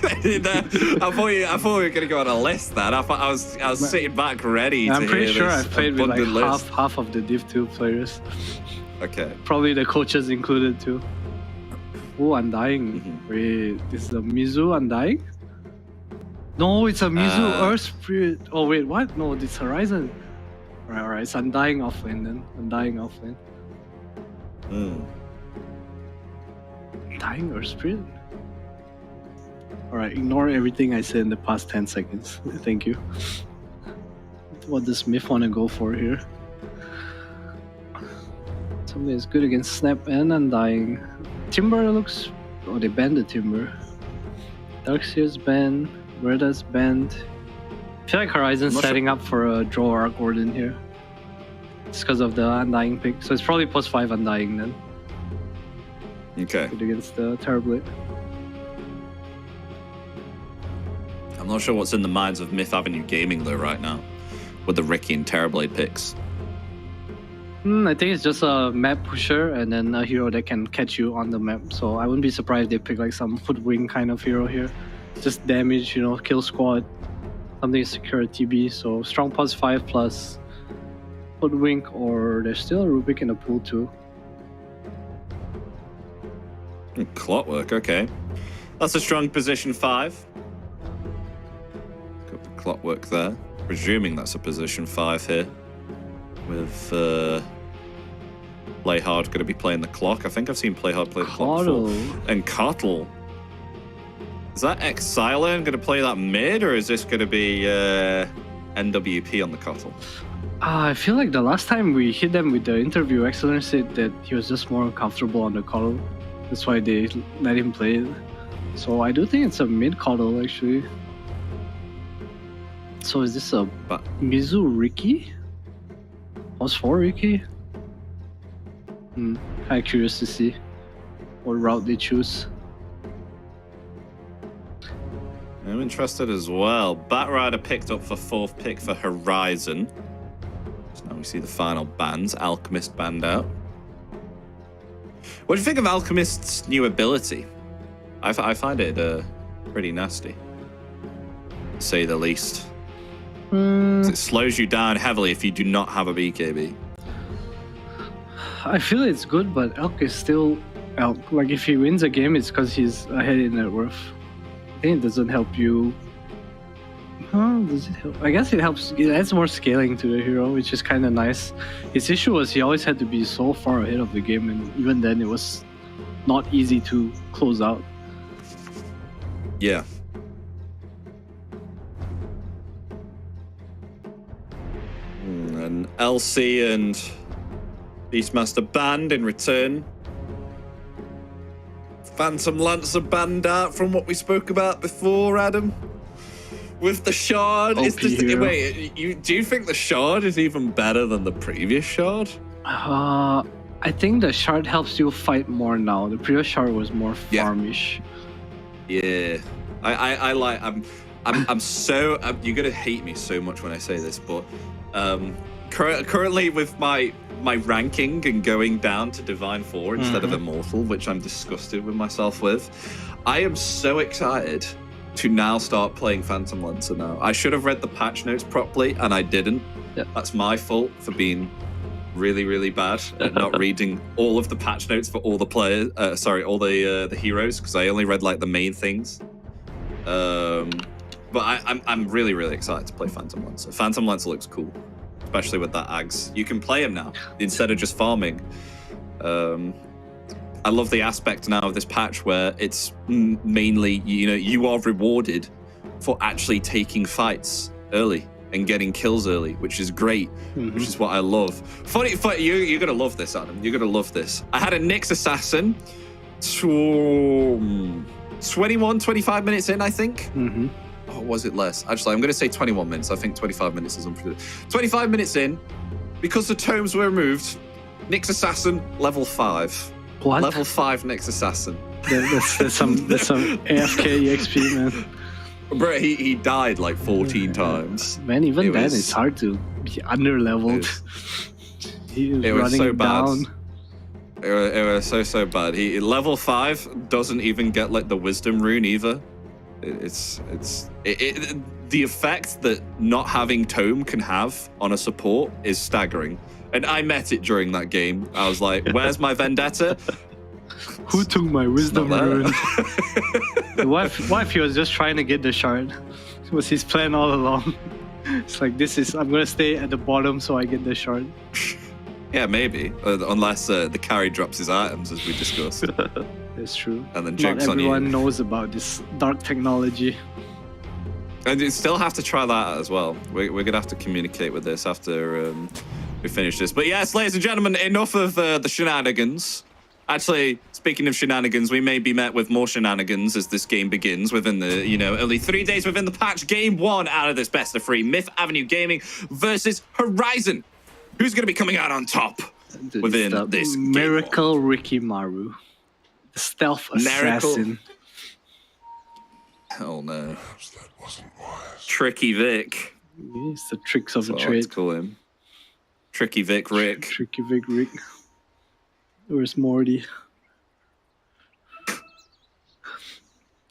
I thought we were gonna go on a list. Then I was sitting back ready. I'm pretty hear sure I this played with like list. half of the Div 2 players. Okay. Probably the coaches included too. Oh, Undying. Wait, is the Mizu Undying? No, it's a Mizu Earth Spirit. Oh wait, what? No, it's Horizon. Alright, it's Undying offlane then. Undying offlane. Undying Earth Spirit? Alright, ignore everything I said in the past 10 seconds. Thank you. What does Myth want to go for here? Something is good against Snap and Undying. Timber looks... Oh, they banned the Timber. Darkseer's banned. Verda's banned. I feel like Horizon's setting up for a draw Arc Warden here. It's because of the Undying pick. So it's probably plus 5 Undying then. Okay. Good against the Terrorblade. I'm not sure what's in the minds of Myth Avenue Gaming though right now, with the Ricky and Terrorblade picks. I think it's just a map pusher and then a hero that can catch you on the map. So I wouldn't be surprised if they pick like some Hoodwink kind of hero here. Just damage, kill squad, something to secure a TB. So strong plus 5 plus Hoodwink, or there's still a Rubik in the pool too. Clockwork, okay. That's a strong position 5. Got the Clockwork there. Presuming that's a position 5 here. With Playhard going to be playing the clock. I think I've seen Playhard play the clock before. And Cottle. Is that Xerxia going to play that mid, or is this going to be NWP on the Cottle? I feel like the last time we hit them with the interview, Excellence said that he was just more comfortable on the Cottle. That's why they let him play it. So I do think it's a mid Cottle, actually. So is this a Mizu Ricky? Was for Ricky? Kind of curious to see what route they choose. I'm interested as well. Batrider picked up for 4th pick for Horizon. So now we see the final bans. Alchemist banned out. What do you think of Alchemist's new ability? I find it pretty nasty, to say the least. It slows you down heavily if you do not have a BKB. I feel it's good, but Elk is still Elk. Like, if he wins a game, it's because he's ahead in net worth. I think it doesn't help you. Does it help? I guess it helps. It adds more scaling to the hero, which is kind of nice. His issue was he always had to be so far ahead of the game, and even then it was not easy to close out. Yeah. And LC and Beastmaster banned in return. Phantom Lancer banned out from what we spoke about before, Adam. With the Shard. Do you think the Shard is even better than the previous Shard? I think the Shard helps you fight more now. The previous Shard was more farmish. Yeah. I'm so... you're going to hate me so much when I say this, but... currently with my ranking and going down to Divine 4 instead of Immortal, which I'm disgusted with myself with, I am so excited to now start playing Phantom Lancer now. I should have read the patch notes properly, and I didn't. Yep. That's my fault for being really, really bad at not reading all of the patch notes for all the players. All the heroes, because I only read like the main things. But I'm really, really excited to play Phantom Lancer. Phantom Lancer looks cool, especially with that Ags. You can play him now instead of just farming. I love the aspect now of this patch where it's mainly, you are rewarded for actually taking fights early and getting kills early, which is great, which is what I love. Funny, you're going to love this, Adam. You're going to love this. I had a Nyx Assassin 21, 25 minutes in, I think. Or was it less? Actually, I'm going to say 21 minutes. I think 25 minutes is unpredictable. 25 minutes in, because the tomes were removed, Nyx Assassin, level 5. What? Level 5 Nyx Assassin. That's some AFK EXP, man. Bro, he died like 14 times. Man, even then, it's hard to be under-leveled. He was running so bad. down. It was so bad. He level 5 doesn't even get like the wisdom rune either. The effect that not having tome can have on a support is staggering. And I met it during that game. I was like, where's my vendetta? Who took my wisdom rune? What if he was just trying to get the shard? It was his plan all along. It's like, I'm going to stay at the bottom so I get the shard. Yeah, maybe. Unless the carry drops his items, as we discussed. That's true. And then jokes Not on you. everyone knows about this dark technology. And you still have to try that out as well. We're going to have to communicate with this after we finish this. But yes, ladies and gentlemen, enough of the shenanigans. Actually, speaking of shenanigans, we may be met with more shenanigans as this game begins within the, only 3 days within the patch. Game 1 out of this best of 3. Myth Avenue Gaming versus Horizon. Who's going to be coming out on top within this Miracle game? Ricky Maru. The stealth assassin. Hell no. Tricky Vic. It's the tricks of the That's what I trade. like to call him. Tricky Vic Rick. Tricky Vic Rick. Where's Morty?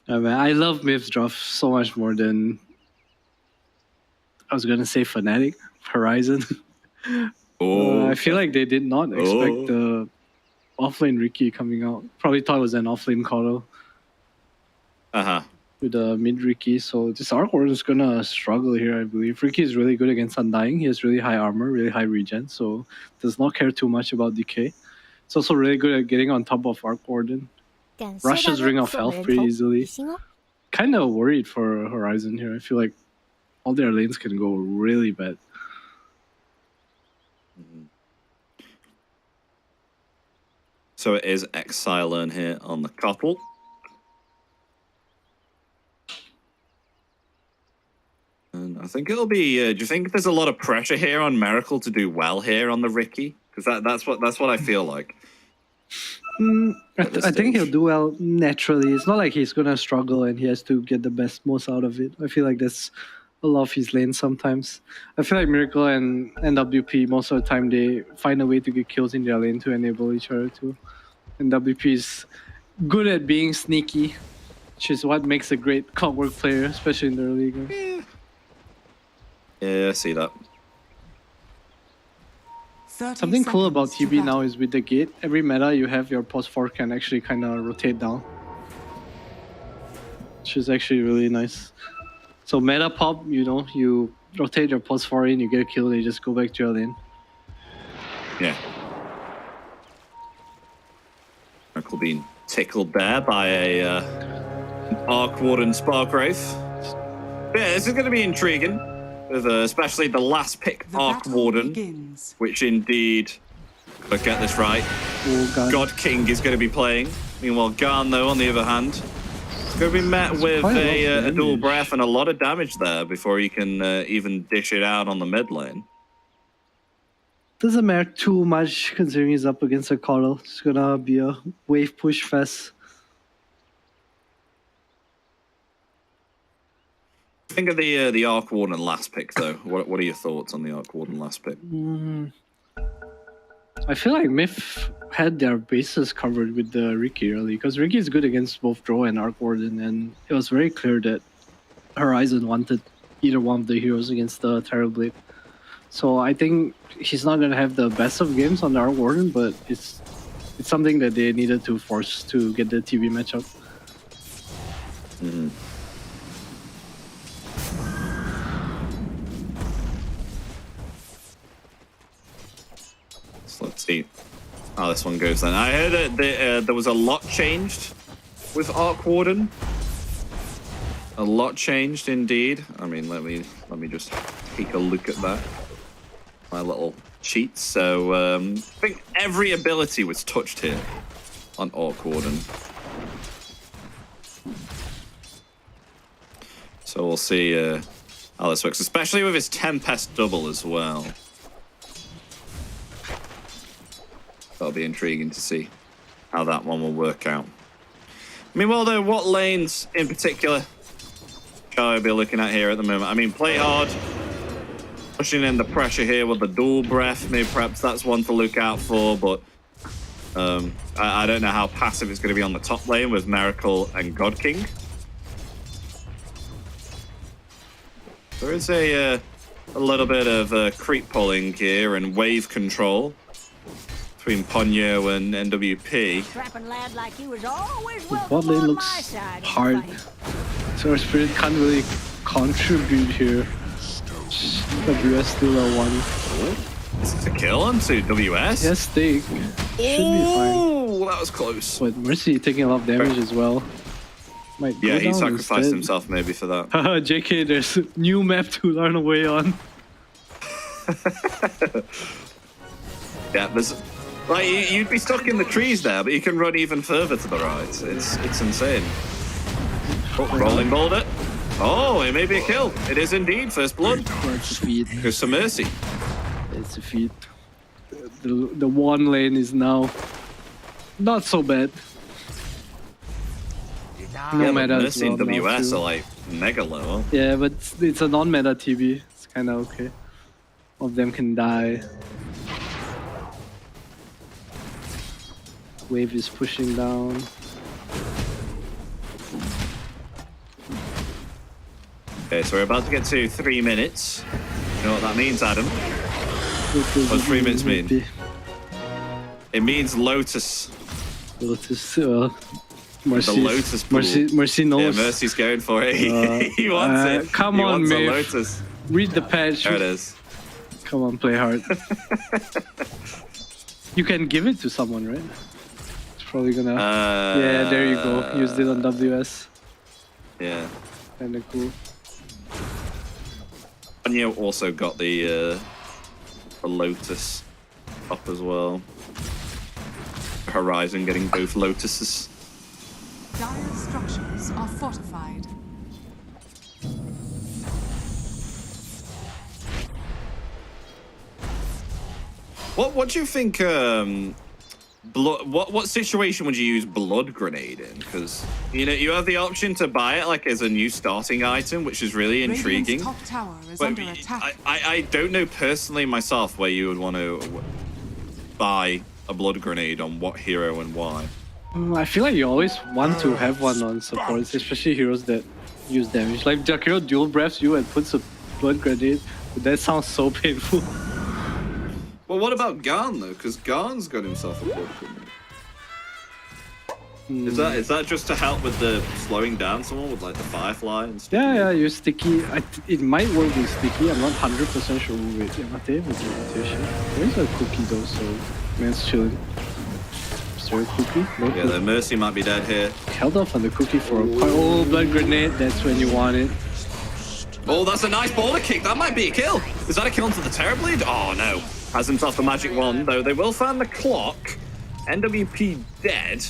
I love Myth's draft so much more than I was gonna say Fnatic, Horizon. I feel like they did not expect offlane Ricky coming out. Probably thought it was an offlane Coddle with a mid Ricky. So this Arc Warden is gonna struggle here, I believe. Ricky is really good against Undying. He has really high armor, really high regen, so does not care too much about decay. It's also really good at getting on top of Arc Warden. Rushes Ring of Health pretty easily. Kind of worried for Horizon here. I feel like all their lanes can go really bad. So it is Xylern here on the couple. And I think it'll be. Do you think there's a lot of pressure here on Miracle to do well here on the Ricky? Because that's what I feel like. I think he'll do well naturally. It's not like he's gonna struggle and he has to get the most out of it. I feel like that's a lot of his lanes sometimes. I feel like Miracle and WP most of the time they find a way to get kills in their lane to enable each other too. And WP is good at being sneaky, which is what makes a great Clockwork player, especially in the early game. Yeah, I see that. Something cool about TB now is with the gate, every meta you have your pause 4 can actually kind of rotate down. Which is actually really nice. So meta pop, you know, you rotate your pause 4 in, you get a kill, they just go back to your lane. Yeah. Miracle being tickled there by an Arc Warden Spark Wraith. Yeah, this is going to be intriguing. With especially the last pick, Arc Warden, which indeed, but get this right, God King is going to be playing. Meanwhile, Garn, though, on the other hand, is going to be met with a dual breath and a lot of damage there before he can even dish it out on the mid lane. Doesn't matter too much considering he's up against a Coddle. It's going to be a wave push fest. Think of the Arc Warden last pick, though. What are your thoughts on the Arc Warden last pick? I feel like Myth had their bases covered with the Ricky early, because Ricky is good against both Draw and Arc Warden, and it was very clear that Horizon wanted either one of the heroes against the Terrorblade. So I think he's not gonna have the best of games on the Arc Warden, but it's something that they needed to force to get the TV matchup. Let's see how this one goes then. I heard that there was a lot changed with Arc Warden. A lot changed indeed. I mean, let me just take a look at that. My little cheat. So I think every ability was touched here on Arc Warden. So we'll see how this works, especially with his Tempest double as well. That'll be intriguing to see how that one will work out. Meanwhile, though, what lanes in particular shall I be looking at here at the moment? I mean, play hard, pushing in the pressure here with the dual breath. Maybe perhaps that's one to look out for, but I don't know how passive it's going to be on the top lane with Miracle and God King. There is a little bit of creep pulling here and wave control between Ponyo and NWP. Lad like you was always The bot lane looks hard. So our Spirit can't really contribute here. WS still a 1. This is a kill onto WS? Yes, they should be fine. Oh, that was close. But Mercy taking a lot of damage as well. Might Yeah, go he down sacrificed instead. himself maybe for that. JK, there's a new map to learn away on. Yeah, there's... Like, you'd be stuck in the trees there, but you can run even further to the right. It's insane. Oh, rolling boulder. Oh, it may be a kill. It is indeed first blood. That's a feat. Goes to Mercy. It's a feat. The one lane is now not so bad. No Yeah, meta but as Mercy well and now WS too. are like mega low. Yeah, but it's a non-meta TB. It's kind of okay. All of them can die. Wave is pushing down. Okay, so we're about to get to 3 minutes. You know what that means, Adam? What does 3 minutes mean? It means Lotus. Lotus, Mercy, The Lotus pool. Mercy Yeah, knows. Mercy's going for it. He wants it. Come he on, wants a Maeve. Lotus. Read the patch. There it is. Come on, play hard. You can give it to someone, right? It's probably gonna. Yeah, there you go. Used it on WS. Yeah. Kinda cool. Ponyo also got the Lotus up as well. Horizon getting both Lotuses. Dire structures are fortified. What do you think? What situation would you use blood grenade in? Because you have the option to buy it like as a new starting item, which is really intriguing. Radiant's top tower is But under attack. I don't know personally myself where you would want to buy a blood grenade on what hero and why. I feel like you always want to have one on supports, especially heroes that use damage. Like Jakiro dual breaths you and puts a blood grenade. That sounds so painful. Well, what about Garn though? Because Garn's got himself a blood grenade. Is that just to help with the slowing down someone with like the Firefly and stuff? Yeah, use sticky. It might work with sticky. I'm not 100% sure. Wait, Yamate with invitation. Where's a cookie though? So man's chilling. Is there a cookie? No Yeah, the Mercy might be dead here. Held off on the cookie for a point. Oh, blood grenade. That's when you want it. Oh, that's a nice boulder kick. That might be a kill. Is that a kill onto the Terrorblade? Oh no. Has himself the magic wand though. They will find the clock. NWP dead.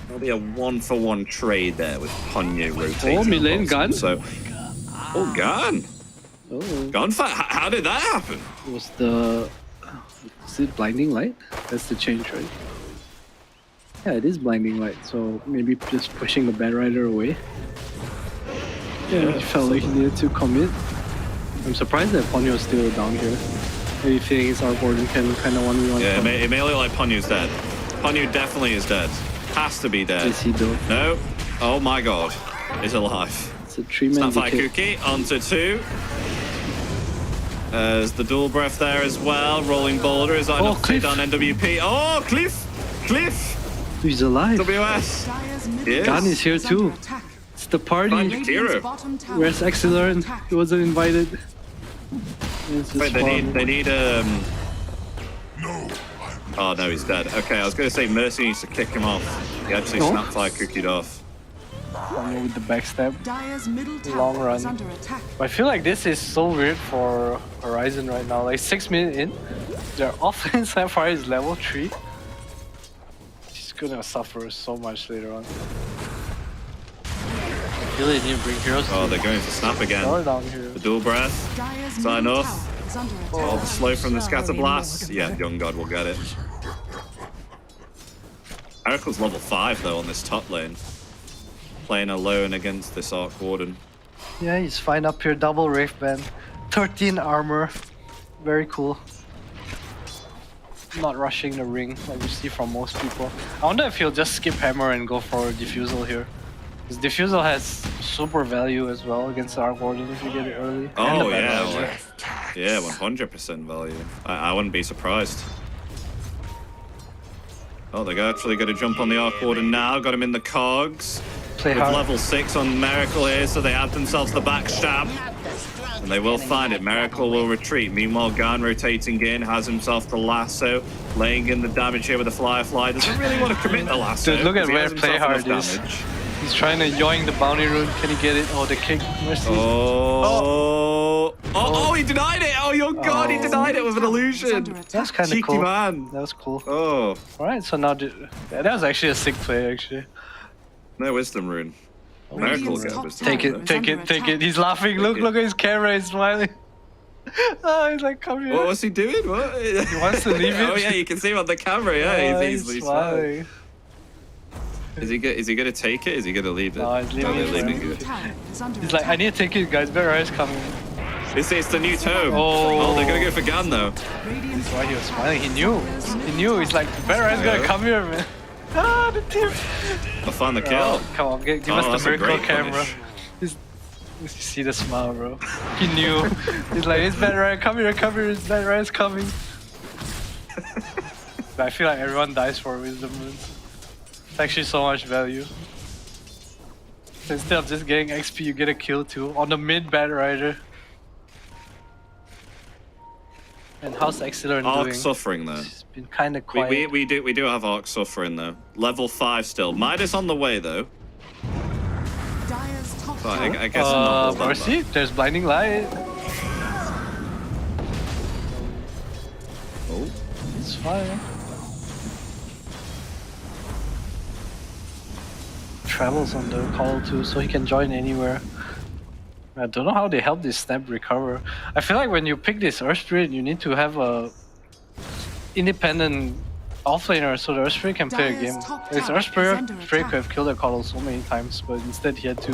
There'll be a 1-for-1 trade there with Ponyo rotating. Oh, Milan gun. So, oh, gun. Oh, Gunfight. How did that happen? was the... Is it blinding light? That's the change, right? Yeah, it is blinding light. So maybe just pushing the Bad Rider away. Yeah, he felt like he needed to commit. I'm surprised that Ponyo is still down here. Maybe feeling his Arc Warden can kind of 1v1. Yeah, it may look like Ponyo's dead. Ponyo definitely is dead. Has to be dead. Is he though? No. Oh my god. He's alive. It's a 3-man Snapfire decay. Cookie onto 2. There's the dual breath there as well. Rolling boulder. Is that enough to take Cliff. down NWP? Oh, Cliff! Cliff! He's alive. WS! Dire's middle Yes. Gun is here is under too. attack. It's the party. Find Radiant's Hero. bottom tower Where's is Exilern? under attack. He wasn't invited. It's Wait, just they fun. need Oh no, he's dead. Okay, I was gonna say Mercy needs to kick him off. He actually No. Snapfire Cookied off. Ponyo with the backstab. Dire's middle Long tower is run. under attack. I feel like this is so weird for Horizon right now. Like 6 minutes in, their offense Sapphire is level 3. He's gonna suffer so much later on. I really need to bring heroes Oh, to they're going for Snap again. power down here. The dual breath. Dire's Sign middle off. tower is under attack. Oh, the slow from the Scatter Blast. Yeah, Young God will get it. Miracle's level 5 though on this top lane. Playing alone against this Arc Warden. Yeah, he's fine up here. Double Wraith Band. 13 armor. Very cool. Not rushing the ring like you see from most people. I wonder if he'll just skip hammer and go for Diffusal here. Because Diffusal has super value as well against the Arc Warden if you get it early. And Oh the Bad yeah, Rider. well, yeah, 100% value. I wouldn't be surprised. Oh, they're actually going to jump on the Arc Warden now. Got him in the cogs. Play With hard. level 6 on Miracle here, so they have themselves the backstab. And they will find it. Miracle will retreat. Meanwhile, Garn rotating in, has himself the lasso, laying in the damage here with the Firefly. Doesn't really want to commit the lasso. Dude, look at 'cause he where has play himself hard enough is. damage. He's trying to yoink the bounty rune. Can he get it? Oh, the kick. Mercy. Oh, he denied it. Oh, your God, he denied it with an illusion. That's kind of Cheeky cool. man. That was cool. Oh, Alright, so now yeah, that was actually a sick play, actually. no wisdom rune. Miracle will get a wisdom Take rune. it, take it, take it. He's laughing. Look, look at his camera. He's smiling. Oh, he's like, come here. What was he doing? What? He wants to leave it. Oh yeah, you can see him on the camera. Yeah, Oh, he's easily smiling. Is he gonna take it? Is he gonna leave it? No, he's leaving they're it. leaving it. He's like, I need to take it, guys. Better eyes coming. It's the new tome. Oh. They're gonna go for Gan though. That's why he was smiling. He knew. He knew. He's like, better eyes gonna come here, man. Ah, the tip. I'll find the kill. Oh, come on, give Oh, us that's the a miracle great camera. punish. You see the smile, bro. He knew. He's like, it's bad right. Come here, it's bad right. It's coming. But I feel like everyone dies for wisdom runes. It's actually so much value. So instead of just getting XP, you get a kill too on the mid Bad Rider. And how's Excellent Arc doing? suffering though. It's been kind of quiet. We do have Arc suffering though. Level 5 still. Midas on the way though. Dire's top So tower. I guess not all that Mercy, there's blinding light. Oh. It's fine. Travels on the call too, so he can join anywhere. I don't know how they help this snap recover. I feel like when you pick this Earth Spirit, you need to have a independent offlaner so the Earth Spirit can play a game. This Earth Spirit could have killed a Coddle so many times, but instead he had to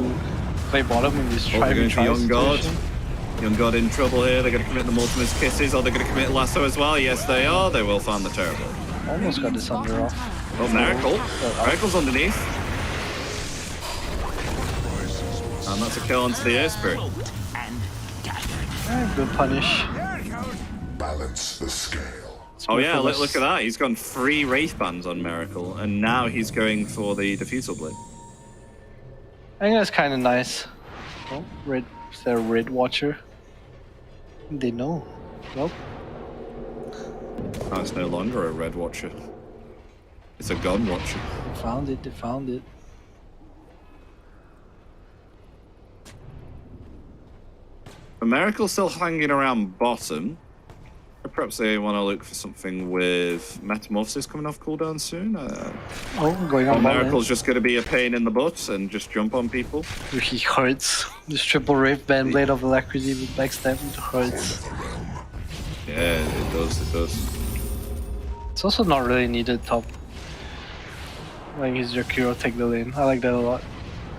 play bottom in this They're going for Young God. situation. Young God in trouble here. They're going to commit the Multimus Kisses, or they're going to commit Lasso as well. Yes, they are. They will find the Terrible. Almost got this under off. Oh, Miracle. Miracle's underneath. And that's a kill onto the Air Spirit. Good punish. Balance the scale. Oh yeah, look at that. He's gone 3 Wraith Bands on Miracle, and now he's going for the Diffusal Blade. I think that's kind of nice. Oh, red. Is there a Red Watcher? They know. Nope. Oh, it's no longer a Red Watcher. It's a Gun Watcher. They found it. They found it. Miracle's still hanging around bottom. Perhaps they want to look for something with Metamorphosis coming off cooldown soon. Going on. Miracle's just going to be a pain in the butt and just jump on people. He hurts. This triple Wraith Band Blade of Alacrity with backstab hurts. Yeah, it does, it does. It's also not really needed top. Like his Xerxia take the lane. I like that a lot.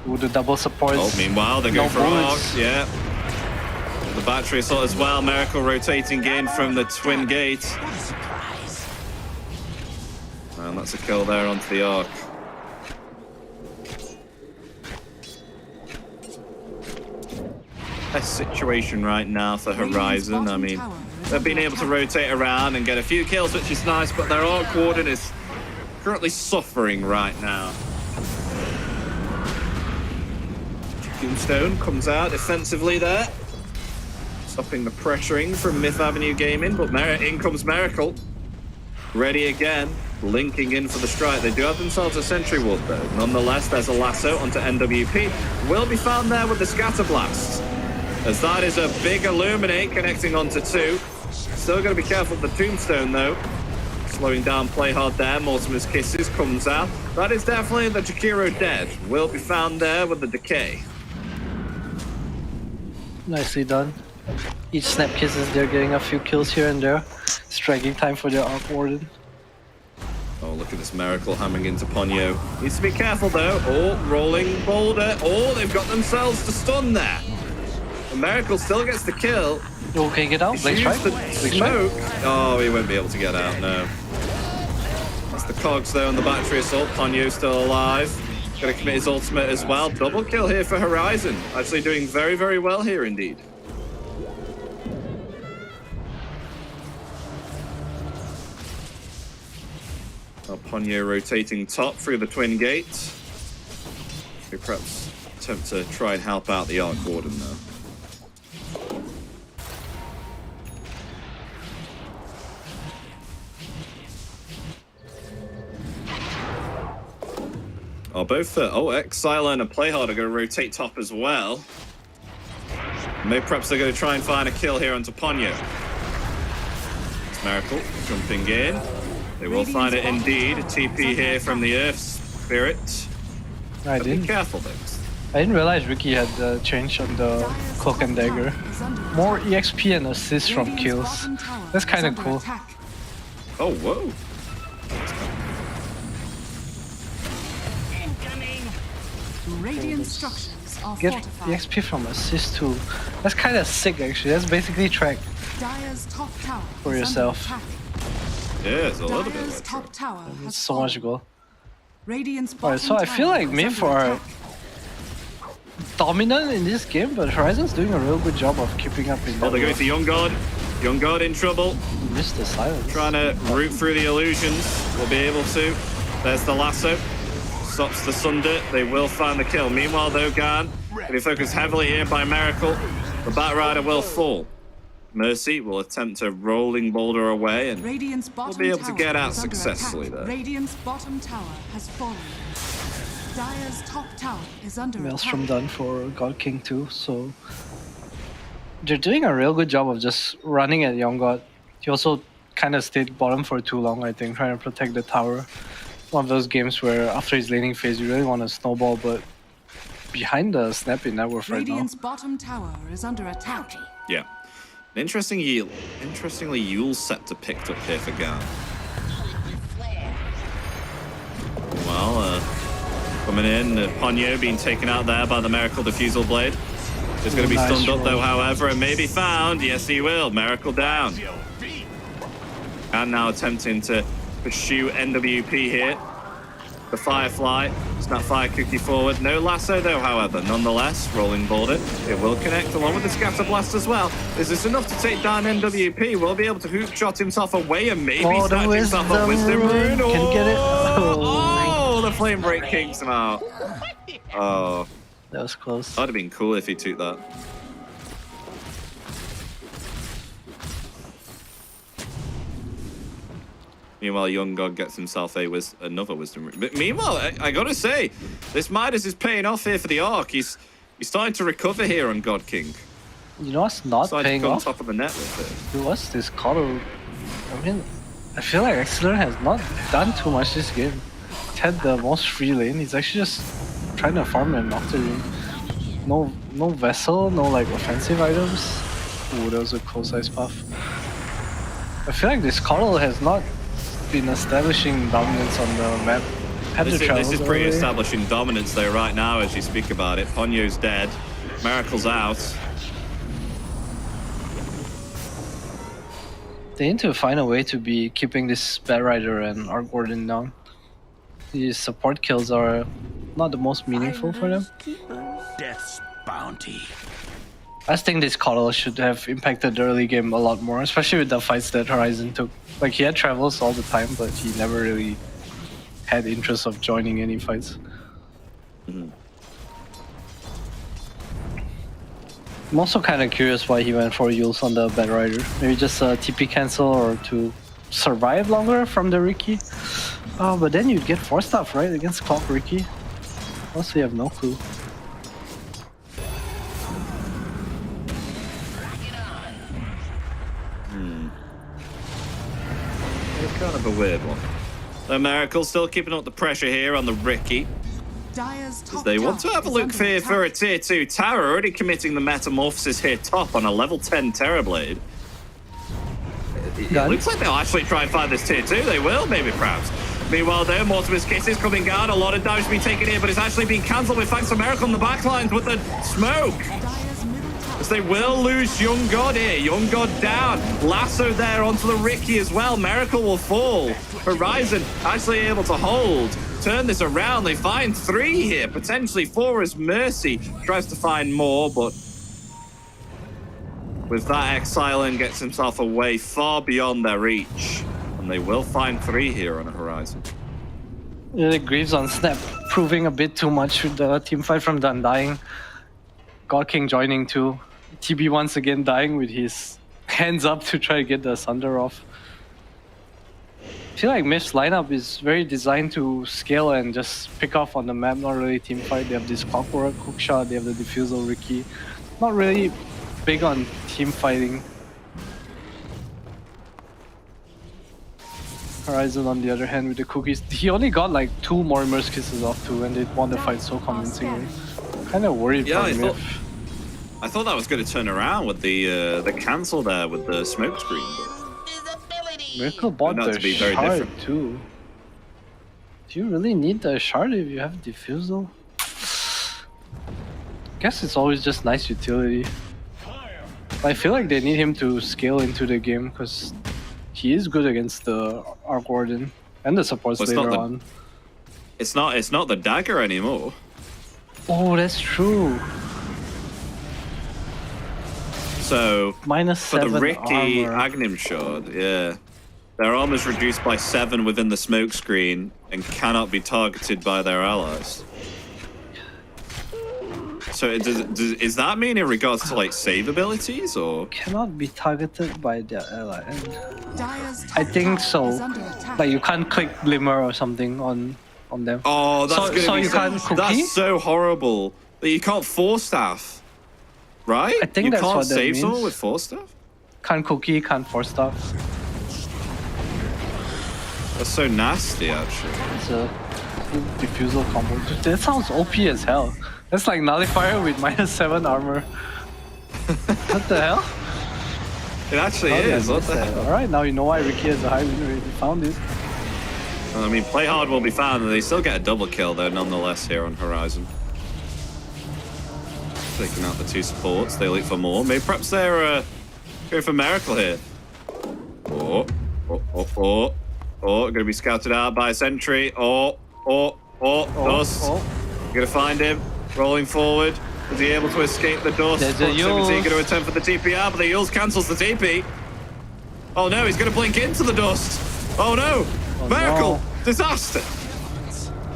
With the double supports. Oh, meanwhile, they're going for bullets. Arc, yeah. The battery assault as well. Miracle rotating in from the Twin Gate. And that's a kill there onto the Arc. Best situation right now for Horizon. I mean, they've been able to rotate around and get a few kills, which is nice, but their Arc Warden is currently suffering right now. Tombstone comes out defensively there, stopping the pressuring from Myth Avenue Gaming, but in comes Miracle. Ready again, linking in for the strike. They do have themselves a Sentry Ward though. Nonetheless, there's a lasso onto NWP. Will be found there with the Scatter Blast, as that is a big Illuminate connecting onto 2. Still got to be careful with the Tombstone though. Slowing down play hard there. Mortimer's Kisses comes out. That is definitely the Jakiro dead. Will be found there with the Decay. Nicely done. Each snap kisses, they're getting a few kills here and there. Striking time for their Arc Warden. Oh, look at this Miracle hammering into Ponyo. Needs to be careful though. Oh, rolling boulder. Oh, they've got themselves to stun there. The Miracle still gets the kill. Okay, get out. Blade strike. The Blade strike. smoke. Oh, he won't be able to get out, no. That's the cogs though on the battery assault. Ponyo still alive. Gonna commit his ultimate as well. Double kill here for Horizon. Actually doing very, very well here indeed. Now Ponyo rotating top through the Twin Gate. We perhaps attempt to try and help out the Arc Warden though. Oh, both Exile and a Playhard are going to rotate top as well. Maybe perhaps they're going to try and find a kill here onto Ponyo. It's Miracle jumping in. They will find it indeed. A TP here from the Earth Spirit. I Be didn't. careful though. I didn't realize Ricky had the change on the Cloak and Dagger. More EXP and assist from kills. That's kind of cool. Oh, whoa. Radiant structures are Get fortified. EXP from assist too. That's kind of sick actually. That's basically track Dire's top tower for is yourself. under attack. Yeah, it's a little bit Dire's like top tower has It's so much goal. Radiant's Alright, so I feel like Myth are dominant in this game, but Horizon's doing a real good job of keeping up in Oh, that. they're going for Young God. Young God in trouble. Missed the silence. Trying to root through the illusions. Will be able to. There's the lasso. Stops the Sunder. They will find the kill. Meanwhile, though, Garn will be focused heavily here by Miracle. The Batrider will fall. Mercy will attempt to rolling boulder away and Radiant's bottom will be able to tower get out is under successfully attack. there. Radiant's bottom tower has fallen. Dire's top tower is under Maelstrom attack. done for God King too, so they're doing a real good job of just running at Young God. He also kind of stayed bottom for too long, I think, trying to protect the tower. One of those games where after his laning phase, you really want to snowball, but behind the snap in network right now. Radiant's bottom tower is under attack. Yeah. Interestingly, Yule's Scepter picked up here for Garn. Well, coming in, Ponyo being taken out there by the Miracle Diffusal Blade. He's going to be Nice stunned up roll. though, however, and may be found. Yes, he will. Miracle down. And now attempting to pursue NWP here. The Firefly, Snapfire cookie forward. No lasso though, however. Nonetheless, rolling boulder. It will connect along with the Scatter Blast as well. Is this enough to take down NWP? Will be able to hook shot himself away and maybe Oh, the snatch himself a Wisdom Rune. Can get it. Oh, the Flame Break kicks him out. Oh, That was close. that'd have been cool if he took that. Meanwhile, Young God gets himself another Wisdom Rune. But meanwhile, I gotta say, this Midas is paying off here for the Arc. He's starting to recover here on God King. You know what's not Starting to paying come on off? top of the net with it. What's this Coddle? I mean, I feel like Excellent has not done too much this game. He's had the most free lane. He's actually just trying to farm an Octarine. No Vessel, no like offensive items. Ooh, that was a close ice puff. I feel like this Coddle has not been establishing dominance on the map. This is pretty establishing dominance though right now as you speak about it. Ponyo's dead. Miracle's out. They need to find a way to be keeping this Batrider and Arc Warden down. These support kills are not the most meaningful for them. Death's bounty. I just think this Coddle should have impacted the early game a lot more, especially with the fights that Horizon took. Like, he had travels all the time, but he never really had interest of joining any fights. Mhm. I'm also kind of curious why he went for Yules on the Batrider. Maybe just a TP cancel or to survive longer from the Riki. Oh, but then you'd get 4-stuff, right? Against Clock Riki. Also, you have no clue. It's kind of a weird one. The Miracle still keeping up the pressure here on the Riki. Dire's top As they want to tower have a is look under here for a attack. tier 2 tower, already committing the Metamorphosis here top on a level 10 Terrorblade. It Done. looks like they'll actually try and find this tier 2. They will, maybe perhaps. Meanwhile, though, Mortimer's Kiss is coming down. A lot of damage being taken here, but it's actually being cancelled with thanks to Miracle on the backlines with the smoke. Dire's middle tower As they will lose Young God here. Young God down. Lasso there onto the Riki as well. Miracle will fall. Horizon actually able to hold. Turn this around. They find 3 here. Potentially 4 as Mercy tries to find more, but with that, Exilin gets himself away far beyond their reach. And they will find 3 here on the Horizon. Yeah, the Greaves on Snap proving a bit too much with the team fight from the Undying. God King joining too. TB once again dying with his hands up to try to get the Sunder off. I feel like Mif's lineup is very designed to scale and just pick off on the map, not really team fight. They have this Clockwork hookshot, they have the Diffusal Riki. Not really big on team fighting. Horizon on the other hand with the cookies. He only got like 2 more Immerse Kisses off too and they won the fight so convincingly. Kinda worried Yeah, for I Mif. thought that was going to turn around with the cancel there with the smoke screen. But Miracle bought Turned out the to be very shard different. too. Do you really need the shard if you have Diffusal? Guess it's always just nice utility. I feel like they need him to scale into the game because he is good against the Arc Warden and the supports Well, it's not later the- on. it's not the dagger anymore. Oh, that's true. So Minus for the 7 Ricky armor. Agnim Shard, yeah. Their armor is reduced by 7 within the smoke screen and cannot be targeted by their allies. So is that mean in regards to like save abilities or? Cannot be targeted by their ally. Dire's top I think tower so. is under attack. Like you can't click Glimmer or something on them. Oh, that's gonna so be you can't cookie? that's so horrible that you can't force staff, right? I think you that's can't what that save someone means. with force staff. Can't cookie, can't force stuff. That's so nasty, actually. It's a diffusal combo. Dude, that sounds OP as hell. That's like nullifier with minus 7 armor. What the hell? It actually How did I is. What miss the that? hell? Alright, now you know why Ricky has a high win rate. We found it. I mean, play hard will be found, and they still get a double kill though, nonetheless, here on Horizon. Taking out the 2 supports, they look for more. Maybe perhaps they're going for Miracle here. Gonna be scouted out by a sentry. Dust. Gonna find him. Rolling forward. Is he able to escape the dust? There's a Proximity Yule. gonna attempt for the TPR, but the Yules cancels the TP. Oh no, he's gonna blink into the dust. Oh no! Miracle! no. Disaster!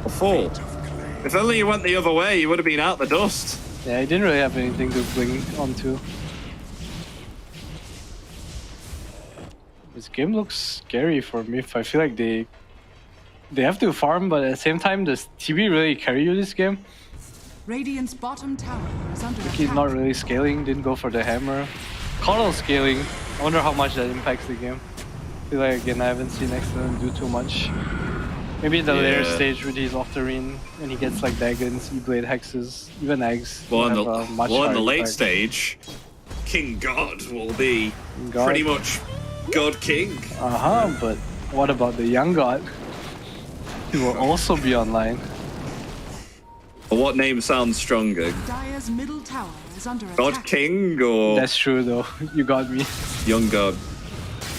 A fall. If only you went the other way, you would have been out the dust. Yeah, he didn't really have anything to bling onto. This game looks scary for me. I feel like they have to farm, but at the same time, does TB really carry you this game? Radiant's bottom tower is under He's attack. not really scaling, didn't go for the hammer. Coddle scaling, I wonder how much that impacts the game. I feel like, again, I haven't seen Excellent do too much. Maybe the later stage with his Octarine, and he gets like Daggons, E-Blade Hexes, even Eggs. Well, in have the, a much well, in the higher late impact. stage, King God will be God. pretty much God King. But what about the young god? He will also be online. What name sounds stronger? Dire's middle tower is under God attack. King or That's true though. You got me. Young God?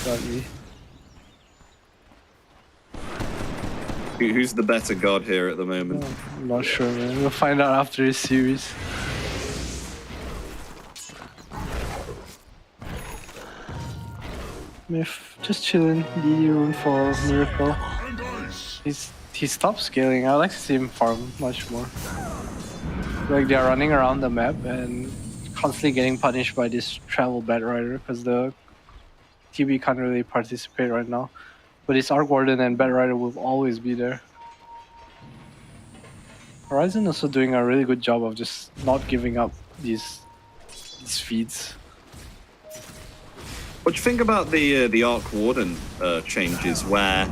Got me. Who's the better God here at the moment? I'm not sure, man. We'll find out after this series. Myth, just chilling. DD rune for Miracle. He stopped scaling. I like to see him farm much more. Like they're running around the map and constantly getting punished by this travel Bat Rider because the TB can't really participate right now. But his Arc Warden and Bat Rider will always be there. Horizon also doing a really good job of just not giving up these feeds. What do you think about the Arc Warden changes, where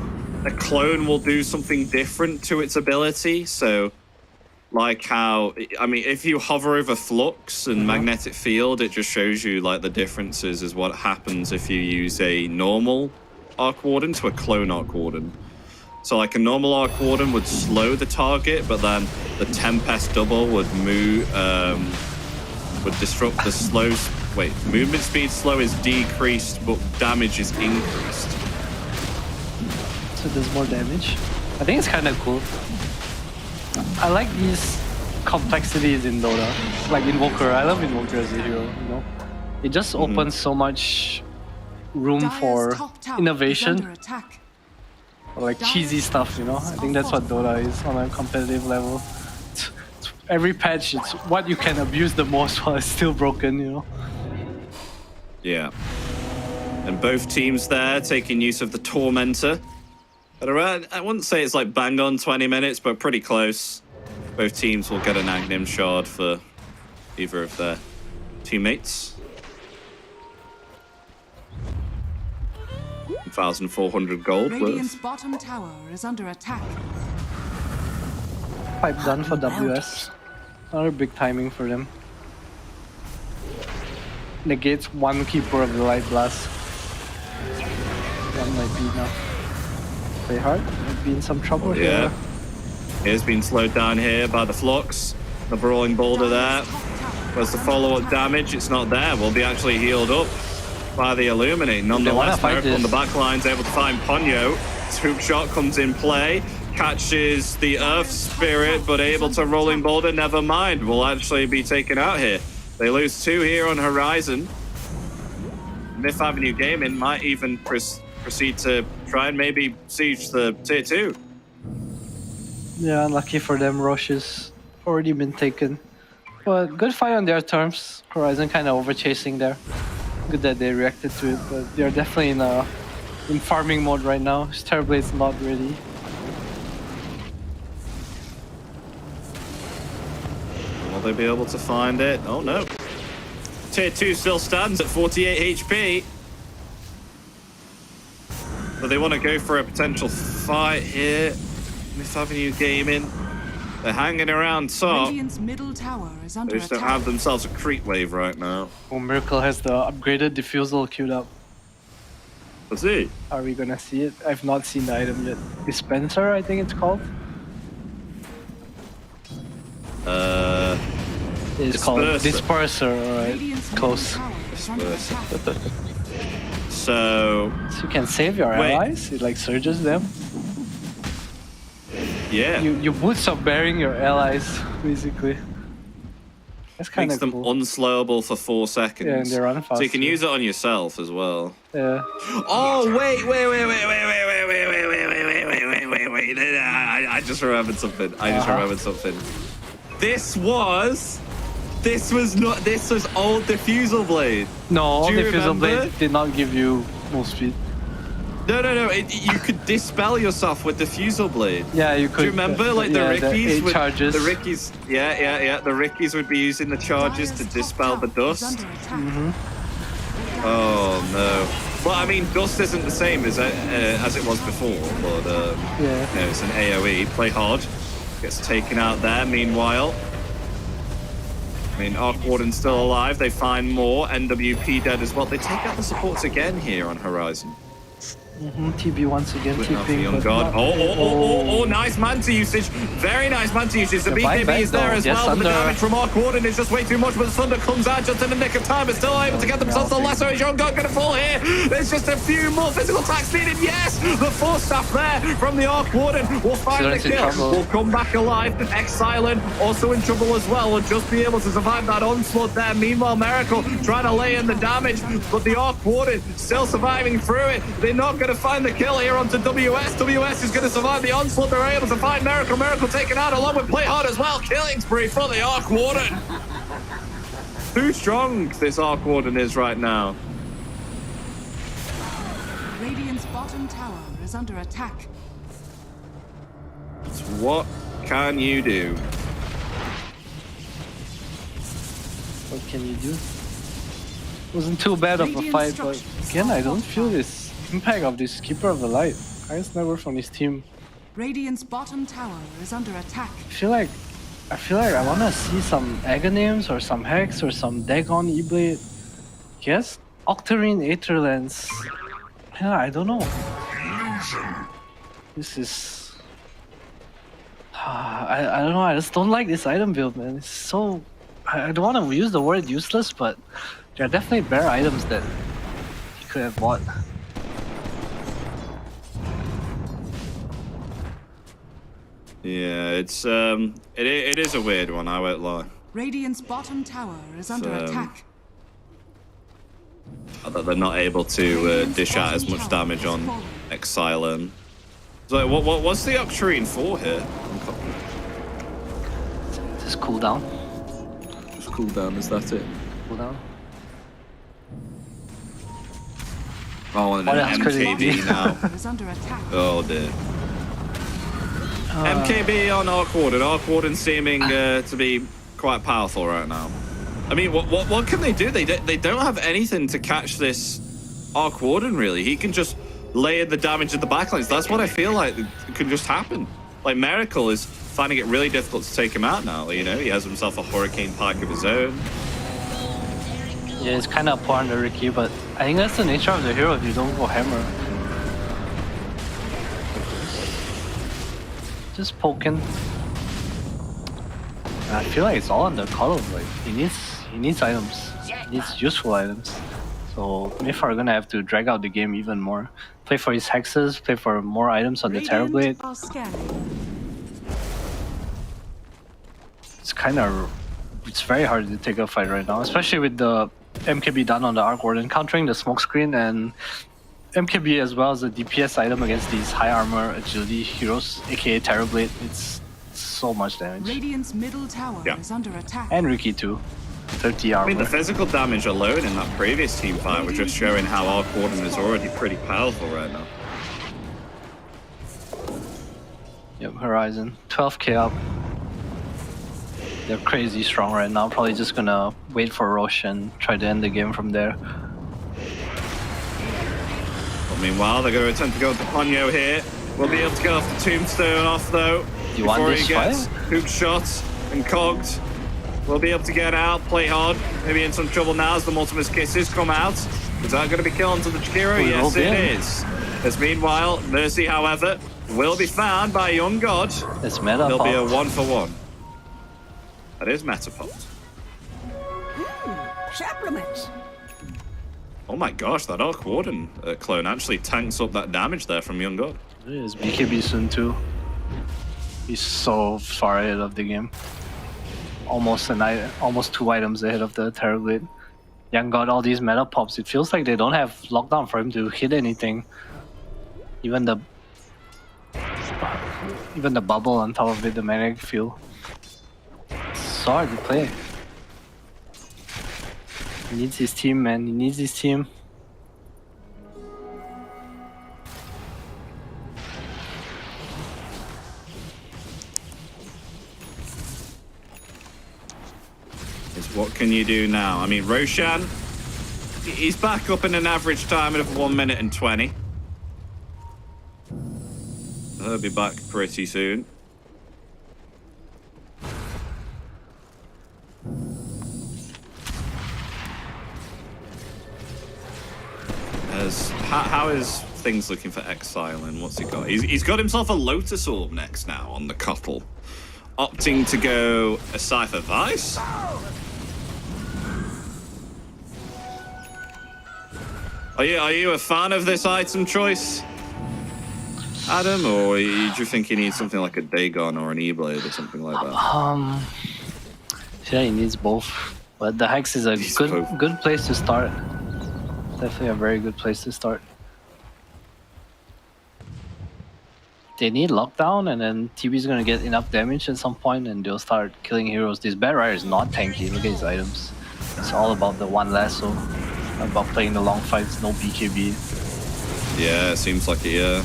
a clone will do something different to its ability? So, like how, I mean, if you hover over Flux and Magnetic Field, it just shows you like the differences is what happens if you use a normal Arc Warden to a clone Arc Warden. So like a normal Arc Warden would slow the target, but then the Tempest double would would disrupt the slow. Wait, movement speed slow is decreased, but damage is increased. So there's more damage. I think it's kind of cool. I like these complexities in Dota. Like Invoker, I love Invoker as a hero, you know? It just opens so much room Dire's for top tower is innovation. under attack. Or like cheesy stuff, you know? I think that's what Dota is on a competitive level. It's every patch, it's what you can abuse the most while it's still broken, you know? Yeah. And both teams there taking use of the Tormentor. At around, I wouldn't say it's like bang on 20 minutes, but pretty close. Both teams will get an Agnim Shard for either of their teammates. 1,400 gold Radiant's worth. bottom tower is under attack. Pipe done for WS. Another big timing for them. Negates one keeper of the Light Blast. One might be enough. Play hard, might be in some trouble here. He's been slowed down here by the Flux. The Brawling Boulder there. Where's the follow-up damage? It's not there. Will be actually healed up by the Illuminate. Nonetheless, Miracle on the back line's able to find Ponyo. His hook shot comes in play. Catches the Earth Spirit, but able to Rolling Boulder. Never mind. Will actually be taken out here. They lose 2 here on Horizon. Myth Avenue Gaming might even proceed to try and maybe siege the tier 2. Yeah, unlucky for them, Roche has already been taken. But good fight on their terms. Horizon kind of over chasing there. Good that they reacted to it, but they're definitely in farming mode right now. Terrorblade's not ready. Will they be able to find it? Oh no. Tier 2 still stands at 48 HP. But they want to go for a potential fight here. Myth Avenue Gaming. They're hanging around top. Radiant's middle tower is under They just don't attack. have themselves a creep wave right now. Oh, Miracle has the upgraded diffusal queued up. Let's see. Are we gonna see it? I've not seen the item yet. Dispenser, I think it's called. It's called Disperser, alright. Radiant's Close. middle tower is under attack. So, So you can save your Wait. allies, it like surges them. yeah. You boots up bearing your allies, basically. That's kind Makes of them cool. unslowable for 4 seconds. Yeah, and they run So you can faster. use it on yourself as well. Yeah. Oh, wait. I just remembered something. This was old Diffusal Blade. No, Do you Diffusal remember? Blade did not give you move speed. No. You could dispel yourself with Diffusal Blade. Yeah, you could. Do you remember, like the yeah, Rickies? eight charges. The Rickies, yeah. The Rickies would be using the charges to Dire's top dispel the tower is dust. under attack. Oh no. Well, I mean, dust isn't the same as it was before, but Yeah. no, it's an AOE. Play hard. Gets taken out there. Meanwhile, I mean, Arc Warden's still alive. They find more. NWP dead as well. They take out the supports again here on Horizon. TB once again, Split off the keeping. young but guard. not- Nice Manta usage. Very nice Manta usage. The The buyback BKB is there though, as yes, well. But the under- damage from Arc Warden is just way too much. But the Thunder comes out just in the nick of time. But still able to get themselves the lesser. Is young guard going to fall here? There's just a few more physical attacks needed. Yes, the force staff there from the Arc Warden will find the Xerx's in kill. trouble. Will come back alive. Exilent also in trouble as well. Will just be able to survive that onslaught there. Meanwhile, Miracle trying to lay in the damage. But the Arc Warden still surviving through it. They're not going to find the kill here onto WS. WS is going to survive the onslaught. They're able to find Miracle. Miracle taken out along with Play Hard as well. Killing spree for the Arc Warden. Too strong this Arc Warden is right now. Radiant's bottom tower is under attack. What can you do? What can you do? Wasn't too bad of a Radiant fight, but structures again, I are don't feel fortified. this impact of this Keeper of the Light. Highest never from his team. Radiant's bottom tower is under attack. I feel like I wanna see some Aghanims or some Hex or some Dagon E-Blade. Yes? Octarine Aetherlance. Yeah, I don't know. This is... I don't know, I just don't like this item build, man. It's so... I don't want to use the word useless, but there are definitely better items that you could have bought. Yeah, it is a weird one, I won't lie. Radiant's bottom tower is under attack. That they're not able to dish out as much damage on Exilent. So what's the Octarine for here? Just cool down. Just cool down, is that it? Cool down. Oh, and What an else could it be? MKB now. Is under attack. Oh dear. MKB on Arc Warden. Arc Warden seeming to be quite powerful right now. I mean, what can they do? They don't have anything to catch this Arc Warden, really. He can just lay in the damage at the backlines. That's what I feel like it can just happen. Like, Miracle is finding it really difficult to take him out now. You know, he has himself a Hurricane Pike of his own. Yeah, it's kind of poor on the Ricky, but I think that's the nature of the hero if you don't go hammer. Just poking. And I feel like it's all on the column. Like he needs items. He needs useful items. So Myth are gonna have to drag out the game even more. Play for his hexes, play for more items on the Terrorblade. Radiant are scanning. It's very hard to take a fight right now, especially with the MKB done on the Arc Warden, countering the smoke screen, and MKB as well as the DPS item against these high armor agility heroes, aka Terrorblade. It's so much damage. Radiant's middle tower is under attack. And Riki too. 30 armor. I mean, the physical damage alone in that previous team fight was just showing how Arc Warden is already pretty powerful right now. Yep, Horizon. 12k up. They're crazy strong right now. Probably just gonna wait for Roche and try to end the game from there. But meanwhile, they're going to attempt to go with the Ponyo here. We'll be able to get off the Tombstone off though. You want before this he gets fight? hook shot and cogged. We'll be able to get out, play hard. Maybe in some trouble now as the Multimus Kisses come out. Is that going to be killing to the Jakiro? Yes, it is. As meanwhile, Mercy, however, will be found by Young God. It's meta. There'll be a 1-for-1. That is Metapult. Supplements. Oh my gosh, that Arc Warden clone actually tanks up that damage there from Young God. It is BKB soon too. He's so far ahead of the game. Almost 2 items ahead of the Terrorblade. Young got all these meta pops. It feels like they don't have lockdown for him to hit anything. Even the bubble on top of it, the magnetic field. It's so hard to play. He needs his team, man. He needs his team. What can you do now? I mean, Roshan, he's back up in an average time of 1 minute and 20. He'll be back pretty soon. How is things looking for Exile and what's he got? He's got himself a Lotus Orb next now on the couple. Opting to go a Cypher Vice. Are you a fan of this item choice, Adam, or do you think he needs something like a Dagon or an E-Blade or something like that? Yeah, he needs both. But the Hex is a good place to start. Definitely a very good place to start. They need lockdown, and then TB's gonna get enough damage at some point, and they'll start killing heroes. This Bad Rider is not tanky. Look at his items. It's all about the one lasso, about playing the long fights, no BKB. Yeah, it seems like it, yeah.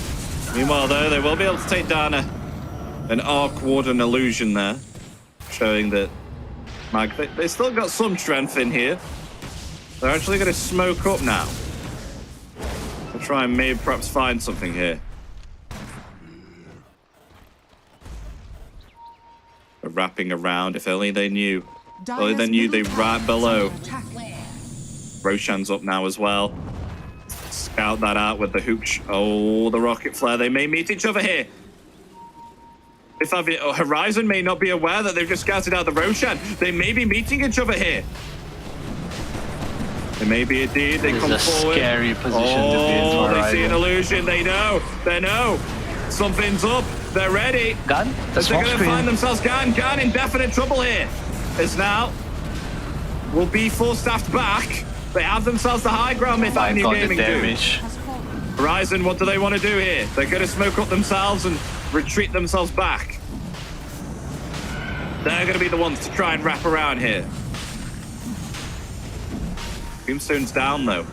Meanwhile, though, they will be able to take down an Arc Warden illusion there, showing that they still got some strength in here. They're actually going to smoke up now. They'll try and maybe perhaps find something here. They're wrapping around. If only they knew. If only they knew they right below. Roshan's up now as well. Scout that out with the hooch. Oh, the rocket flare. They may meet each other here. If Horizon may not be aware that they've just scouted out the Roshan. They may be meeting each other here. They may be indeed. They come forward. Scary position to be in for they Horizon. see an illusion. They know. They know. Something's up. They're ready. Gun? They're going to find themselves Gan in definite trouble here. As now will be full-staffed back. They have themselves the high ground if that new gaming do. Horizon, what do they want to do here? They're going to smoke up themselves and retreat themselves back. They're going to be the ones to try and wrap around here. Tombstone's down though.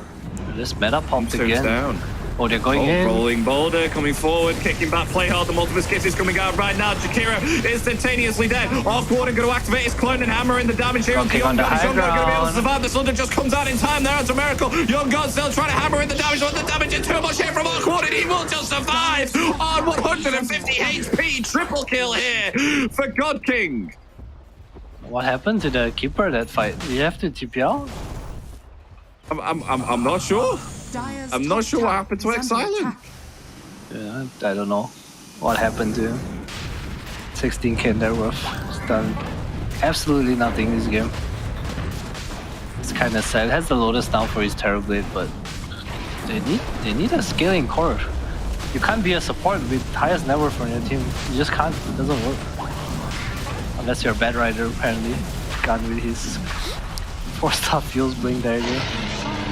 This meta pumped again. Down. Oh, they're going in. Rolling boulder, coming forward, kicking back, play hard. The Multimus Kiss is coming out right now. Jakiro instantaneously dead. Arc Warden going to activate his clone and hammer in the damage here. Okay, on the high Young God going to be able to ground. survive. The Thunder just comes out in time there. It's a miracle. Young God still trying to hammer in the damage, but the damage is too much here from Arc Warden. He will just survive on 150 HP. Triple kill here for God King. What happened to the keeper that fight? Did you have to TP out? I'm not sure. I'm not sure what happened to Exile. Yeah, I don't know what happened to him. 16k net worth. He's done absolutely nothing this game. It's kind of sad. It has the Lotus down for his Terrorblade, but they need a scaling core. You can't be a support with highest net worth on your team. You just can't. It doesn't work. Unless you're a Bad Rider, apparently. Gone with his 4-star Fuels Blink Dagger.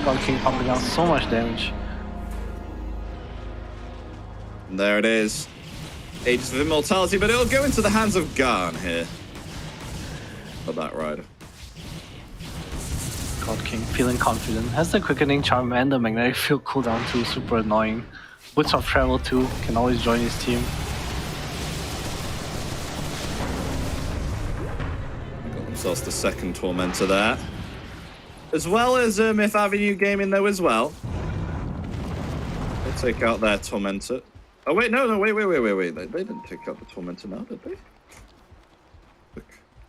God King pumping out so much damage. And there it is. Ages of Immortality, but it'll go into the hands of Garn here. For that rider. God King feeling confident. Has the Quickening Charm and the Magnetic Field cooldown too, super annoying. Boots of Travel too, can always join his team. Got themselves the second Tormentor there. As well as Myth Avenue Gaming though as well. They'll take out their Tormentor. Oh wait, no, wait. They didn't take out the Tormentor now, did they?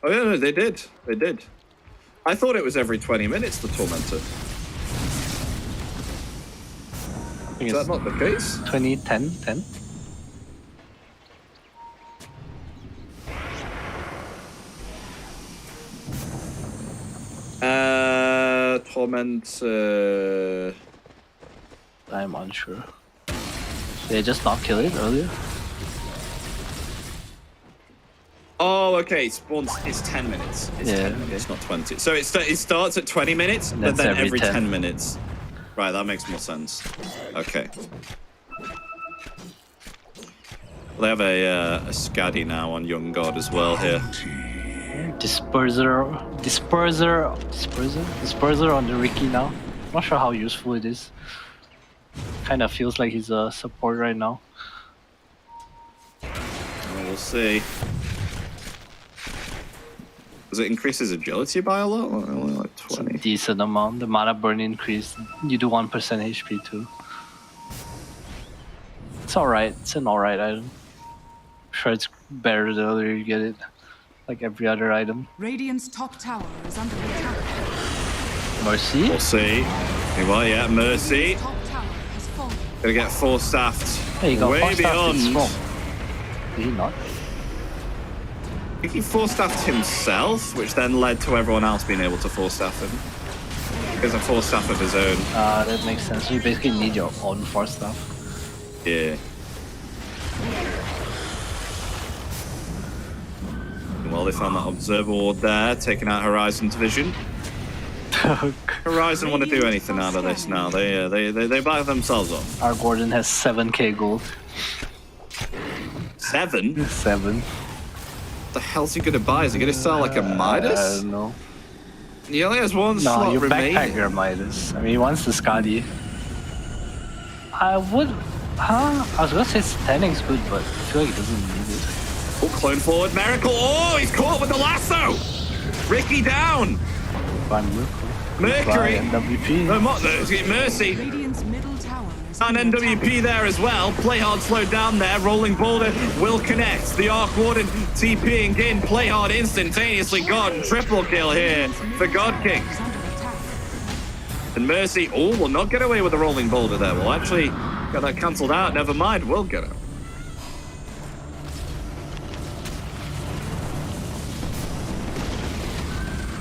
Oh yeah, no, they did. They did. I thought it was every 20 minutes, the Tormentor. Is that not the case? 20, 10, 10? Tormentor... I'm unsure. They just not kill it earlier? Oh, okay. It's 10 minutes. It's 10 minutes, not 20. So it starts at 20 minutes, but then every 10 minutes. Right, that makes more sense. Okay. They have a Scaddy now on Young God as well here. Disperser on the Ricky now. Not sure how useful it is. Kind of feels like he's a support right now. Well, we'll see. Does it increase his agility by a lot? Or only like 20? It's a decent amount. The mana burn increase. You do 1% HP too. It's alright. It's an alright item. I'm sure it's better the earlier you get it. Like every other item. Radiant's top tower is under attack. Mercy? We'll see. Well, yeah, Mercy. Top tower has fallen. Gonna get force-staffed Hey, he got way force-staffed in beyond. smoke. Did he not? I think he force-staffed himself, which then led to everyone else being able to force-staff him. Because a force-staff of his own. That makes sense. You basically need your own force staff. Yeah. Well, they found that Observer Ward there, taking out Horizon's vision. Horizon want to do anything out of this now. They buy themselves off. Our Gordon has 7k gold. 7? 7. What the hell's he gonna buy? Is he gonna sell like a Midas? I don't know. He only has one No, slot you remaining. backpack your Midas. I mean, he wants the Scotty. I would... I was gonna say Staning's good, but I feel like he doesn't need it. Oh, clone forward, Miracle. Oh, he's caught with the lasso. Ricky down. Fine, Miracle. Mercury. NWP. No, Mercy. Radiant's middle tower is And under attack. NWP there as well. Play hard slowed down there. Rolling Boulder will connect. The Arc Warden TPing in. Play hard instantaneously gone. Triple kill here for God King. Is under attack. And Mercy, oh, will not get away with the Rolling Boulder there. We'll actually get that cancelled out. Never mind, we'll get it.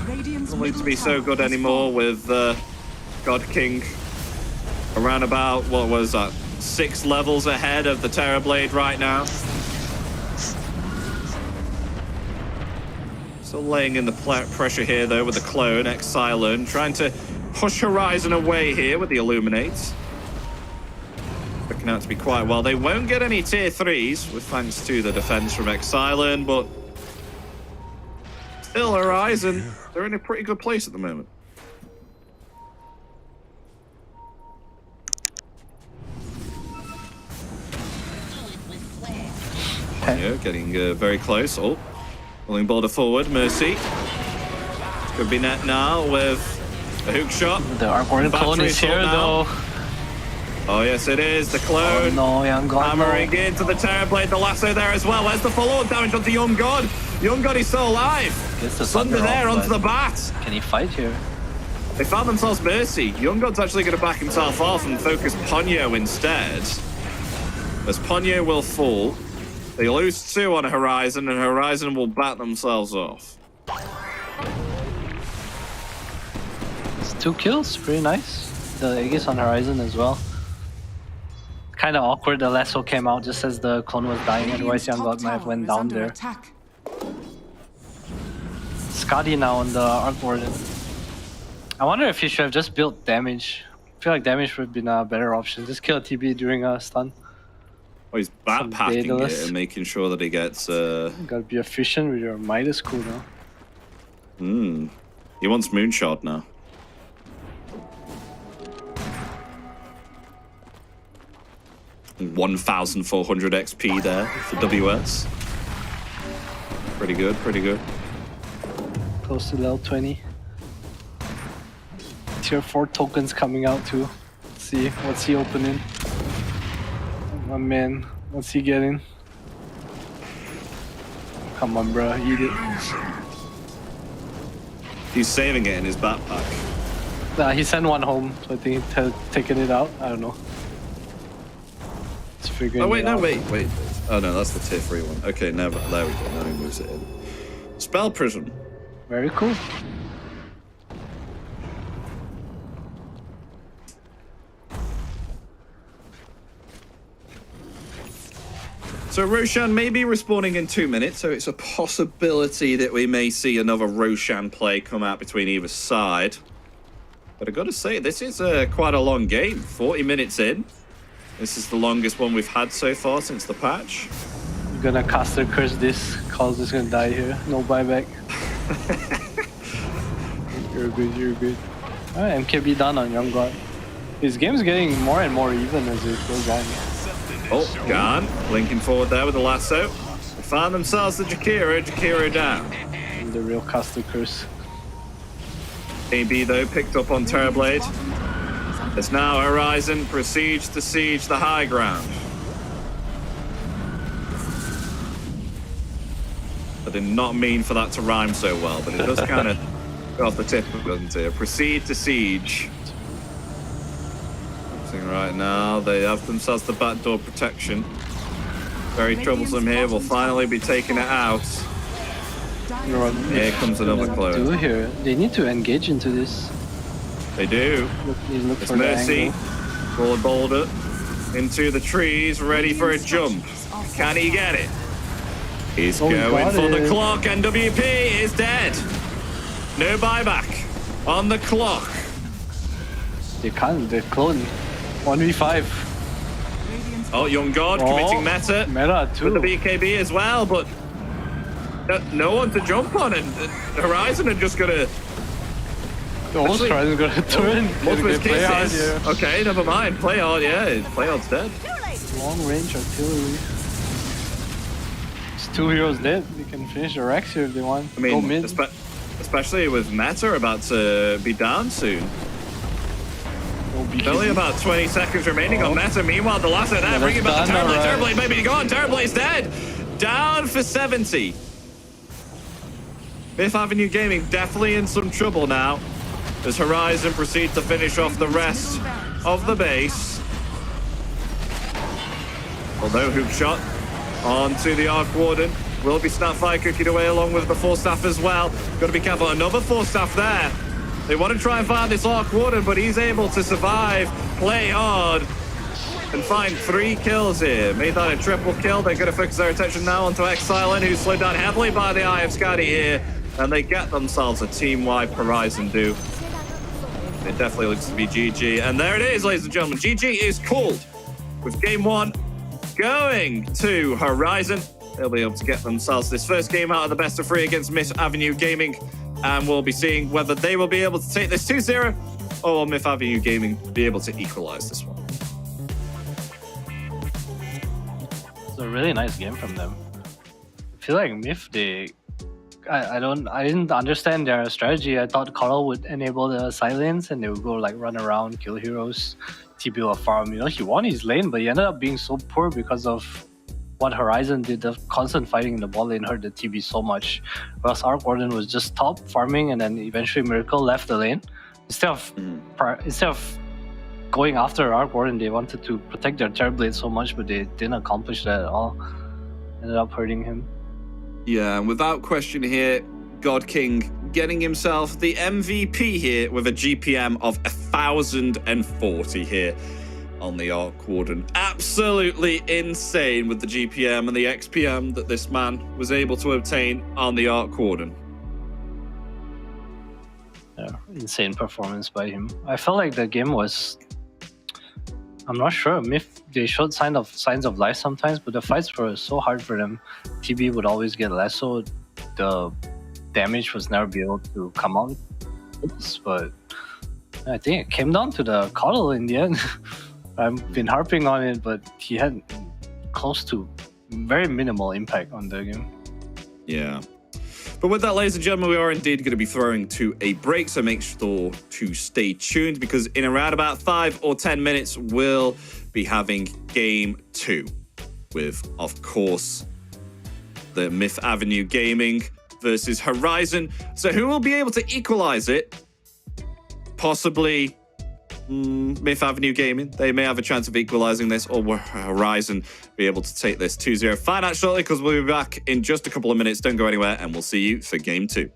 Radiant's Doesn't look to middle be so tower good has anymore fallen. with God King around about, what was that, 6 levels ahead of the Terrorblade right now. Still laying in the pressure here though with the clone, Xylon, trying to push Horizon away here with the Illuminates. Looking out to be quite well. They won't get any tier 3s with thanks to the defense from Xylon, but still Horizon, they're in a pretty good place at the moment. Yeah, getting very close. Oh, pulling Boulder forward. Mercy. Could be net now with a hook shot. The Arc Warden clone Battery is here assault now. though. Oh, yes, it is. The Oh clone. no, Young God. Hammering into the Terrorblade, the lasso there as well. Where's the follow-up damage onto Young God? Young God is still alive. Gets the Thunder thunder there off, onto but the bat. Can he fight here? They found themselves Mercy. Young God's actually going to back himself off and focus Ponyo instead. As Ponyo will fall. They lose 2 on Horizon, and Horizon will bat themselves off. It's 2 kills, pretty nice. The Aegis on Horizon as well. Kind of awkward, the lasso came out just as the clone was dying, otherwise Young God might have went down there. Attack. Scotty now on the Arc Warden. I wonder if he should have just built damage. I feel like damage would have been a better option. Just kill a TB during a stun. Oh, he's backpacking Daedalus. it and making sure that he gets. Gotta be efficient with your Midas cooldown. He wants Moonshot now. And 1,400 XP there for WS. Pretty good, pretty good. Close to level 20. Tier 4 tokens coming out too. Let's see, what's he opening? My man, what's he getting? Come on, bro, eat it. He's saving it in his backpack. Nah, he sent one home, so I think he's taking it out. I don't know. It's figuring Oh, wait, it no, out. wait. Oh, no, that's the tier 3 one. Okay, never. There we go. Now he moves it in. Spell Prism. Very cool. So Roshan may be respawning in 2 minutes, so it's a possibility that we may see another Roshan play come out between either side. But I gotta say, this is quite a long game. 40 minutes in. This is the longest one we've had so far since the patch. You're gonna caster curse this. Carl's is gonna die here. No buyback. You're good, you're good. Alright, MKB done on Young God. His game's getting more and more even as it goes on. Oh, gone. Linking forward there with the lasso. They found themselves the Jakiro down. And the real caster curse. AB though picked up on Terrorblade. It's now Horizon proceeds to siege the high ground. I did not mean for that to rhyme so well, but it does kind of go off the tip, doesn't it? Proceed to siege. Right now, they have themselves the backdoor protection. Very troublesome here. We'll finally be taking it out. Here comes another close. Do here? They need to engage into this. They do. Look It's for Mercy. the Forward boulder into the trees, ready for a jump. Can he get it? He's going for the clock, and WP is dead. No buyback on the clock. They can't. They're clone. 1v5. Oh, Young God committing meta. Meta too. With the BKB as well, but no one to jump on, and Horizon are just gonna. The Horizon's gonna turn. Multiple Play hard, cases. yeah. Okay, never mind. Play hard, yeah. Play hard's dead. Long range artillery. It's 2 heroes dead. They can finish the Rex here if they want. I mean, go mid. especially with meta about to be down soon. Only about 20 seconds remaining on meta. Meanwhile, the lasso there, bringing back the Terrorblade. Terrorblade may be gone. Terrorblade's dead. Down for 70. Fifth Avenue Gaming definitely in some trouble now, as Horizon proceed to finish off the rest of the base. Although hook shot onto the Arc Warden. Will be Snapfire cooking away along with the Force Staff as well. Got to be careful. Another Force Staff there. They want to try and find this Arc Warden, but he's able to survive, play hard, and find 3 kills here. Made that a triple kill. They're going to focus their attention now onto Xilent, who's slowed down heavily by the Eye of Skadi here. And they get themselves a team-wide Horizon do. It definitely looks to be GG. And there it is, ladies and gentlemen. GG is called with game 1 going to Horizon. They'll be able to get themselves this first game out of the best of 3 against Fifth Avenue Gaming. And we'll be seeing whether they will be able to take this 2-0 or will Fifth Avenue Gaming be able to equalize this one. It's a really nice game from them. I feel like Myth, I didn't understand their strategy. I thought Coral would enable the silence and they would go like run around, kill heroes, TP a farm. You know, he won his lane, but he ended up being so poor because of what Horizon did. The constant fighting in the bot lane hurt the TB so much. Whereas Arc Warden was just top farming, and then eventually Miracle left the lane. Instead of going after Arc Warden, they wanted to protect their Terrorblade so much, but they didn't accomplish that at all. Ended up hurting him. Yeah, and without question here, God King getting himself the MVP here with a GPM of 1,040 here on the Arc Warden. Absolutely insane with the GPM and the XPM that this man was able to obtain on the Arc Warden. insane performance by him. I felt like the game was. I'm not sure. Myth, they showed signs of life sometimes, but the fights were so hard for them. TB would always get less, so the damage was never be able to come out. But I think it came down to the Coddle in the end. I've been harping on it, but he had close to very minimal impact on the game. Yeah. But with that, ladies and gentlemen, we are indeed going to be throwing to a break, so make sure to stay tuned because in around about 5 or 10 minutes, we'll be having Game 2 with, of course, the Myth Avenue Gaming versus Horizon. So who will be able to equalize it? Possibly Myth Avenue Gaming. They may have a chance of equalizing this, or will Horizon be able to take this 2-0? Find out shortly because we'll be back in just a couple of minutes. Don't go anywhere, and we'll see you for Game 2.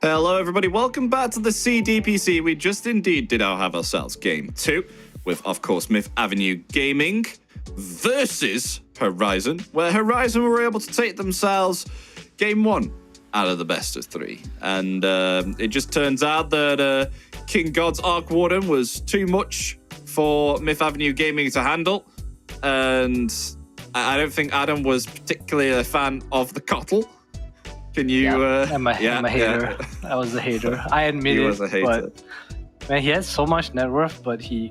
Hello, everybody. Welcome back to the CDPC. We just indeed did have ourselves Game 2 with, of course, Myth Avenue Gaming versus Horizon, where Horizon were able to take themselves Game 1 out of the best of 3. And it just turns out that King God's Arc Warden was too much for Myth Avenue Gaming to handle. And I don't think Adam was particularly a fan of the Cottle. Can you? I'm a hater. I was a hater. I admit He it. was a hater. But man, he had so much net worth, but he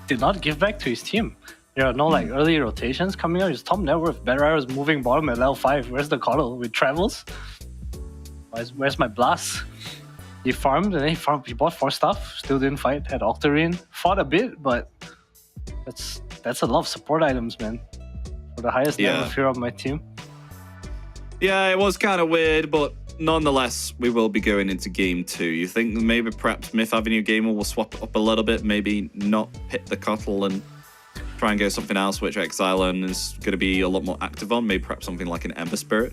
did not give back to his team. There are no like early rotations coming out. His top net worth. Bedrar is moving bottom at level 5. Where's the Cottle with travels? Where's my blast? He farmed and then he bought 4 stuff. Still didn't fight. Had Octarine. Fought a bit, but that's a lot of support items, man. For the highest net worth hero of my team. Yeah, it was kind of weird, but nonetheless, we will be going into Game 2. You think maybe perhaps Myth Avenue Gamer will swap it up a little bit, maybe not hit the Cottle and try and go something else, which Xerxia is going to be a lot more active on, maybe perhaps something like an Ember Spirit?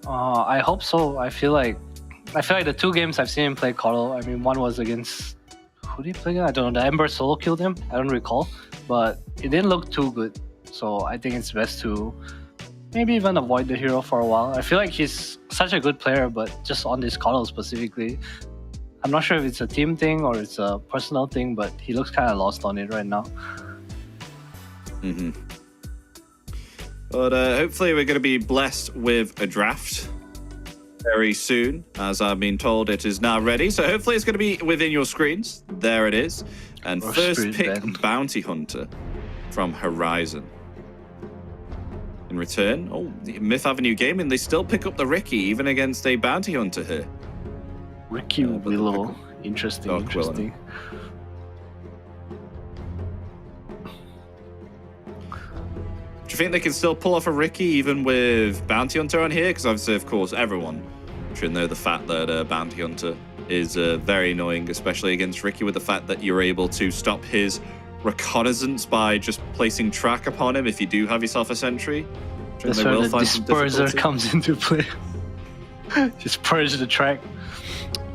I hope so. I feel like the 2 games I've seen him play Cottle, I mean, one was against... Who did he play against? I don't know. The Ember solo killed him. I don't recall. But it didn't look too good. So I think it's best to maybe even avoid the hero for a while. I feel like he's such a good player, but just on this Cottle specifically, I'm not sure if it's a team thing or it's a personal thing, but he looks kind of lost on it right now. But hopefully we're going to be blessed with a draft very soon. As I've been told, it is now ready. So hopefully it's going to be within your screens. There it is. And first pick, Bounty Hunter from Horizon. In return, the Myth Avenue Gaming, they still pick up the Ricky, even against a Bounty Hunter here. Ricky Willow. Interesting. Willow. Do you think they can still pull off a Ricky even with Bounty Hunter on here? Because obviously, of course, everyone should know the fact that Bounty Hunter is very annoying, especially against Ricky, with the fact that you're able to stop his reconnaissance by just placing track upon him if you do have yourself a sentry. That's where the disperser comes into play. Just purge the track.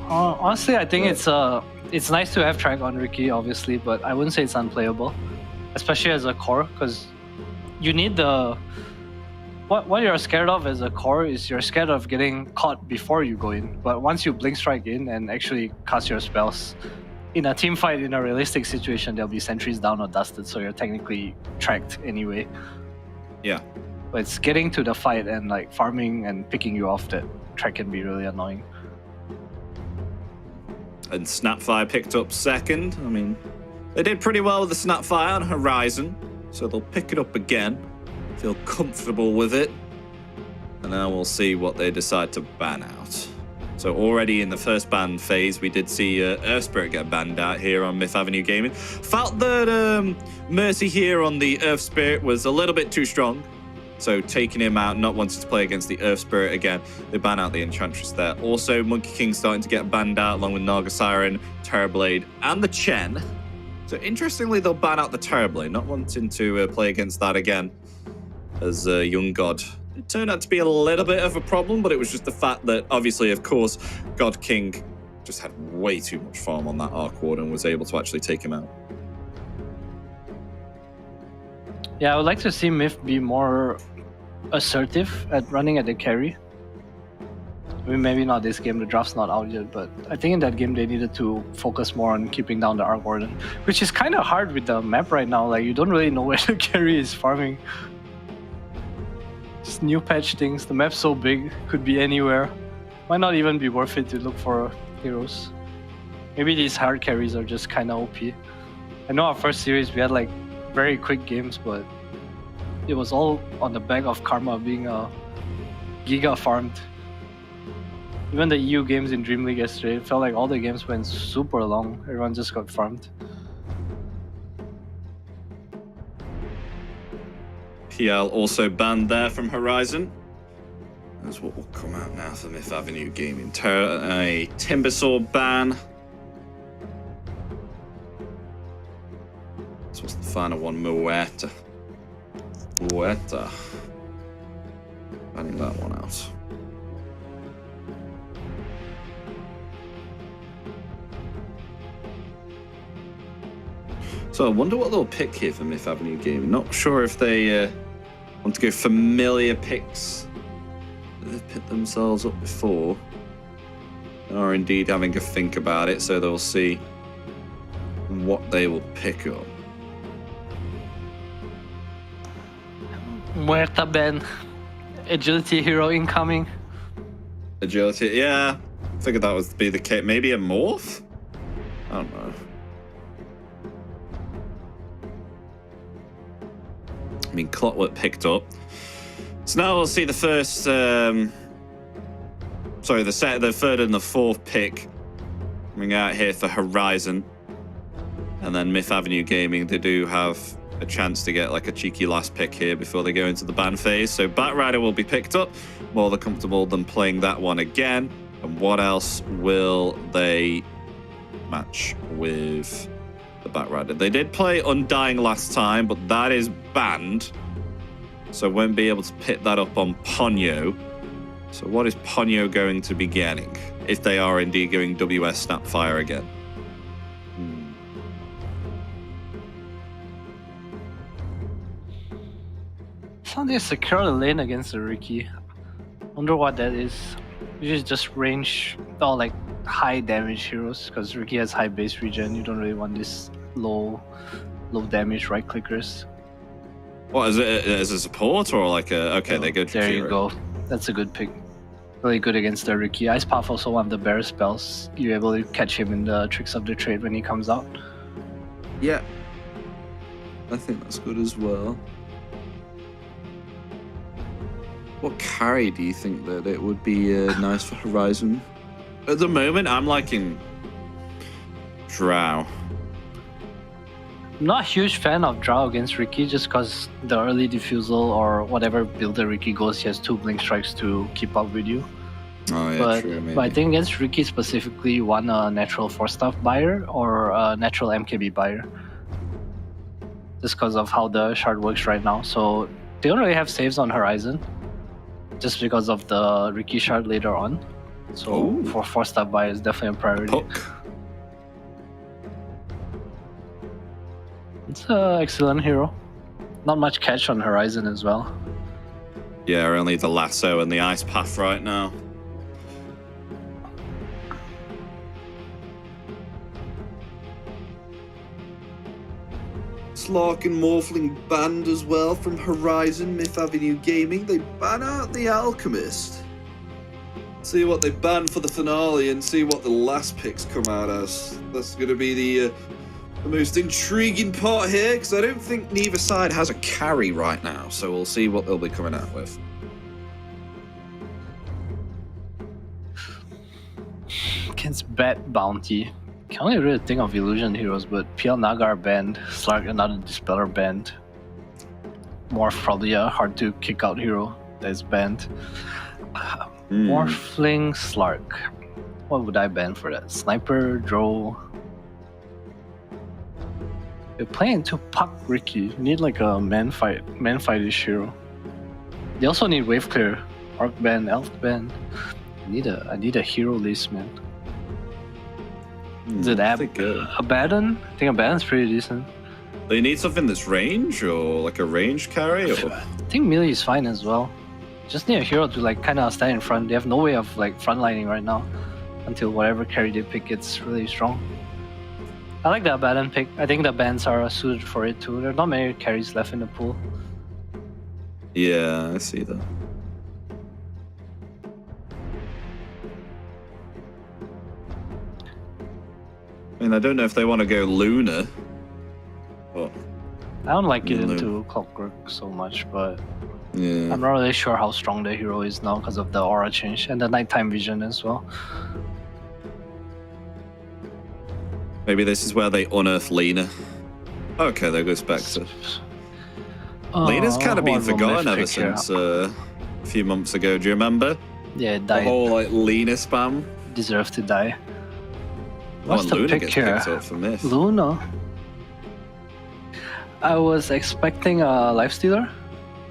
Honestly, I think it's nice to have track on Ricky, obviously, but I wouldn't say it's unplayable, especially as a core, because you need the... What you're scared of as a core is you're scared of getting caught before you go in, but once you blink strike in and actually cast your spells, in a team fight, in a realistic situation, there'll be sentries down or dusted, so you're technically tracked anyway. Yeah. But it's getting to the fight and like farming and picking you off that track can be really annoying. And Snapfire picked up second. I mean, they did pretty well with the Snapfire on Horizon, so they'll pick it up again. Feel comfortable with it. And now we'll see what they decide to ban out. So already in the first ban phase, we did see Earth Spirit get banned out here on Myth Avenue Gaming. Felt that Mercy here on the Earth Spirit was a little bit too strong. So taking him out, not wanting to play against the Earth Spirit again, they ban out the Enchantress there. Also, Monkey King starting to get banned out along with Naga Siren, Terrorblade, and the Chen. So interestingly, they'll ban out the Terrorblade, not wanting to play against that again as Young God. It turned out to be a little bit of a problem, but it was just the fact that, obviously, of course, God King just had way too much farm on that Arc Ward and was able to actually take him out. Yeah, I would like to see Myth be more assertive at running at the carry. I mean, maybe not this game, the draft's not out yet, but I think in that game they needed to focus more on keeping down the Arc Warden, which is kind of hard with the map right now. Like, you don't really know where the carry is farming. Just new patch things, the map's so big, could be anywhere. Might not even be worth it to look for heroes. Maybe these hard carries are just kind of OP. I know our first series we had like very quick games, but it was all on the back of Karma being giga farmed. Even the EU games in Dream League yesterday, it felt like all the games went super long. Everyone just got farmed. PL also banned there from Horizon. That's what will come out now for Myth Avenue Gaming. A Timbersaw ban. This was the final one, Muerta. Banning that one out. So I wonder what they'll pick here for Myth Avenue Gaming. Not sure if they want to go familiar picks. They've picked themselves up before. Or indeed having to think about it, so they'll see what they will pick up. Muerta Ben. Agility hero incoming. Agility, yeah. I figured that would be the case. Maybe a morph? I don't know. I mean, Clockwork picked up. So now we'll see the first, the third and the fourth pick coming out here for Horizon. And then Myth Avenue Gaming, they do have a chance to get like a cheeky last pick here before they go into the ban phase. So Batrider will be picked up, more than comfortable than playing that one again. And what else will they match with the Batrider? They did play Undying last time, but that is banned. So won't be able to pick that up on Ponyo. So what is Ponyo going to be getting if they are indeed going WS Snapfire again? Something secure the lane against the Riki. Wonder what that is. Usually just range or like high damage heroes, because Riki has high base regen. You don't really want this low damage right clickers. What is it? As a support or like a okay? They go. There you go. That's a good pick. Really good against the Riki. Ice Path also one of the bear spells. You're able to catch him in the tricks of the trade when he comes out. Yeah, I think that's good as well. What carry do you think that it would be nice for Horizon? At the moment, I'm liking Drow. I'm not a huge fan of Drow against Riki just because the early diffusal or whatever build the Riki goes, he has 2 blink strikes to keep up with you. Oh yeah, but, true. Maybe. But I think against Riki specifically, you want a natural 4-staff buyer or a natural MKB buyer. Just because of how the shard works right now. So they don't really have saves on Horizon. Just because of the Riki shard later on. So for 4-staff buyer is definitely a priority. Puck. It's an excellent hero. Not much catch on Horizon as well. Yeah, only the lasso and the ice path right now. Slark and Morphling banned as well from Horizon. Myth Avenue Gaming, they ban out the Alchemist. See what they ban for the finale and see what the last picks come out as. That's going to be the most intriguing part here, because I don't think neither side has a carry right now, so we'll see what they'll be coming out with. Against Bat Bounty. Can only really think of illusion heroes, but PL Nagar banned, Slark another Dispeller banned. Morph probably a hard to kick out hero that is banned. Morphling Slark. What would I ban for that? Sniper, Drow. They're playing to Puck Riki. You need like a man fight-ish hero. They also need wave clear, arc ban, elf ban. I need a hero list, man. Is it Abaddon? I think Abaddon's pretty decent. They need something that's range or like a range carry? Or? I think melee is fine as well. Just need a hero to like kind of stand in front. They have no way of like frontlining right now until whatever carry they pick gets really strong. I like the Abaddon pick. I think the bans are suited for it too. There are not many carries left in the pool. Yeah, I see that. I mean, I don't know if they want to go Luna. But I don't like it into Clockwork so much, but yeah. I'm not really sure how strong the hero is now because of the aura change and the nighttime vision as well. Maybe this is where they unearth Lena. Okay, there goes Spectre. Lena's kind of been forgotten ever since a few months ago. Do you remember? Yeah, it died. The whole like Lena spam. Deserved to die. What's the Luna pick gets here? picked up for Myth. Luna. I was expecting a Lifestealer.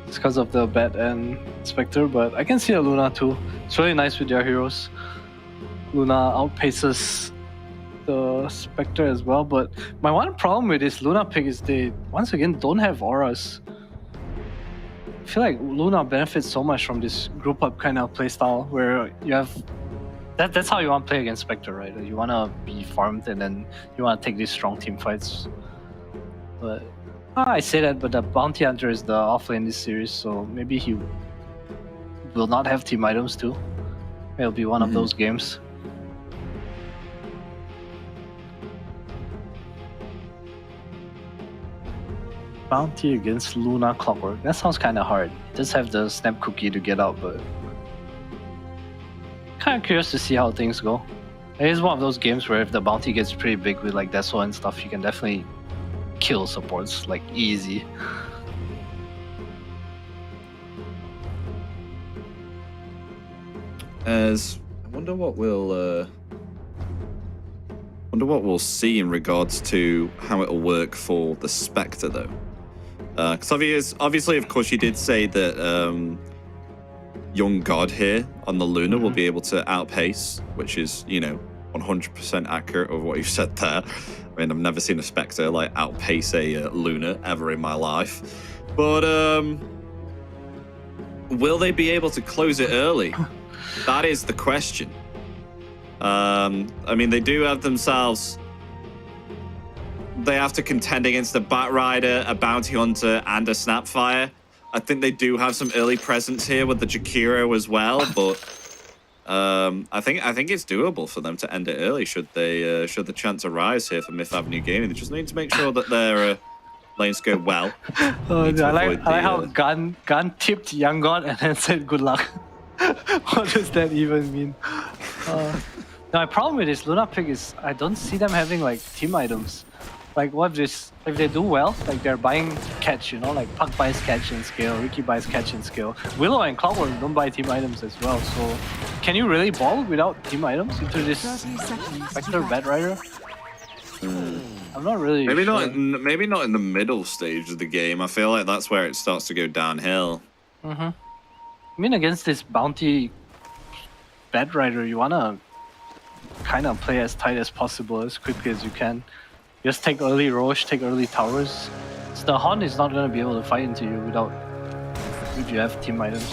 It's because of the Bat and Spectre, but I can see a Luna too. It's really nice with their heroes. Luna outpaces the Spectre as well, but my one problem with this Luna pick is they once again don't have auras. I feel like Luna benefits so much from this group up kind of playstyle where you have that's how you want to play against Spectre, right? You want to be farmed and then you want to take these strong team fights. But I say that, but the Bounty Hunter is the offlane in this series, so maybe he will not have team items too. It'll be one of those games. Bounty against Luna Clockwork. That sounds kind of hard. Just have the snap cookie to get out, but kind of curious to see how things go. It is one of those games where if the bounty gets pretty big with like Deso and stuff, you can definitely kill supports like easy. As I wonder what we'll see in regards to how it'll work for the Spectre though. Because obviously, of course, you did say that Young God here on the Luna will be able to outpace, which is, 100% accurate of what you've said there. I mean, I've never seen a Spectre like outpace a Luna ever in my life. But will they be able to close it early? That is the question. I mean, they do have themselves. They have to contend against a Bat Rider, a Bounty Hunter, and a Snapfire. I think they do have some early presence here with the Jakiro as well, but I think it's doable for them to end it early should the chance arise here for Myth Avenue Gaming. They just need to make sure that their lanes go well. I like how Gun tipped Young God and then said good luck. What does that even mean? My problem with this Luna pick is I don't see them having like team items. Like what if they do well, like they're buying catch, like Puck buys catch and scale, Ricky buys catch and scale. Willow and Clockwork don't buy team items as well, so can you really ball without team items into this Spectre Bat Rider? I'm not really maybe sure. Maybe not in the middle stage of the game. I feel like that's where it starts to go downhill. I mean, against this Bounty Bat Rider, you wanna kind of play as tight as possible, as quickly as you can. Just take early Roche, take early towers. So the Hon is not going to be able to fight into you if you have team items.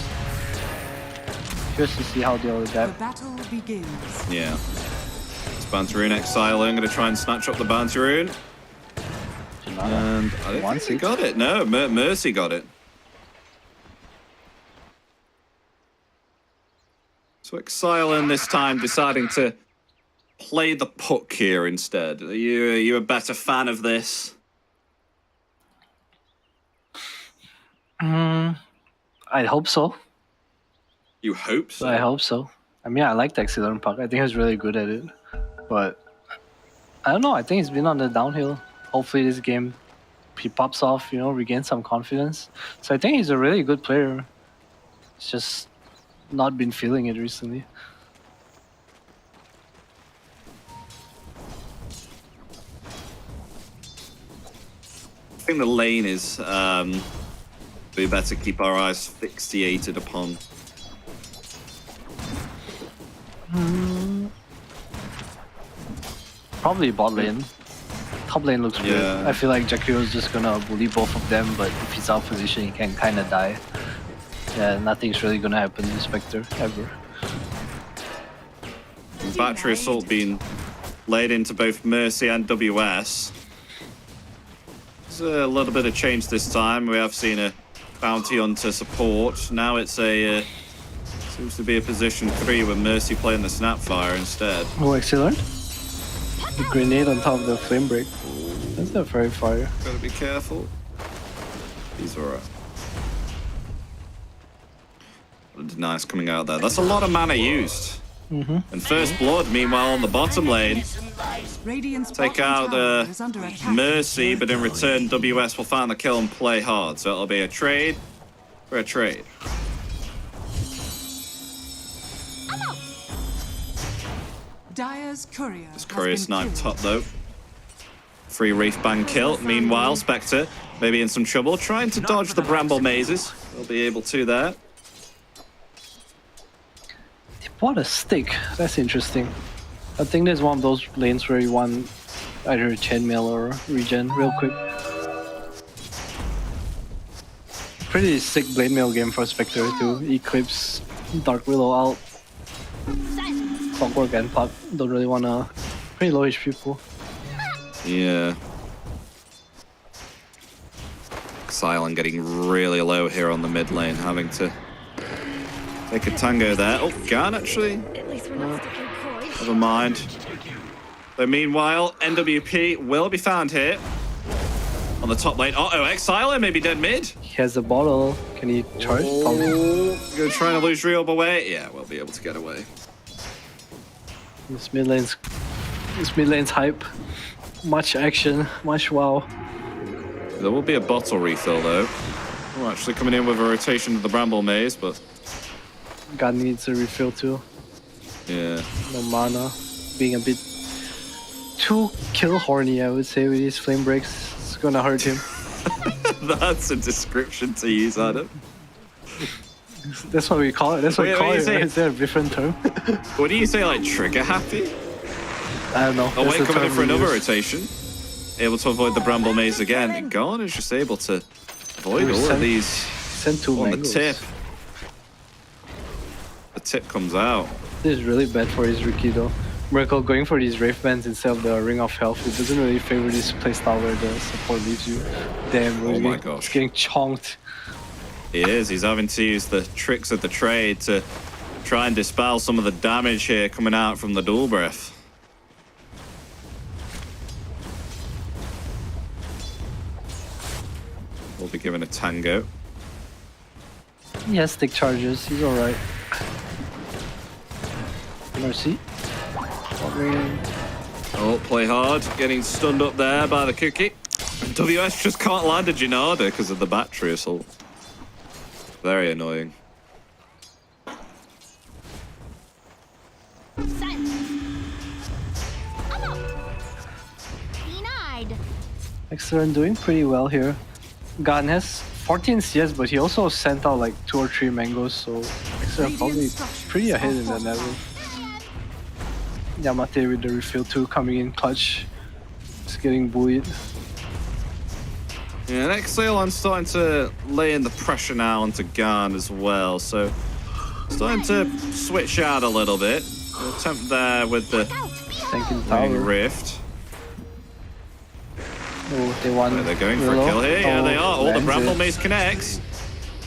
Curious to see how they'll adapt. The battle begins. Yeah. It's Bounty Rune Exile. I'm going to try and snatch up the Bounty Rune. And I don't think he got it. No, Mercy got it. So Exile this time deciding to play the puck here instead. Are you a better fan of this? I hope so. You hope so? I hope so. I mean, I like the Exilern puck. I think he's really good at it. But I don't know. I think he's been on the downhill. Hopefully this game he pops off, regains some confidence. So I think he's a really good player. He's just not been feeling it recently. I think the lane is we better keep our eyes fixated upon. Probably bot lane. Top lane looks good. Yeah. I feel like Jakiro is just gonna bully both of them, but if he's out of position, he can kind of die. Yeah, nothing's really gonna happen to Spectre ever. Battery Assault being laid into both Mercy and WS. A little bit of change this time. We have seen a Bounty Hunter support. Now it's a seems to be a position 3 with Mercy playing the Snapfire instead. Oh, excellent. The grenade on top of the flame break. That's not very fire. Gotta be careful. He's alright. Nice coming out there. That's a lot of mana used. And First Blood, meanwhile, on the bottom lane. Take out Mercy, but in return, WS will find the kill and play hard. So it'll be a trade for a trade. Dire's courier. This courier snipe top though. Free Reef Bang kill. Meanwhile, Spectre maybe in some trouble, trying to dodge the bramble mazes. They'll be able to there. What a stick. That's interesting. I think there's one of those lanes where you want either chainmail or regen real quick. Pretty sick blade mail game for Spectre too. Eclipse, Dark Willow out. Clockwork and Puck don't really wanna. Pretty low HP pool. Yeah. Silent getting really low here on the mid lane, having to take a tango there. Oh, Gan actually. At least we're not stuck in coy. Never mind. So meanwhile, NWP will be found here on the top lane. Uh-oh, Exile maybe dead mid. He has a bottle. Can he charge? Probably. You're trying to lose Riob away? Yeah, we'll be able to get away. This mid lane's hype. Much action, much wow. There will be a bottle refill though. We're actually coming in with a rotation of the Bramble Maze, but God needs a refill too. yeah. No mana. Being a bit too kill horny, I would say, with these flame breaks. It's gonna hurt him. That's a description to use, Adam. That's what we call it. That's what we call it. say? Is there a different term? What do you say, like trigger happy? I don't know. Oh That's wait, the coming in term for we another use. rotation. Able to avoid the Bramble Maze again. Gon is just able to avoid all of Send- these Send two on the mangoes. tip. The tip comes out. This is really bad for his rookie though. Miracle going for these Wraith Bands instead of the Ring of Health. It doesn't really favor this playstyle where the support leaves you. Damn, Oh my he's gosh. getting chonked. He is. He's having to use the tricks of the trade to try and dispel some of the damage here coming out from the dual breath. We'll be given a tango. He has stick charges. He's alright. Mercy. Oh, play hard. Getting stunned up there by the cookie. WS just can't land a Janada because of the battery assault. Very annoying. Denied. Excellent, doing pretty well here. Gan has 14 CS, but he also sent out like 2 or 3 mangoes, so Excellent probably pretty ahead in that level. Yamate with the refill too, coming in clutch. Just getting bullied. Yeah, and Exhale starting to lay in the pressure now onto Garn as well, so starting to switch out a little bit. Attempt there with the Tanking Ring tower. Rift. Oh, they won. They're going for a Willow. kill here. Yeah, Oh, they are. All the lands Bramble it. Maze connects.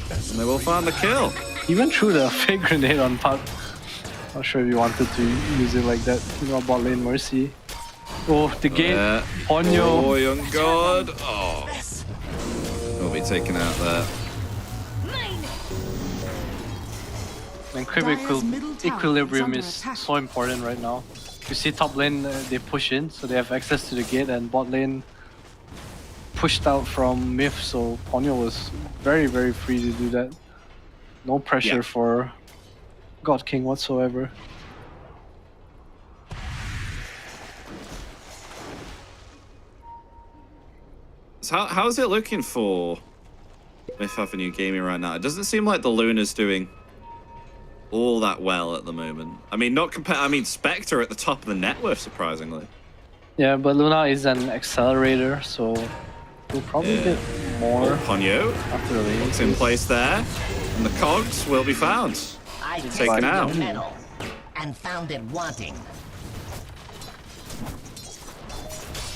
And they will find the kill. Even threw the fake grenade on Puck. Not sure if you wanted to use it like that. You know, bot lane Mercy. Oh, the gate. Yeah. Ponyo. Oh, young god. Oh. Will be taken out there. And crib equilibrium is so important right now. You see top lane, they push in, so they have access to the gate, and bot lane pushed out from Myth, so Ponyo was very, very free to do that. No pressure for God King whatsoever. So how's it looking for Myth Avenue Gaming right now? It doesn't seem like the Luna's doing all that well at the moment. I mean, not compare. I mean, Spectre at the top of the net worth, surprisingly. Yeah, but Luna is an accelerator, so we'll probably Yeah. get more Ponyo, after the lane. it's in place there, and the cogs will be found. I Taken out. metal and found it wanting.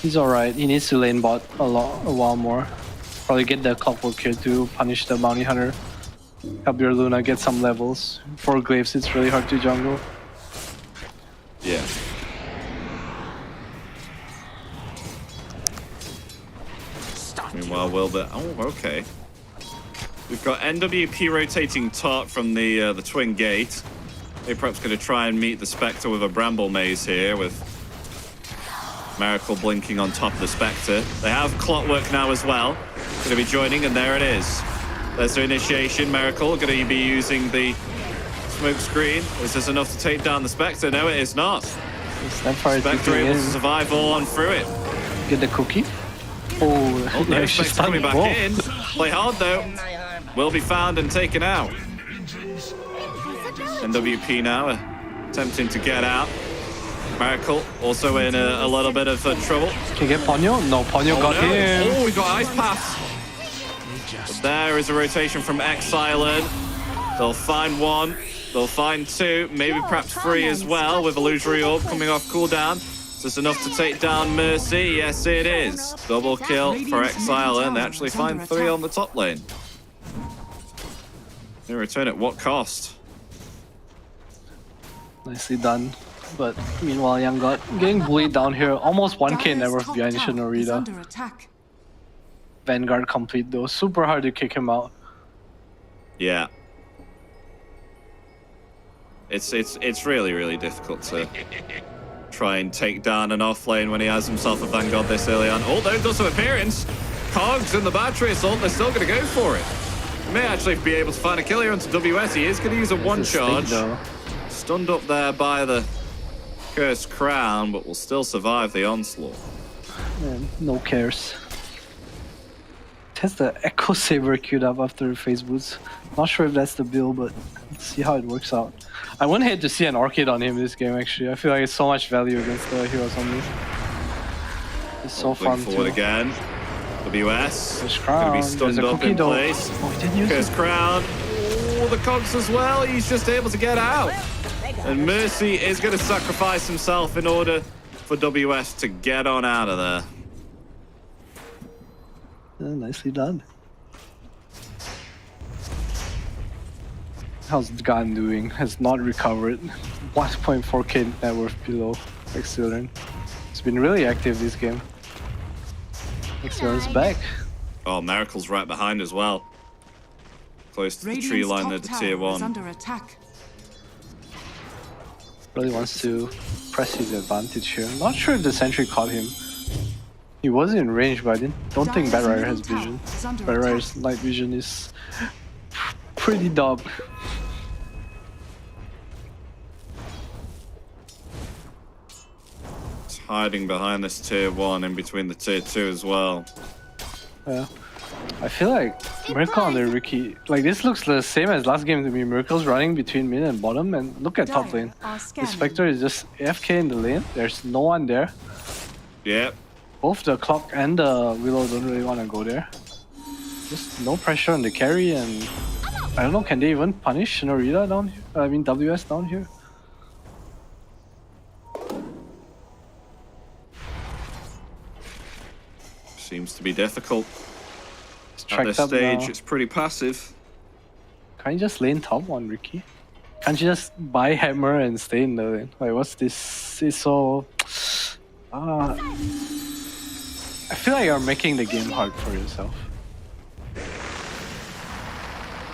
He's alright. He needs to lane bot a while more. Probably get the clockwork here to punish the bounty hunter. Help your Luna get some levels. For Glaives, it's really hard to jungle. Yeah. Meanwhile, Wilbur. Oh, okay. We've got NWP rotating top from the twin gate. They're perhaps going to try and meet the Spectre with a Bramble Maze here, with Miracle blinking on top of the Spectre. They have Clockwork now as well. Going to be joining, and there it is. There's their initiation. Miracle going to be using the smoke screen. Is this enough to take down the Spectre? No, it is not. Snapfire Spectre taking able in. to survive all on through it. Get the cookie. Oh, Oh, no, yeah, she's Spectre coming back stunned. in. Play hard, though. Will be found and taken out. NWP now attempting to get out. Miracle also in a little bit of trouble. Can you get Ponyo? No, Ponyo got him. Oh, he got Ice Pass. But there is a rotation from Xilent. They'll find one. They'll find two. Maybe perhaps three as well with Illusory Orb coming off cooldown. Is this enough to take down Mercy? Yes, it is. Double kill for Xilent. They actually find three on the top lane. They return at what cost? Nicely done. But meanwhile, Young God getting bullied down here. Almost 1k net worth behind Shinorita. Vanguard complete though. Super hard to kick him out. Yeah. It's really difficult to try and take down an off lane when he has himself a Vanguard this early on. Oh, there does some appearance. Cogs and the battery assault, they're still going to go for it. He may actually be able to find a kill here onto WS. He is going to use a one charge. Stunned up there by the Cursed Crown, but will still survive the onslaught. Man, no cares. Has the Echo Saber queued up after Phase Boots. Not sure if that's the build, but let's see how it works out. I wouldn't hate to see an Orchid on him this game, actually. I feel like it's so much value against the heroes on me. It's so fun forward too. Again. WS. Cursed Crown. Gonna be stunned up in place. Oh, he didn't use Cursed Crown. Oh, the Cogs as well. He's just able to get out. And Mercy is going to sacrifice himself in order for WS to get on out of there. Nicely done. How's Gan doing? Has not recovered. 1.4k net worth below Xilent. It's been really active this game. Xilent's back. Oh, Miracle's right behind as well. Close to the tree line at the tier 1. Under attack. Really wants to press his advantage here. Not sure if the sentry caught him. He was in range, but I don't think Bad Rider has vision. Bad Rider's night vision is pretty dumb. It's hiding behind this tier 1 in between the tier 2 as well. Yeah. I feel like Miracle under Ricky, like this looks the same as last game to me. Miracle's running between mid and bottom, and look at top lane. The Spectre is just AFK in the lane. There's no one there. Yep. Both the Clock and the Willow don't really want to go there. Just no pressure on the carry, and I don't know, can they even punish Shinorita down here? I mean WS down here? Seems to be difficult. At this stage, it's pretty passive. Can't you just lane top on Ricky? Can't you just buy hammer and stay in the lane? Like, what's this? It's so... I feel like you're making the game hard for yourself.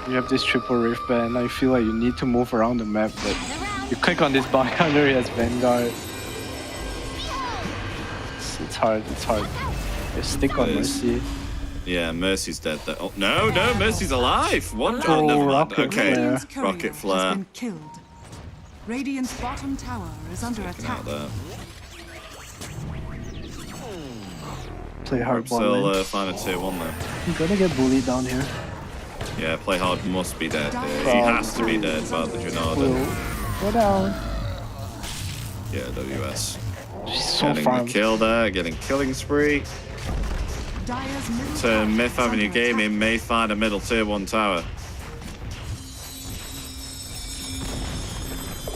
You have this triple Rift ban, I feel like you need to move around the map, but you click on this bounty hunter, he has Vanguard. It's hard, it's hard. You stick on Mercy. Yeah, Mercy's dead there. Oh, no, Mercy's alive! One Oh, never mind. Rocket Okay, Flare. Rocket Flare. Has been killed. Radiant's bottom tower is under attack. Out there. Play hard ball Still lane. find a tier 1 there. You're gonna get bullied down here. Yeah, Play Hard must be dead here. He has to be dead by the Janardan. Go down. Yeah, WS. She's so Getting farmed. a kill there, getting killing spree. Turn Myth Avenue Gaming may find a middle tier 1 tower.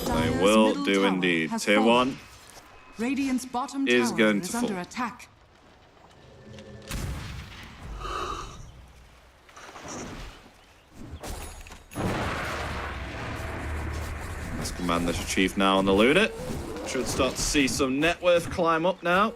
They will do indeed. Tier 1 Radiant's bottom is tower going is to under fall. attack. Let's command this chief now on the Luna. Should start to see some net worth climb up now.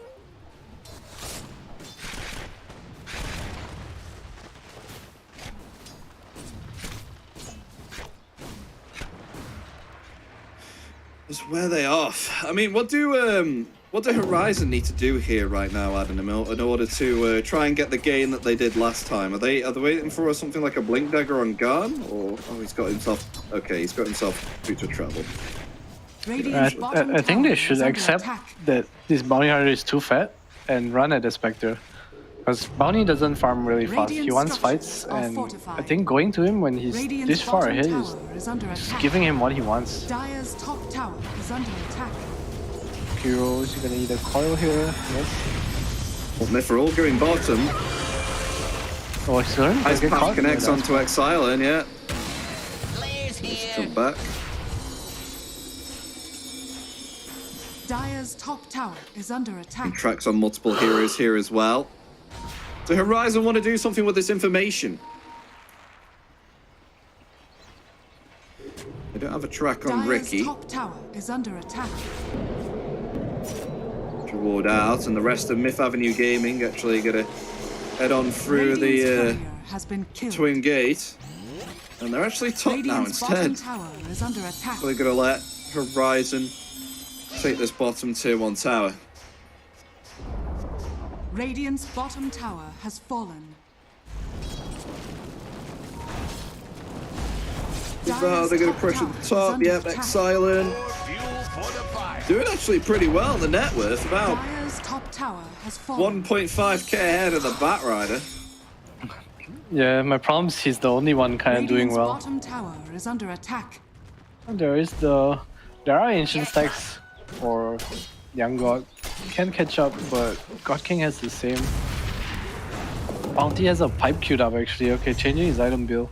Just where they off. I mean, what do Horizon need to do here right now, Adam, in order to try and get the gain that they did last time? Are they waiting for something like a Blink Dagger on Garn, or he's got himself? Okay, he's got himself future travel. I think they should accept that this bounty hunter is too fat and run at the Spectre. Because Bounty doesn't farm really fast. He wants fights, and I think going to him when he's this far ahead is just giving him what he wants. Dire's top tower is under attack. heroes. You're gonna need a coil here. Yes. Myth are all going bottom. Oh, sorry. Ice Path connects onto Xilin, yeah. Players here. Jump back. Dire's top tower is under attack. Tracks on multiple heroes here as well. Do Horizon want to do something with this information? They don't have a track on Dire's Ricky. top tower is under attack. Reward out, and the rest of Myth Avenue Gaming actually gonna head on through Radiant's the courier has been killed. Twin Gate. And they're actually top now Radiant's bottom instead. tower is under attack. They're gonna let Horizon take this bottom tier 1 tower. Radiant's bottom tower has fallen. Oh, they're going to push at the top. Yep, Xilin. Doing actually pretty well in the net worth. About Dire's top tower has fallen. 1.5k ahead of the Batrider. Yeah, my problem is he's the only one kind of doing Radiant's well. bottom tower is under attack. There are ancient stacks for Young God. Can catch up, but God King has the same. Bounty has a pipe queued up actually. Okay, changing his item build.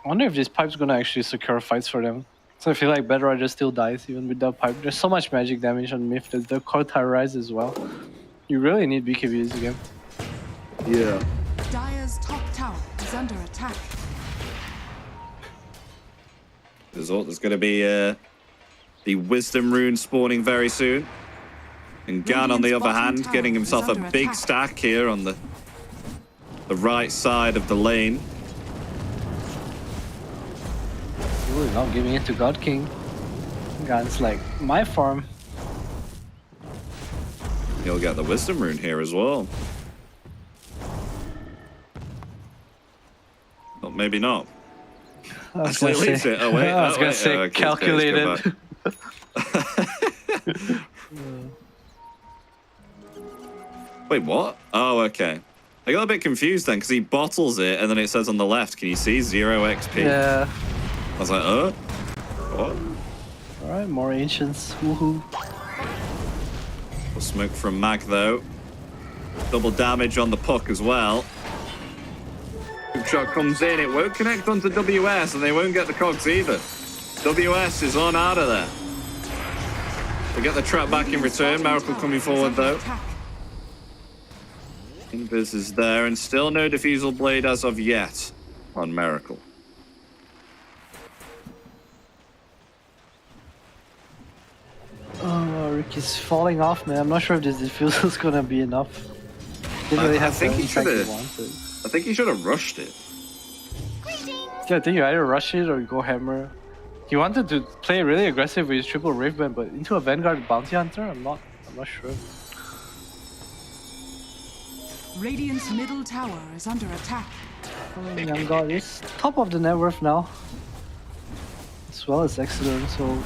I wonder if this pipe's gonna actually secure fights for them. So I feel like Batrider still dies even with that pipe. There's so much magic damage on Myth. There's the core terrorize as well. You really need BKB this game. Yeah. Dire's top tower is under attack. There's going to be the Wisdom Rune spawning very soon. And Gan, on the other hand, getting himself a big stack here on the right side of the lane. Ooh, not giving it to God King. Gan's like, my farm. He'll get the Wisdom Rune here as well. Well, maybe not. I was Actually, gonna leaves say, it. Oh, wait. I was gonna say Okay, calculated. Wait, what? Oh, okay. I got a bit confused then because he bottles it and then it says on the left, can you see 0 XP? Yeah. I was like, what? Alright, more ancients. Woohoo. Smoke from Mag though. Double damage on the puck as well. Hook shot comes in, it won't connect onto WS and they won't get the cogs either. WS is on out of there. They get the trap back in return. Miracle coming forward though. Invis is there and still no Diffusal Blade as of yet on Miracle. Oh, Ricky's falling off, man. I'm not sure if this diffusal is gonna be enough. Didn't really have think the he should impact have. wanted. I think he should have rushed it. Yeah, I think you either rush it or you go hammer. He wanted to play really aggressive with his triple Wraith Band, but into a Vanguard Bounty Hunter, I'm not sure. Radiant's middle tower is under attack. Young God is top of the net worth now, as well as excellent. So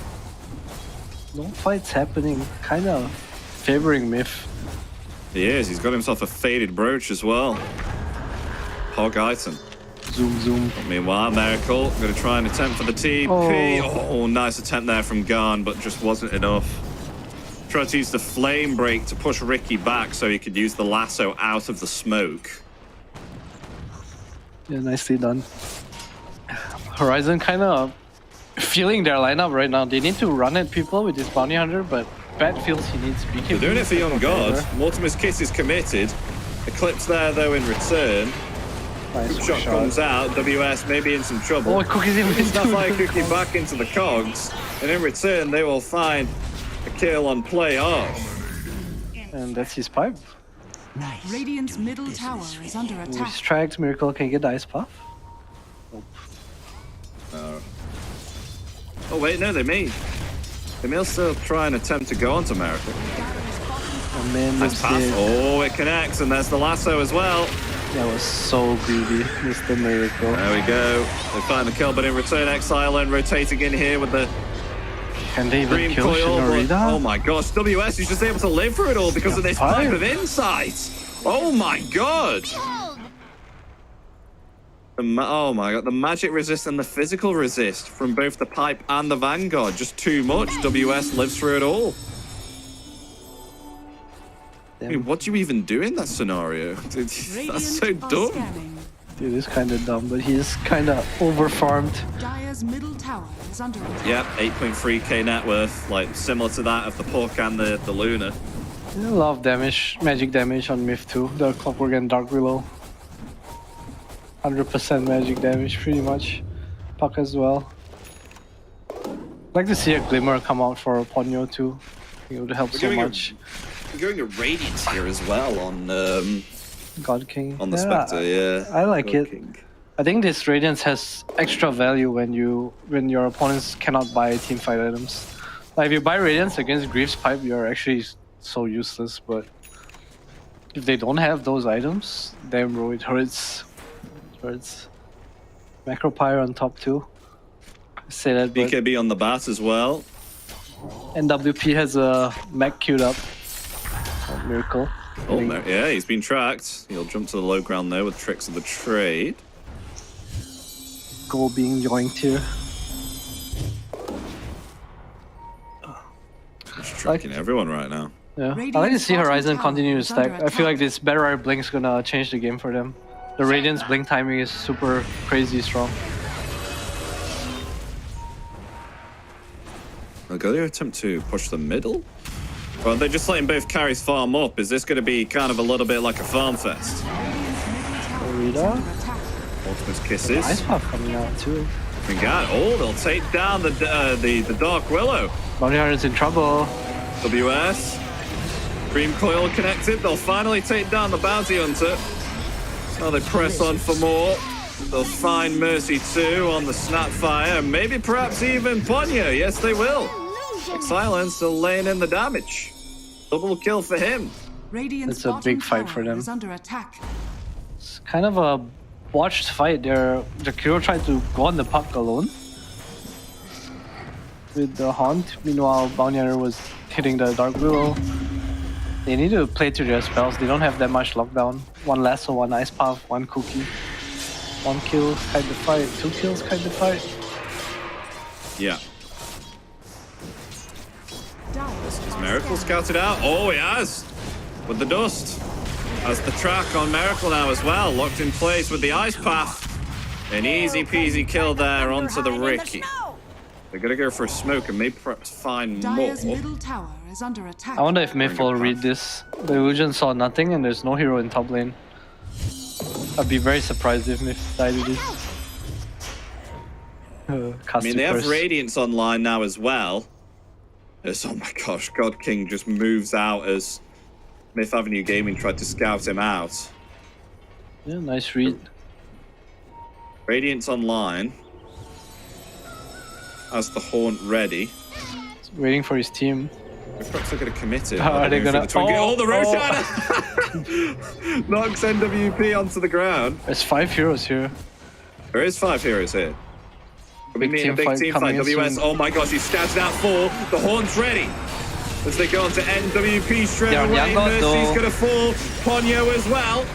no fights happening, kind of favoring Myth. He is. He's got himself a faded brooch as well. Hog item. Zoom, zoom. Meanwhile, Miracle going to try and attempt for the TP. Oh, nice attempt there from Garn, but just wasn't enough. Tried to use the flame break to push Ricky back so he could use the lasso out of the smoke. Yeah, nicely done. Horizon kind of feeling their lineup right now. They need to run at people with this bounty hunter, but Bat feels he needs BKB. They're doing it for Young God. Mortimer's Kiss is committed. Eclipse there though in return. Nice Shot comes out. WS may be in some trouble. Oh, Cookie's in It's not like Cookie back into the cogs, and in return they will find a kill on play off. And that's his pipe. Nice. Radiant's middle tower is under Ooh, attack. distract, Miracle can get the ice puff. Oh wait, no, they may. They may still try and attempt to go onto Miracle. And then Nice pass. Oh, it connects, and there's the lasso as well. that was so greedy, Mr. Miracle. There we go. They find the kill, but in return, Xilin rotating in here with the Can they even green kill coil. But, Shinorita? oh my gosh, WS is just able to live through it all because of this pipe of insight. Oh my god. Oh my god, the magic resist and the physical resist from both the pipe and the Vanguard. Just too much. WS lives through it all. I mean, what do you even do in that scenario? Dude, that's so Radiant are dumb. scanning. Dude, it's kind of dumb, but he's kind of over-farmed. Dire's middle tower is under attack. Yep, 8.3k net worth, like similar to that of the Pork and the Luna. Yeah, a lot of damage, magic damage on Myth too. The Clockwork and Dark Willow. 100% magic damage, pretty much. Puck as well. Like to see a Glimmer come out for Ponyo too. I think it would help so much. We're going a Radiance here as well on God King. the Spectre, yeah. I like God it. King. I think this Radiance has extra value when your opponents cannot buy teamfight items. Like if you buy Radiance against Greaves Pipe, you're actually so useless, but if they don't have those items, damn bro, it hurts. It hurts. Macropyre on top too. I say that, but BKB on the bat as well. NWP has a mech queued up. Oh, Miracle. Oh, yeah, he's been tracked. He'll jump to the low ground there with Tricks of the Trade. Goal being yoinked here. He's tracking everyone right now. Yeah, I like to see Horizon continue to stack. I feel like this Better Eye Blink's gonna change the game for them. The Radiance Blink timing is super crazy strong. They'll go to attempt to push the middle. Well, they're just letting both carries farm up. Is this going to be kind of a little bit like a farm fest? Rita? Ultimate's kisses. Ice Puff coming out too. Oh, they'll take down the Dark Willow. Bounty Hunter's in trouble. WS. Dream Coil connected. They'll finally take down the Bounty Hunter. So they press on for more. They'll find Mercy too on the Snapfire. And maybe perhaps even Ponyo. Yes, they will. Silence still laying in the damage. Double kill for him. Radiant's It's a big bottom fight tower for them. is under attack. It's kind of a watched fight. The Kiro tried to go on the puck alone with the Haunt. Meanwhile, Bounty Hunter was hitting the Dark Willow. They need to play to their spells. They don't have that much lockdown. One Lasso, one Ice Puff, one Cookie. One kill, kite the fight. 2 kills, kite the fight. Yeah. Is Miracle scouted out? Oh, he has! With the dust. Has the track on Miracle now as well. Locked in place with the Ice Path. An easy peasy kill there onto the Ricky. They're gonna go for a smoke and maybe perhaps find more. Dire's middle tower is under attack. I wonder if Myth will read this. The Illusion saw nothing and there's no hero in top lane. I'd be very surprised if Myth died to this. I mean, they have Radiance online now as well. Oh my gosh, God King just moves out as Myth Avenue Gaming tried to scout him out. Yeah, nice read. Radiance online. Has the Haunt ready. He's waiting for his team. Perhaps they're going to commit it. Are they going to? Oh, the Roshan! Knocks NWP onto the ground. There's 5 heroes here. There is 5 heroes here. Big team Big fight team fight. coming in WS, soon. oh my gosh, he's scouted out 4. The Haunt's ready. As they go on to NWP straight Yeah, away. Young God, Mercy's though. going to fall. Ponyo as well.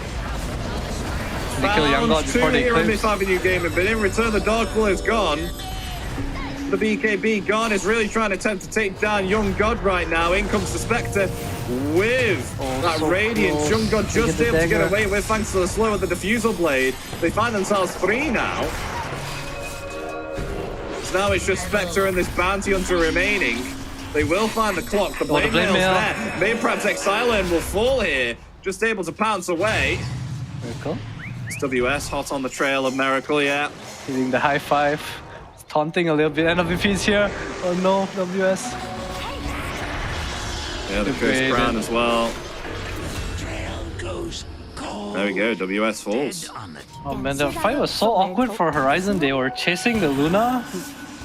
They kill Young God before they here on clips. Myth Avenue Gaming, but in return, the Dark Willow is gone. The BKB gone is really trying to attempt to take down Young God right now. In comes the Spectre with that so Radiance. close. Young God They just get the able to get dagger. away with thanks to the slow of the Diffusal Blade. They find themselves free now. So now it's just Spectre and this Bounty Hunter remaining. They will find the clock. The Blade Mail's there. Maybe perhaps Xylem will fall here. Just able to pounce away. Miracle. It's WS hot on the trail of Miracle, yeah. Hitting the high 5. It's taunting a little bit. NWP's here. Oh no, WS. Yeah, the Curse Crown as well. There we go, WS falls. Oh man, the fight was so awkward for Horizon. They were chasing the Luna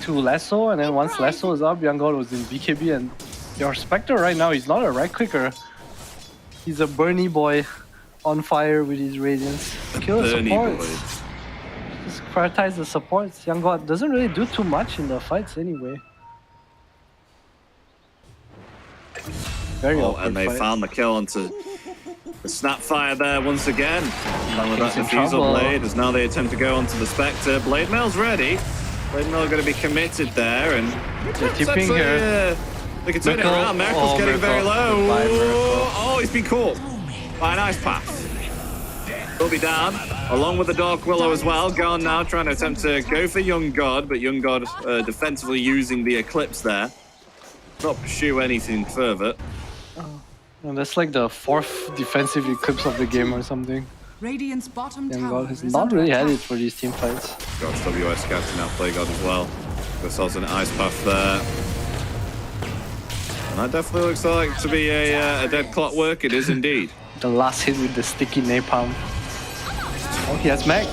to Lasso, and then once Lasso was up, Young God was in BKB, and your Spectre right now, he's not a right clicker. He's a Bernie boy on fire with his Radiance. Kill the supports. Just prioritize the supports. Young God doesn't really do too much in the fights anyway. Very awkward and they fight. found the kill onto the Snapfire there once again. And with that in Diffusal trouble. Blade, as now they attempt to go onto the Spectre. Blade Mail's ready. Blade Mail going to be committed there, and They're tipping here. They can turn it Miracle. around. Miracle's Oh, getting very Miracle. low. Goodbye, Miracle. Oh, he's been caught by an ice path. He'll be down, along with the Dark Willow as well. Gone now, trying to attempt to go for Young God, but Young God defensively using the Eclipse there. Not pursue anything further. No, that's like the 4th defensive eclipse of the game or something. Radiant's bottom Young tower God has is not under really had attack. it for these team fights. Got WS captain now, Play God as well. Themselves an ice path there. And that definitely looks like to be a dead clockwork. It is indeed. The last hit with the sticky napalm. Oh, he has Mag.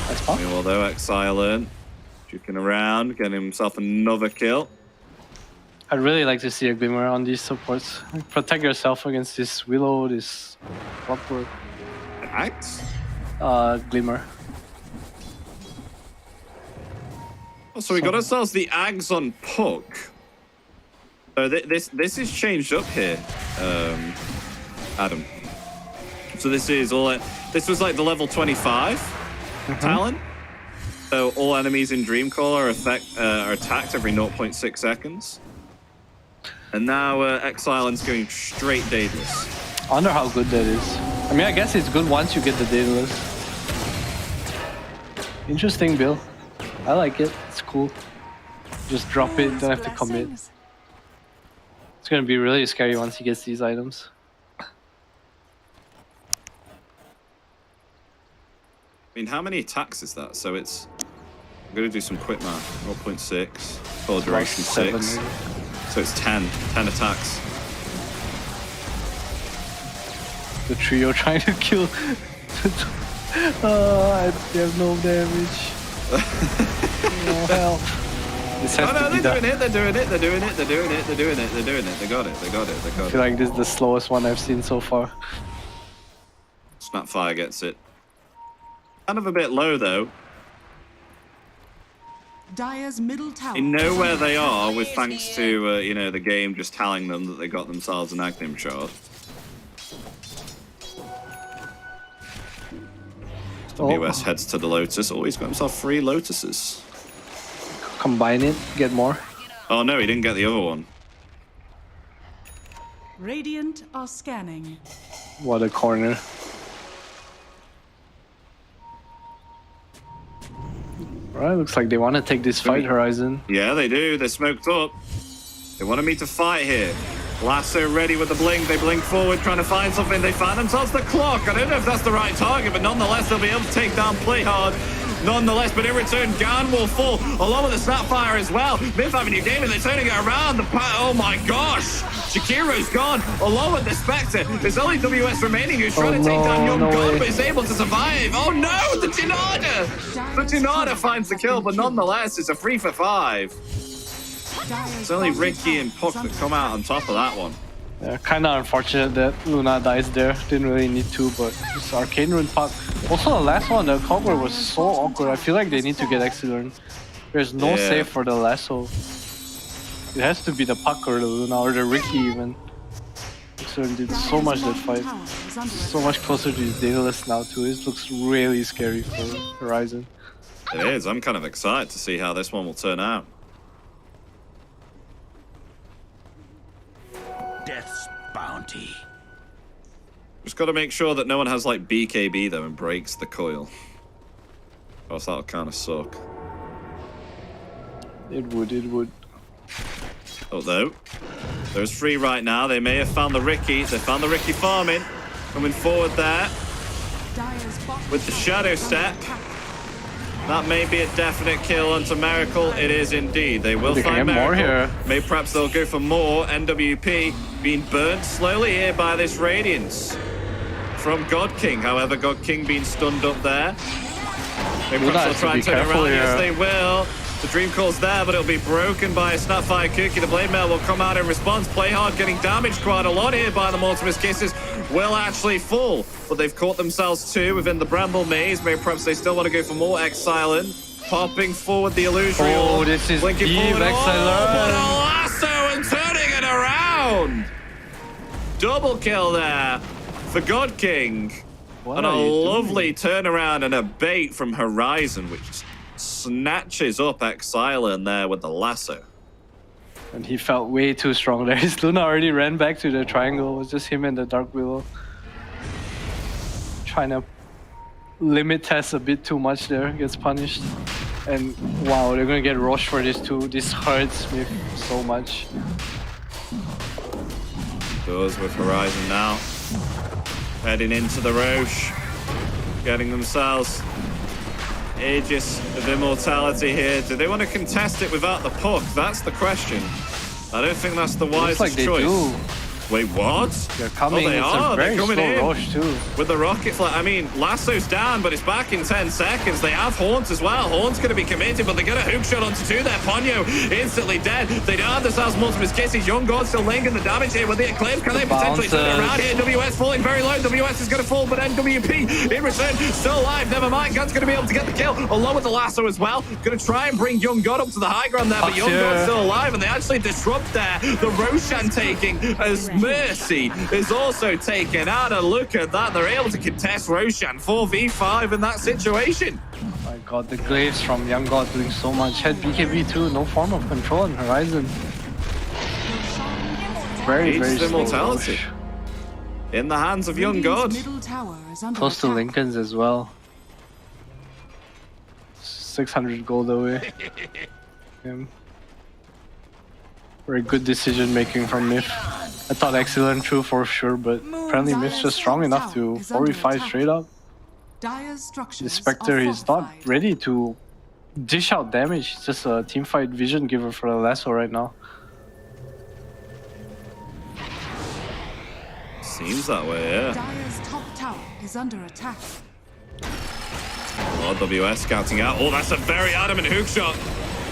That's fun. Meanwhile, though, Xerxia juking around, getting himself another kill. I'd really like to see a Glimmer on these supports. Protect yourself against this Willow, this Clockwork. Axe? Glimmer. Oh, so we got ourselves the Ags on Puck. So this is changed up here, Adam. So this is all. This was like the level 25 talent. So all enemies in Dreamcaller are attacked every 0.6 seconds. And now Xerxia's going straight Daedalus. I wonder how good that is. I mean, I guess it's good once you get the Daedalus. Interesting build. I like it. It's cool. Just drop it, don't have to commit. It's gonna be really scary once he gets these items. I mean, how many attacks is that? So it's... I'm going to do some quick math. 0.6. Full duration 6. Maybe. So it's 10. 10 attacks. The trio trying to kill... I have no damage. No help. This has Oh no, to be they're doing it, they're doing it, they're doing it, they're doing it, they're doing it, they're doing it. They got it, they got it, they got I it. feel like this is the slowest one I've seen so far. Snapfire gets it. Kind of a bit low though. Dire's middle tower. They know where they are with thanks to, you know, the game just telling them that they got themselves an Agnim shard. WS heads to the Lotus. Oh, he's got himself 3 Lotuses. Combine it, get more. Oh no, he didn't get the other one. Radiant are scanning. What a corner. Alright, looks like they want to take this fight, Horizon. Yeah, they do. They're smoked up. They wanted me to fight here. Lasso ready with the blink. They blink forward, trying to find something. They find themselves the clock. I don't know if that's the right target, but nonetheless, they'll be able to take down Play Hard. Nonetheless, but in return, Gan will fall, along with the Snapfire as well. Myth Avenue Gaming, they're turning it around. Oh my gosh! Shakiro's gone, along with the Spectre. There's only WS remaining, who's trying to take down Young God, but is able to survive. Oh no, the Tinada! The Tinada finds the kill, but nonetheless, it's a 3 for 5. It's only Ricky and Puck that come out on top of that one. Yeah, kind of unfortunate that Luna dies there. Didn't really need to, but this Arcane Rune Puck. Also, the last one, the cover was so awkward. I feel like they need to get Excellent. There's no save for the lasso. It has to be the Puck or the Luna or the Ricky even. Excellent did so much that fight. So much closer to his Daedalus now too. It looks really scary for Horizon. It is. I'm kind of excited to see how this one will turn out. Death's bounty. Just got to make sure that no one has like BKB though and breaks the coil. Or else that'll kind of suck. It would. Although, there's 3 right now. They may have found the Ricky. They found the Ricky farming. Coming forward there. With the Shadow Step. That may be a definite kill onto Miracle. It is indeed. They will find Miracle. More here. Maybe perhaps they'll go for more. NWP being burnt slowly here by this Radiance. From God King, however, God King being stunned up there. Maybe perhaps they'll try and turn around. Yes, they will. The Dream Call's there, but it'll be broken by a Snapfire Cookie. The Blade Mail will come out in response. Play Hard getting damaged quite a lot here by the Mortimer's Kisses. Will actually fall, but they've caught themselves 2 within the Bramble Maze. Maybe perhaps they still want to go for more. Xerxia popping forward the Illusory. Oh, this is deep, Xerxia. But a lasso and turning it around. Double kill there for God King. What and a are you lovely doing? turnaround and a bait from Horizon, which is snatches up Xerxia in there with the lasso. And he felt way too strong there. His Luna already ran back to the triangle. It was just him and the Dark Willow. Trying to limit test a bit too much there. Gets punished. And wow, they're gonna get rushed for this too. This hurts me so much. Does with Horizon now. Heading into the Roche. Getting themselves Aegis of Immortality here. Do they want to contest it without the puck? That's the question. I don't think that's the wisest Looks like they choice. do. Wait, what? They're coming. Oh, they it's are. a very They're coming slow in rush too. with the rocket flag. I mean, Lasso's down, but it's back in 10 seconds. They have Haunt as well. Haunt's going to be committed, but they get a hook shot onto two there. Ponyo instantly dead. They don't have themselves multiple kisses. Young God still lingering the damage here with the Eclipse. Can they potentially turn it around here? WS falling very low. WS is going to fall, but NWP in return still alive. Never mind. God's going to be able to get the kill along with the Lasso as well. Going to try and bring Young God up to the high ground there, but Young God's still alive, and they actually disrupt there. The Roshan taking as Mercy is also taken out. And look at that. They're able to contest Roshan 4v5 in that situation. Oh my god, the glaives from Young God doing so much. Had BKB too, no form of control on Horizon. Very, very slow Immortality rush. in the hands of Young God. Middle tower is under Close to attack. Lincoln's as well. 600 gold away. Very good decision making from Myth. I thought excellent through for sure, but apparently Myth's just strong enough to 4v5 straight up. Dire's structures The Spectre are is not fortified. ready to dish out damage. He's just a teamfight vision giver for the Lasso right now. Seems that way, yeah. Dire's top tower is under attack. Oh, WS scouting out. Oh, that's a very adamant hook shot.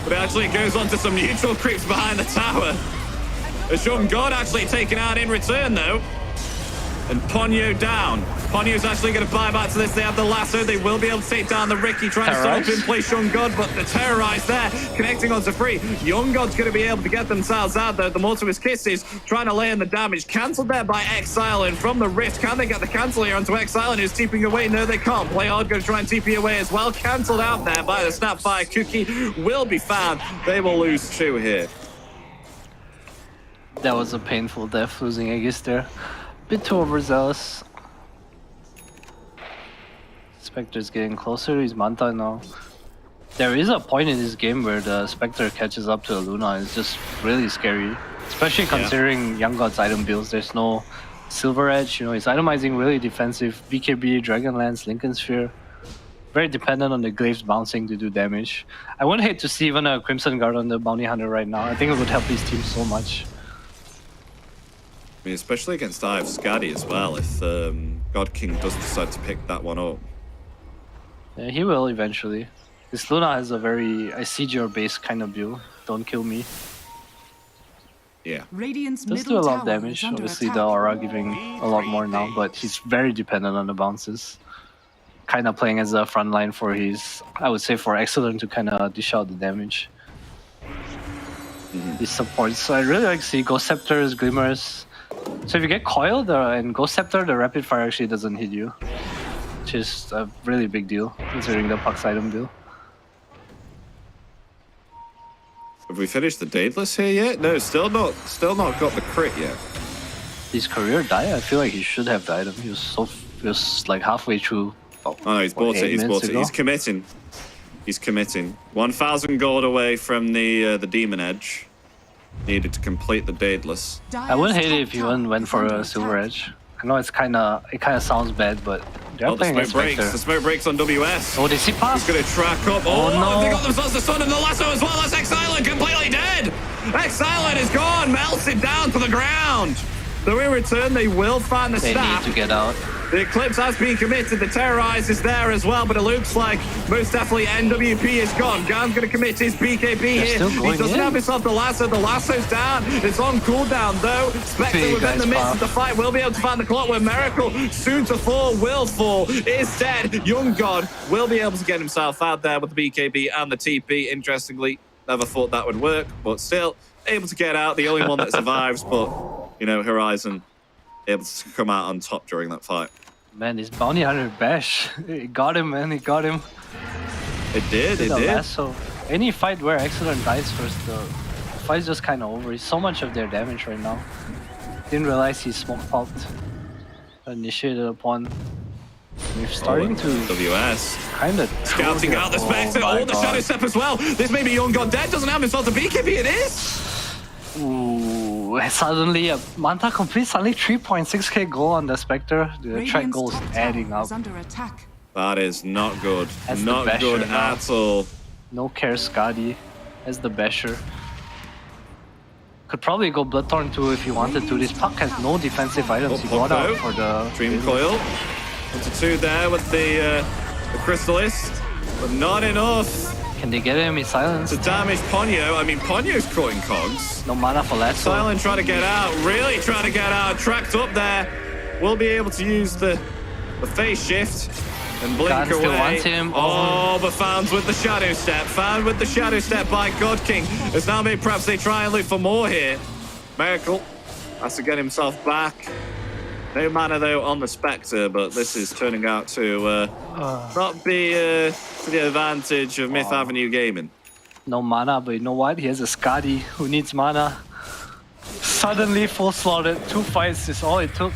But it actually goes on to some neutral creeps behind the tower. As Young God actually taken out in return, though. And Ponyo down. Ponyo's actually going to buy back to this. They have the Lasso. They will be able to take down the Ricky, trying to stop in place Young God, but the Terrorize there, connecting onto free. Young God's going to be able to get themselves out, though. The Mortimer's Kisses trying to lay in the damage. Cancelled there by Exile, and from the Rift, can they get the cancel here onto Exile, and who's TPing away? No, they can't. Play hard, going to try and TP away as well. Cancelled out there by the Snapfire. Cookie will be found. They will lose two here. That was a painful death, losing Aegis there. Bit too overzealous. Spectre's getting closer to his Manta now. There is a point in this game where the Spectre catches up to the Luna. It's just really scary. Especially considering Young God's item builds. There's no Silver Edge, you know, he's itemizing really defensive. BKB, Dragonlance, Lincoln Sphere. Very dependent on the glaives bouncing to do damage. I wouldn't hate to see even a Crimson Guard on the Bounty Hunter right now. I think it would help his team so much. I mean, especially against Dive Scaddy as well, if God King does decide to pick that one up. Yeah, he will eventually. This Luna has a very I siege your base kind of build. Don't kill me. Yeah. Radiant's Does middle do a lot of tower damage. is under Obviously attack. the aura giving a lot more now, but he's very dependent on the bounces. Kind of playing as a front line for his, I would say for Excellent to kind of dish out the damage. These supports. So I really like to see Ghost Scepters, Glimmers. So if you get Coiled and Ghost Scepter, the Rapid Fire actually doesn't hit you. Which is a really big deal, considering the Puck's item build. Have we finished the Daedalus here yet? No, still not got the crit yet. His career die, I feel like he should have the item. He was like halfway through. Oh no, he's bought it, he's bought it. He's committing. He's committing. 1,000 gold away from the Demon Edge. Needed to complete the Daedalus. I wouldn't hate it if you went for a Silver Edge. I know it kind of sounds bad, but they're Oh, the playing smoke against breaks. Spectre. The smoke breaks on WS. Oh, they see pass. He's going to track up. Oh, no. They got themselves the Sun and the Lasso as well. That's Exilent completely dead. Exilent is gone, melted down to the ground. So in return, they will find the They staff. need to get out. The Eclipse has been committed. The Terrorize is there as well, but it looks like most definitely NWP is gone. Gan's going to commit his BKB here. still He going doesn't in. have himself the Lasso. The Lasso's down. It's on cooldown, though. Spectre Big within the guys midst pop. of the fight will be able to find the clock where Miracle, soon to fall, will fall, is dead. Young God will be able to get himself out there with the BKB and the TP. Interestingly, never thought that would work, but still able to get out. The only one that survives, but, you know, Horizon able to come out on top during that fight. Man, this Bounty Hunter bash. It got him, man. It got him. It did, it The did. lasso. Any fight where Excellent dies first, the fight's just kind of over. It's so much of their damage right now. Didn't realize he smoke pulped. Initiated upon. We're starting to WS. kind of Scouting out the Spectre. Oh, the Shadow Step as well. This may be Young God Dead. Doesn't have himself to BKB. It is. Ooh, suddenly Manta completes suddenly 3.6k goal on the Spectre. The track Radiant's goals top tower adding up. is under attack. That is not good. That's the Not basher good now. at all. No care Skadi as the basher. Could probably go Bloodthorn too if you wanted to. This puck has no defensive items. He got out for the Dream Coil. 1-2 there with the Crystalist, but not enough Can they get him? He's silenced. to damage Ponyo. I mean, Ponyo's caught in cogs. No mana for Lasso. Silent trying to get out, really trying to get out. Tracked up there. Will be able to use the phase shift and blink Khan still away. wants him. Oh, but found with the Shadow Step. Found with the Shadow Step by God King. It's now made perhaps they try and look for more here. Miracle has to get himself back. No mana though on the Spectre, but this is turning out to not be to the advantage of Myth Avenue Gaming. No mana, but you know what? He has a Skadi who needs mana. Suddenly full slotted. 2 fights is all it took.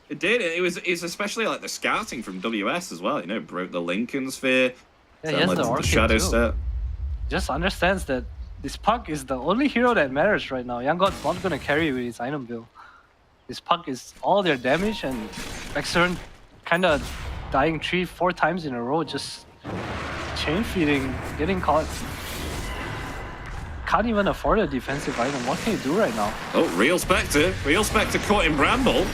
It did. It's especially like the scouting from WS as well. You know, broke the Lincoln Sphere. Yeah, he has the Orchid Shadow too. Step. Just understands that this puck is the only hero that matters right now. Young God's not gonna carry with his item build. This puck is all their damage, and Exern kind of dying 3-4 times in a row, just chain feeding, getting caught. Can't even afford a defensive item. What can you do right now? Oh, Real Spectre caught in Bramble.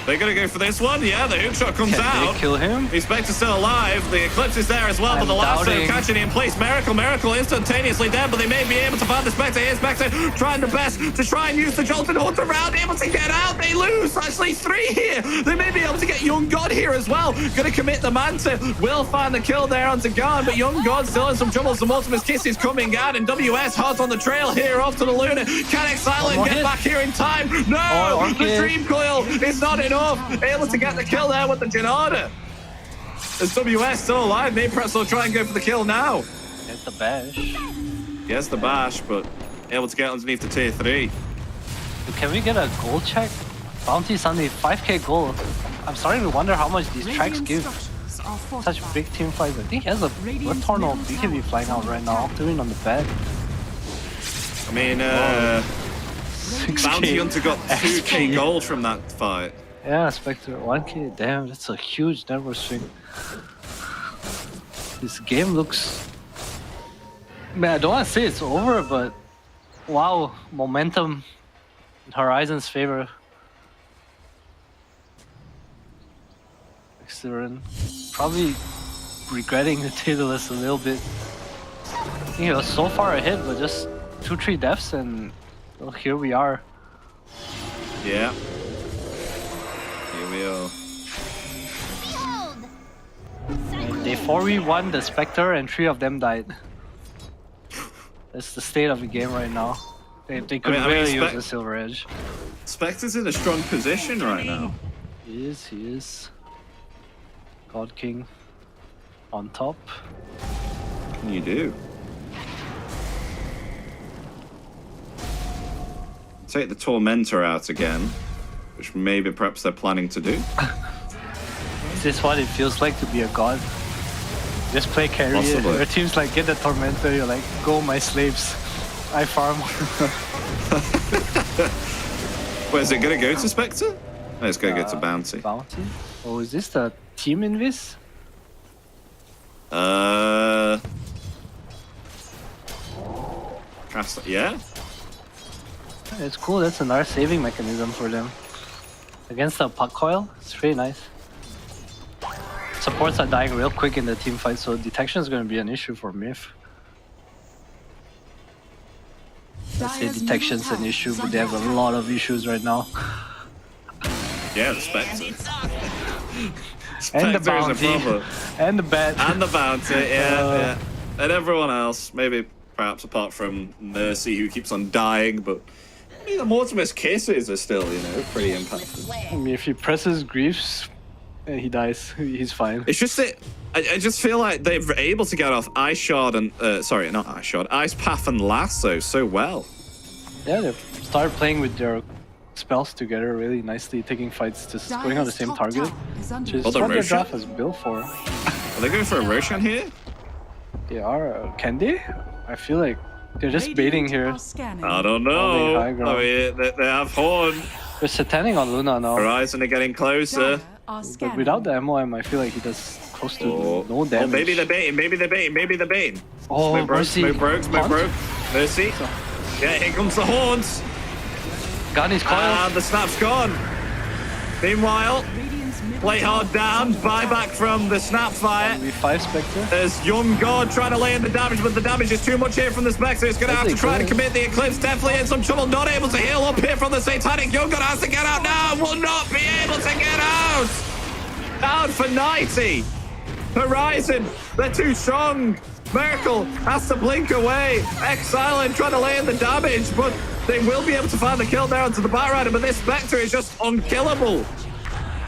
They're gonna go for this one. Yeah, the hook shot comes Can out. they kill him? The Spectre's still alive. The Eclipse is there as well, but the lasso doubting. catching it in place. Miracle instantaneously dead, but they may be able to find the Spectre. Here's Spectre trying the best to try and use the Jolton Hunt around, able to get out. They lose. Actually, 3 here. They may be able to get Young God here as well. Gonna commit the Manta. Will find the kill there onto Garn, but Young God still in some trouble. Some Ultimate's Kiss is coming out, and WS hot on the trail here off to the Luna. Can Exilent get back here in time? No! The Dream Coil is not enough. Able to get the kill there with the Janada. Is WS still alive? Maybe perhaps they'll try and go for the kill now. Get the bash. Gets the bash, but able to get underneath the tier 3. Can we get a goal check? Bounty suddenly 5k gold. I'm starting to wonder how much these tracks Radiant give. structures are Such fortified. big team fights. I think he has a Bloodthorn or BKB flying out right now. Doing on the back. I mean, 6K Bounty Hunter got 2k XP. gold from that fight. Yeah, Spectre 1k. Damn, that's a huge network swing. This game looks. Man, I don't want to say it's over, but wow, momentum in Horizon's favor. Excellent. Probably regretting the Daedalus a little bit. I think he was so far ahead, but just 2-3 deaths, and well, here we are. Yeah. Here we are. They 4v1 the Spectre, and 3 of them died. That's the state of the game right now. They could really use a Silver Edge. Spectre's in a strong position right now. He is. God King on top. What can you do? Take the Tormentor out again, which maybe perhaps they're planning to do. Is this what it feels like to be a god? Just play carry. Possibly. Your team's like, get the Tormentor, you're like, go my slaves. I farm. Where is it going to go to Spectre? Oh, it's going to go to Bounty. Bounty? Oh, is this the team invis? Yeah? It's cool, that's another saving mechanism for them. Against the puck coil, it's pretty nice. Supports are dying real quick in the team fight, so detection is going to be an issue for Myth. Let's say detection's an issue, but they have a lot of issues right now. Yeah, the Spectre. And the Spectre is a bounty. problem. And the bat. And the Bounty, yeah. And everyone else, maybe perhaps apart from Mercy, who keeps on dying, but I mean, the Mortimer's kisses are still, pretty impactful. I mean, if he presses Griefs, And he dies. He's fine. It's just that I just feel like they're able to get off Ice Shard and sorry, not Ice Shard, Ice Path and Lasso so well. Yeah, they've started playing with their spells together really nicely, taking fights, just going on the same target. Which is Oh, the what their Roshan? draft was built for. Are they going for a Roshan here? They are. Can they? I feel like they're just baiting here. I don't know. high ground. I mean, they have Horn. They're satanic on Luna now. Horizon are getting closer. But without the MOM, I feel like he does close to no Oh, damage. maybe they're baiting, maybe they're baiting, maybe they're baiting. Oh, Smoke broke, Mercy. smoke broke, smoke broke. Mercy. Yeah, here comes the horns. Gun is coiled. And the snap's gone. Meanwhile, play hard down, buyback from the snap fire. V5 Spectre. There's Young God trying to lay in the damage, but the damage is too much here from the Spectre. He's going to have to try to commit the Eclipse. Definitely in some trouble, not able to heal up here from the Satanic. Young God has to get out now, will not be able to get out. Out for 90. Horizon, they're too strong. Miracle has to blink away. X-Silent trying to lay in the damage, but they will be able to find the kill there onto the Batrider, but this Spectre is just unkillable.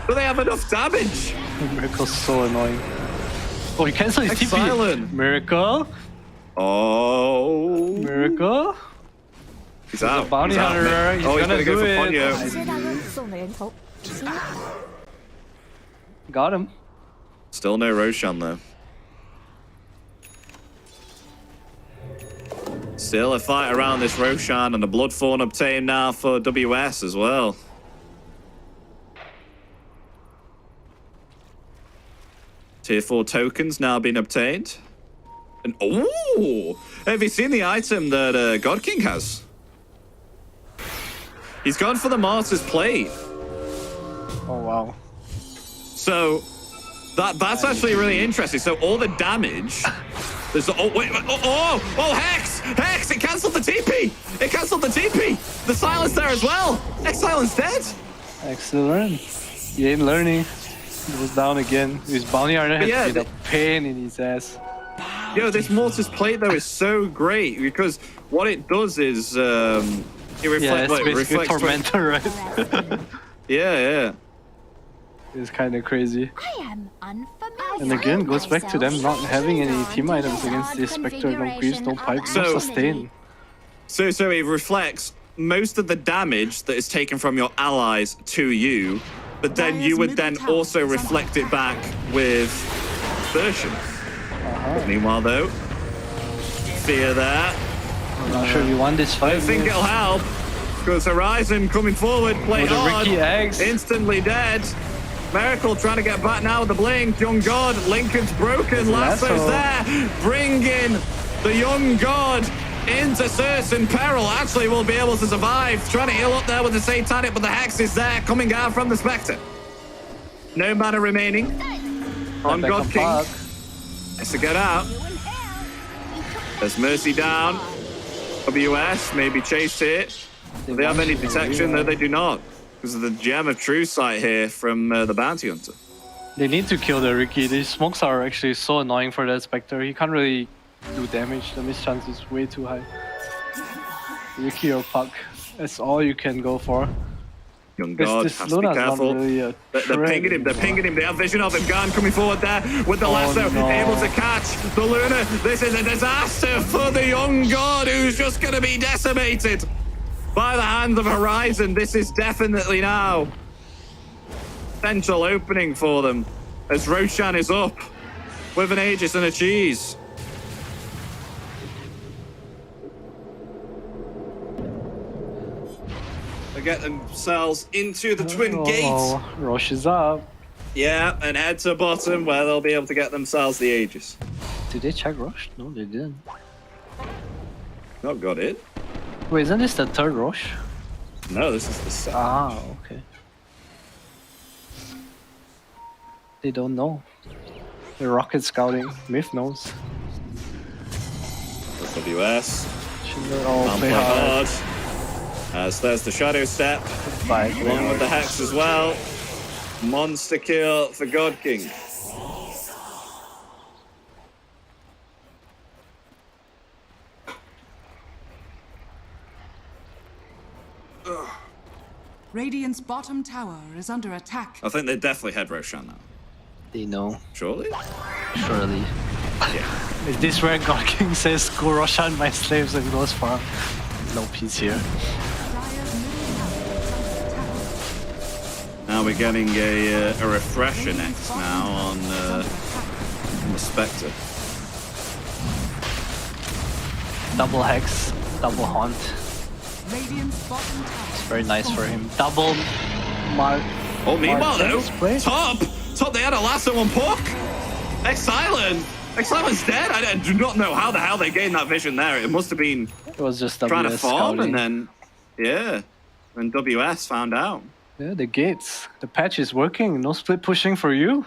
Do they have enough damage? Miracle's so annoying. Oh, he cancelled his TP. X-Silent. Miracle. Oh. Miracle. He's out. Bounty He's out, hunter. man. He's Oh, gonna he's going to do go it. for Ponyo. Got him. Still no Roshan though. Still a fight around this Roshan and a Blood Fawn obtained now for WS as well. Tier 4 tokens now been obtained. And oh, have you seen the item that God King has? He's gone for the Martyr's Plate. Oh wow. So that's actually really interesting. So all the damage. There's Hex! It cancelled the TP! It cancelled the TP! The silence there as well! X-Silence dead! Excellent. He ain't learning. He was down again. His bounty hunter has been a pain in his ass. Yo, this Mortis Plate though is so great because what it does is it reflects it's basically Tormentor, right? yeah. It's kind of crazy. I am unfamiliar. And again, goes back to them not having any team items against this Spectre. No creeps, no pipes, no sustain. So it reflects most of the damage that is taken from your allies to you, but then you would then also reflect it back with version. Meanwhile though, fear there. I'm not sure you won this fight. I think it'll help, because Horizon coming forward, play hard, Ricky eggs. Instantly dead. Miracle trying to get back now with the blink. Young God, Lincoln's broken. Lasso's there, bringing the Young God into certain peril. Actually will be able to survive. Trying to heal up there with the Satanic, but the Hex is there, coming out from the Spectre. No mana remaining on God King. Has to get out. There's Mercy down. WS maybe chased it. Do they have any detection? No, they do not. Because of the Gem of True Sight here from the Bounty Hunter. They need to kill the Ricky. These smokes are actually so annoying for that Spectre. He can't really do damage. The miss chance is way too high. Ricky or Puck. That's all you can go for. Young God has to be careful. Really they're pinging him. They're pinging him. They have vision of him. Gan coming forward there with the lasso, able to catch the Luna. This is a disaster for the Young God, who's just going to be decimated by the hands of Horizon. This is definitely now potential opening for them as Roshan is up with an Aegis and a cheese. They get themselves into the Twin Gate. Rosh is up. Yeah, and head to bottom where they'll be able to get themselves the Aegis. Did they check Rosh? No, they didn't. Not got it. Wait, isn't this the third Rosh? No, this is the second. Ah, okay. They don't know. They're rocket scouting. Myth knows. WS. Should all play hard. As there's the Shadow Step. Along with the Hex as well. Monster kill for God King. Radiant's bottom tower is under attack. I think they definitely had Roshan now. They know, Surely? surely. Yeah. Is this where God King says, "Go Roshan, my slaves," and goes far? No peace here. Dire's middle tower is under attack. Now we're getting a refresher next now on the Spectre. Double Hex, double Haunt. Radiant's bottom tower. It's very nice for him. Double Mark. Oh, meanwhile though, Play. top, they had a lasso on Puck. Xsilent's dead. I do not know how the hell they gained that vision there. It must have been It was just trying to WS farm, scouting. and then WS found out. Yeah, the gates. The patch is working. No split pushing for you.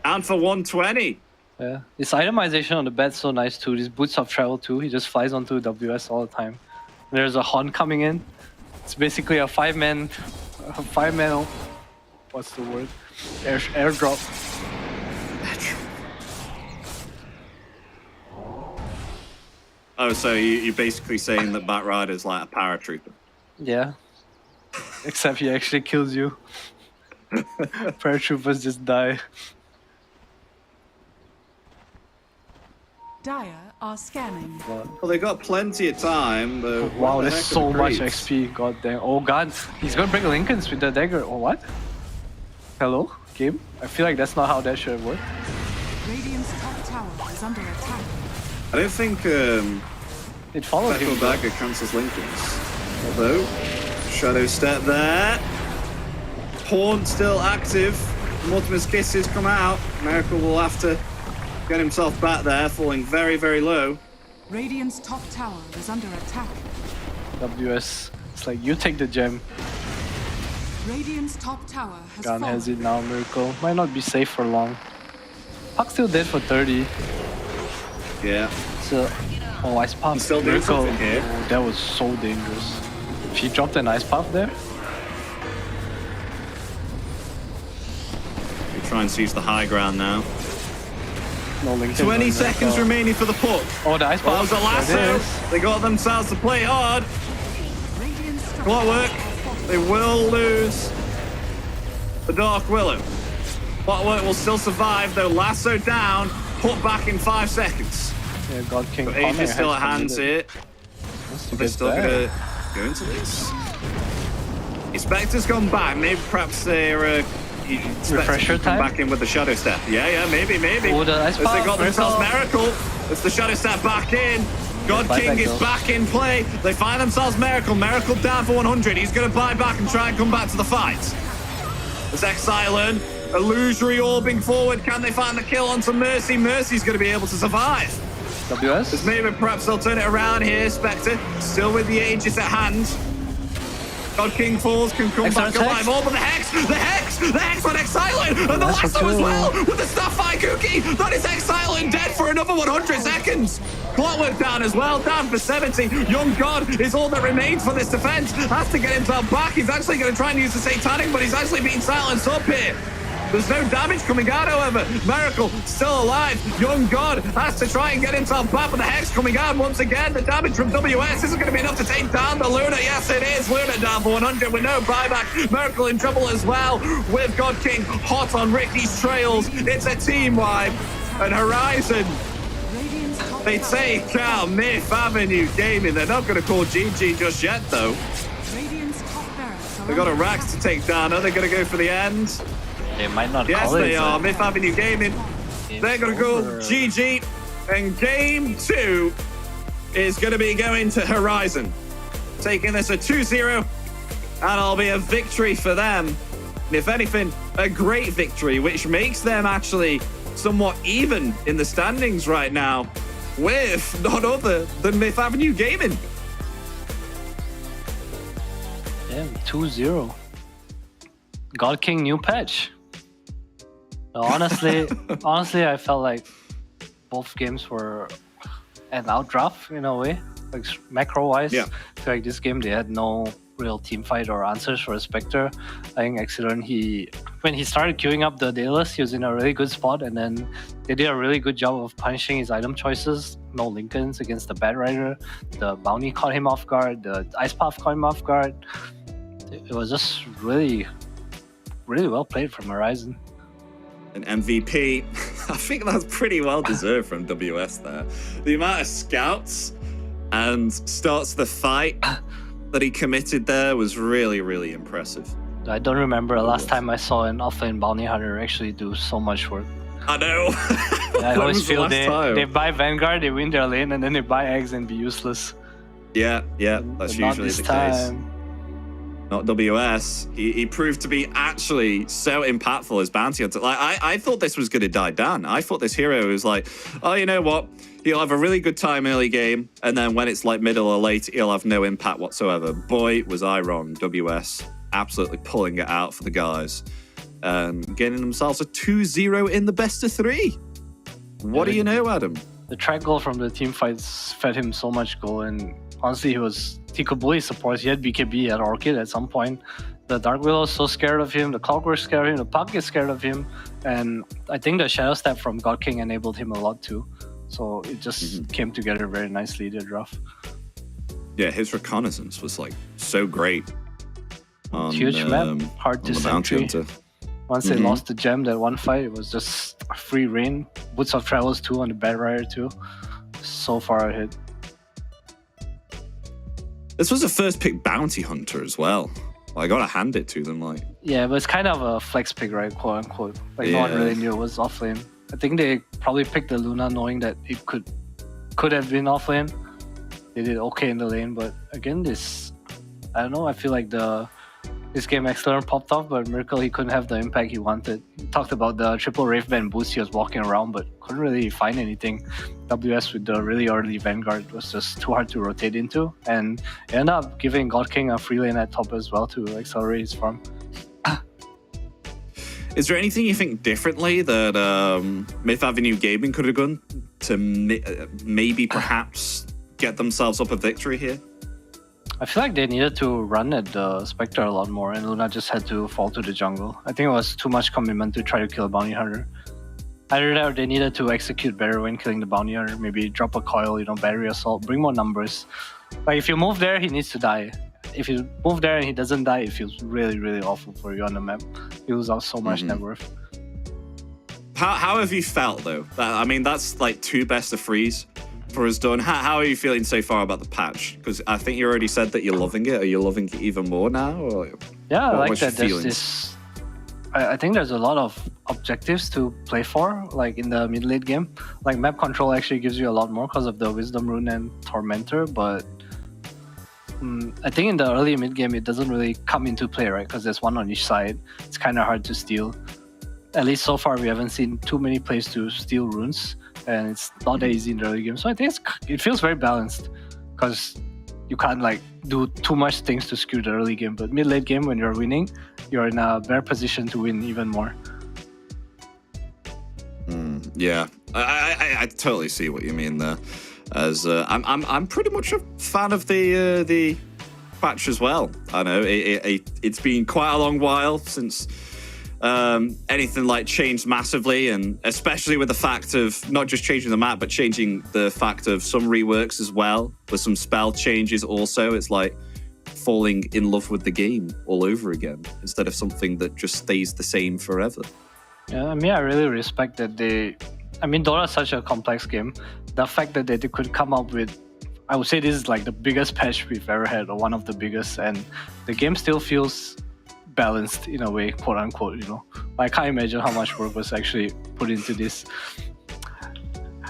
And for 120. Yeah, this itemization on the bed's so nice too. These boots of travel too. He just flies onto WS all the time. There's a Hon coming in. It's basically a five-man. What's the word? Airdrop. Oh, so you're basically saying that Bat Rider's like a paratrooper? Yeah. Except he actually kills you. Paratroopers just die. Dire are scanning. Well, they got plenty of time, but Wow, what the there's heck are so the much creeps? XP. God damn. Oh god, he's gonna break Lincolns with the dagger. Oh what? Hello, game? I feel like that's not how that should work. Radiant's top tower is under attack. I don't think It followed Spectral him. Dagger cancels Lincolns. Although, Shadow Step there. Haunt still active. Mortimer's Kisses come out. Miracle will have to get himself back there, falling very, very low. Radiant's top tower is under attack. WS. It's like you take the gem. Radiant's top tower has Gun fallen. has it now, Miracle. Might not be safe for long. Puck's still dead for 30. Yeah. So, oh, Ice Puff. He's still doing Miracle. something here. Oh, that was so dangerous. If he dropped an Ice Puff there, We try and seize the high ground now. no Lincoln. 20 seconds remaining for the puck. Oh, the Ice Oh, Puff. there's a lasso. There it is. They got themselves to play hard. Radiant's structures Clockwork. are falling. They will lose the Dark Willow. Clockwork will still survive, though. Lasso down. Put back in 5 seconds. Yeah, God King. So Connor Age is still has at hands committed. here. Wants to They're get still back. going to go into this. Spectre's gone back. Maybe perhaps they're Refresher come time? back in with the Shadow Step. Yeah, maybe. Oh, the Ice As they Puff, got themselves Miracle. It's the Shadow Step back in. God Buy King back is those. back in play. They find themselves Miracle. Miracle down for 100. He's going to buy back and try and come back to the fight. There's Xsilent. Illusory orbing forward. Can they find the kill onto Mercy? Mercy's going to be able to survive. WS? As maybe perhaps they'll turn it around here. Spectre still with the Aegis at hand. God King falls, can come back Xerxia alive. Hex. Oh, but the Hex on Xsilent, and the That's lasso as two. well with the Starfire Cookie. That is Xsilent dead for another 100 seconds. Clockwork down as well, down for 70. Young God is all that remains for this defense. Has to get himself back. He's actually going to try and use the Satanic, but he's actually being silenced up here. There's no damage coming out, however. Miracle still alive. Young God has to try and get himself back, but the Hex coming out once again. The damage from WS isn't going to be enough to take down the Luna. Yes, it is. Luna down for 100 with no buyback. Miracle in trouble as well with God King hot on Ricky's trails. It's a team wipe. And Horizon, Radiant's top they'd tower say is Cal, Myth Avenue Gaming. They're not going to call GG just yet, though. Radiant's top barracks are They've got a under Rax to take down. Are they going to go for the end? They might not Yes, call it. they are. Myth Avenue Gaming. They're going to go over. GG. And game 2 is going to be going to Horizon. Taking this a 2-0. And it'll be a victory for them. And if anything, a great victory, which makes them actually somewhat even in the standings right now with none other than Myth Avenue Gaming. Damn, 2-0. God King new patch. No, honestly, I felt like both games were an outdraft in a way, like macro-wise. Yeah. I feel like this game they had no real team fight or answers for Spectre. I think Xilent, when he started queuing up the Daedalus, he was in a really good spot, and then they did a really good job of punishing his item choices. No Lincolns against the Bad Rider. The Bounty caught him off guard. The Ice Puff caught him off guard. It was just really well played from Horizon. an MVP. I think that's pretty well deserved from WS there. The amount of scouts and starts the fight that he committed there was really, really impressive. I don't remember the last time I saw an offlane bounty hunter actually do so much work. I know. I always feel they buy Vanguard, they win their lane, and then they buy eggs and be useless. Yeah, that's usually the case. Not WS. He proved to be actually so impactful as bounty hunter. Like I thought this was going to die down. I thought this hero was like, oh, you know what? He'll have a really good time early game, and then when it's like middle or late, he'll have no impact whatsoever. Boy, was I wrong. WS absolutely pulling it out for the guys and getting themselves a 2-0 in the best of 3. What do you know, Adam? The track goal from the team fights fed him so much goal, and honestly, he could bully supports. He had BKB at Orchid at some point. The Dark Willow is so scared of him. The Clockwork's scared of him. The Puck is scared of him. And I think the Shadow Step from God King enabled him a lot too. So it just came together very nicely, the draft. Yeah, his reconnaissance was like so great. Huge map, hard to sentry. Once they lost the gem, that one fight, it was just a free reign. Boots of Travels too on the Bad Rider too. So far ahead. This was a first pick bounty hunter as well. I gotta hand it to them, like. Yeah, but it's kind of a flex pick, right? Quote unquote. Like no one really knew it was offlane. I think they probably picked the Luna knowing that it could have been offlane. They did okay in the lane, but again, I don't know. I feel like this game Excellent popped off, but Miracle, he couldn't have the impact he wanted. He talked about the triple Wraith Band boost he was walking around, but couldn't really find anything. WS with the really early Vanguard was just too hard to rotate into, and it ended up giving God King a free lane at top as well to accelerate his farm. Is there anything you think differently that Myth Avenue Gaming could have done to maybe perhaps get themselves up a victory here? I feel like they needed to run at the Spectre a lot more, and Luna just had to fall to the jungle. I think it was too much commitment to try to kill a bounty hunter. Either that or they needed to execute better when killing the bounty hunter. Maybe drop a coil, battery assault, bring more numbers. Like if you move there, he needs to die. If you move there and he doesn't die, it feels really, really awful for you on the map. You lose out so much net worth. How have you felt though? I mean, that's like 2 best of 3s for us done. How are you feeling so far about the patch? Because I think you already said that you're loving it. Are you loving it even more now? Or yeah, I like that. There's this. I think there's a lot of objectives to play for, like in the mid-late game. Like map control actually gives you a lot more because of the Wisdom Rune and Tormentor, but I think in the early mid-game it doesn't really come into play, right? Because there's one on each side. It's kind of hard to steal. At least so far we haven't seen too many plays to steal runes, and it's not that easy in the early game. So I think it feels very balanced, because you can't like do too much things to skew the early game, but mid-late game when you're winning, you're in a better position to win even more. Yeah, I totally see what you mean there. As I'm pretty much a fan of the patch as well. I know it's been quite a long while since anything like changed massively, and especially with the fact of not just changing the map, but changing the fact of some reworks as well, with some spell changes also. It's like falling in love with the game all over again, instead of something that just stays the same forever. Yeah, I mean, I really respect that Dota is such a complex game. The fact that they could come up with, I would say this is like the biggest patch we've ever had, or one of the biggest, and the game still feels balanced in a way, quote unquote, I can't imagine how much work was actually put into this.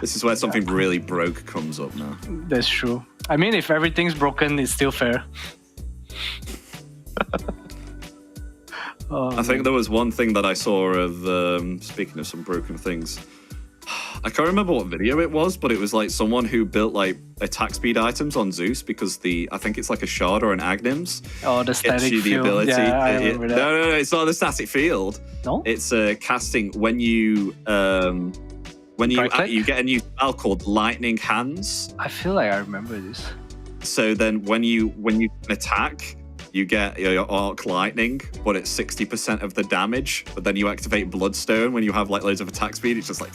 This is where something really broke comes up now. That's true. I mean, if everything's broken, it's still fair. I think there was one thing that I saw of, speaking of some broken things, I can't remember what video it was, but it was like someone who built like attack speed items on Zeus, because I think it's like a shard or an Agnim's. Oh, the static you the field. ability. Yeah, I remember that. No, it's not the static field. No? It's casting when you get a new spell called Lightning Hands. I feel like I remember this. So then when you attack, you get your arc lightning, but it's 60% of the damage. But then you activate Bloodstone when you have like loads of attack speed. It's just like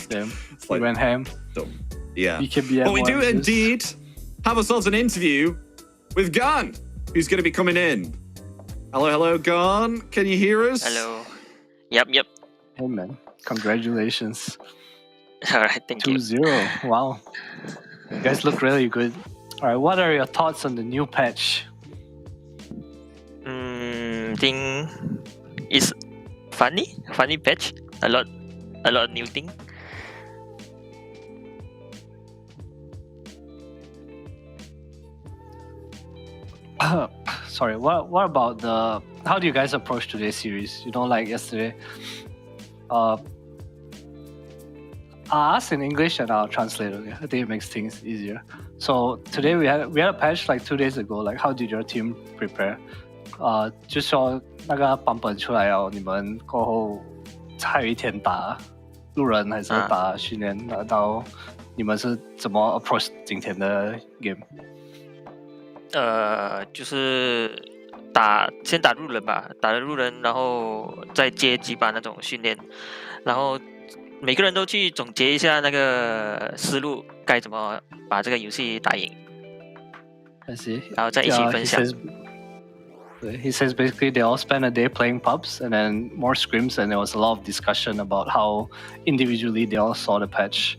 damn. It's like went ham. Dumb. Yeah. BKB but we do indeed have ourselves an interview with Gon, who's going to be coming in. Hello, Gon. Can you hear us? Hello. Yep. Hey man, congratulations. All right, thank you. 2-0. Wow. You guys look really good. All right, what are your thoughts on the new patch? Think it's funny patch. A lot of new thing. Sorry, what about the... How do you guys approach today's series? You know, like yesterday, I'll ask in English and I'll translate. Okay, I think it makes things easier. So today we had a patch like 2 days ago. Like, how did your team prepare? 就说那个版本出来哦，你们过后还有一天打路人还是打训练，然后你们是怎么 approach 今天的 game？就是先打路人吧，打了路人，然后再接几把那种训练，然后每个人都去总结一下那个思路，该怎么把这个游戏打赢。然后再一起分享。He says basically they all spent a day playing pubs and then more scrims, and there was a lot of discussion about how individually they all saw the patch.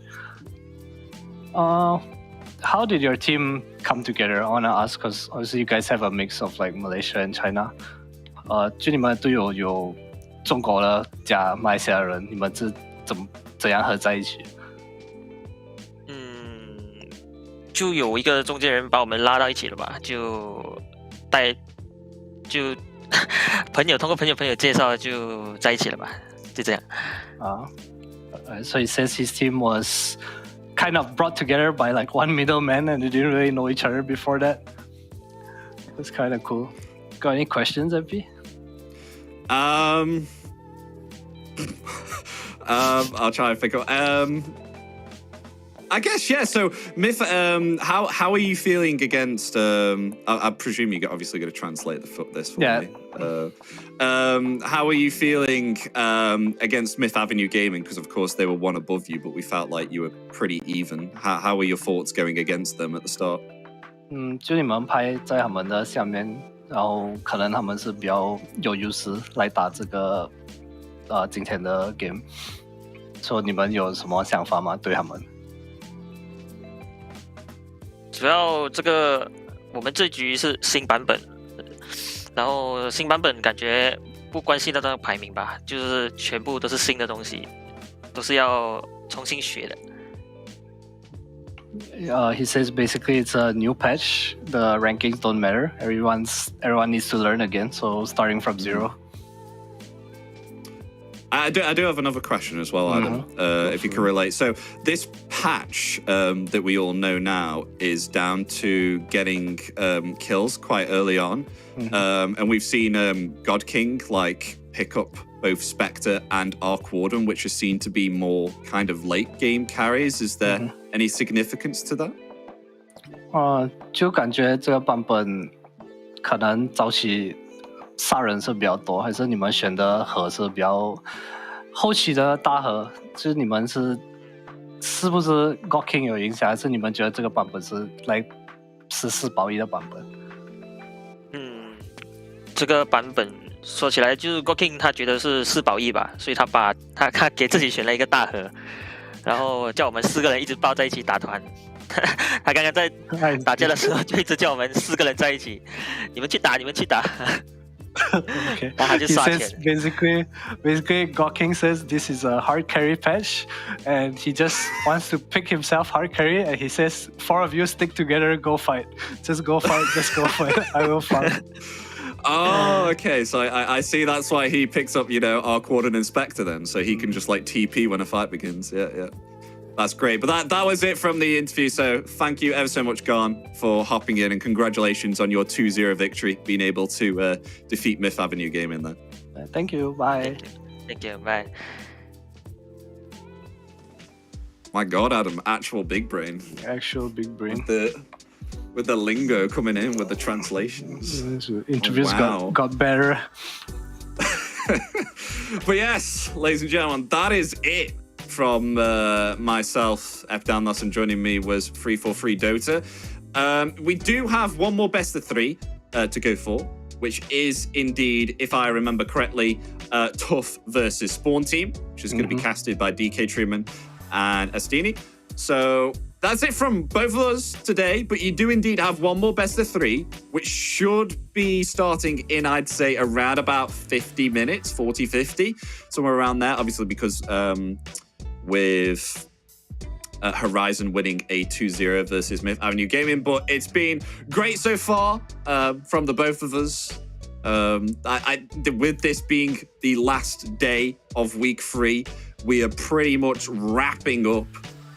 How did your team come together? I want to ask because obviously you guys have a mix of like Malaysia and China. 就你们都有中国的加马来西亚人，你们是怎样合在一起？就有一个中间人把我们拉到一起了吧，就朋友通过朋友介绍就在一起了吧，就这样。So he says his team was kind of brought together by like one middleman and they didn't really know each other before that. That's kind of cool. Got any questions, MP? I'll try and think of. I guess, yeah. So, Myth, how are you feeling against? I presume you're obviously going to translate this for me. How are you feeling against Myth Avenue Gaming? Because of course they were one above you, but we felt like you were pretty even. How were your thoughts going against them at the start? 就你们排在他们的下面，然后可能他们是比较有优势来打这个今天的 game。所以你们有什么想法吗？对他们？主要这个我们这局是新版本，然后新版本感觉不关系到这个排名吧，就是全部都是新的东西，都是要重新学的。He says basically it's a new patch. The rankings don't matter. Everyone needs to learn again. So starting from zero. I do have another question as well, Adam, if you can relate. So this patch that we all know now is down to getting kills quite early on. And we've seen God King like pick up both Spectre and Arc Warden, which are seen to be more kind of late game carries. Is there any significance to that? 就感觉这个版本可能早期杀人是比较多，还是你们选的盒是比较后期的大盒？就是你们是不是 God King 有影响，还是你们觉得这个版本是4保1的版本？这个版本说起来就是 God King 他觉得是4保1吧，所以他给自己选了一个大盒，然后叫我们4个人一直抱在一起打团。他刚刚在打架的时候就一直叫我们4个人在一起，你们去打。Okay. 然后他就 He 刷 says 钱。basically God King says this is a hard carry patch, and he just wants to pick himself hard carry, and he says 4 of you stick together, go fight. Just go fight. I will fight. Oh, okay. So I see that's why he picks up, Arc Warden and Spectre then, so he can just like TP when a fight begins. Yeah. That's great. But that was it from the interview. So thank you ever so much, Garn, for hopping in, and congratulations on your 2-0 victory, being able to defeat Myth Avenue Gaming there. Thank you. Bye. Thank you. Bye. My God, Adam, actual big brain. Actual big brain. With the lingo coming in with the translations. Interviews got better. But yes, ladies and gentlemen, that is it from myself, Epdanlos, and joining me was 343 Dota. We do have one more best of 3 to go for. which is indeed, if I remember correctly, Tough versus Spawn Team, which is going to be casted by DK Truman and Astini. So that's it from both of us today, but you do indeed have one more best of 3, which should be starting in, I'd say, around about 50 minutes, 40, 50, somewhere around there. Obviously, because with Horizon winning a 2-0 versus Myth Avenue Gaming, but it's been great so far from the both of us. With this being the last day of week 3, we are pretty much wrapping up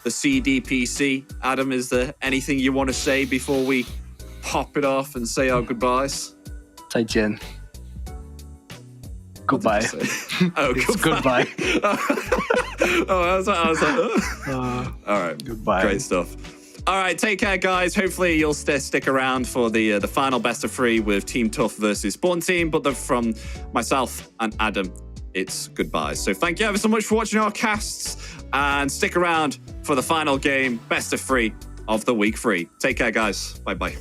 the CDPC. Adam, is there anything you want to say before we pop it off and say our goodbyes? 再见. Goodbye. Oh, goodbye. I was like, all right. Goodbye. Great stuff. All right, take care, guys. Hopefully you'll stick around for the final best of 3 with Team Tough versus Spawn Team. But from myself and Adam, it's goodbye. So thank you ever so much for watching our casts, and stick around for the final game, best of 3 of the week 3. Take care, guys. Bye-bye.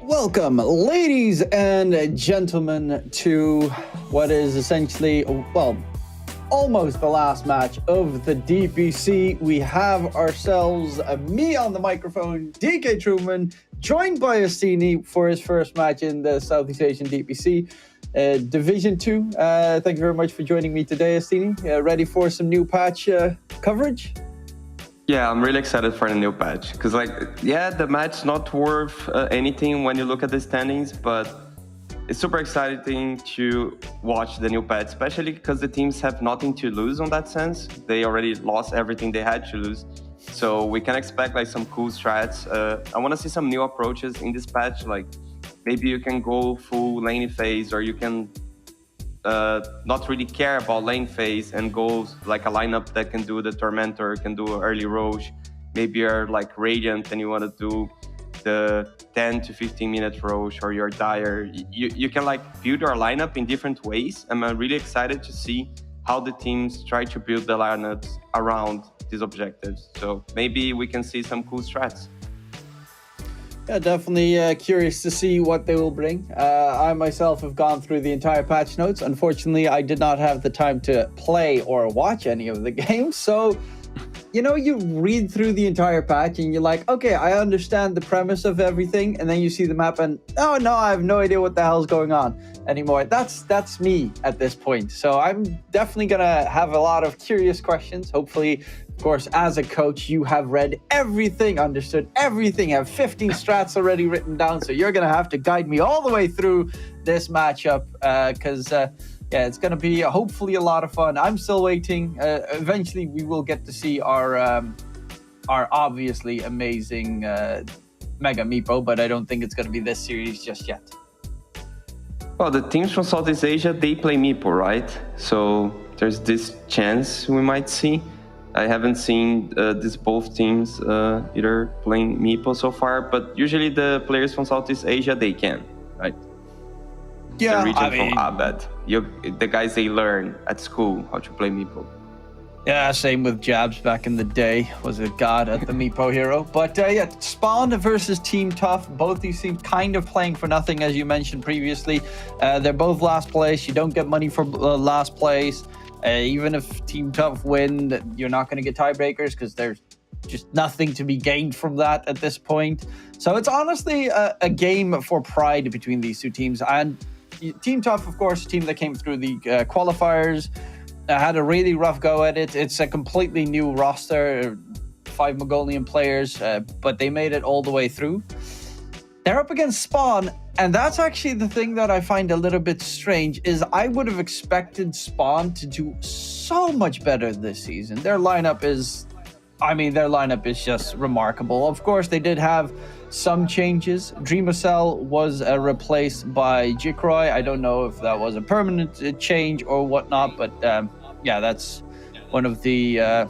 Welcome, ladies and gentlemen, to what is essentially, well, almost the last match of the DPC. We have ourselves me on the microphone, DK Truman, joined by Astini for his first match in the Southeast Asian DPC Division 2. Thank you very much for joining me today, Astini. Ready for some new patch coverage? Yeah, I'm really excited for the new patch because, the match not worth anything when you look at the standings, but it's super exciting to watch the new patch, especially because the teams have nothing to lose on that sense. They already lost everything they had to lose, so we can expect some cool strats. I want to see some new approaches in this patch, maybe you can go full lane phase, or you can not really care about lane phase and go a lineup that can do the Tormentor, can do early Roche. Maybe you're Radiant and you want to do the 10 to 15 minute Roche, or you're Dire. You can build your lineup in different ways. I'm really excited to see how the teams try to build the lineups around these objectives. So maybe we can see some cool strats. Yeah, definitely curious to see what they will bring. I myself have gone through the entire patch notes. Unfortunately, I did not have the time to play or watch any of the games. So, you read through the entire patch and you're like, okay, I understand the premise of everything. And then you see the map and, oh no, I have no idea what the hell's going on anymore. That's me at this point. So I'm definitely going to have a lot of curious questions. Hopefully, of course, as a coach, you have read everything, understood everything, have 15 strats already written down. So you're going to have to guide me all the way through this matchup because, it's going to be hopefully a lot of fun. I'm still waiting. Eventually, we will get to see our obviously amazing Mega Meepo, but I don't think it's going to be this series just yet. Well, the teams from Southeast Asia, they play Meepo, right? So there's this chance we might see. I haven't seen these both teams either playing Meepo so far, but usually the players from Southeast Asia, they can, right? Yeah, the region from Abed. The guys, they learn at school how to play Meepo. Yeah, same with Jabs back in the day. Was a god at the Meepo hero. But Spawn versus Team Tough. Both these teams kind of playing for nothing, as you mentioned previously. They're both last place. You don't get money for last place. Even if Team Tough win, you're not going to get tiebreakers because there's just nothing to be gained from that at this point. So it's honestly a game for pride between these two teams. And Team Tough, of course, a team that came through the qualifiers, had a really rough go at it. It's a completely new roster, 5 Mongolian players, but they made it all the way through. They're up against Spawn, and that's actually the thing that I find a little bit strange, is I would have expected Spawn to do so much better this season. Their lineup is just remarkable. Of course, they did have some changes. Dreamacell was replaced by Jikroy. I don't know if that was a permanent change or whatnot, but that's one of the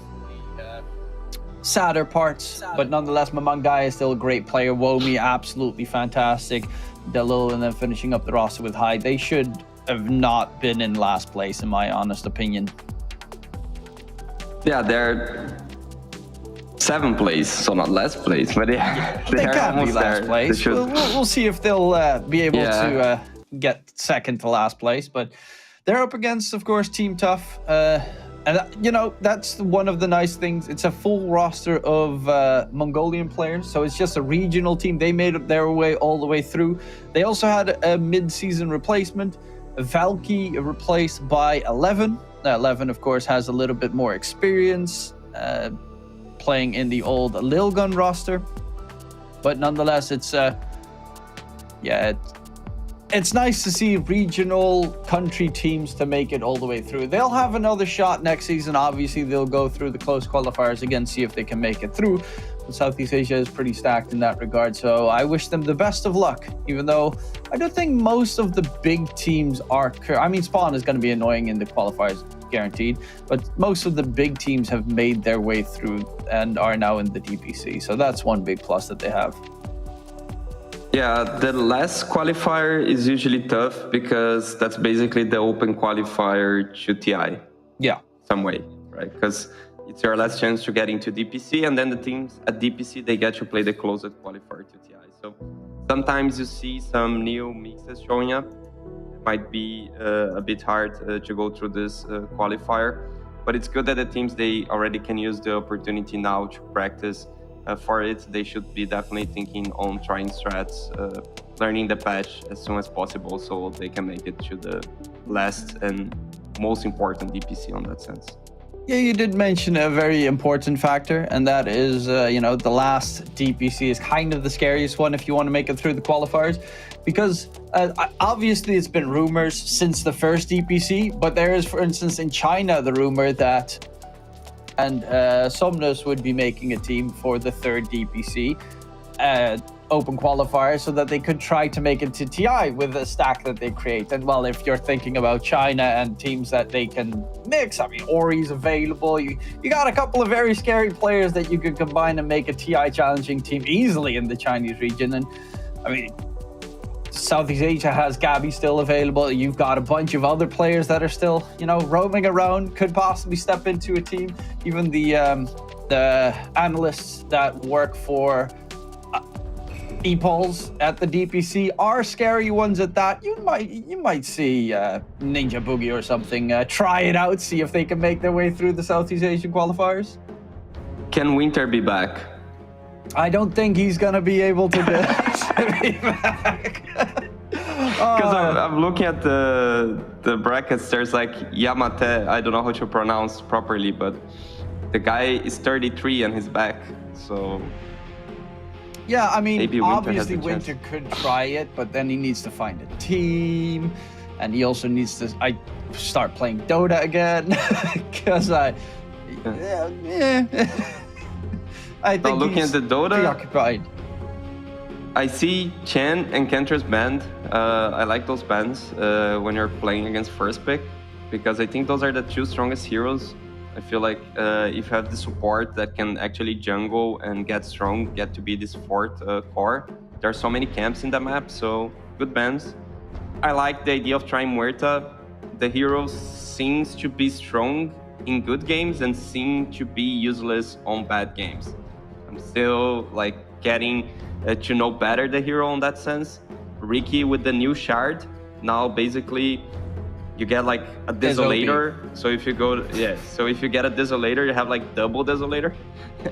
sadder parts. But nonetheless, Mamangdai is still a great player. Womi, absolutely fantastic. Delil, and then finishing up the roster with Hyde. They should have not been in last place, in my honest opinion. Yeah, they're 7th place, so not last place, but they can be last place. We'll see if they'll be able to get second to last place, but they're up against, of course, Team Tough. And, that's one of the nice things. It's a full roster of Mongolian players, so it's just a regional team. They made their way all the way through. They also had a mid-season replacement, Valky replaced by 11. 11, of course, has a little bit more experience playing in the old Lilgun roster. But nonetheless, it's nice to see regional country teams to make it all the way through. They'll have another shot next season. Obviously, they'll go through the close qualifiers again, see if they can make it through. But Southeast Asia is pretty stacked in that regard, so I wish them the best of luck, even though I don't think most of the big teams are... Spawn is going to be annoying in the qualifiers, guaranteed, but most of the big teams have made their way through and are now in the DPC, so that's one big plus that they have. Yeah, the last qualifier is usually tough because that's basically the open qualifier to TI. Yeah. Some way, right? Because it's your last chance to get into DPC, and then the teams at DPC, they get to play the closest qualifier to TI. So sometimes you see some new mixes showing up. It might be a bit hard to go through this qualifier, but it's good that the teams, they already can use the opportunity now to practice for it. They should be definitely thinking on trying strats, learning the patch as soon as possible so they can make it to the last and most important DPC on that sense. Yeah, you did mention a very important factor, and that is, the last DPC is kind of the scariest one if you want to make it through the qualifiers, because obviously it's been rumors since the first DPC, but there is, for instance, in China, the rumor that Somnus would be making a team for the third DPC open qualifier so that they could try to make it to TI with a stack that they create. And well, if you're thinking about China and teams that they can mix, I mean, Ori's available. You got a couple of very scary players that you could combine and make a TI challenging team easily in the Chinese region. And I mean, Southeast Asia has Gabby still available. You've got a bunch of other players that are still, roaming around, could possibly step into a team. Even the analysts that work for EPOLs at the DPC are scary ones at that. You might see Ninja Boogie or something try it out, see if they can make their way through the Southeast Asian qualifiers. Can Winter be back? I don't think he's gonna be able to be back. Because I'm looking at the brackets. There's like Yamate. I don't know how to pronounce properly, but the guy is 33 and he's back. So yeah, I mean, maybe obviously Winter could try it, but then he needs to find a team, and he also needs to start playing Dota again, because I think looking he's at the Dota, preoccupied. I see Chen and Kenter's band. I like those bands when you're playing against first pick, because I think those are the two strongest heroes. I feel like if you have the support that can actually jungle and get strong, get to be this fourth core. There are so many camps in the map, so good bans. I like the idea of trying Muerta. The hero seems to be strong in good games and seems to be useless on bad games. I'm still like getting to know better the hero in that sense. Ricky with the new shard, now basically you get like a desolator. So if you get a desolator, you have like double desolator,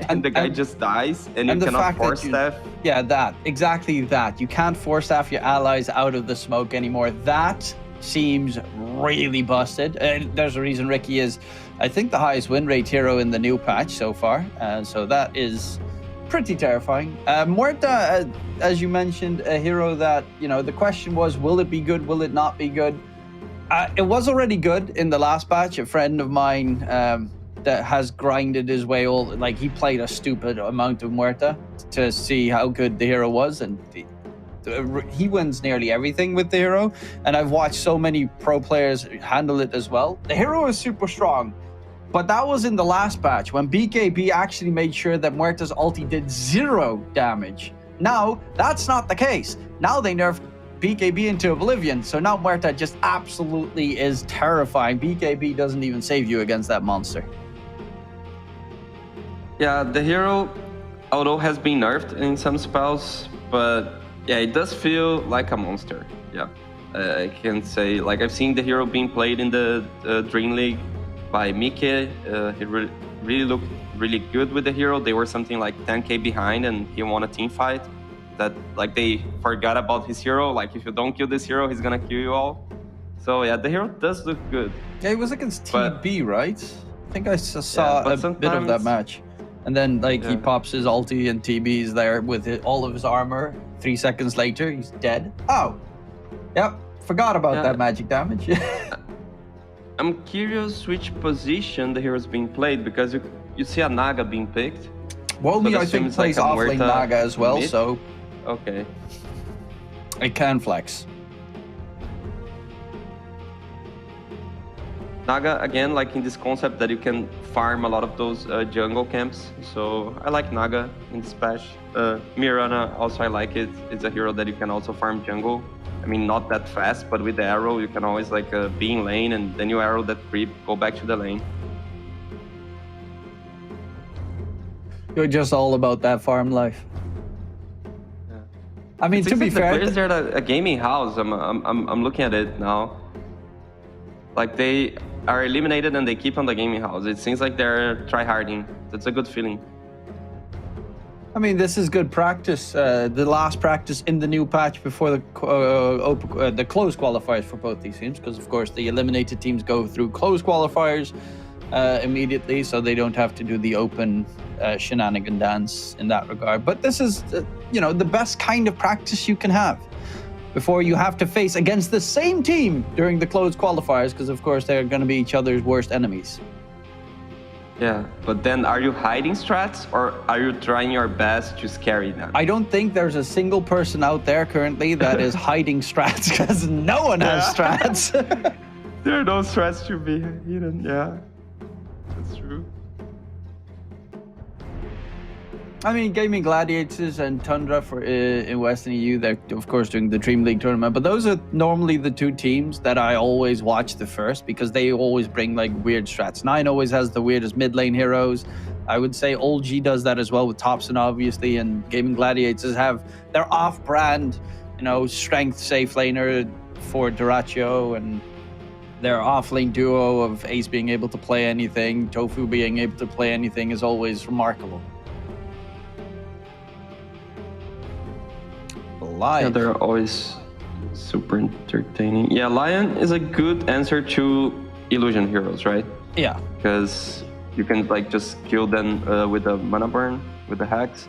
and the guy just dies, and you cannot force staff. Yeah, exactly that. You can't force staff your allies out of the smoke anymore. That seems really busted. There's a reason Ricky is, I think, the highest win rate hero in the new patch so far. So that is pretty terrifying. Muerta, as you mentioned, a hero that, the question was, will it be good? Will it not be good? It was already good in the last patch. A friend of mine that has grinded his way he played a stupid amount of Muerta to see how good the hero was, and he wins nearly everything with the hero. And I've watched so many pro players handle it as well. The hero is super strong, but that was in the last patch when BKB actually made sure that Muerta's ulti did 0 damage. Now, that's not the case. Now they nerfed BKB into oblivion, so now Muerta just absolutely is terrifying. BKB doesn't even save you against that monster. Yeah, the hero, although has been nerfed in some spells, but yeah, it does feel like a monster. Yeah, I can say, like, I've seen the hero being played in the Dream League by Mike. He really looked really good with the hero. They were something like 10k behind, and he won a team fight. That like they forgot about his hero. Like, if you don't kill this hero, he's gonna kill you all. So yeah, the hero does look good. Yeah, it was against TB, right? I think I saw a bit of that match. And then he pops his ulti and TB's there with all of his armor. 3 seconds later, he's dead. Oh, yep, forgot about that magic damage. I'm curious which position the hero's being played, because you see a Naga being picked. Wally, I think, plays offlane Naga as well, mid? so okay, it can flex. Naga, again, like in this concept that you can farm a lot of those jungle camps. So I like Naga in this patch. Mirana, also I like it. It's a hero that you can also farm jungle. I mean, not that fast, but with the arrow, you can always be in lane, and then you arrow that creep, go back to the lane. You're just all about that farm life. I mean, It to seems be like fair, the players, they're a gaming house. I'm looking at it now. Like they are eliminated and they keep on the gaming house. It seems like they're tryharding. That's a good feeling. I mean, this is good practice. The last practice in the new patch before the closed qualifiers for both these teams, because of course the eliminated teams go through closed qualifiers immediately, so they don't have to do the open shenanigan dance in that regard. But this is, the best kind of practice you can have before you have to face against the same team during the closed qualifiers, because of course they're going to be each other's worst enemies. Yeah, but then are you hiding strats or are you trying your best to scare them? I don't think there's a single person out there currently that is hiding strats, because no one has strats. There are no strats to be hidden, yeah. That's true. I mean, Gaming Gladiators and Tundra in Western EU, they're of course doing the Dream League tournament, but those are normally the two teams that I always watch the first, because they always bring like weird strats. 9 always has the weirdest mid lane heroes. I would say OLG does that as well with Thompson, obviously, and Gaming Gladiators have their off-brand, strength safe laner for Dyrachyo, and their off-lane duo of Ace being able to play anything, Tofu being able to play anything is always remarkable. Yeah, they're always super entertaining. Yeah, Lion is a good answer to illusion heroes, right? Yeah. Because you can just kill them with a mana burn, with the hacks.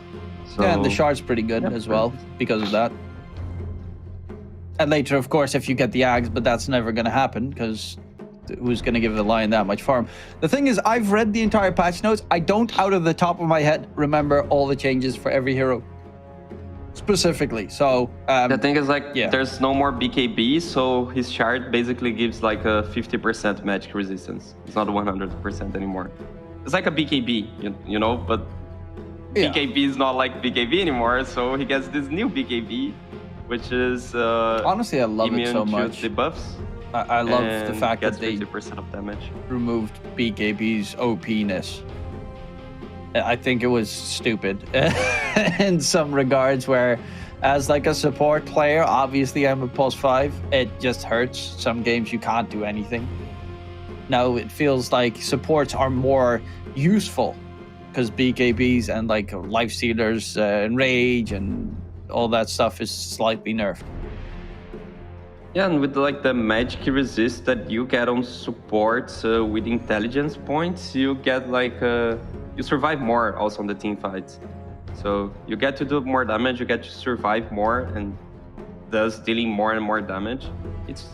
So, yeah, and the shard's pretty good as well because of that. And later, of course, if you get the Ags, but that's never going to happen because who's going to give the Lion that much farm? The thing is, I've read the entire patch notes. I don't, out of the top of my head, remember all the changes for every hero. Specifically, so the thing is there's no more BKB, so his shard basically gives like a 50% magic resistance. It's not 100% anymore. It's like a BKB, but BKB is not like BKB anymore, so he gets this new BKB, which is honestly, I love it so much. The buffs. I love the fact that they 50% of damage. Removed BKB's OP-ness. I think it was stupid in some regards, where as like a support player, obviously I'm a +5, it just hurts. Some games you can't do anything. Now it feels like supports are more useful because BKBs and like life stealers and rage and all that stuff is slightly nerfed. Yeah, and with the magic resist that you get on supports with intelligence points, you get you survive more also on the team fights. So you get to do more damage, you get to survive more, and thus dealing more and more damage. It's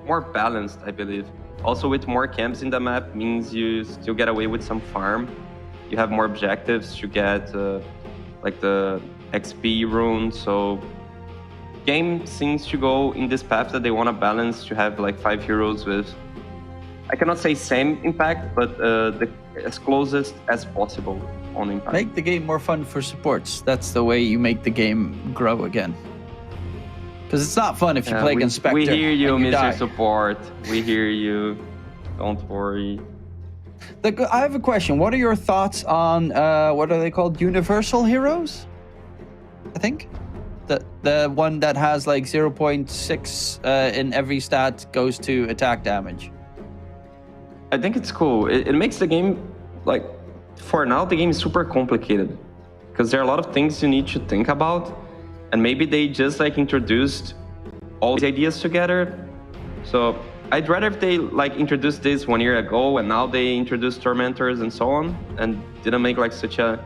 more balanced, I believe. Also with more camps in the map means you still get away with some farm. You have more objectives to get the XP rune. So game seems to go in this path that they want to balance, to have 5 heroes with, I cannot say same impact, but as closest as possible on impact. Make the game more fun for supports. That's the way you make the game grow again. Because it's not fun if you play against Spectre. We hear you, Mr. Die. Support. We hear you. Don't worry. I have a question. What are your thoughts on, what are they called? Universal heroes? I think? The one that has 0.6 in every stat goes to attack damage. I think it's cool. It makes the game, for now, the game is super complicated. Because there are a lot of things you need to think about. And maybe they just introduced all the ideas together. So I'd rather if they introduced this 1 year ago and now they introduced tormentors and so on, and didn't make such a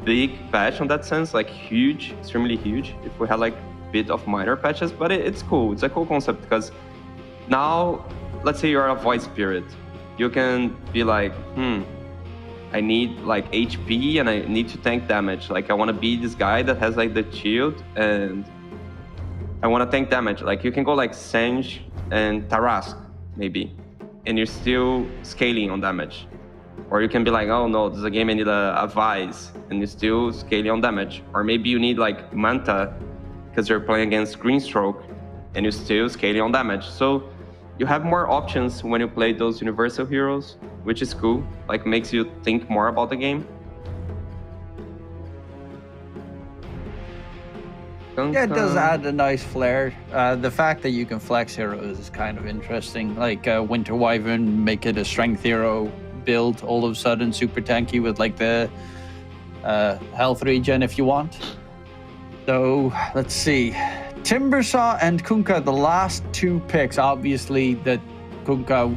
big patch on that sense, huge, extremely huge, if we had a bit of minor patches. But it's cool. It's a cool concept because now, let's say you're a void spirit, you can be I need HP and I need to tank damage. I want to be this guy that has the shield and I want to tank damage. You can go Sange and Tarask maybe, and you're still scaling on damage. Or you can be oh no, this is a game I need a Vise, and you're still scaling on damage. Or maybe you need Manta because you're playing against Greenstroke and you're still scaling on damage. So you have more options when you play those universal heroes, which is cool. Makes you think more about the game. Yeah, it does add a nice flair. The fact that you can flex heroes is kind of interesting. Like Winter Wyvern, make it a strength hero build all of a sudden, super tanky with like the health regen if you want. So let's see. Timbersaw and Kunkka, the last two picks. Obviously, that Kunkka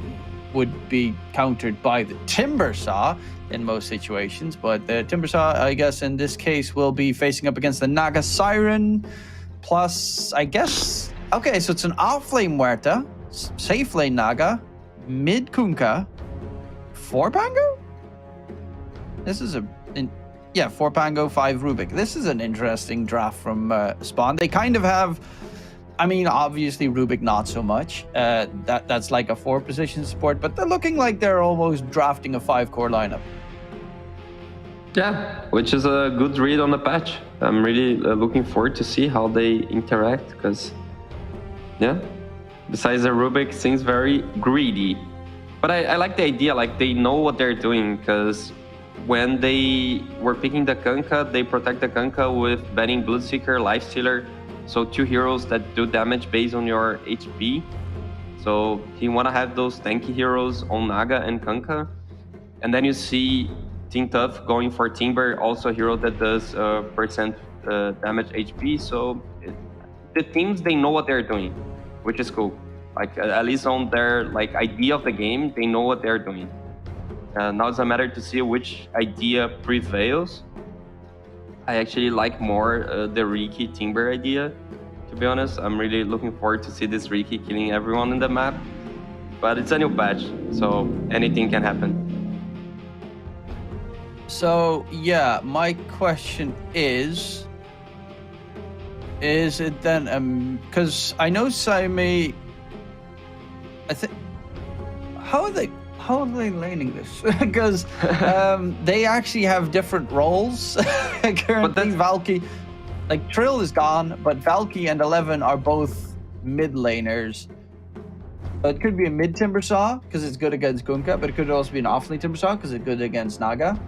would be countered by the Timbersaw in most situations, but the Timbersaw, I guess, in this case, will be facing up against the Naga Siren. Plus, I guess, okay, so it's an off-lane Muerta, safe lane Naga, mid Kunkka, 4 Pango? This is 4 Pango, 5 Rubik. This is an interesting draft from Spawn. They kind of have, I mean, obviously Rubik not so much. That's like a 4 position support, but they're looking like they're almost drafting a 5 core lineup. Yeah, which is a good read on the patch. I'm really looking forward to see how they interact, because, yeah, besides the Rubik, seems very greedy. But I like the idea, like they know what they're doing, because when they were picking the Kunkka, they protect the Kunkka with banning Bloodseeker, Lifestealer, so 2 heroes that do damage based on your HP. So you want to have those tanky heroes on Naga and Kunkka. And then you see Team Tough going for Timber, also a hero that does percent damage HP. So the teams, they know what they're doing, which is cool. Like at least on their like idea of the game, they know what they're doing. Now it's a matter to see which idea prevails. I actually like more the Riki Timber idea, to be honest. I'm really looking forward to see this Riki killing everyone in the map. But it's a new patch, so anything can happen. So, yeah, my question is it then, because I know Saime, I think, how are they laning this? Because they actually have different roles. Currently, Valky, like Trill is gone, but Valky and 11 are both mid laners. It could be a mid Timbersaw because it's good against Kunkka, but it could also be an off lane Timbersaw because it's good against Naga.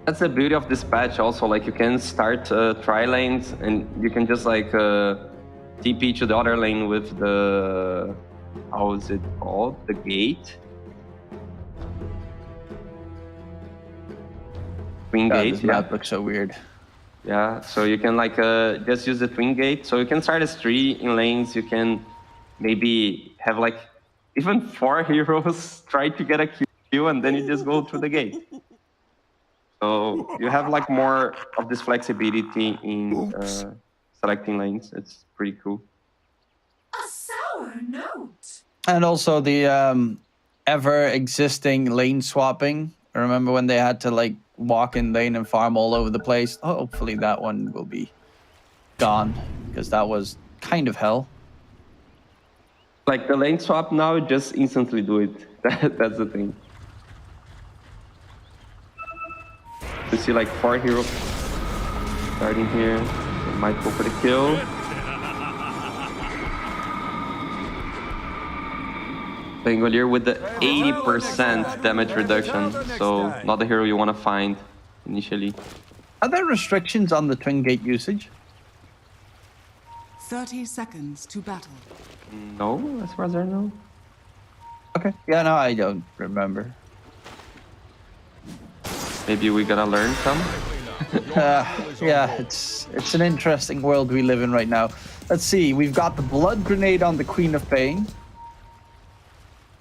That's the beauty of this patch also, like you can start tri-lanes and you can just like TP to the other lane with the, how is it called? The gate? Twin gate, this map looks so weird. Yeah, so you can like just use the twin gate. So you can start as 3 in lanes, you can maybe have like even 4 heroes try to get a kill and then you just go through the gate. So you have like more of this flexibility in selecting lanes. It's pretty cool. A sour note. And also the ever existing lane swapping. I remember when they had to like walk in lane and farm all over the place. Hopefully that one will be gone because that was kind of hell. Like the lane swap now, just instantly do it. That's the thing. You see like 4 heroes starting here. They might go for the kill. Bangolier with the 80% damage reduction. So not the hero you want to find initially. Are there restrictions on the twin gate usage? 30 seconds to battle. No, as far as I know. Okay. Yeah, no, I don't remember. Maybe we gotta learn some. Yeah, it's an interesting world we live in right now. Let's see, we've got the blood grenade on the Queen of Pain.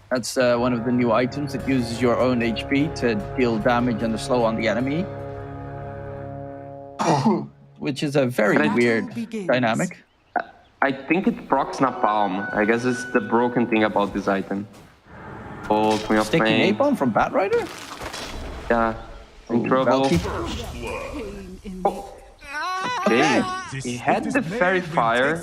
That's one of the new items that uses your own HP to deal damage and the slow on the enemy. Which is a very weird dynamic. I think it procs Napalm. I guess it's the broken thing about this item. Oh, Queen of Pain. Sticky Napalm from Batrider? Yeah. In trouble. Okay, he had the fairy fire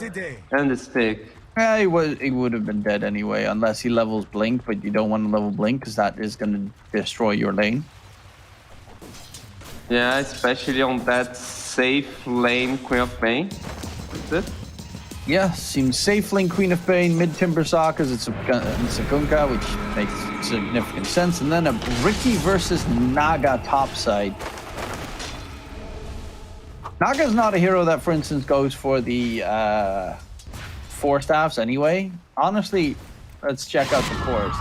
and the stick. Yeah, he would have been dead anyway, unless he levels Blink, but you don't want to level Blink because that is going to destroy your lane. Yeah, especially on that safe lane Queen of Pain. That's it. Yeah, seems safe lane Queen of Pain, mid Timbersaw because it's a Kunkka, which makes significant sense. And then a Riki versus Naga topside. Naga's not a hero that, for instance, goes for the 4 staffs anyway. Honestly, let's check out the cores.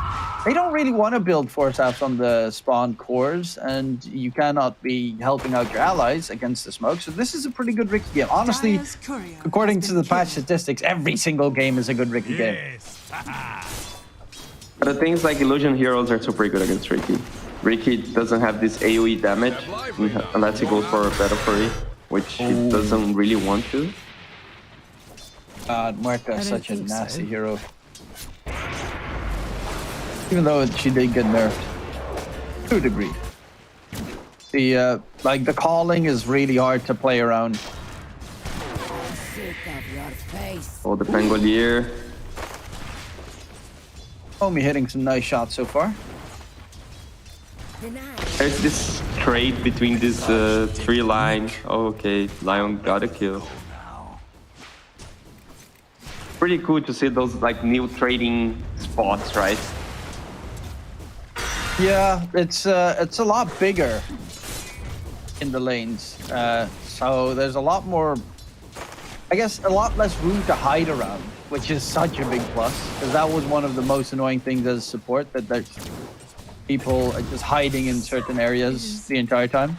They don't really want to build 4 staffs on the spawn cores, and you cannot be helping out your allies against the smoke. So this is a pretty good Ricky game. Honestly, according to the patch statistics, every single game is a good Ricky game. But the things like illusion heroes are super good against Ricky. Ricky doesn't have this AoE damage unless he goes for a Battle Fury, which he doesn't really want to. Muerta is such a nasty hero. Even though she did get nerfed to a degree. The like the calling is really hard to play around. Oh, the Pangolier. Omi hitting some nice shots so far. There's this trade between these 3 lines. Oh, okay, Lion got a kill. Pretty cool to see those like new trading spots, right? Yeah, it's a lot bigger in the lanes, so there's a lot more, I guess, a lot less room to hide around, which is such a big plus, because that was one of the most annoying things as support, that there's people just hiding in certain areas the entire time.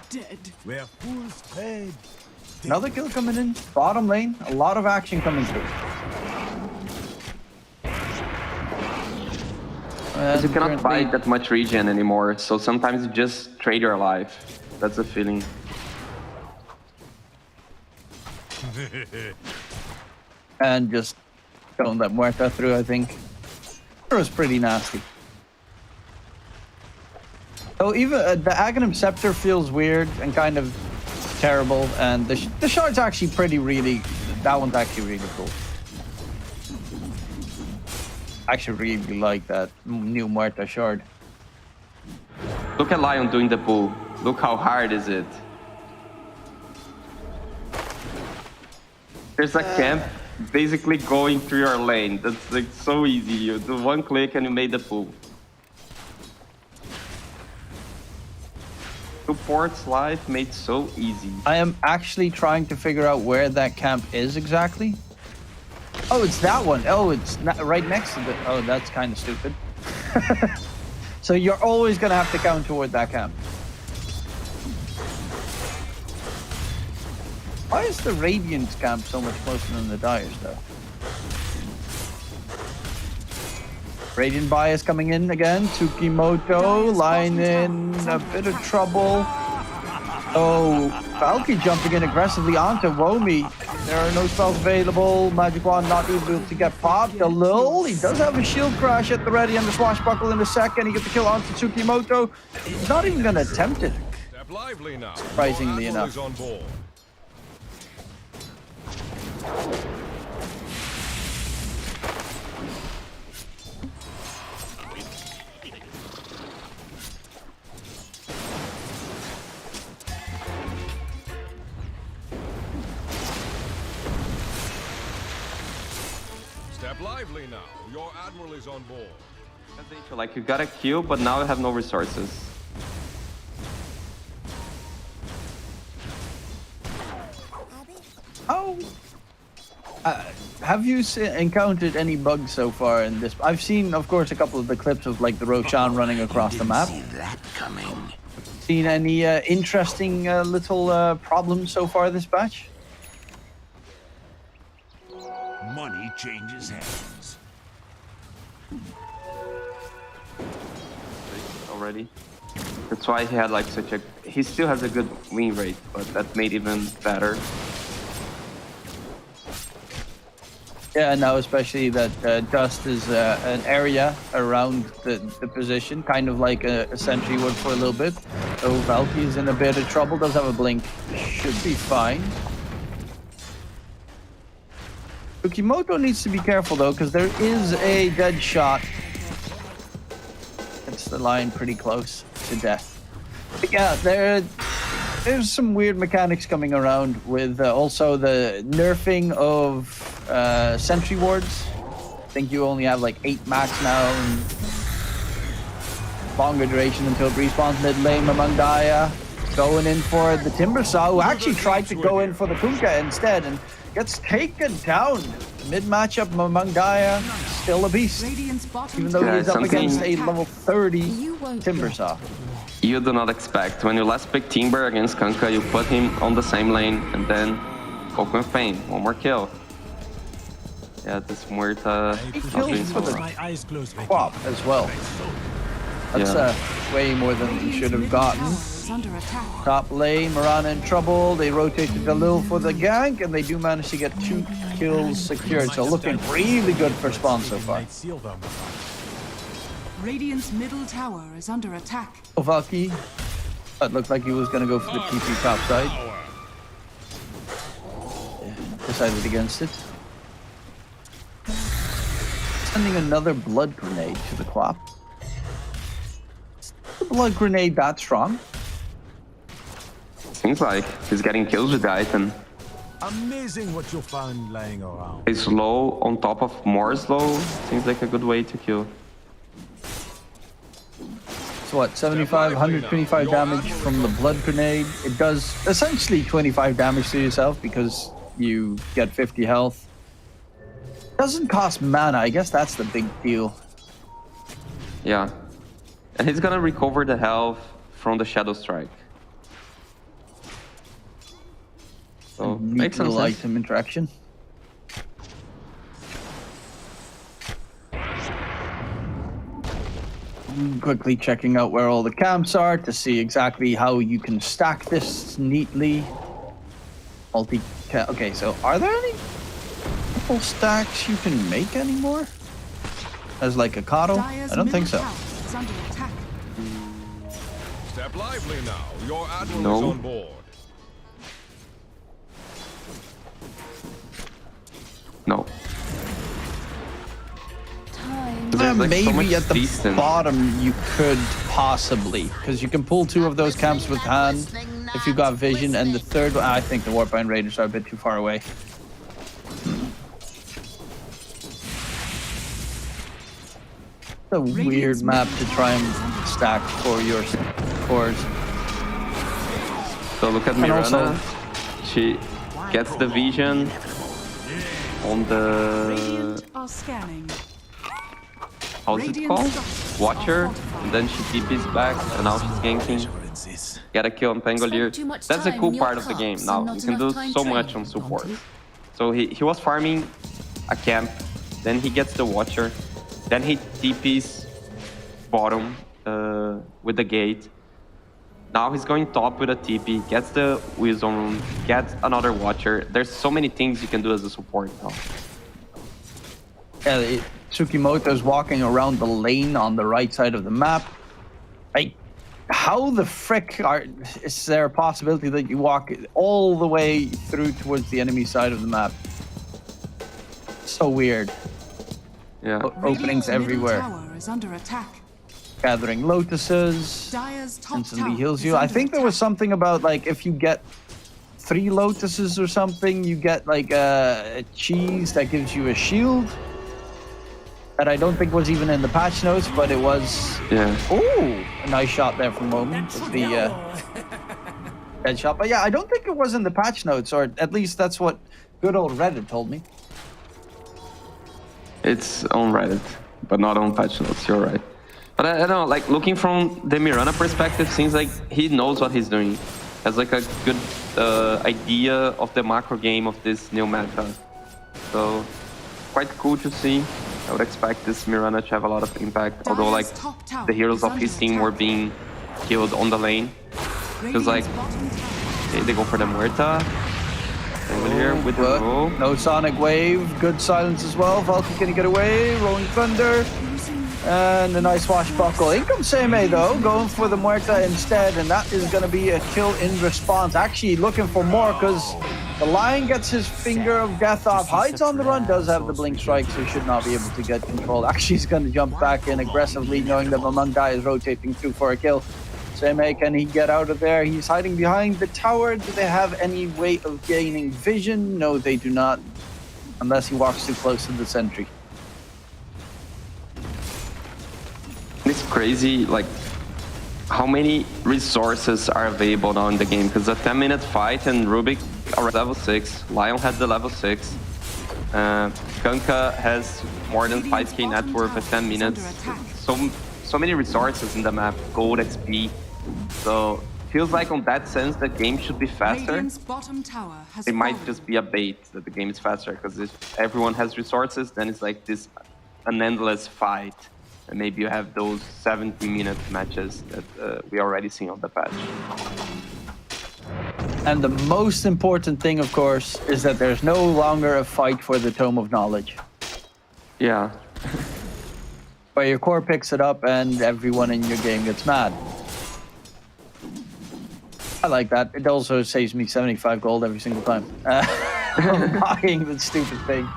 Another kill coming in, bottom lane, a lot of action coming through. Because you cannot buy that much regen anymore, so sometimes you just trade your life. That's the feeling. And just don't let Muerta through, I think. It was pretty nasty. So even the Aghanim Scepter feels weird and kind of terrible, and the shard's actually that one's actually really cool. I actually really like that new Muerta shard. Look at Lion doing the pull. Look how hard is it. There's a camp basically going through your lane. That's like so easy. You do 1 click and you made the pull. Support's life made so easy. I am actually trying to figure out where that camp is exactly. Oh, it's that one. Oh, it's not right next to the... Oh, that's kind of stupid. So you're always going to have to count toward that camp. Why is the Radiant camp so much closer than the Dyers, though? Radiant bias coming in again. Tsukimoto, line in a bit of trouble. Oh, Valky jumping in aggressively onto Womi. There are no spells available. Magic Wand not able to get popped. A little. He does have a shield crash at the ready and the swashbuckle in a second. He gets the kill onto Tsukimoto. He's not even going to attempt it. Surprisingly enough. Lively now. Your admiral is on board. Like you got a kill, but now you have no resources. Oh. Have you encountered any bugs so far in this? I've seen, of course, a couple of the clips of like the Roshan running across the map. See that coming. Seen any interesting little problems so far this batch? Money changes hands. Already. That's why he had like such a... He still has a good win rate, but that made even better. Yeah, now especially that dust is an area around the position, kind of like a sentry would for a little bit. So Valky is in a bit of trouble, does have a blink, should be fine. Tsukimoto needs to be careful though, because there is a dead shot. It's the line pretty close to death. But yeah, there's some weird mechanics coming around with also the nerfing of sentry wards. I think you only have like 8 max now, and longer duration until it respawns mid lane among Daya. going in for the Timbersaw, who actually tried to go in for the Kunkka instead and gets taken down. Mid matchup, Mamangaya, still a beast. Even though he's up against a level 30 Timbersaw. You do not expect. When you last pick Timber against Kunkka, you put him on the same lane and then Coco and Fame. One more kill. Yeah, this Muerta not doing so well. Quap as well. That's way more than he should have gotten. Top lane, Mirana in trouble. They rotate to Galil for the gank, and they do manage to get 2 kills secured. So looking really good for Spawn so far. Radiant's middle tower is under attack. Valky, that looked like he was going to go for the TP top side. Decided against it. Sending another blood grenade to the Quap. Is the blood grenade that strong? Seems like he's getting kills with the item. Amazing what you'll find laying around. He's slow on top of more slow. Seems like a good way to kill. So what, 75, 125 damage from the blood grenade. It does essentially 25 damage to yourself because you get 50 health. Doesn't cost mana, I guess that's the big deal. Yeah. And he's gonna recover the health from the Shadow Strike. So, makes some sense. Item interaction. Quickly checking out where all the camps are to see exactly how you can stack this neatly. Okay, so are there any triple stacks you can make anymore? As like a Kato? I don't think so. Step lively now. Your admiral is on board. No. Like maybe at the bottom you could possibly, because you can pull 2 of those camps with hand if you got vision, and the third one, I think the Warbind Raiders are a bit too far away. It's a weird map to try and stack for your cores. So look at Mirana. She gets the vision on the... How's it called? Watcher, and then she TP's back, and now she's ganking. Get a kill on Pangolier. That's a cool part of the game now. You can do so much on support. So he was farming a camp, then he gets the Watcher, then he TP's bottom with the gate. Now he's going top with a TP, gets the Wisdom Rune, gets another Watcher. There's so many things you can do as a support now. Yeah, Tsukimoto's walking around the lane on the right side of the map. How the frick is there a possibility that you walk all the way through towards the enemy side of the map? So weird. Yeah. Openings everywhere. Tower is under attack. Gathering lotuses instantly heals you. I think there was something about like if you get 3 lotuses or something, you get like a cheese that gives you a shield. That I don't think was even in the patch notes, but it was. Yeah. Ooh, a nice shot there from Moment with the headshot. But yeah, I don't think it was in the patch notes, or at least that's what good old Reddit told me. It's on Reddit, but not on patch notes. You're right. But I don't know, like looking from the Mirana perspective, seems like he knows what he's doing. Has like a good idea of the macro game of this new meta. So quite cool to see. I would expect this Mirana to have a lot of impact, although like the heroes of his team were being killed on the lane. Because like they go for the Muerta. Here with the roll. No Sonic Wave, good silence as well. Valky can get away, Rolling Thunder. And a nice swashbuckle. In comes Seimei though, going for the Muerta instead, and that is going to be a kill in response. Actually looking for more because the Lion gets his finger of death off, hides on the run, does have the blink strike, so should not be able to get control. Actually he's going to jump back in aggressively, knowing that Mamangdai is rotating through for a kill. Seimei, can he get out of there? He's hiding behind the tower. Do they have any way of gaining vision? No, they do not, unless he walks too close to the sentry. It's crazy, like how many resources are available now in the game, because a 10-minute fight and Rubik are level 6, Lion had the level 6, Kunkka has more than 5k net worth at 10 minutes, so many resources in the map, gold, XP, so feels like on that sense the game should be faster. It might just be a bait that the game is faster, because if everyone has resources, then it's like this an endless fight, and maybe you have those 70-minute matches that we already seen on the patch. And the most important thing, of course, is that there's no longer a fight for the Tome of Knowledge. Yeah. Where your core picks it up and everyone in your game gets mad. I like that. It also saves me 75 gold every single time. Buying the stupid thing.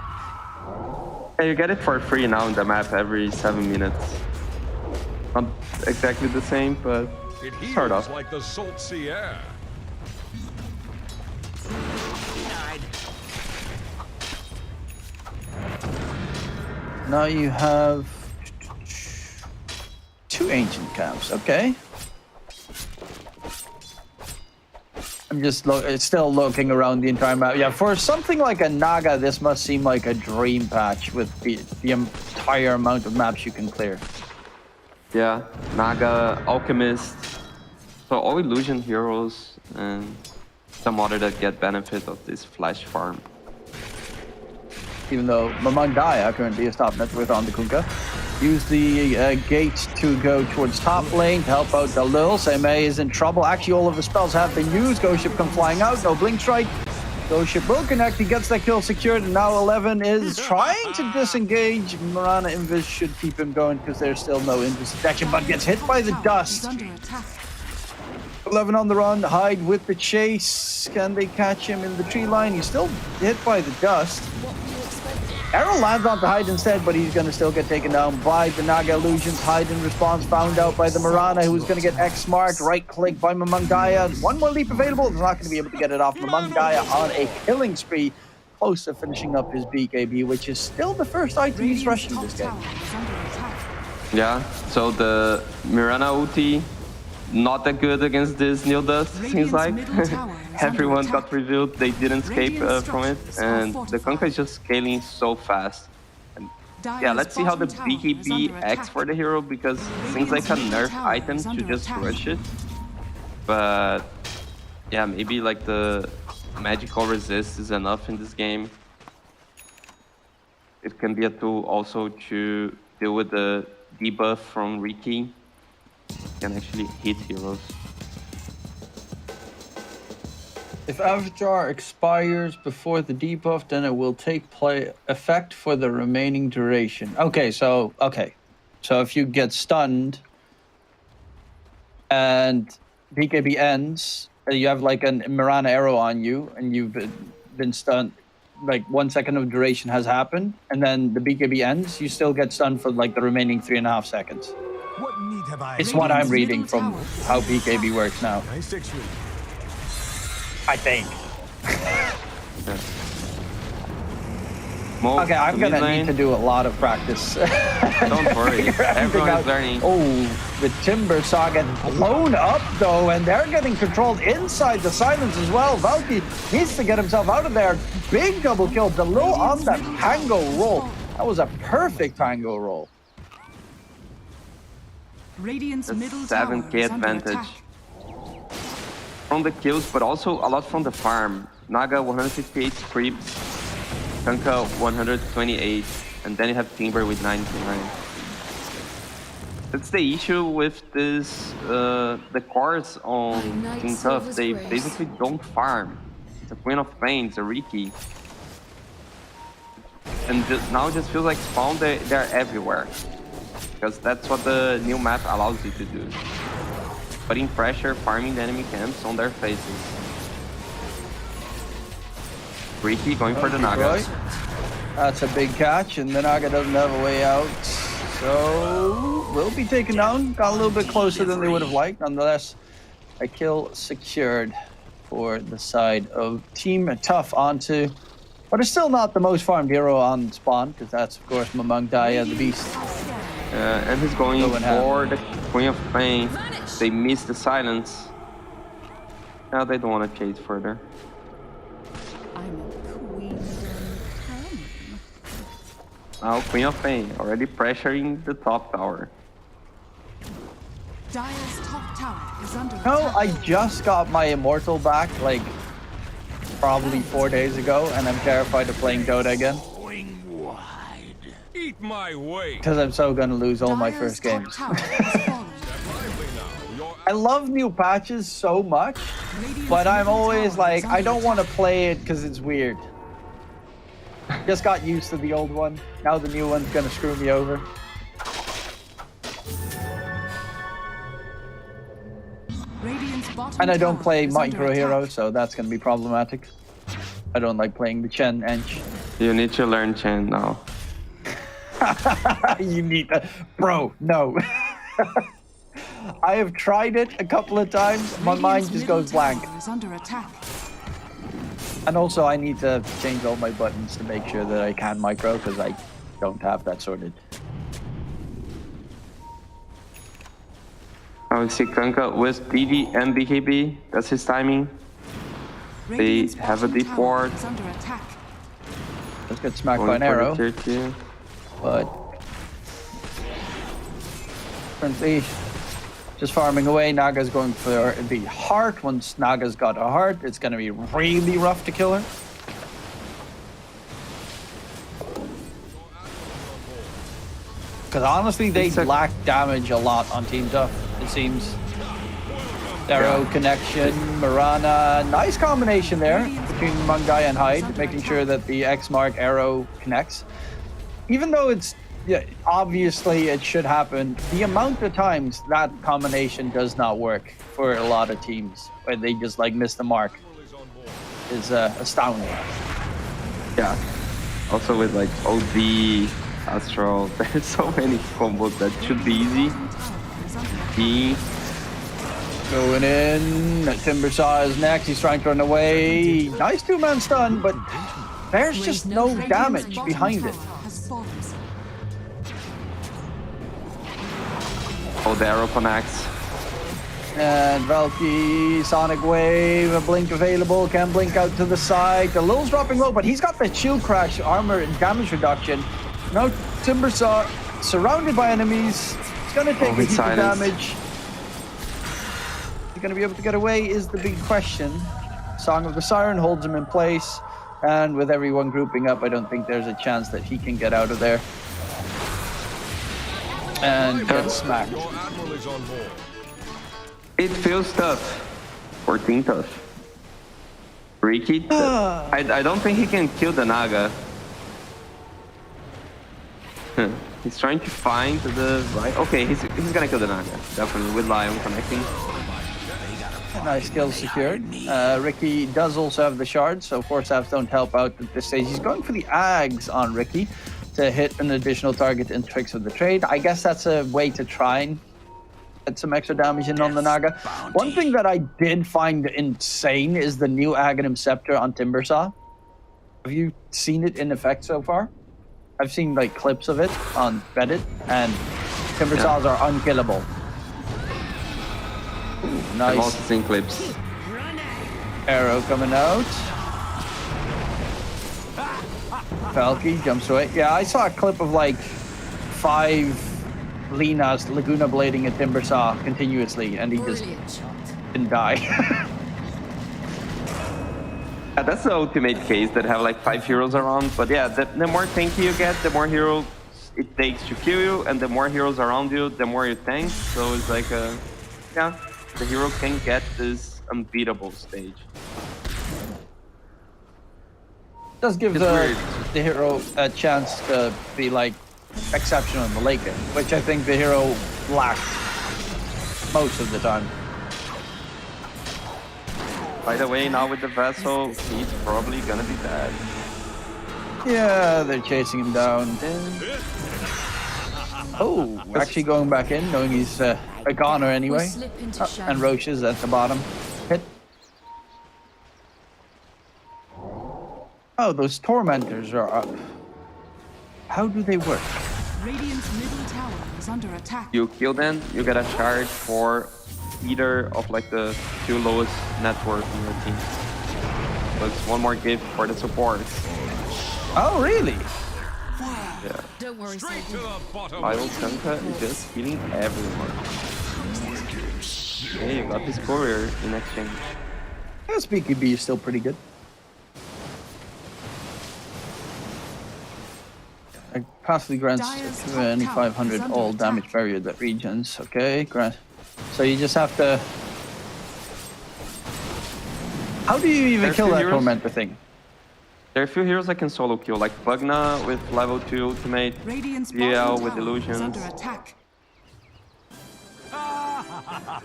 Yeah, you get it for free now in the map every 7 minutes. Not exactly the same, but sort of. Like the salt sea air. Now you have 2 ancient camps, okay? I'm just still looking around the entire map. Yeah, for something like a Naga, this must seem like a dream patch with the entire amount of maps you can clear. Yeah, Naga, Alchemist, so all illusion heroes and some other that get benefit of this flash farm. Even though Mamangdaya currently is top net with on the Kunkka. Use the gate to go towards top lane to help out the Lil. Seme is in trouble. Actually, all of the spells have been used. Ghost Ship come flying out. No Blink Strike. Ghost Ship will connect. He gets that kill secured. And now 11 is trying to disengage. Mirana Invis should keep him going because there's still no Invis detection, but gets hit by the dust. 11 on the run. Hyde with the chase. Can they catch him in the tree line? He's still hit by the dust. Arrow lands onto Hyde instead, but he's going to still get taken down by the Naga Illusions. Hyde in response found out by the Mirana, who's going to get X-marked. Right-click by Mamangdaya. One more leap available. He's not going to be able to get it off. Mamangdaya on a killing spree. Close to finishing up his BKB, which is still the first item he's rushing this game. Yeah, so the Mirana ulti, not that good against this Nil Dust, seems like. Everyone got revealed, they didn't escape from it, and the Kunkka is just scaling so fast. And yeah, let's see how the BKB acts for the hero, because it seems like a nerf item to just rush it. But yeah, maybe like the magical resist is enough in this game. It can be a tool also to deal with the debuff from Riki. Can actually hit heroes. If Avatar expires before the debuff, then it will take effect for the remaining duration. Okay, so if you get stunned and BKB ends, you have like a Mirana arrow on you, and you've been stunned, like 1 second of duration has happened, and then the BKB ends, you still get stunned for like the remaining 3.5 seconds. What need have I? It's what I'm reading from how BKB works now. I think. Okay, I'm gonna need to do a lot of practice. Don't worry, everyone is learning. Oh, the Timber Saw gets blown up though, and they're getting controlled inside the silence as well. Valky needs to get himself out of there. Big double kill, the Lil on that Pango roll. That was a perfect Pango roll. Radiant's middle 7k advantage from the kills, but also a lot from the farm. Naga 158 creeps, Kunkka 128, and then you have Timber with 99. That's the issue with this, the cores on King Tough. They basically don't farm. It's a Queen of Pain, it's a Riki. And now it just feels like Spawn, they're everywhere. Because that's what the new map allows you to do. Putting pressure, farming the enemy camps on their faces. Riki going for the Naga. That's a big catch, and the Naga doesn't have a way out. So, will be taken down. Got a little bit closer than they would have liked. Nonetheless, a kill secured for the side of Team Tough onto what is still not the most farmed hero on spawn, because that's, of course, Mamangdaya, the Beast. And he's going for the Queen of Pain. They missed the silence. Now they don't want to chase further. I'm a queen. Now Queen of Pain already pressuring the top tower. Dire's top tower is under No, attack. I just got my Immortal back, like, probably 4 days ago, and I'm terrified of playing Dota again. Eat my way. Because I'm so gonna lose all my first games. I love new patches so much, but I'm always like, I don't want to play it because it's weird. Just got used to the old one. Now the new one's gonna screw me over. And I don't play Micro Hero, so that's gonna be problematic. I don't like playing the Chen Ench. You need to learn Chen now. You need to... Bro, no. I have tried it a couple of times. My mind just goes blank. Is under attack. And also I need to change all my buttons to make sure that I can micro, because I don't have that sorted. I will see Kanka with DD and BKB. That's his timing. They have a deep ward. Let's get smacked by an arrow. Tier 2. But currently just farming away. Naga's going for the heart. Once Naga's got a heart, it's going to be really rough to kill her. Because honestly, they lack damage a lot on Team Tough, it seems. Arrow connection, Mirana. Nice combination there between Mungai and Hyde, making sure that the X mark arrow connects. Even though it's, obviously it should happen, the amount of times that combination does not work for a lot of teams, where they just like miss the mark, is astounding. Yeah. Also with like OD, Astral, there's so many combos that should be easy. He going in, Timbersaw is next, he's trying to run away. Nice two-man stun, but there's just no damage behind it. Oh, the arrow connects. And Valky, Sonic Wave, a blink available, can blink out to the side. The Lil's dropping low, but he's got the shield crash, armor, and damage reduction. Now Timbersaw, surrounded by enemies, it's gonna take a heap of damage. Is he gonna be able to get away is the big question. Song of the Siren holds him in place, and with everyone grouping up, I don't think there's a chance that he can get out of there. And get smacked. It feels tough for Team Tough. Ricky, I don't think he can kill the Naga. He's trying to find the right. Okay, he's gonna kill the Naga. Definitely with Lion connecting. Nice kill secured. Ricky does also have the shards, so Force Apps don't help out at this stage. He's going for the Ags on Ricky to hit an additional target in Tricks of the Trade. I guess that's a way to try and get some extra damage in on the Naga. One thing that I did find insane is the new Aghanim Scepter on Timbersaw. Have you seen it in effect so far? I've seen like clips of it on Reddit, and Timbersaws are unkillable. Ooh, nice. I've also seen clips. Arrow coming out. Valky jumps away. Yeah, I saw a clip of like 5 Linas Laguna blading a Timbersaw continuously, and he just didn't die. Yeah, that's the ultimate case that have like 5 heroes around. But yeah, the more tanky you get, the more heroes it takes to kill you, and the more heroes around you, the more you tank. So it's like yeah, the hero can get this unbeatable stage. Does give the hero a chance to be like exceptional in the late game, which I think the hero lacked most of the time. By the way, now with the Vessel, he's probably gonna be bad. Yeah, they're chasing him down. Oh, actually going back in, knowing he's a goner anyway. And Roche is at the bottom. Hit. Oh, those tormentors are up. How do they work? Radiant's middle tower is is under attack. You kill them, you get a shard for either of like the 2 lowest net worth in your team. So it's 1 more gift for the support. Oh, really? Yeah. Don't worry, Idle Santa is just killing everyone. Okay, you got this courier in exchange. Yes, BKB is still pretty good. It passively grants 2500 all damage barrier that regions. Okay, grant. So you just have to. How do you even kill that tormentor thing? There are a few heroes that can solo kill, like Bugna with level 2 ultimate, DL with illusions.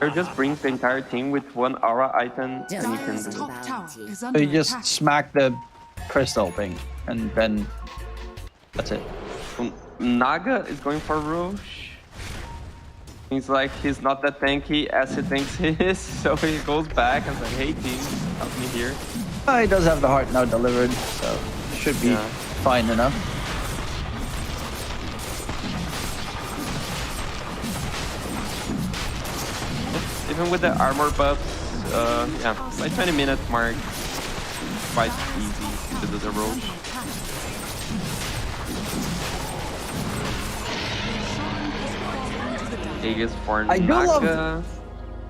Or just brings the entire team with 1 aura item and you can do it. So you just smack the crystal thing and then that's it. Naga is going for Roche. Seems like he's not that tanky as he thinks he is, so he goes back and says, hey team, help me here. He does have the heart now delivered, so should be fine enough. Even with the armor buffs, yeah, by 20-minute mark, quite easy to do the Roche. Aegis for I do Naga. love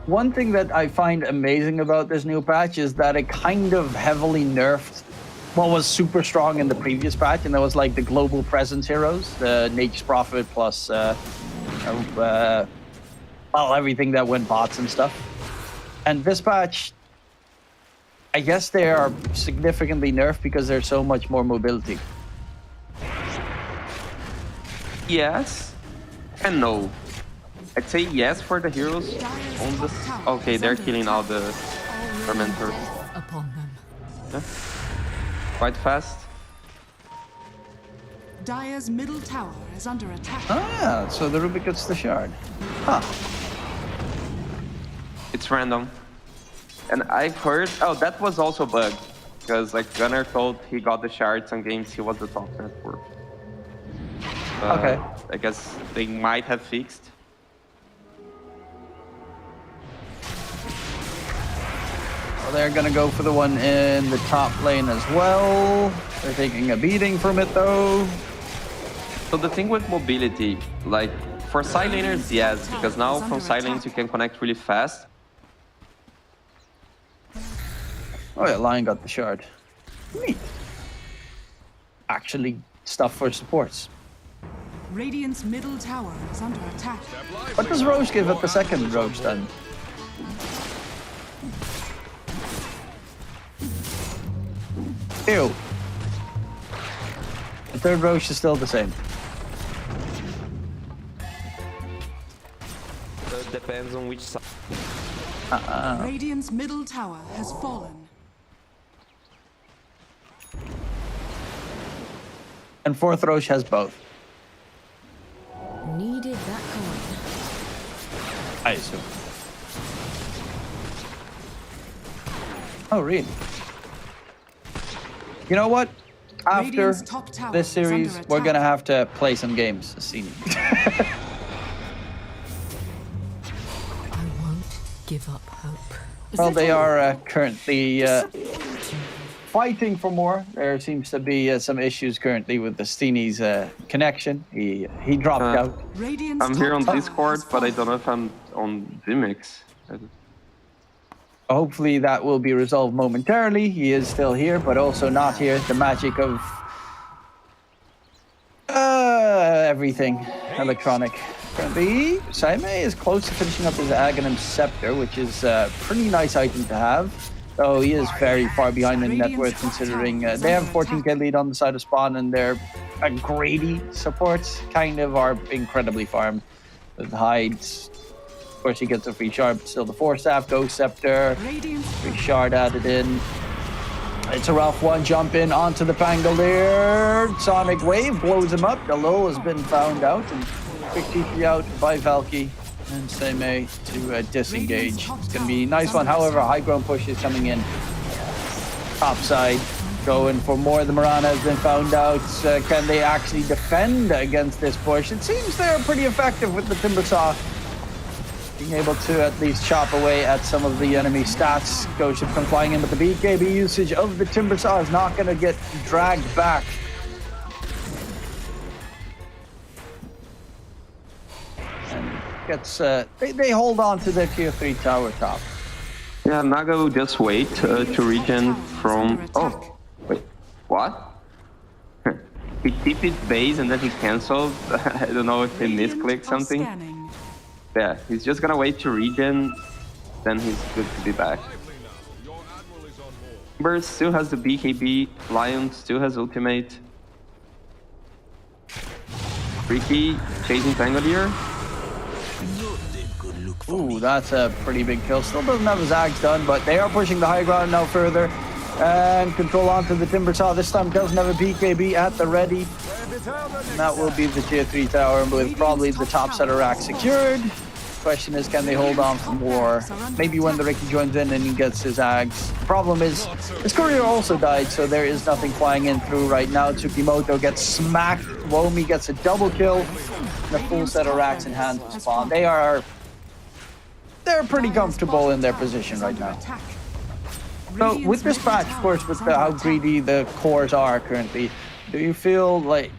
one thing that I find amazing about this new patch is that it kind of heavily nerfed what was super strong in the previous patch, and that was like the global presence heroes, the Nature's Prophet plus well, everything that went bots and stuff. And this patch, I guess they are significantly nerfed because there's so much more mobility. Yes and no. I'd say yes for the heroes on this. Okay, they're killing all the fermenters. Upon them. Yeah. Quite fast. Dire's middle tower is under attack. Ah, so the Rubik gets the shard. Huh. It's random. And I've heard, oh, that was also bugged. Because like Gunnar told he got the shards on games he was the top net worth. Okay. I guess they might have fixed. Well, they're gonna go for the one in the top lane as well. They're taking a beating from it though. So the thing with mobility, like for side laners, yes, because now from side lanes you can connect really fast. Oh yeah, Lion got the shard. Neat. Actually, stuff for supports. Radiant's middle tower is under attack. What does Roche give at the second Roche then? Ew. The third Roche is still the same. So it depends on which side. Radiant's middle tower has fallen. And fourth Roche has both. Needed that coin. I assume. Oh, really? You know what? After this series, we're gonna have to play some games, Assini. I won't give up hope. Well, they are currently fighting for more. There seems to be some issues currently with the Steenie's connection. He dropped out. I'm here on Discord, but I don't know if I'm on Vimix. Hopefully that will be resolved momentarily. He is still here, but also not here. The magic of everything electronic. Currently, Saime is close to finishing up his Aghanim Scepter, which is a pretty nice item to have. Though he is very far behind in net worth, considering they have a 14k lead on the side of Spawn, and their Grady supports kind of are incredibly farmed. With hides. Of course, he gets a free shard, but still the 4-staff, Ghost Scepter, free shard added in. It's a rough one, jump in onto the Pangolier. Sonic Wave blows him up. The lull has been found out, and quick TP out by Valky and Seimei to disengage. It's going to be a nice one. However, high ground push is coming in. Top side. going for more. The Mirana has been found out. Can they actually defend against this push? It seems they're pretty effective with the Timbersaw, being able to at least chop away at some of the enemy stats. Ghost come flying in, but the BKB usage of the Timbersaw is not going to get dragged back. And gets they hold on to their tier 3 tower top. Yeah, Naga will just wait to regen from... Oh, wait, what? He tipped his base and then he cancelled. I don't know if he misclicked something. Yeah, he's just gonna wait to regen, then he's good to be back. Bird still has the BKB, Lion still has ultimate. Ricky chasing Pangolier. Ooh, that's a pretty big kill. Still doesn't have his Zags done, but they are pushing the high ground now further. And control onto the Timbersaw. This time doesn't have a BKB at the ready. And that will be the tier 3 tower with probably the top center rack secured. Question is, can they hold on for more? Maybe when the Ricky joins in and he gets his Zags. The problem is, his courier also died, so there is nothing flying in through right now. Tsukimoto gets smacked. Womi gets a double kill. And a full set of racks in hand to spawn. They're pretty comfortable in their position right now. So with this patch, of course, with how greedy the cores are currently, do you feel like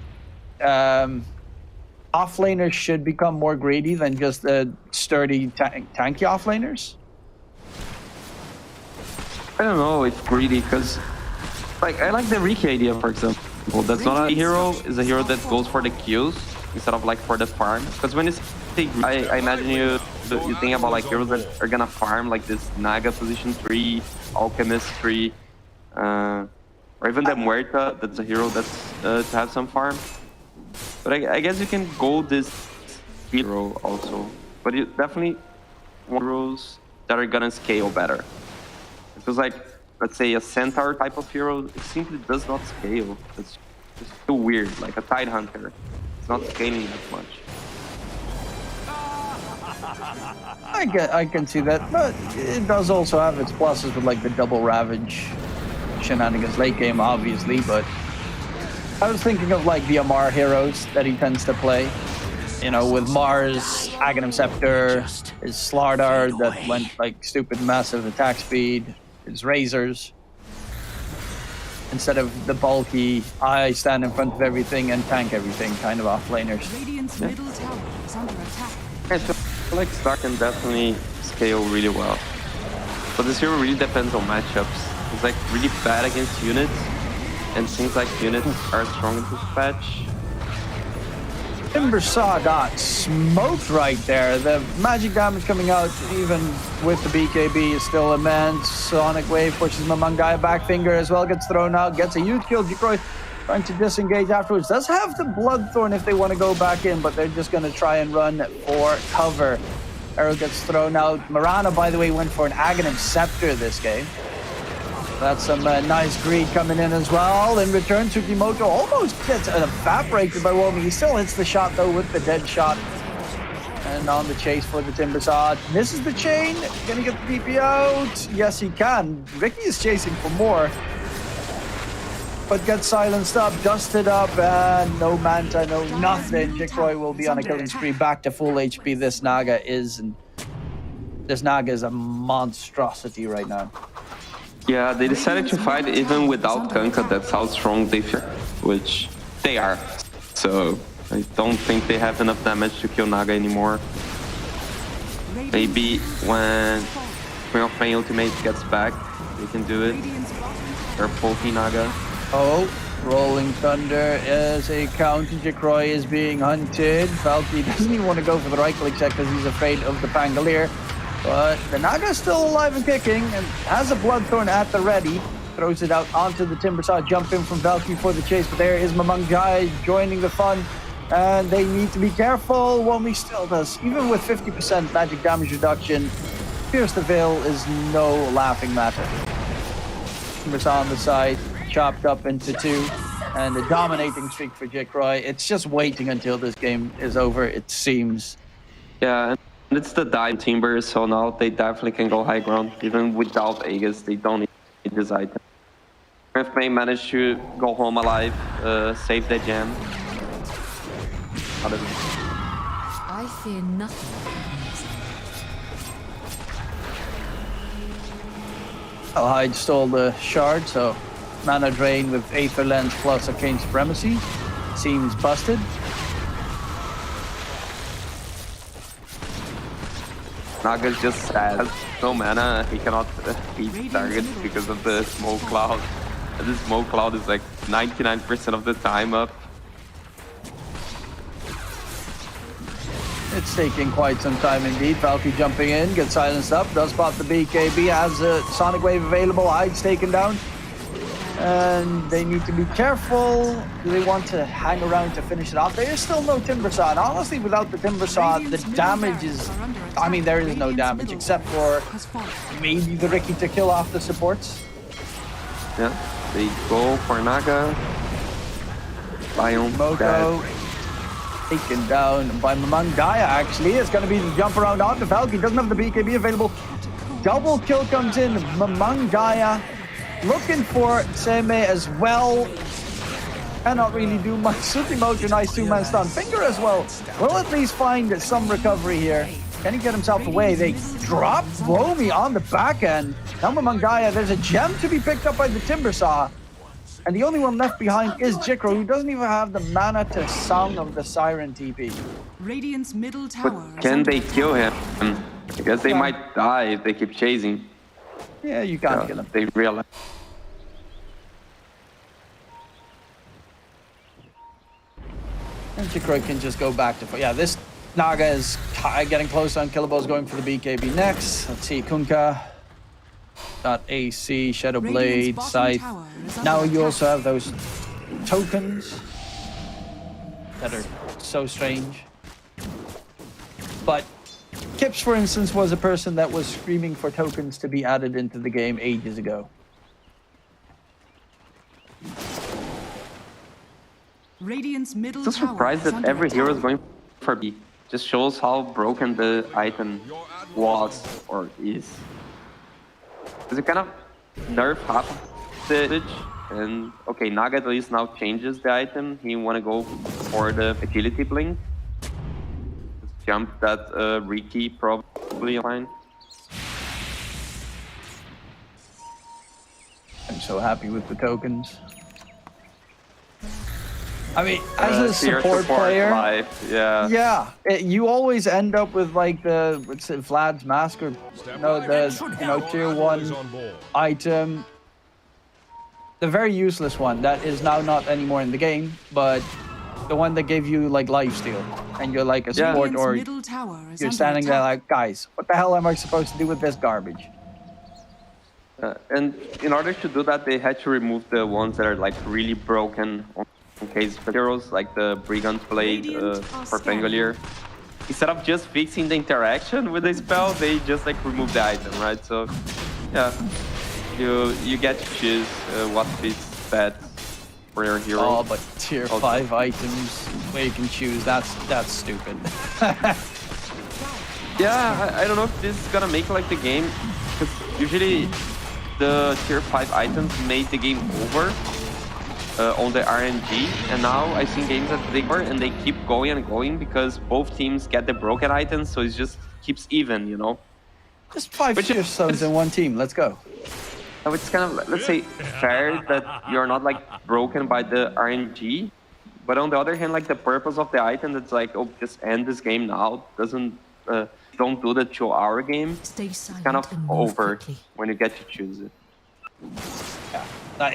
offlaners should become more greedy than just the sturdy tanky offlaners? I don't know if greedy, because like I like the Ricky idea, for example. That's not a hero, is a hero that goes for the kills instead of like for the farm. Because when you say, I imagine you think about like heroes that are gonna farm, like this Naga position 3, Alchemist 3, or even the Muerta, that's a hero that's to have some farm. But I guess you can go this hero also. But you definitely want heroes that are gonna scale better. Because like, let's say a Centaur type of hero, it simply does not scale. It's just too weird, like a Tidehunter. It's not scaling that much. I can see that, but it does also have its pluses with like the double Ravage shenanigans late game, obviously, but I was thinking of like the Amar heroes that he tends to play. You know, with Mars, Aghanim Scepter, his Slardar that went like stupid massive attack speed, his Razors. Instead of the bulky, I stand in front of everything and tank everything kind of offlaners. Radiant's middle tower is under attack. I feel like Star can definitely scale really well. But this hero really depends on matchups. It's like really bad against units, and seems like units are strong in this patch. Timbersaw got smoked right there. The magic damage coming out, even with the BKB, is still immense. Sonic Wave pushes Mamangai back finger as well, gets thrown out, gets a huge kill. Jikroy trying to disengage afterwards. Does have the Bloodthorn if they want to go back in, but they're just going to try and run for cover. Arrow gets thrown out. Mirana, by the way, went for an Aghanim Scepter this game. That's some nice greed coming in as well. In return, Tsukimoto almost gets evaporated by Womi. He still hits the shot, though, with the dead shot. And on the chase for the Timbersaw. Misses the chain. Gonna get the DP out. Yes, he can. Ricky is chasing for more. But gets silenced up, dusted up, and no Manta, no nothing. Jikroy will be on a killing spree. Back to full HP. This Naga is a monstrosity right now. Yeah, they decided to fight even without Kanka. That's how strong they feel, which they are. So I don't think they have enough damage to kill Naga anymore. Maybe when Spring of Pain Ultimate gets back, they can do it. They're poking Naga. Oh, Rolling Thunder is a counter. Jikroy is being hunted. Valky doesn't even want to go for the right click check because he's afraid of the Pangolier. But the Naga's still alive and kicking and has a Bloodthorn at the ready. Throws it out onto the Timbersaw. Jump in from Valky for the chase, but there is Mamangai joining the fun. And they need to be careful. Womi still does. Even with 50% magic damage reduction, Pierce the Veil is no laughing matter. Timbersaw on the side, chopped up into two. And a dominating streak for Jikroy. It's just waiting until this game is over, it seems. Yeah. And it's the Dime Timber, so now they definitely can go high ground. Even without Aegis, they don't need this item. If May managed to go home alive, save the gem. I fear nothing. Hyde stole the shard, so mana drain with Aether Lens plus Arcane Supremacy. Seems busted. Naga's just sad. No mana, he cannot beat targets because of the smoke cloud. And the smoke cloud is like 99% of the time up. It's taking quite some time indeed. Valkyrie jumping in, gets silenced up, does spot the BKB, has a Sonic Wave available, Hyde's taken down. And they need to be careful. Do they want to hang around to finish it off? There is still no Timber Saw. And honestly, without the Timber Saw, the damage is... I mean, there is no damage except for maybe the Riki to kill off the supports. Yeah, they go for Naga. Biome Moko taken down by Mamang Gaia, actually. It's going to be the jump around on the Valkyrie. Doesn't have the BKB available. Double kill comes in. Mamang Gaia looking for Seme as well. Cannot really do much. Sutimoto, nice two-man stun. Finger as well. Will at least find some recovery here. Can he get himself away? They drop Romy on the back end. Now Mamang Gaia, there's a gem to be picked up by the Timber Saw. And the only one left behind is Jikro, who doesn't even have the mana to Song of the Siren TP. Radiant's middle tower. But can they kill him? I guess they might die if they keep chasing. Yeah, you can't kill him. They realize. And Jikro can just go back to... Yeah, this Naga is getting close to unkillable, is going for the BKB next. Let's see, Kunkka. Got AC, Shadow Blade, Scythe. Now you also have those tokens that are so strange. But Kips, for instance, was a person that was screaming for tokens to be added into the game ages ago. Radiant's middle I'm surprised that every hero is going for B. Just shows how broken the item was or is. Because you kind of nerf half of the damage, and okay, Naga at least now changes the item. He want to go for the agility blink. Just jump that Riki probably fine. I'm so happy with the tokens. I mean, as a support player, yeah, you always end up with like the Vlad's mask or the tier 1 item, the very useless one that is now not anymore in the game, but the one that gave you like lifesteal, and you're like a support or you're standing there like, guys, what the hell am I supposed to do with this garbage? And in order to do that, they had to remove the ones that are like really broken. In case of heroes like the Brigand Blade for Pangolier. Instead of just fixing the interaction with the spell, they just like remove the item, right? So yeah, you get to choose what fits best for your hero. Oh, but tier 5 items where you can choose, that's stupid. Yeah, I don't know if this is gonna make like the game, because usually the tier 5 items made the game over. On the RNG, and now I see games that they were and they keep going and going because both teams get the broken items, so it just keeps even, you know. Just 5 tier subs in one team. Let's go. So it's kind of, let's say, fair that you're not like broken by the RNG, but on the other hand, like the purpose of the item that's like, oh, just end this game now, doesn't don't do the 2-hour game. It's kind of over when you get to choose it. Yeah.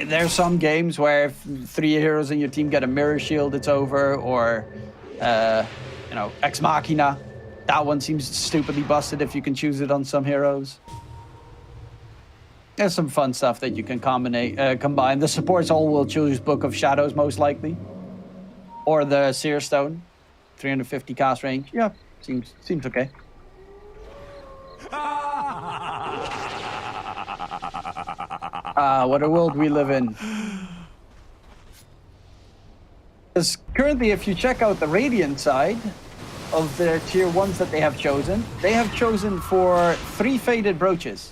There's some games where if 3 heroes in your team get a mirror shield, it's over, or Ex Machina. That one seems stupidly busted if you can choose it on some heroes. There's some fun stuff that you can combine. The supports all will choose Book of Shadows most likely, or the Seer Stone, 350 cast range. Yeah, seems okay. What a world we live in. Because currently, if you check out the Radiant side of their tier 1s that they have chosen for 3 faded brooches.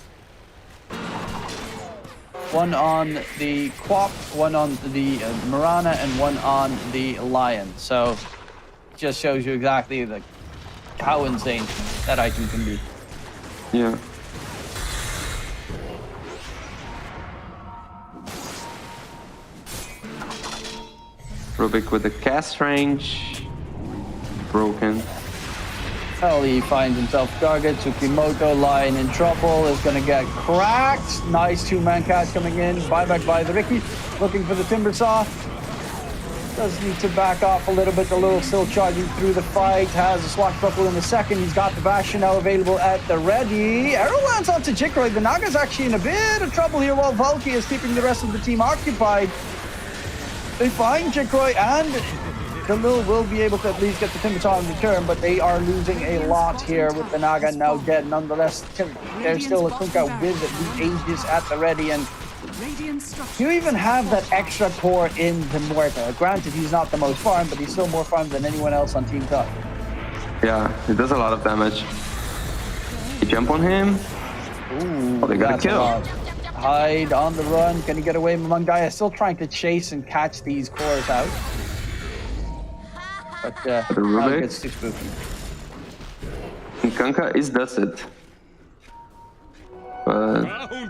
one on the Quap, one on the Mirana, and one on the Lion. So just shows you exactly how insane that item can be. Yeah. Rubik with the cast range. Broken. Well, he finds himself target. Tsukimoto, Lion in trouble, is going to get cracked. Nice two-man catch coming in. Buyback by the Ricky. Looking for the Timber Saw. Does need to back off a little bit. The little still charging through the fight. Has a swashbuckle in the second. He's got the Bastion now available at the ready. Arrow lands onto Jikroy. The Naga's actually in a bit of trouble here while Valky is keeping the rest of the team occupied. They find Jikroy and Khalil will be able to at least get the Timber Saw in return, but they are losing a lot here with the Naga now dead. Nonetheless, there's still a Kunkka with the Aegis at the ready, and you even have that extra core in the Muerta. Granted, he's not the most farmed, but he's still more farmed than anyone else on Team Tough. Yeah, it does a lot of damage. You jump on him. Ooh, oh, they got a kill. Hide on the run. Can he get away? Mangaya still trying to chase and catch these cores out. But now it gets too spooky. And Kunkka is dusted. But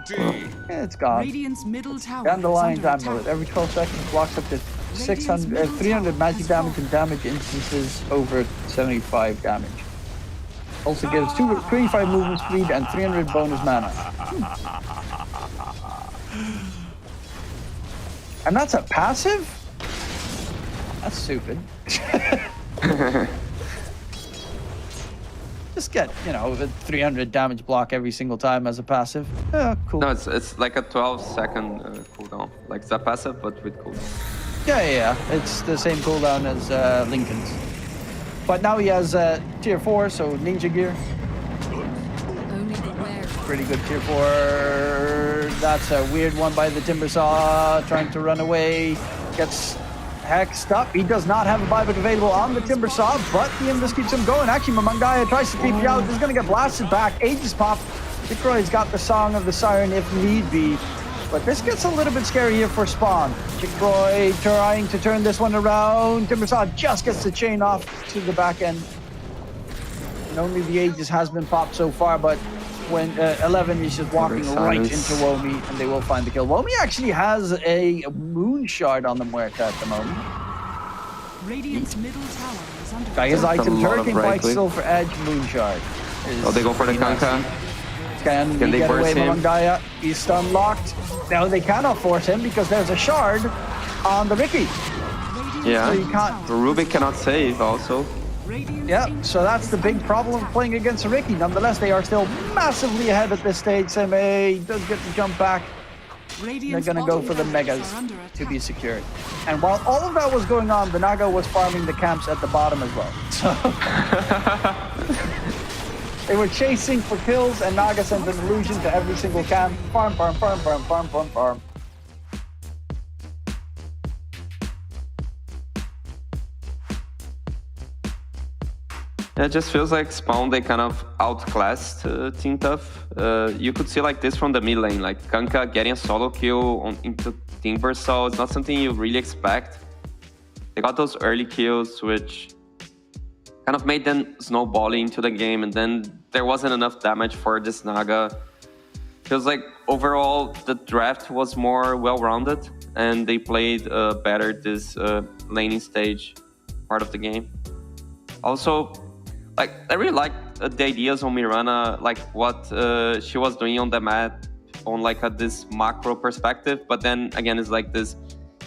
yeah, it's gone. Radiant's middle tower. Dandelion amulet. Every 12 seconds blocks up to 300 magic damage and damage instances over 75 damage. Also gives 25 movement speed and 300 bonus mana. And that's a passive? That's stupid. Just get, a 300 damage block every single time as a passive. Yeah, cool. No, it's like a 12-second cooldown. Like it's a passive, but with cooldown. Yeah. It's the same cooldown as Lincoln's. But now he has tier 4, so ninja gear. Pretty good tier 4. That's a weird one by the Timber Saw, trying to run away. Gets hexed up. He does not have a buyback available on the Timber Saw, but the Invis keeps him going. Actually, Mamangaya tries to TP out. He's going to get blasted back. Aegis pop. Jikroy's got the Song of the Siren if need be. But this gets a little bit scary here for Spawn. Jikroy trying to turn this one around. Timber Saw just gets the chain off to the back end. And only the Aegis has been popped so far, but when 11 is just walking right into Womi, and they will find the kill. Womi actually has a Moon Shard on the Muerta at the moment. Radiant's middle tower is under By his item, Hurricane Pike, Silver Edge, Moon Shard. Oh, they go for the Kunkka. Can they get away, Mamangaya? He's stun locked. Now they cannot force him because there's a shard on the Ricky. Yeah, so you can't. Rubik cannot save also. Yeah, so that's the big problem of playing against a Ricky. Nonetheless, they are still massively ahead at this stage. Seme does get the jump back. They're going to go for the Megas to be secured. And while all of that was going on, the Naga was farming the camps at the bottom as well. So they were chasing for kills, and Naga sent an illusion to every single camp. Farm, farm, farm, farm, farm, farm, farm. Yeah, it just feels like Spawn, they kind of outclassed Team Tough. You could see like this from the mid lane, like Kunkka getting a solo kill into Timber Saw. It's not something you really expect. They got those early kills, which kind of made them snowballing into the game, and then there wasn't enough damage for this Naga. Feels like overall the draft was more well-rounded, and they played better this laning stage part of the game. Also, like, I really liked the ideas on Mirana, like what she was doing on the map on like this macro perspective. But then again, it's like this,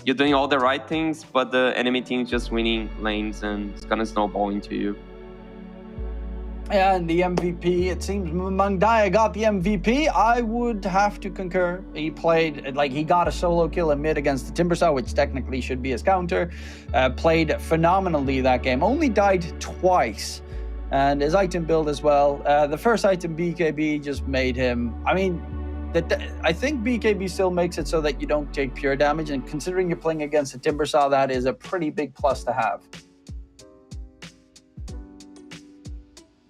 you're doing all the right things, but the enemy team's just winning lanes and it's gonna snowball into you. Yeah, and the MVP, it seems Mangdaya got the MVP. I would have to concur. He played, like, he got a solo kill in mid against the Timber Saw, which technically should be his counter. Played phenomenally that game. Only died twice. And his item build as well. The first item, BKB, just made him... I mean, I think BKB still makes it so that you don't take pure damage. And considering you're playing against a Timber Saw, that is a pretty big plus to have.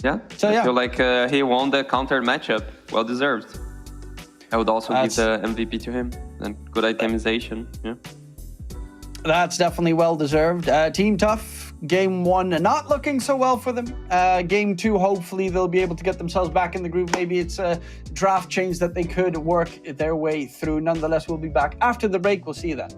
Yeah, so I feel like he won the counter matchup. Well deserved. I would also give the MVP to him. And good itemization. Yeah. That's definitely well deserved. Team Tough, game 1 not looking so well for them. Game 2, hopefully they'll be able to get themselves back in the groove. Maybe it's a draft change that they could work their way through. Nonetheless, we'll be back after the break. We'll see you then.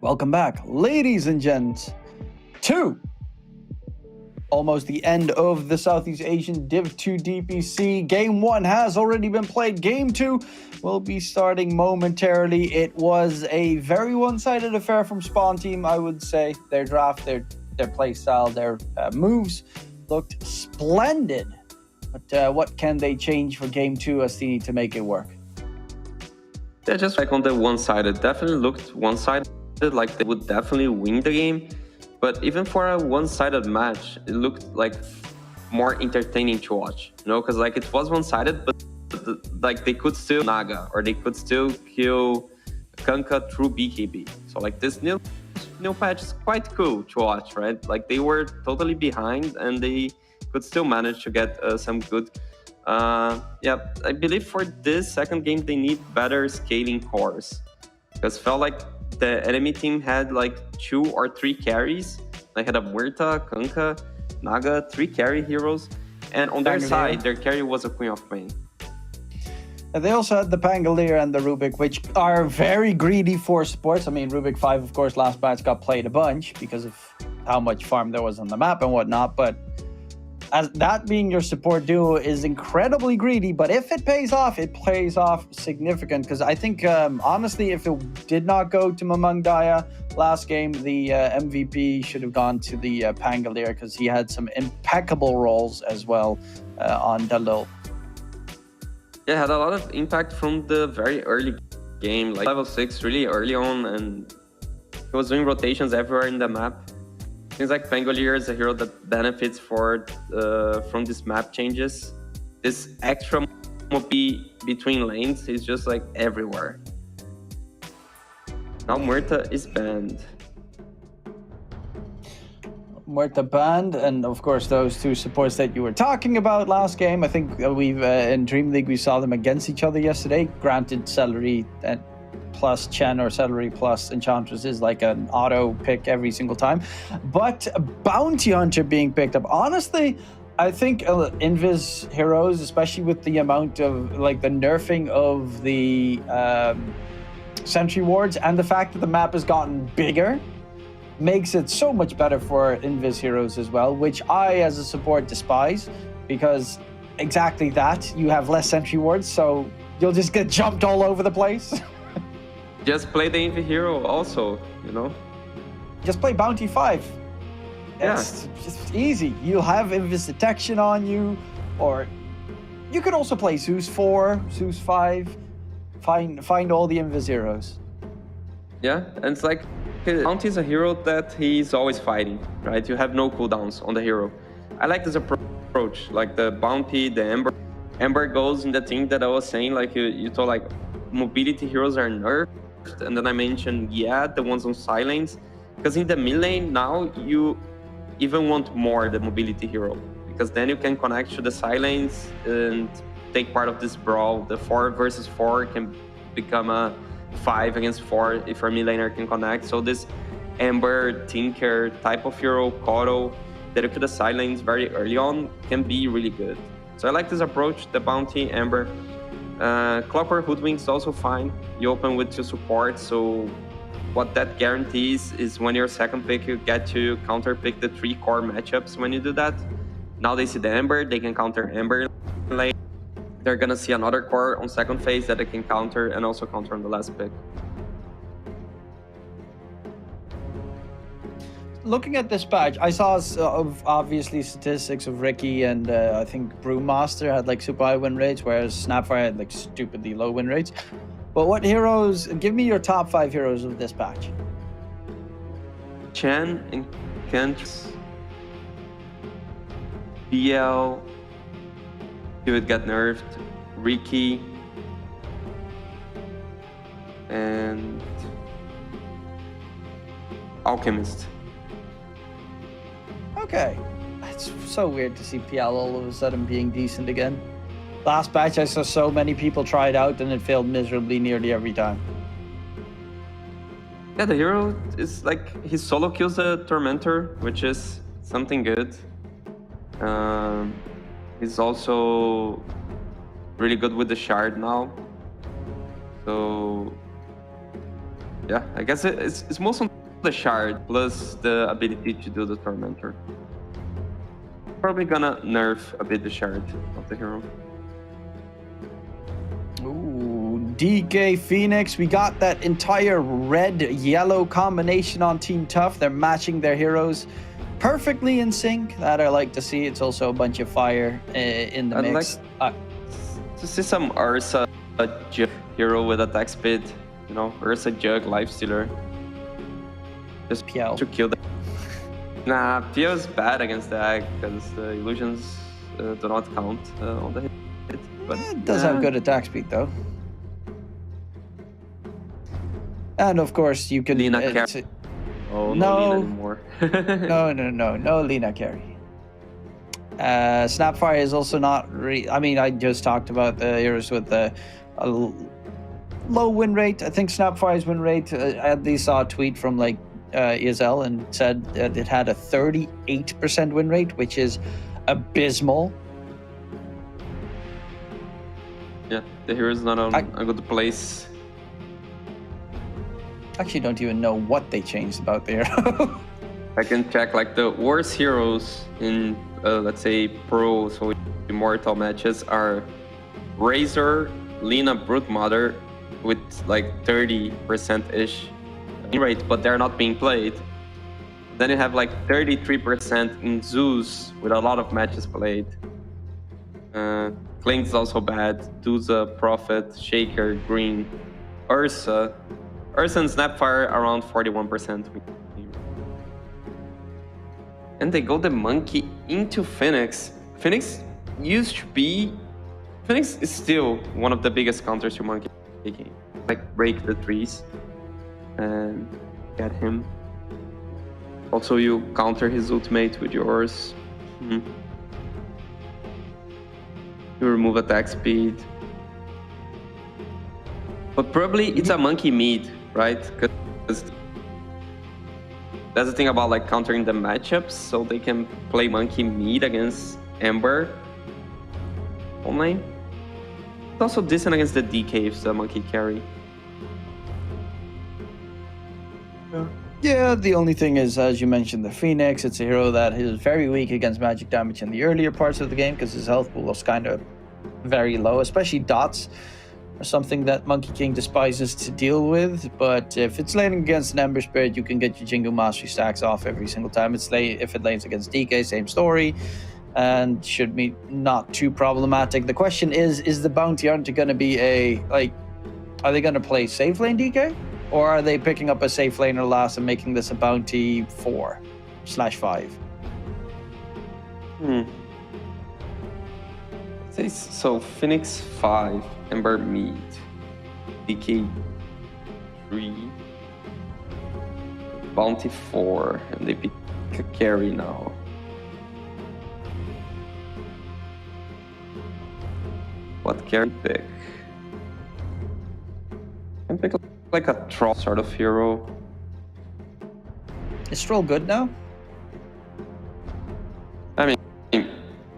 Welcome back, ladies and gents, to almost the end of the Southeast Asian Div 2 DPC. Game 1 has already been played. Game 2 will be starting momentarily. It was a very one-sided affair from Spawn Team, I would say. Their draft, their play style, their moves looked splendid. But what can they change for Game 2 ST to make it work? Yeah, just like on the one-sided, definitely looked one-sided, like they would definitely win the game. But even for a one-sided match, it looked like more entertaining to watch, you know, because like it was one-sided, but like they could still Naga or they could still kill Kanka through BKB. So like this new patch is quite cool to watch, right? Like they were totally behind and they could still manage to get some good. Yeah, I believe for this second game they need better scaling cores, because felt like the enemy team had like 2 or 3 carries. They had a Muerta, Kanka, Naga, 3 carry heroes, and on their side, their carry was a Queen of Pain. And they also had the Pangolier and the Rubik, which are very greedy for supports. I mean, Rubik 5, of course, last match got played a bunch because of how much farm there was on the map and whatnot, but as that being your support duo is incredibly greedy, but if it pays off significant. Because I think, honestly, if it did not go to Mamang Daya last game, the MVP should have gone to the Pangolier, because he had some impeccable rolls as well on Dalil. Yeah, had a lot of impact from the very early game, like level 6 really early on, and he was doing rotations everywhere in the map. Seems like Pangolier is a hero that benefits from these map changes. This extra mobility between lanes is just like everywhere. Now Muerta is banned. Muerta banned, and of course those 2 supports that you were talking about last game. I think we've in Dream League we saw them against each other yesterday. Granted, Celery plus Chen or Celery plus Enchantress is like an auto pick every single time, but Bounty Hunter being picked up, honestly, I think Invis heroes, especially with the amount of like the nerfing of the sentry wards and the fact that the map has gotten bigger, makes it so much better for Invis heroes as well, which I as a support despise, because exactly that, you have less sentry wards, so you'll just get jumped all over the place. Just play the Envy hero also, you know? Just play Bounty 5. It's just easy. You'll have Invis detection on you, or you could also play Zeus 4, Zeus 5, find all the Invis heroes. Yeah, and it's like, Bounty is a hero that he's always fighting, right? You have no cooldowns on the hero. I like this approach, like the Bounty, the Ember. Ember goes in the thing that I was saying, like you told like mobility heroes are nerfed. And then I mentioned, the ones on side lanes, because in the mid lane now you even want more the mobility hero, because then you can connect to the side lanes and take part of this brawl. The 4 versus 4 can become a 5 against 4 if your mid laner can connect. So this Ember, Tinker type of hero, Koro, that to the side lanes very early on can be really good. So I like this approach, the Bounty, Ember. Clockwork Hoodwink is also fine. You open with 2 supports, so what that guarantees is when your second pick, you get to counter pick the 3 core matchups when you do that. Now they see the Ember, they can counter Ember lane. They're gonna see another core on second phase that they can counter and also counter on the last pick. Looking at this patch, I saw obviously statistics of Ricky and I think Brewmaster had like super high win rates, whereas Snapfire had like stupidly low win rates. But what heroes, give me your top 5 heroes of this patch. Chen and Kent, BL, he would get nerfed, Ricky, and Alchemist. Okay. It's so weird to see PL all of a sudden being decent again. Last patch I saw so many people try it out and it failed miserably nearly every time. Yeah, the hero is like, he solo kills the Tormentor, which is something good. He's also really good with the Shard now. So Yeah, I guess it's most on the shard plus the ability to do the tormentor. Probably gonna nerf a bit the shard of the hero. Ooh, DK Phoenix. We got that entire red-yellow combination on Team Tough. They're matching their heroes perfectly in sync. That I like to see. It's also a bunch of fire in the mix. Like to see some Ursa Jug hero with attack speed. You know, Ursa Jug Lifestealer. Just PL to kill them. Nah, PL is bad against the Egg because the illusions do not count on the hit. But it does have good attack speed though. And of course you can... Lina carry. Oh, no Lina anymore. no Lina carry. Snapfire is also not... I mean, I just talked about the heroes with the low win rate. I think Snapfire's win rate, I at least saw a tweet from like ESL and said that it had a 38% win rate, which is abysmal. Yeah, the hero is not on a good place. Actually, don't even know what they changed about the hero. I can check like the worst heroes in, let's say, pro, so immortal matches are Razor, Lina, Brute Mother, with like 30%-ish win rate, but they're not being played. Then you have like 33% in Zeus with a lot of matches played. Klink's also bad. Duza, Prophet, Shaker, Green, Ursa. Ursa and Snapfire around 41%. And they go the monkey into Phoenix. Phoenix used to be... Phoenix is still one of the biggest counters to monkey taking. Like break the trees and get him. Also you counter his ultimate with yours. You remove attack speed. But probably it's a monkey mid, right? Because that's the thing about like countering the matchups, so they can play monkey mid against Ember online. It's also decent against the DK if the monkey carry. Yeah, the only thing is, as you mentioned, the Phoenix, it's a hero that is very weak against magic damage in the earlier parts of the game because his health pool was kind of very low, especially dots are something that Monkey King despises to deal with. But if it's laning against an Ember Spirit, you can get your Jingu Mastery stacks off every single time. If it lanes against DK, same story, and should be not too problematic. The question is the bounty aren't going to be are they going to play safe lane DK? Or are they picking up a safe laner last and making this a bounty 4/5? So Phoenix 5, Ember mid, DK 3, bounty 4, and they pick a carry now. What carry pick? Can pick like a troll sort of hero. Is Troll good now? I mean,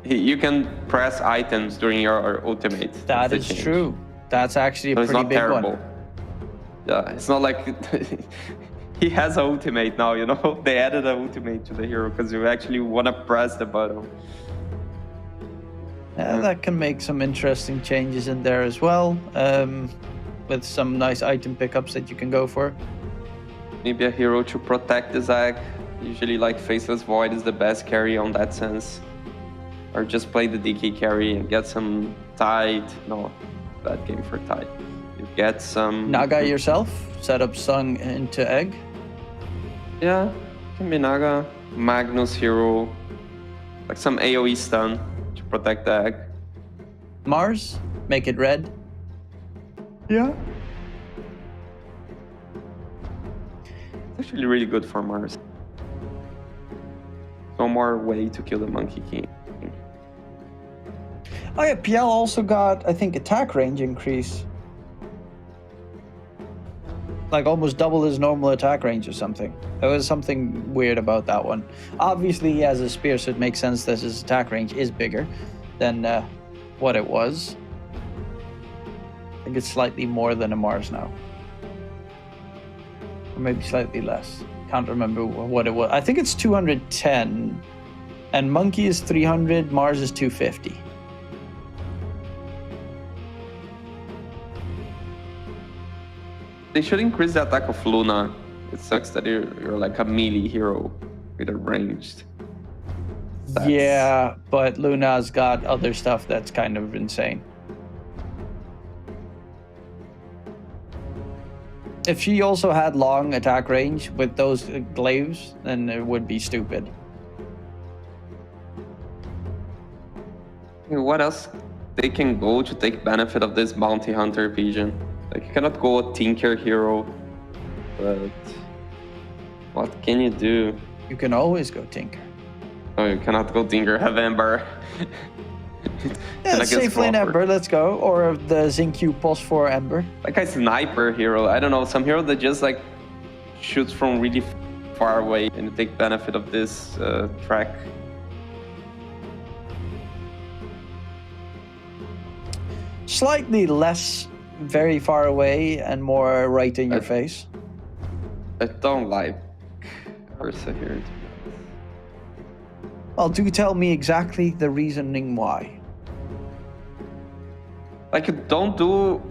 you can press items during your ultimate. That is true. That's actually a so pretty it's not big terrible. one. Yeah, it's not like he has an ultimate now, you know? They added an ultimate to the hero because you actually want to press the button. Yeah, that can make some interesting changes in there as well. With some nice item pickups that you can go for. Maybe a hero to protect the Zag. Usually like Faceless Void is the best carry on that sense. Or just play the DK carry and get some Tide. No, bad game for Tide. You get some... Naga yourself? Set up Sung into Egg? Yeah, can be Naga. Magnus hero. Like some AoE stun to protect the Egg. Mars? Make it red? Yeah. It's actually really good for Mars. No more way to kill the Monkey King. Oh yeah, PL also got, I think, attack range increase. Like almost double his normal attack range or something. There was something weird about that one. Obviously he has a spear, so it makes sense that his attack range is bigger than what it was. I think it's slightly more than a Mars now. or maybe slightly less. Can't remember what it was. I think it's 210, and Monkey is 300, Mars is 250. They should increase the attack of Luna. It sucks that you're like a melee hero with a ranged. Yeah, but Luna's got other stuff that's kind of insane. If she also had long attack range with those glaives, then it would be stupid. What else they can go to take benefit of this bounty hunter vision? Like, you cannot go a Tinker hero, but what can you do? You can always go Tinker. Oh, you cannot go Tinker, have Ember. Yeah, safe lane Ember, let's go. Or the Xinq Pulse 4 Ember. Like a sniper hero, I don't know, some hero that just like shoots from really far away and take benefit of this track. Slightly less very far away and more right in your face. I don't like Ursa here. Well, do tell me exactly the reasoning why. Like, you don't do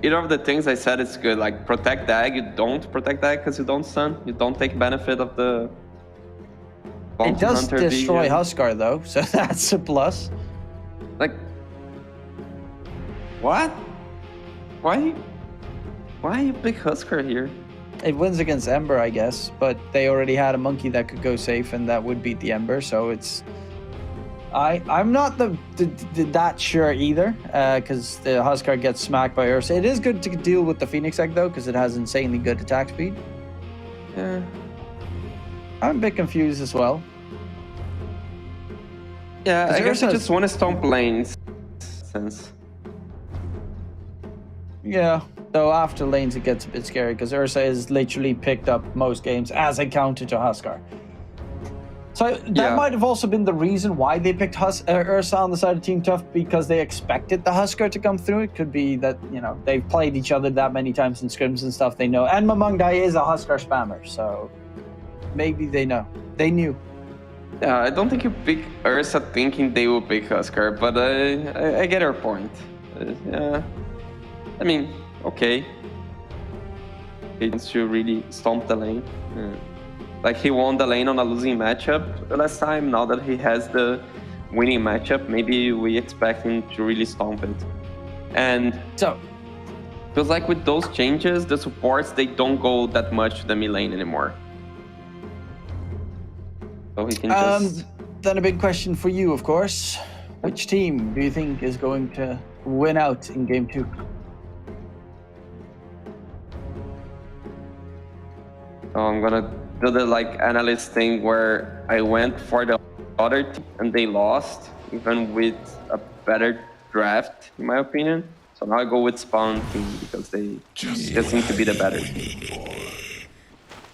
either of the things I said it's good. Like, protect the egg, you don't protect the egg because you don't stun. You don't take benefit of the It does Hunter destroy vision. Huskar though, so that's a plus. Like, what? Why you pick Huskar here? It wins against Ember, I guess, but they already had a monkey that could go safe and that would beat the Ember, so it's... I'm not that sure either, because the Huskar gets smacked by Ursa. It is good to deal with the Phoenix Egg though, because it has insanely good attack speed. Yeah. I'm a bit confused as well. Yeah, I guess I Ursa's- just want to stomp lanes. Sense. Yeah, though after lanes it gets a bit scary because Ursa is literally picked up most games as a counter to Huskar. So that might have also been the reason why they picked Ursa on the side of Team Tough, because they expected the Huskar to come through. It could be that, you know, they've played each other that many times in scrims and stuff, they know. And Mamungdai is a Huskar spammer, so maybe they know. They knew. Yeah, I don't think you pick Ursa thinking they will pick Huskar, but I get her point. Yeah. I mean, okay. He wants to really stomp the lane. Like, he won the lane on a losing matchup last time. Now that he has the winning matchup, maybe we expect him to really stomp it. And so, feels like with those changes, the supports, they don't go that much to the mid lane anymore. So he can just... Then a big question for you, of course. Which team do you think is going to win out in Game 2? So I'm gonna do the like analyst thing where I went for the other team and they lost, even with a better draft, in my opinion. So now I go with Spawn team because they just seem to be the better team.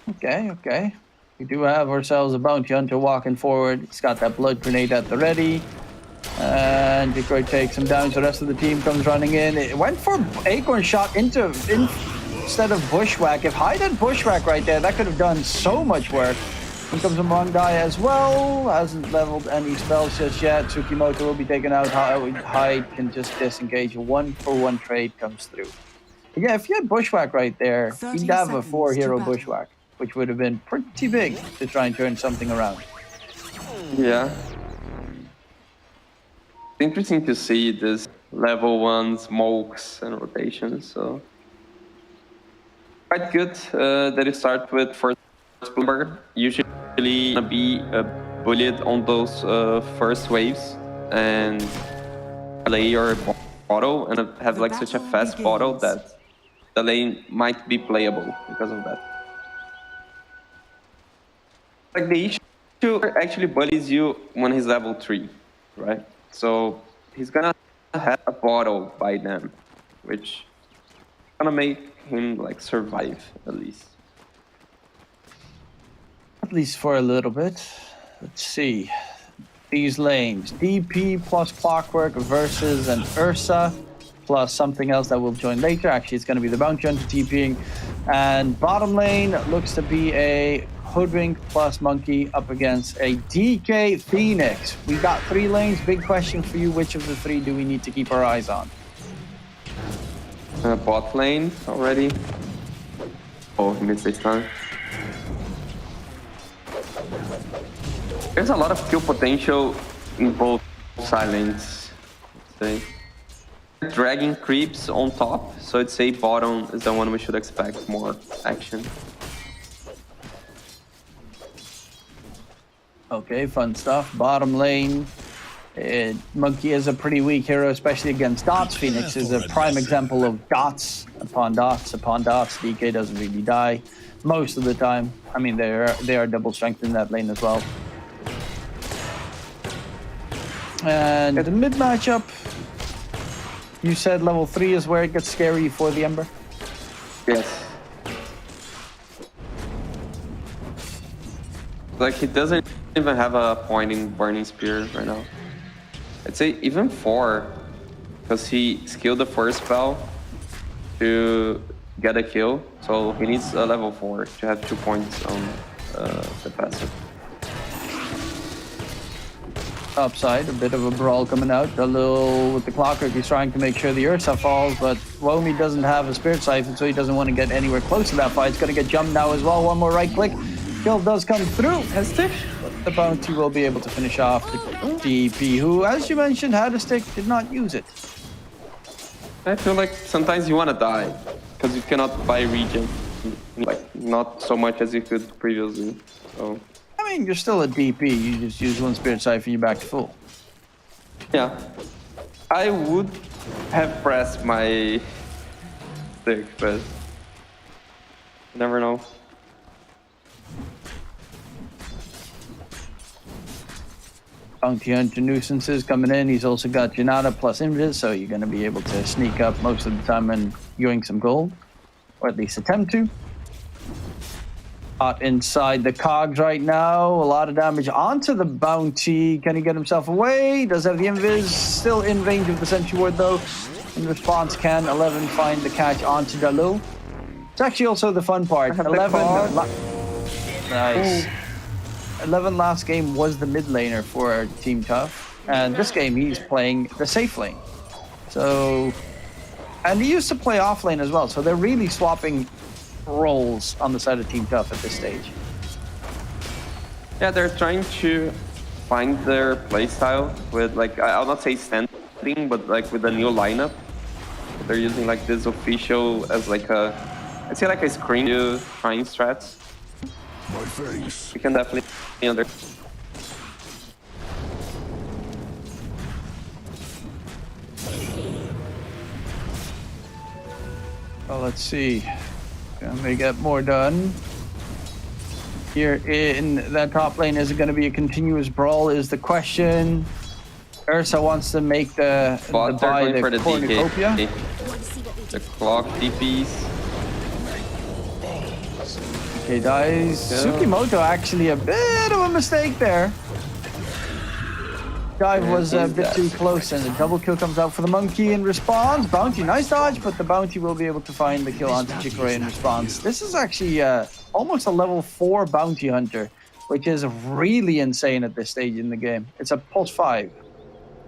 Okay. We do have ourselves a bounty hunter walking forward. He's got that blood grenade at the ready. And Detroit takes him down, so the rest of the team comes running in. It went for Acorn shot instead of Bushwhack. If Hyde had Bushwhack right there, that could have done so much work. Here comes a Mamungdai as well. Hasn't leveled any spells just yet. Tsukimoto will be taken out. Hyde can just disengage. A 1-for-1 trade comes through. But yeah, if you had Bushwhack right there, he'd have a 4-hero Bushwhack, which would have been pretty big to try and turn something around. Yeah. Interesting to see this level 1 smokes and rotations, so quite good that you start with first Bloomberg. Usually gonna be bullied on those first waves and play your bottle and have like such a fast bottle that the lane might be playable because of that. Like, the issue actually bullies you when he's level 3, right? So he's gonna have a bottle by then, which is gonna make him like survive at least. At least for a little bit. Let's see. These lanes. DP plus Clockwork versus an Ursa plus something else that we'll join later. Actually, it's going to be the Bounty Hunter TPing. And bottom lane looks to be a Hoodwink plus Monkey up against a DK Phoenix. We got 3 lanes. Big question for you. Which of the 3 do we need to keep our eyes on? Bot lane already. Oh, he missed this time. There's a lot of kill potential in both side lanes. Say. Dragging creeps on top, so I'd say bottom is the one we should expect more action. Okay, fun stuff. Bottom lane. Monkey is a pretty weak hero, especially against dots. Phoenix is a prime example of dots upon dots upon dots. DK doesn't really die most of the time. I mean, they are double strength in that lane as well. And the mid matchup, you said level 3 is where it gets scary for the Ember? Yes. Like, he doesn't even have a point in Burning Spear right now. I'd say even 4, because he skilled the first spell to get a kill, so he needs a level 4 to have 2 points on the passive. Upside, a bit of a brawl coming out. A little with the Clockwork, he's trying to make sure the Ursa falls, but Womi doesn't have a Spirit Siphon, so he doesn't want to get anywhere close to that fight. He's going to get jumped now as well. One more right click. Kill does come through. Hestic. The Bounty will be able to finish off the DP, who, as you mentioned, had a stick, did not use it. I feel like sometimes you want to die, because you cannot buy regen. Like, not so much as you could previously, so... I mean, you're still a DP. You just use 1 Spirit Siphon, you're back to full. Yeah. I would have pressed my stick, but... You never know. Bounty Hunter Nuisances coming in. He's also got Janata plus Invis, so you're going to be able to sneak up most of the time and yoink some gold. Or at least attempt to. Inside the cogs right now. A lot of damage onto the Bounty. Can he get himself away? Does have the Invis. Still in range of the Sentry Ward though. In response, can 11 find the catch onto Dalil? It's actually also the fun part. 11. Nice. 11 last game was the mid laner for Team Tough. And this game he's playing the safe lane. So... And he used to play off lane as well. So they're really swapping roles on the side of Team Tough at this stage. Yeah, they're trying to find their playstyle with, like, I'll not say standing, but like with a new lineup. They're using like this official as like a, I'd say like a screen to trying strats. My face. You can definitely under. Well, let's see. Can they get more done? Here in that top lane, is it going to be a continuous brawl is the question. Ursa wants to make the buy the cornucopia. The clock DPs. Okay, dies. Yeah. Tsukimoto actually a bit of a mistake there. Dive was a bit too close, and the double kill comes out for the Monkey in response. Bounty, nice dodge, but the Bounty will be able to find the kill onto Chikoré in response. This is actually almost a level 4 Bounty Hunter, which is really insane at this stage in the game. It's a pulse 5.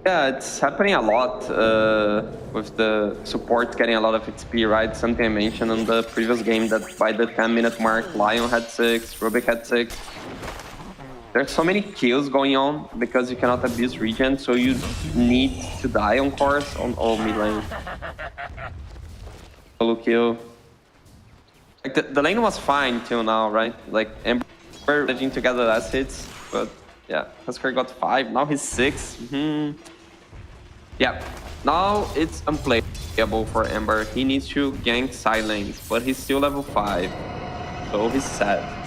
Yeah, it's happening a lot with the support getting a lot of XP, right? Something I mentioned in the previous game that by the 10-minute mark, Lion had 6, Rubik had 6. There's so many kills going on because you cannot abuse regen, so you need to die on course on all mid lane. Solo kill. Like the lane was fine till now, right? Like Ember managing to get the last hits, but yeah, Husker got 5, now he's 6. Yeah, now it's unplayable for Ember. He needs to gank side lanes, but he's still level 5, so he's sad.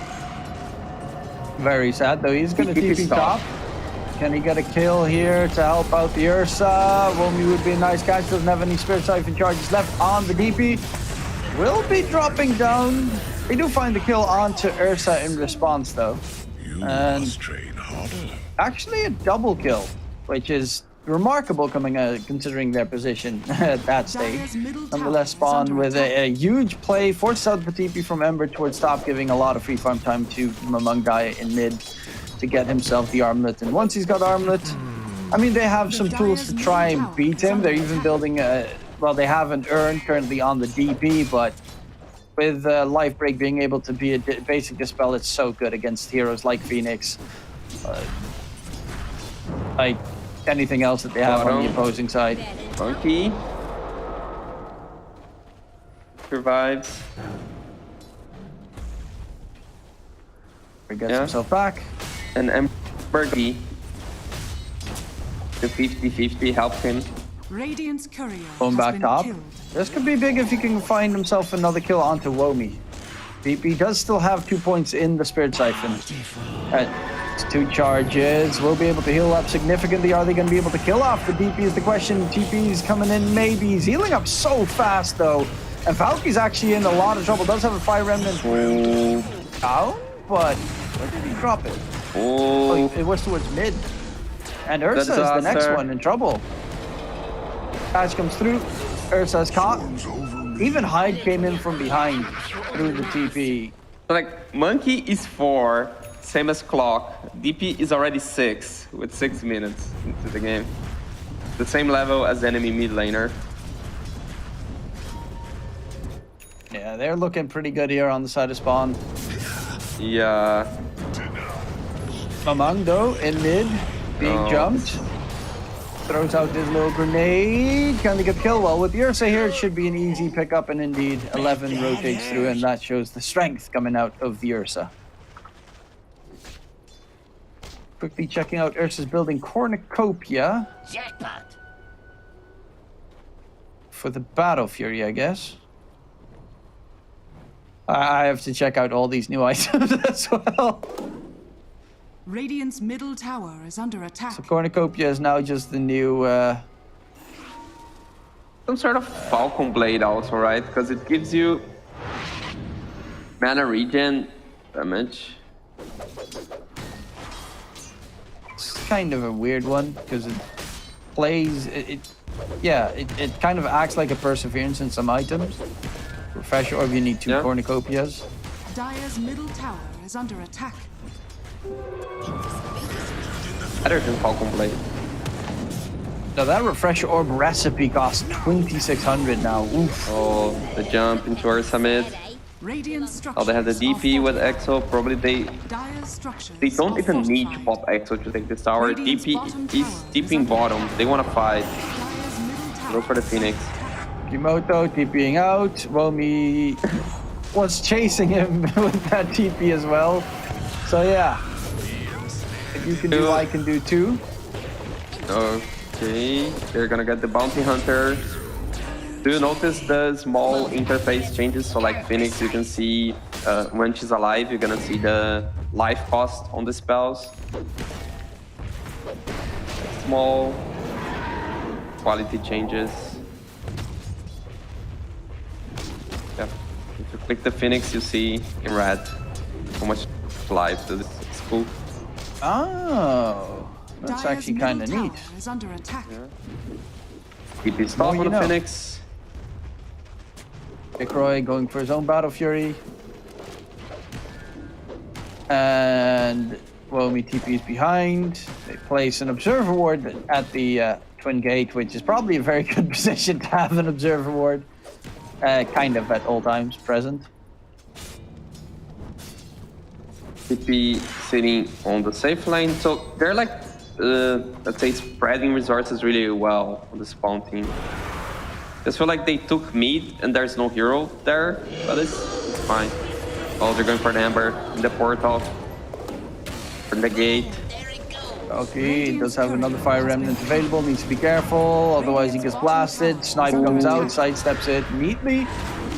Very sad, though. He's going to TP top. Can he get a kill here to help out the Ursa? Womi would be a nice catch. Doesn't have any Spirit Siphon charges left on the DP. Will be dropping down. They do find the kill onto Ursa in response, though. And actually a double kill, which is remarkable considering their position at that stage. Dire's middle tower Nonetheless, is Spawn under with attack. a huge play, forces out the TP from Ember towards top, giving a lot of free farm time to Mamungai in mid to get himself the armlet. And once he's got armlet, I mean, they have some tools to try and beat him. They're even building well, they have an urn currently on the DP, but with Life Break being able to be a basic dispel, it's so good against heroes like Phoenix. Like anything else that they have on the opposing side. Monkey survives. He gets himself back. And Ember the 50-50 helped him. Radiant's courier Going has back been top. killed. This could be big if he can find himself another kill onto Womi. DP does still have 2 points in the Spirit Siphon. At 2 charges, will be able to heal up significantly. Are they going to be able to kill off the DP is the question. TP is coming in, maybe. He's healing up so fast though. And Falky's actually in a lot of trouble. Does have a Fire Remnant down, but where did he drop it? Oh, it was towards mid. And Ursa is the next one in trouble. Patch comes through. Ursa is caught. Even Hyde came in from behind through the TP. Like, Monkey is 4, same as Clock. DP is already 6, with 6 minutes into the game. The same level as enemy mid laner. Yeah, they're looking pretty good here on the side of Spawn. Yeah. Mamang though, in mid, being jumped. Throws out this little grenade. Can they get the kill? Well, with Xerxia here, it should be an easy pickup, and indeed, 11 rotates through, and that shows the strength coming out of the Xerxia. Quickly checking out Ursa's building Cornucopia. Jackpot. For the Battle Fury, I guess. I have to check out all these new items as well. Radiant's middle tower is under attack. So Cornucopia is now just the new... Some sort of Falcon Blade also, right? Because it gives you mana regen damage. It's kind of a weird one because it plays... It kind of acts like a Perseverance in some items. Refresh Orb, you need 2 Cornucopias. Dire's middle tower is under attack. Better than Falcon Blade. Now that Refresh Orb recipe costs 2,600 now. Oof. Oh, the jump into Ursa mid. Radiant structure. Oh, they have the DP with Exo. Probably they don't even need to pop Exo to take this tower. DP is deeping bottom. They want to fight. Go for the Phoenix. Kimoto TPing out. Womi was chasing him with that TP as well. So yeah, if you can do, I can do too. Okay, they're gonna get the Bounty Hunter. Do you notice the small interface changes? So like Phoenix, you can see when she's alive, you're gonna see the life cost on the spells. Small quality changes. Yeah, if you click the Phoenix, you see in red how much life does it's cool. Oh, that's actually kind of neat. Is under attack. Keep his top on the Phoenix. Roy going for his own Battle Fury. And Womi TP's behind. They place an Observer Ward at the Twin Gate, which is probably a very good position to have an Observer Ward. Kind of at all times present. TP sitting on the safe lane, so they're like, let's say, spreading resources really well on the spawn team. I just feel like they took mid and there's no hero there, but it's fine. Oh, they're going for the Ember in the portal, from the gate. Okay, he does have another Fire Remnant available, needs to be careful, otherwise he gets blasted. Snipe comes out, sidesteps it neatly.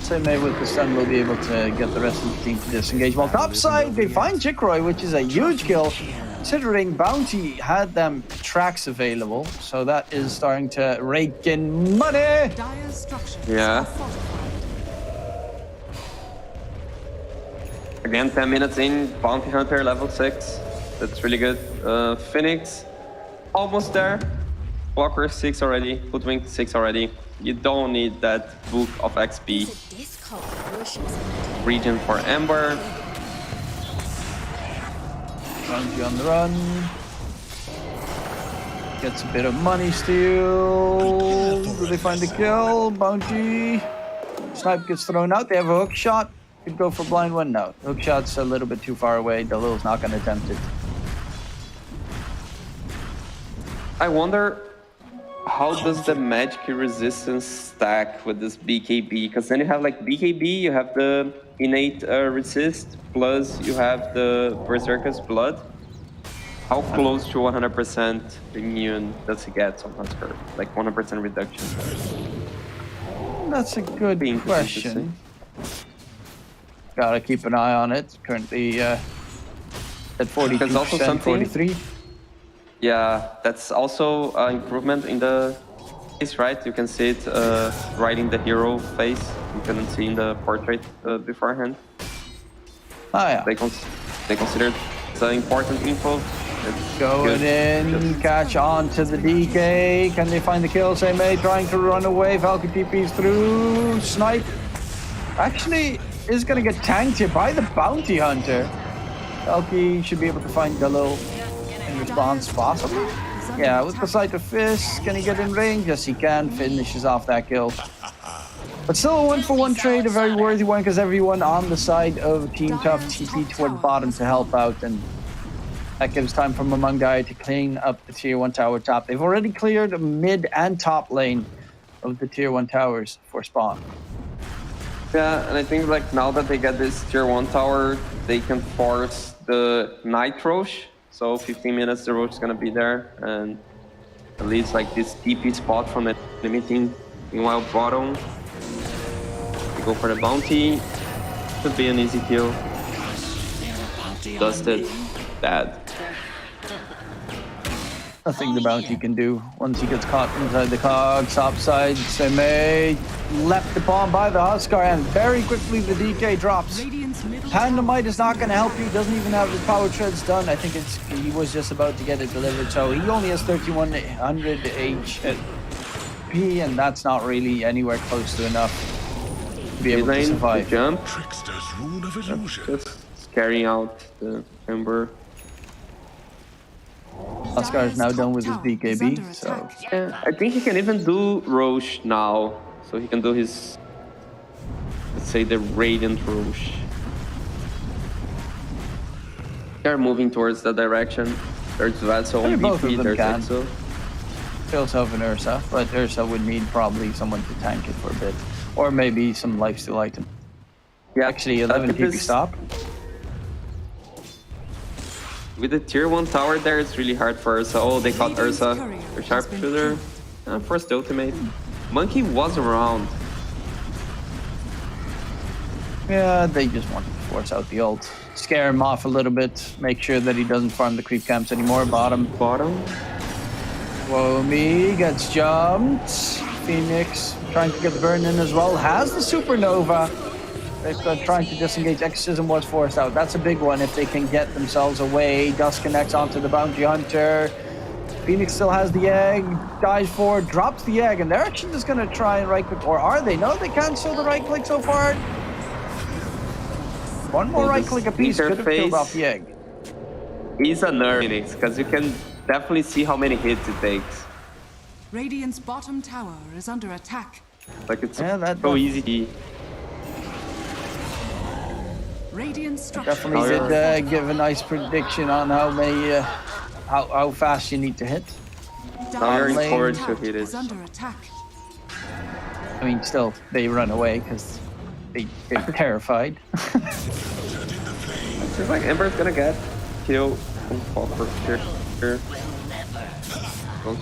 Same way with the stun, will be able to get the rest of the team to disengage. While topside, they find Jikroy, which is a huge kill, considering Bounty had them tracks available. So that is starting to rake in money. Yeah. Again, 10 minutes in, Bounty Hunter level 6. That's really good. Phoenix, almost there. Blocker 6 already, Hoodwink 6 already. You don't need that book of XP. Region for Ember. Bounty on the run. Gets a bit of money still. Do they find the kill? Bounty. Snipe gets thrown out. They have a hook shot. Could go for blind one. No. Hook shot's a little bit too far away. Dalil's not going to attempt it. I wonder how does the magic resistance stack with this BKB? Because then you have like BKB, you have the innate resist, plus you have the Berserker's Blood. How close to 100% immune does he get on Husker? Like 100% reduction? That's a good question. Gotta keep an eye on it. Currently at 42%, 43. Yeah, that's also an improvement in the face, right? You can see it right in the hero face. You couldn't see in the portrait beforehand. Oh yeah. They considered it's an important info. Going in, catch on to the DK. Can they find the kill? May trying to run away. Valkyrie TP's through. Snipe actually is going to get tanked here by the Bounty Hunter. Valkyrie should be able to find Dalil in response, possibly. Yeah, with the Sight of Fist, can he get in range? Yes, he can. Finishes off that kill. But still a 1-for-1 trade, a very worthy one, because everyone on the side of Team Tough TP toward bottom to help out, and that gives time for Mamangdai to clean up the Tier 1 tower top. They've already cleared the mid and top lane of the Tier 1 towers for spawn. Yeah, and I think like now that they get this Tier 1 tower, they can force the Night Roche. So 15 minutes the Roche is gonna be there, and at least like this TP spot from the limiting. Meanwhile, bottom, we go for the bounty. Should be an easy kill. Dusted. Bad. Nothing the Bounty can do once he gets caught inside the cogs. Topside, Semei left upon by the Huskar, and very quickly the DK drops. Pandemite is not going to help you. Doesn't even have his power treads done. I think he was just about to get it delivered, so he only has 3100 HP, and that's not really anywhere close to enough to be able to survive. Jump. Just carrying out the Ember. Huskar is now done with his BKB, so yeah, I think he can even do Roche now. So he can do his, let's say, the Radiant Roche. They're moving towards that direction. There's Vessel on BP, there's Exo. They also have an Ursa, but Ursa would need probably someone to tank it for a bit. Or maybe some lifesteal item. Yeah, actually 11 TP stop. With the Tier 1 tower there, it's really hard for Ursa. Oh, they caught Ursa. The sharpshooter. First ultimate. Monkey was around. Yeah, they just wanted to force out the ult. Scare him off a little bit. Make sure that he doesn't farm the creep camps anymore. Bottom. Whoa, me gets jumped. Phoenix trying to get the burn in as well. Has the supernova. They're trying to disengage. Exorcism was forced out. That's a big one if they can get themselves away. Dust connects onto the Bounty Hunter. Phoenix still has the egg. Dives forward, drops the egg, and they're actually just going to try and right-click. Or are they? No, they can't show the right-click so far. One more right-click apiece could have killed off the egg. He's a nerve, Phoenix, because you can definitely see how many hits it takes. Radiant's bottom tower is under attack. Like it's so easy. Definitely did give a nice prediction on how many, how fast you need to hit. Now you're encouraged to hit it. I mean, still, they run away because they're terrified. It's like Ember's gonna get killed.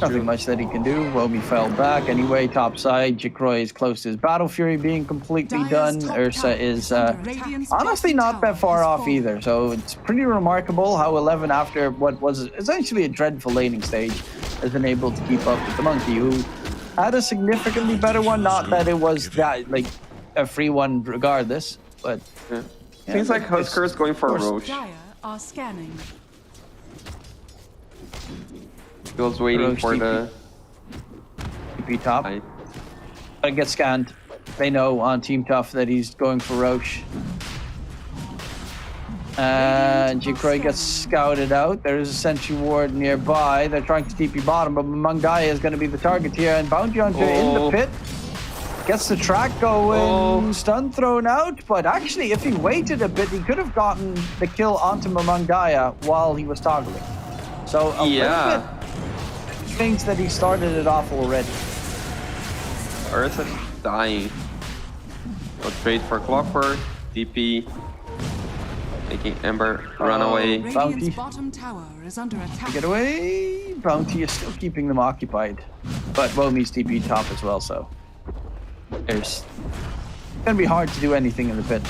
Nothing much that he can do. Womi fell back anyway. Top side, Jikroy is close to his Battle Fury being completely done. Ursa is honestly not that far off either. So it's pretty remarkable how 11, after what was essentially a dreadful laning stage, has been able to keep up with the Monkey, who had a significantly better one. Not that it was that like a free one regardless, but seems like Husker is going for Roche. Are scanning. He was waiting for the TP top. But it gets scanned. They know on Team Tough that he's going for Roche. And Jikroy gets scouted out. There is a sentry ward nearby. They're trying to TP bottom, but Mangaya is going to be the target here. And Bounty Hunter in the pit. Gets the track going. Stun thrown out. But actually, if he waited a bit, he could have gotten the kill onto Mangaya while he was toggling. So a little bit thinks that he started it off already. Ursa dying. Go trade for Clockwork. DP. Making Ember run away. Radiant's bottom tower is under attack. Get away. Bounty is still keeping them occupied. But Womi's TP top as well, so it's gonna be hard to do anything in the pit.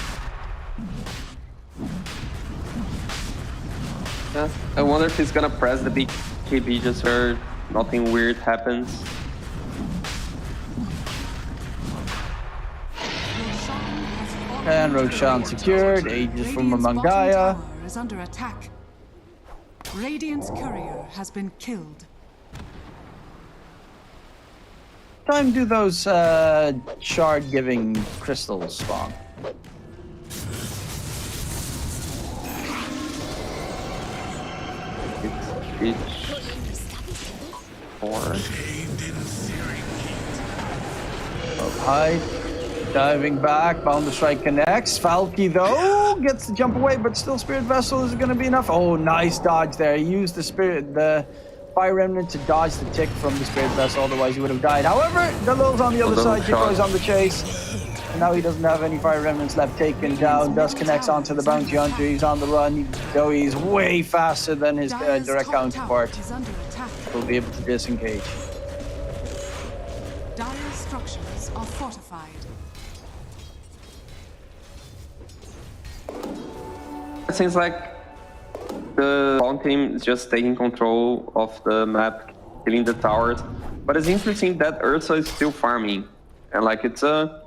Yeah, I wonder if he's gonna press the BKB just so nothing weird happens. And Roshan secured. Aegis from Mangaya. Is under attack. Radiant's courier has been killed. Time do those shard-giving crystals spawn. Each 4. Hide. Diving back, Bound to Strike connects. Falky though gets the jump away, but still Spirit Vessel is going to be enough. Oh, nice dodge there. He used the Fire Remnant to dodge the tick from the Spirit Vessel, otherwise he would have died. However, the Lil's on the other side, Jikroy's on the chase. And now he doesn't have any Fire Remnants left, taken down. Dust connects onto the Bounty Hunter, he's on the run, though he's way faster than his direct counterpart. Will be able to disengage. Dire structures are fortified. It seems like the wrong team is just taking control of the map, killing the towers. But it's interesting that Ursa is still farming. And like it's a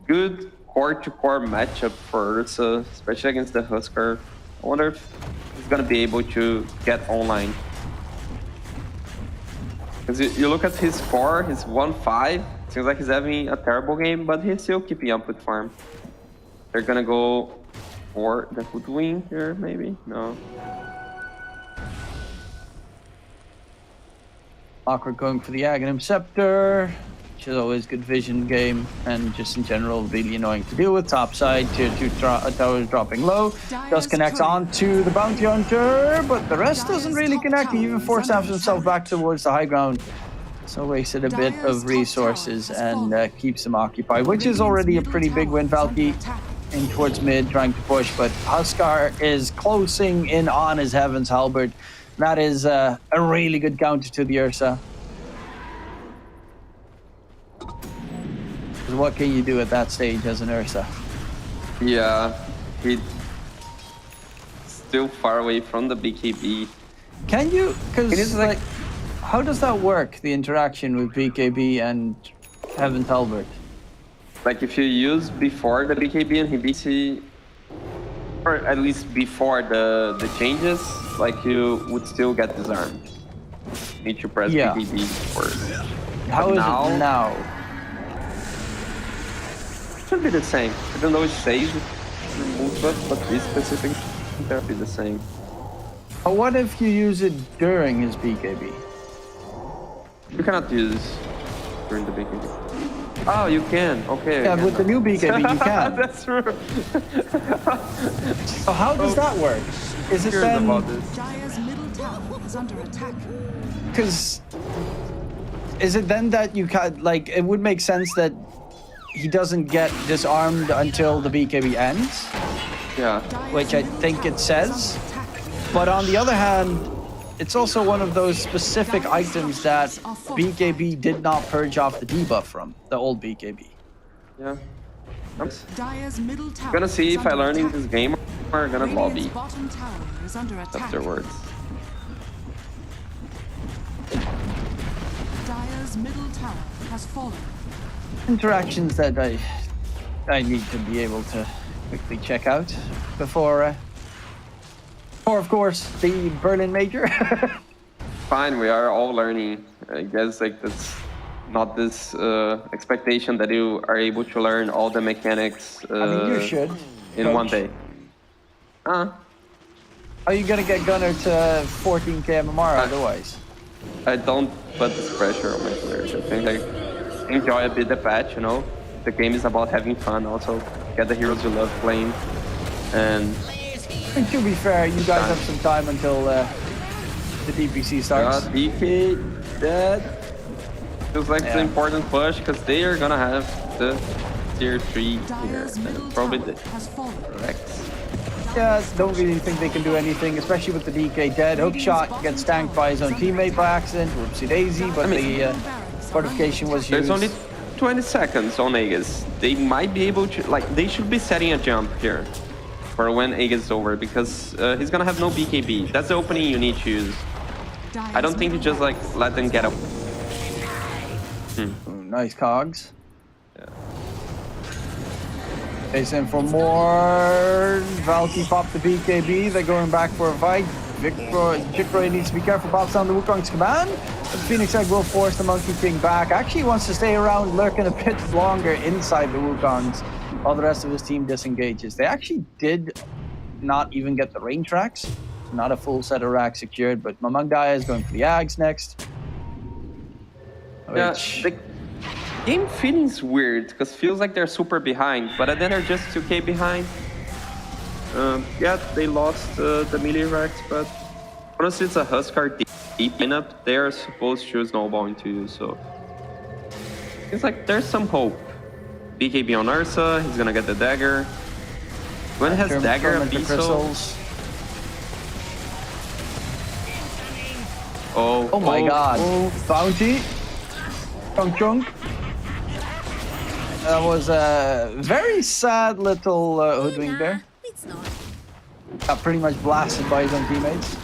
good core-to-core matchup for Ursa, especially against the Husker. I wonder if he's gonna be able to get online. Because you look at his score, he's 1-5. Seems like he's having a terrible game, but he's still keeping up with farm. They're gonna go for the foot wing here, maybe? No. Awkward going for the Aghanim Scepter, which is always good vision game, and just in general really annoying to deal with. Top side, tier 2 towers dropping low. Just connects on to the Bounty Hunter, but the rest doesn't really connect. He even forced himself back towards the high ground. So wasted a bit of resources and keeps him occupied, which is already a pretty big win. Valky in towards mid, trying to push, but Huskar is closing in on his Heaven's Halberd. That is a really good counter to the Ursa. What can you do at that stage as an Ursa? Yeah, he's still far away from the BKB. Can you? Because like, how does that work? The interaction with BKB and Heaven's Halberd. Like if you use before the BKB and BC, or at least before the changes, like you would still get disarmed. Need to press BKB first. How is it now? Should be the same. Even though it saves remove buff, but this specific should be the same. But what if you use it during his BKB? You cannot use during the BKB. Oh, you can. Okay. Yeah, with the new BKB you can. That's true. So how does that work? Is it then? Jaya's middle tower is under attack. Because is it then that you can like? It would make sense that he doesn't get disarmed until the BKB ends. Yeah. Which I think it says. But on the other hand, it's also one of those specific items that BKB did not purge off the debuff from, the old BKB. Yeah. I'm gonna see if I learn in this game or gonna lobby afterwards. Dire's middle tower has fallen. Interactions that I need to be able to quickly check out before, of course, the Berlin Major. Fine, we are all learning. I guess like that's not this expectation that you are able to learn all the mechanics I mean, you should. in Coach. one day. How are you gonna get Gunner to 14k MMR otherwise? I don't put this pressure on my players. I think I enjoy a bit the patch, you know. The game is about having fun also. Get the heroes you love playing. And to be fair, you guys have some time until the DPC starts. DP, that feels like the important push because they are gonna have the tier 3 here. And probably the Rex. Yeah, don't really think they can do anything, especially with the DK dead. Hookshot gets tanked by his own teammate by accident. Whoopsie daisy, but the fortification was used. There's only 20 seconds on Aegis. They might be able to, like, they should be setting a jump here for when Aegis is over because he's gonna have no BKB. That's the opening you need to use. I don't think you just like let them get up. Nice cogs. Chasing for more. Valky popped the BKB. They're going back for a fight. Jikroy needs to be careful. Pops down the Wukong's command. But Phoenix Egg will force the Monkey King back. Actually wants to stay around, lurking a bit longer inside the Wukongs while the rest of his team disengages. They actually did not even get the range racks. Not a full set of racks secured, but Mamangdaya is going for the Ags next. Yeah, the game feeling's weird because feels like they're super behind, but then they're just 2k behind. Yeah, they lost the melee racks, but honestly, it's a Huskar deep lineup. They are supposed to snowball into you, so it's like there's some hope. BKB on Ursa, he's gonna get the dagger. When has dagger a Abyssal? Oh my god. Bounty. Chunk chunk. That was a very sad little hoodwink there. Got pretty much blasted by his own teammates.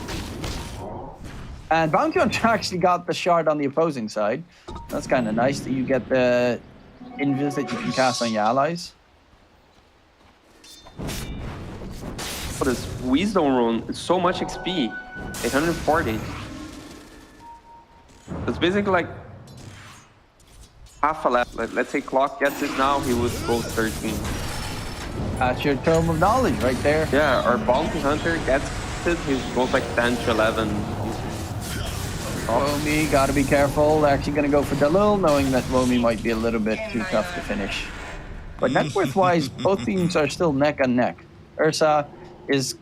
And Bounty Hunter actually got the shard on the opposing side. That's kind of nice that you get the invis that you can cast on your allies. Oh, this Wisdom rune, it's so much XP. 840. It's basically like half a lap. Let's say Clock gets it now, he would go 13. That's your Tome of Knowledge right there. Yeah, our Bounty Hunter gets it, he goes like 10 to 11. Womi, gotta be careful. They're actually gonna go for Dalil, knowing that Womi might be a little bit too tough to finish. But net worth wise, both teams are still neck and neck. Ursa is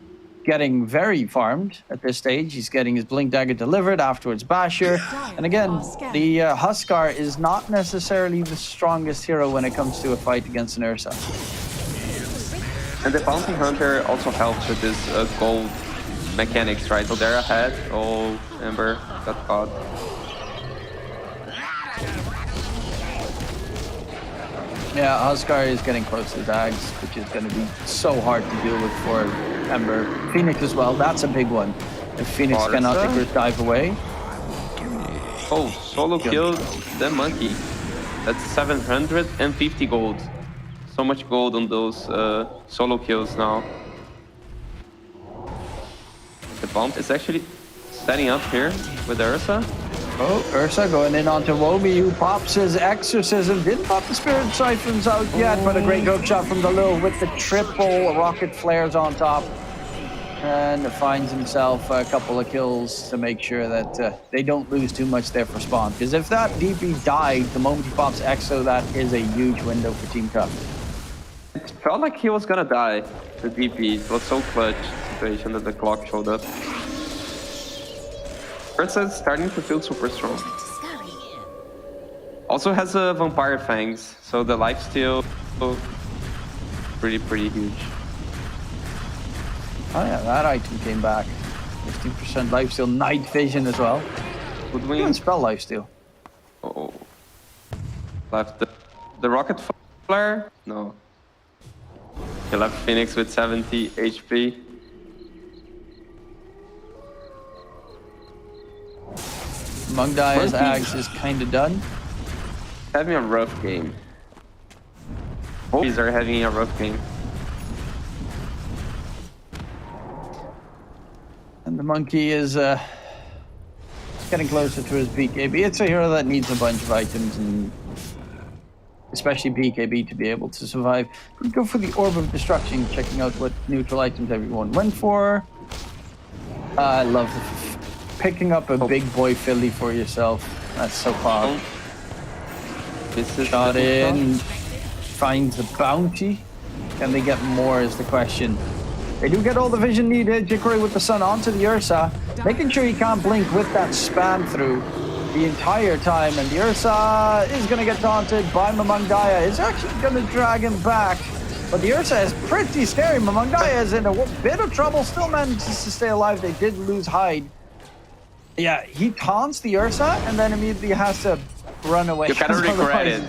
getting very farmed at this stage. He's getting his Blink Dagger delivered, afterwards Basher. And again, the Huskar is not necessarily the strongest hero when it comes to a fight against an Ursa. And the Bounty Hunter also helps with this gold mechanics, right? So they're ahead. Oh, Ember got caught. Yeah, Huskar is getting close to Dags, which is going to be so hard to deal with for Ember. Phoenix as well, that's a big one. If Phoenix cannot take her dive away. Oh, solo killed the monkey. That's 750 gold. So much gold on those solo kills now. The bomb is actually setting up here with Ursa. Oh, Ursa going in onto Womi, who pops his Exorcism. Didn't pop the Spirit Siphons out yet, but a great hook shot from Dalil with the triple rocket flares on top. And finds himself a couple of kills to make sure that they don't lose too much there for spawn. Because if that DP died the moment he pops Exo, that is a huge window for Team Cup. It felt like he was gonna die, the DP. It was so clutch situation that the clock showed up. Ursa is starting to feel super strong. Also has a Vampire Fangs, so the lifesteal pretty huge. Oh yeah, that item came back. 15% lifesteal, night vision as well. Would we even spell lifesteal? Oh, left the rocket flare? No. He left Phoenix with 70 HP. Mungdaya's Ags is kind of done. Having a rough game. Both are having a rough game. And the monkey is getting closer to his BKB. It's a hero that needs a bunch of items, and especially BKB to be able to survive. We go for the Orb of Destruction, checking out what neutral items everyone went for. I love picking up a big boy Philly for yourself. That's so fun. Shot in, finds the bounty. Can they get more is the question. They do get all the vision needed. Jikori with the sun onto the Ursa, making sure he can't blink with that spam through the entire time. And the Ursa is going to get taunted by Mamangdaya. Is actually going to drag him back. But the Ursa is pretty scary. Mamangdaya is in a bit of trouble. Still manages to stay alive. They did lose Hyde. Yeah, he taunts the Ursa and then immediately has to run away. You kind of regret it.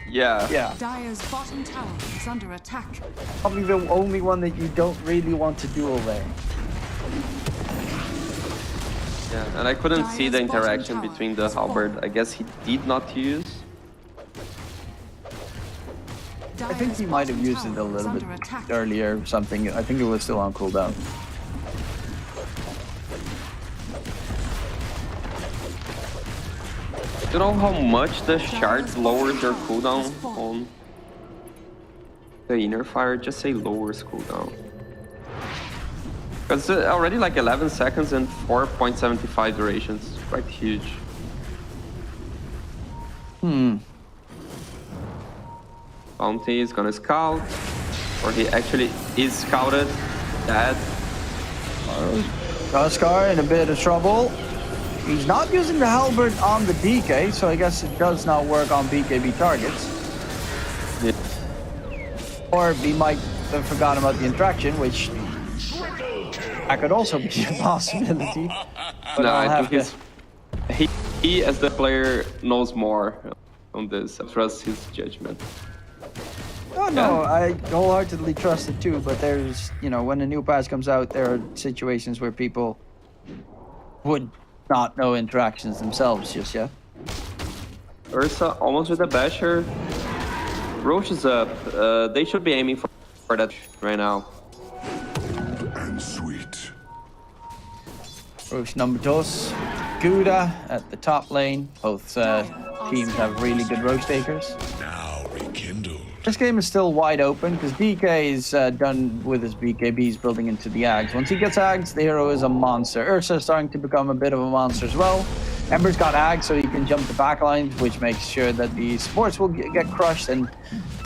Yeah. Yeah. Dire's bottom tower is under attack. Probably the only one that you don't really want to duel there. Yeah, and I couldn't see the interaction between the halberd. I guess he did not use. I think he might have used it a little bit earlier or something. I think it was still on cooldown. Do you know how much the shards lowers their cooldown on the inner fire? Just say lowers cooldown. Because it's already like 11 seconds and 4.75 durations. Quite huge. Bounty is gonna scout. Or he actually is scouted. Dead. Oscar in a bit of trouble. He's not using the halberd on the DK, so I guess it does not work on BKB targets. Yeah. Or he might have forgotten about the interaction, which that could also be a possibility. But no, I think he, as the player, knows more on this. I trust his judgment. Oh no, I wholeheartedly trust it too, but there's, you know, when a new patch comes out, there are situations where people would not know interactions themselves just yet. Ursa almost with a basher. Roche is up. They should be aiming for that right now. And sweet. Roche number dos. Gouda at the top lane. Both teams have really good Roche takers. Now rekindled. This game is still wide open because DK is done with his BKBs building into the Ags. Once he gets Ags, the hero is a monster. Ursa is starting to become a bit of a monster as well. Ember's got Ags so he can jump the backlines, which makes sure that the supports will get crushed. And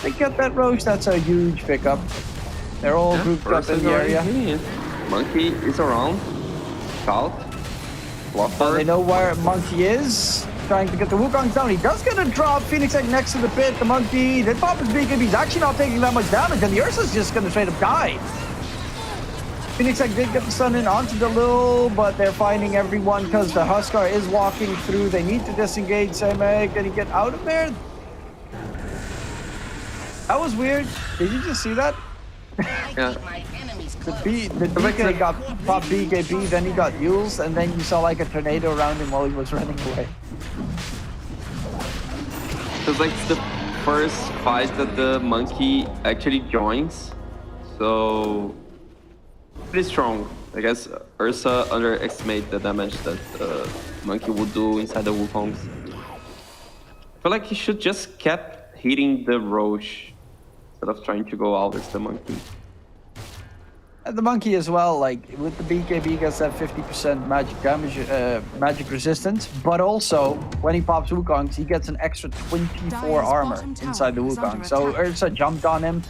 they get that Roche, that's a huge pickup. They're all grouped up in the area. Monkey is around. Scout. Well, they know where Monkey is. Trying to get the Wukongs down. He does get a drop. Phoenix Egg next to the pit. The Monkey did pop his BKB. He's actually not taking that much damage, and the Ursa's just going to straight up die. Phoenix Egg did get the stun in onto the Lil, but they're finding everyone because the Huskar is walking through. They need to disengage. Semek, can he get out of there? That was weird. Did you just see that? Yeah. The DK got popped BKB, then he got Yules, and then you saw like a tornado around him while he was running away. It's like the first fight that the Monkey actually joins, so pretty strong. I guess Ursa underestimated the damage that Monkey would do inside the Wukongs. I feel like he should just kept hitting the Roche instead of trying to go out as the Monkey. The Monkey as well, like with the BKB gets that 50% magic damage, magic resistance, but also when he pops Wukongs, he gets an extra 24 armor inside the Wukong. So Ursa jumped on him,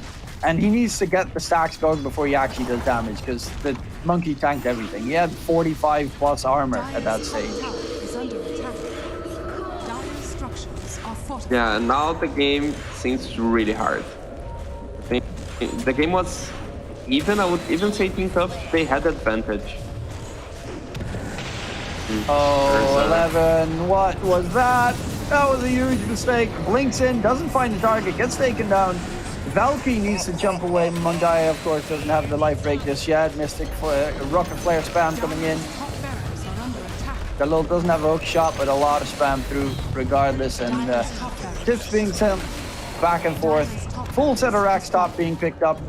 and he needs to get the stacks going before he actually does damage, because the Monkey tanked everything. He had 45 plus armor at that stage. Yeah, and now the game seems really hard. I think the game was even, I would even say Team Tough, they had advantage. Oh, 11, what was that? That was a huge mistake. Blinks in, doesn't find the target, gets taken down. Valkyrie needs to jump away. Mundaya, of course, doesn't have the life break just yet. Mystic Rocket Flare spam coming in. Galil doesn't have a hook shot, but a lot of spam through regardless. And tips being sent back and forth. Full set of racks top being picked up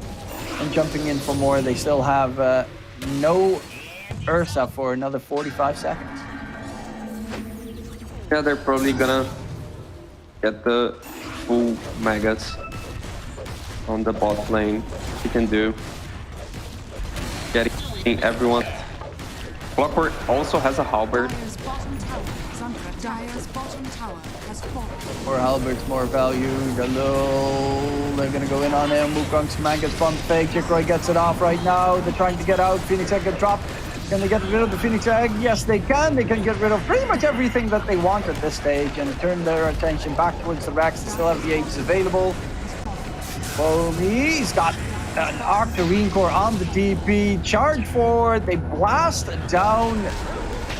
and jumping in for more. They still have no Ursa for another 45 seconds. Yeah, they're probably gonna get the full megas on the bot lane. You can do getting everyone. Clockwork also has a halberd. Dire's bottom tower is under attack. Dire's bottom tower has fallen. More halberds, more value. Hello. They're gonna go in on him. Wukong's man gets bumped fake. Xerxia gets it off right now. They're trying to get out. Phoenix Egg get dropped. Can they get rid of the Phoenix Egg? Yes, they can. They can get rid of pretty much everything that they want at this stage and turn their attention back towards the Rex. They still have the Aegis available. He's got an Octarine Core on the DP. Charge forward. They blast down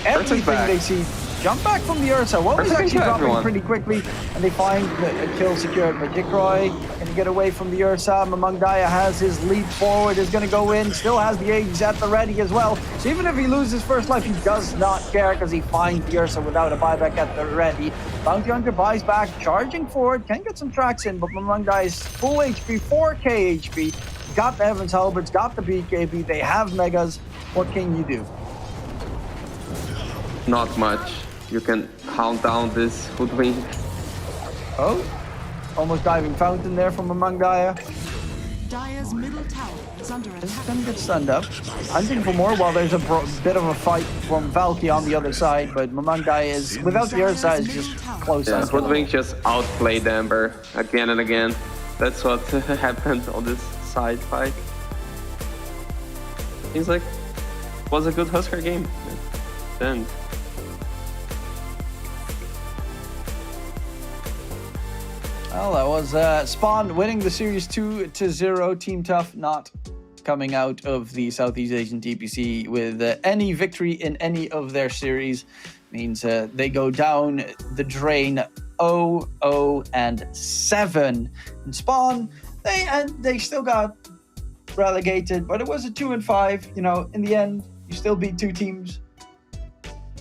everything they see. Jump back from the Ursa. What was actually dropping pretty quickly, and they find a kill secured by Xerxia. Can get away from the Ursa. Mamangdaya has his leap forward, is going to go in, still has the Aegis at the ready as well. So even if he loses first life, he does not care because he finds the Ursa without a buyback at the ready. Bounty Hunter buys back, charging forward, can get some tracks in, but Mamangdaya is full HP, 4k HP. Got the Evans Halberds, got the BKB, they have megas. What can you do? Not much. You can count down this hoodwink. Oh, almost diving fountain there from Mamangdaya. Dire's middle tower is under attack. This is gonna get stunned up. Hunting for more while there's a bit of a fight from Valky on the other side, but Mamangdaya is, without the other side, is just close. Yeah, hoodwink just outplayed Ember again and again. That's what happened on this side fight. Seems like it was a good Husker game. And well, that was Spawn winning the series 2-0. Team Tough not coming out of the Southeast Asian DPC with any victory in any of their series. Means they go down the drain 0-7. And Spawn, they still got relegated, but it was a 2-5. You know, in the end, you still beat two teams.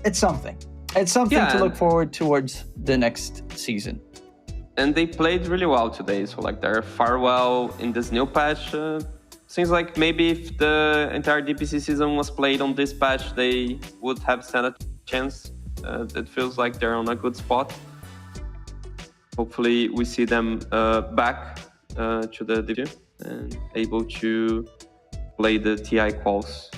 It's something. It's something to look forward towards the next season. And they played really well today, so like they're far well in this new patch. Seems like maybe if the entire DPC season was played on this patch, they would have stand a chance. It feels like they're on a good spot. Hopefully we see them back to the division and able to play the TI quals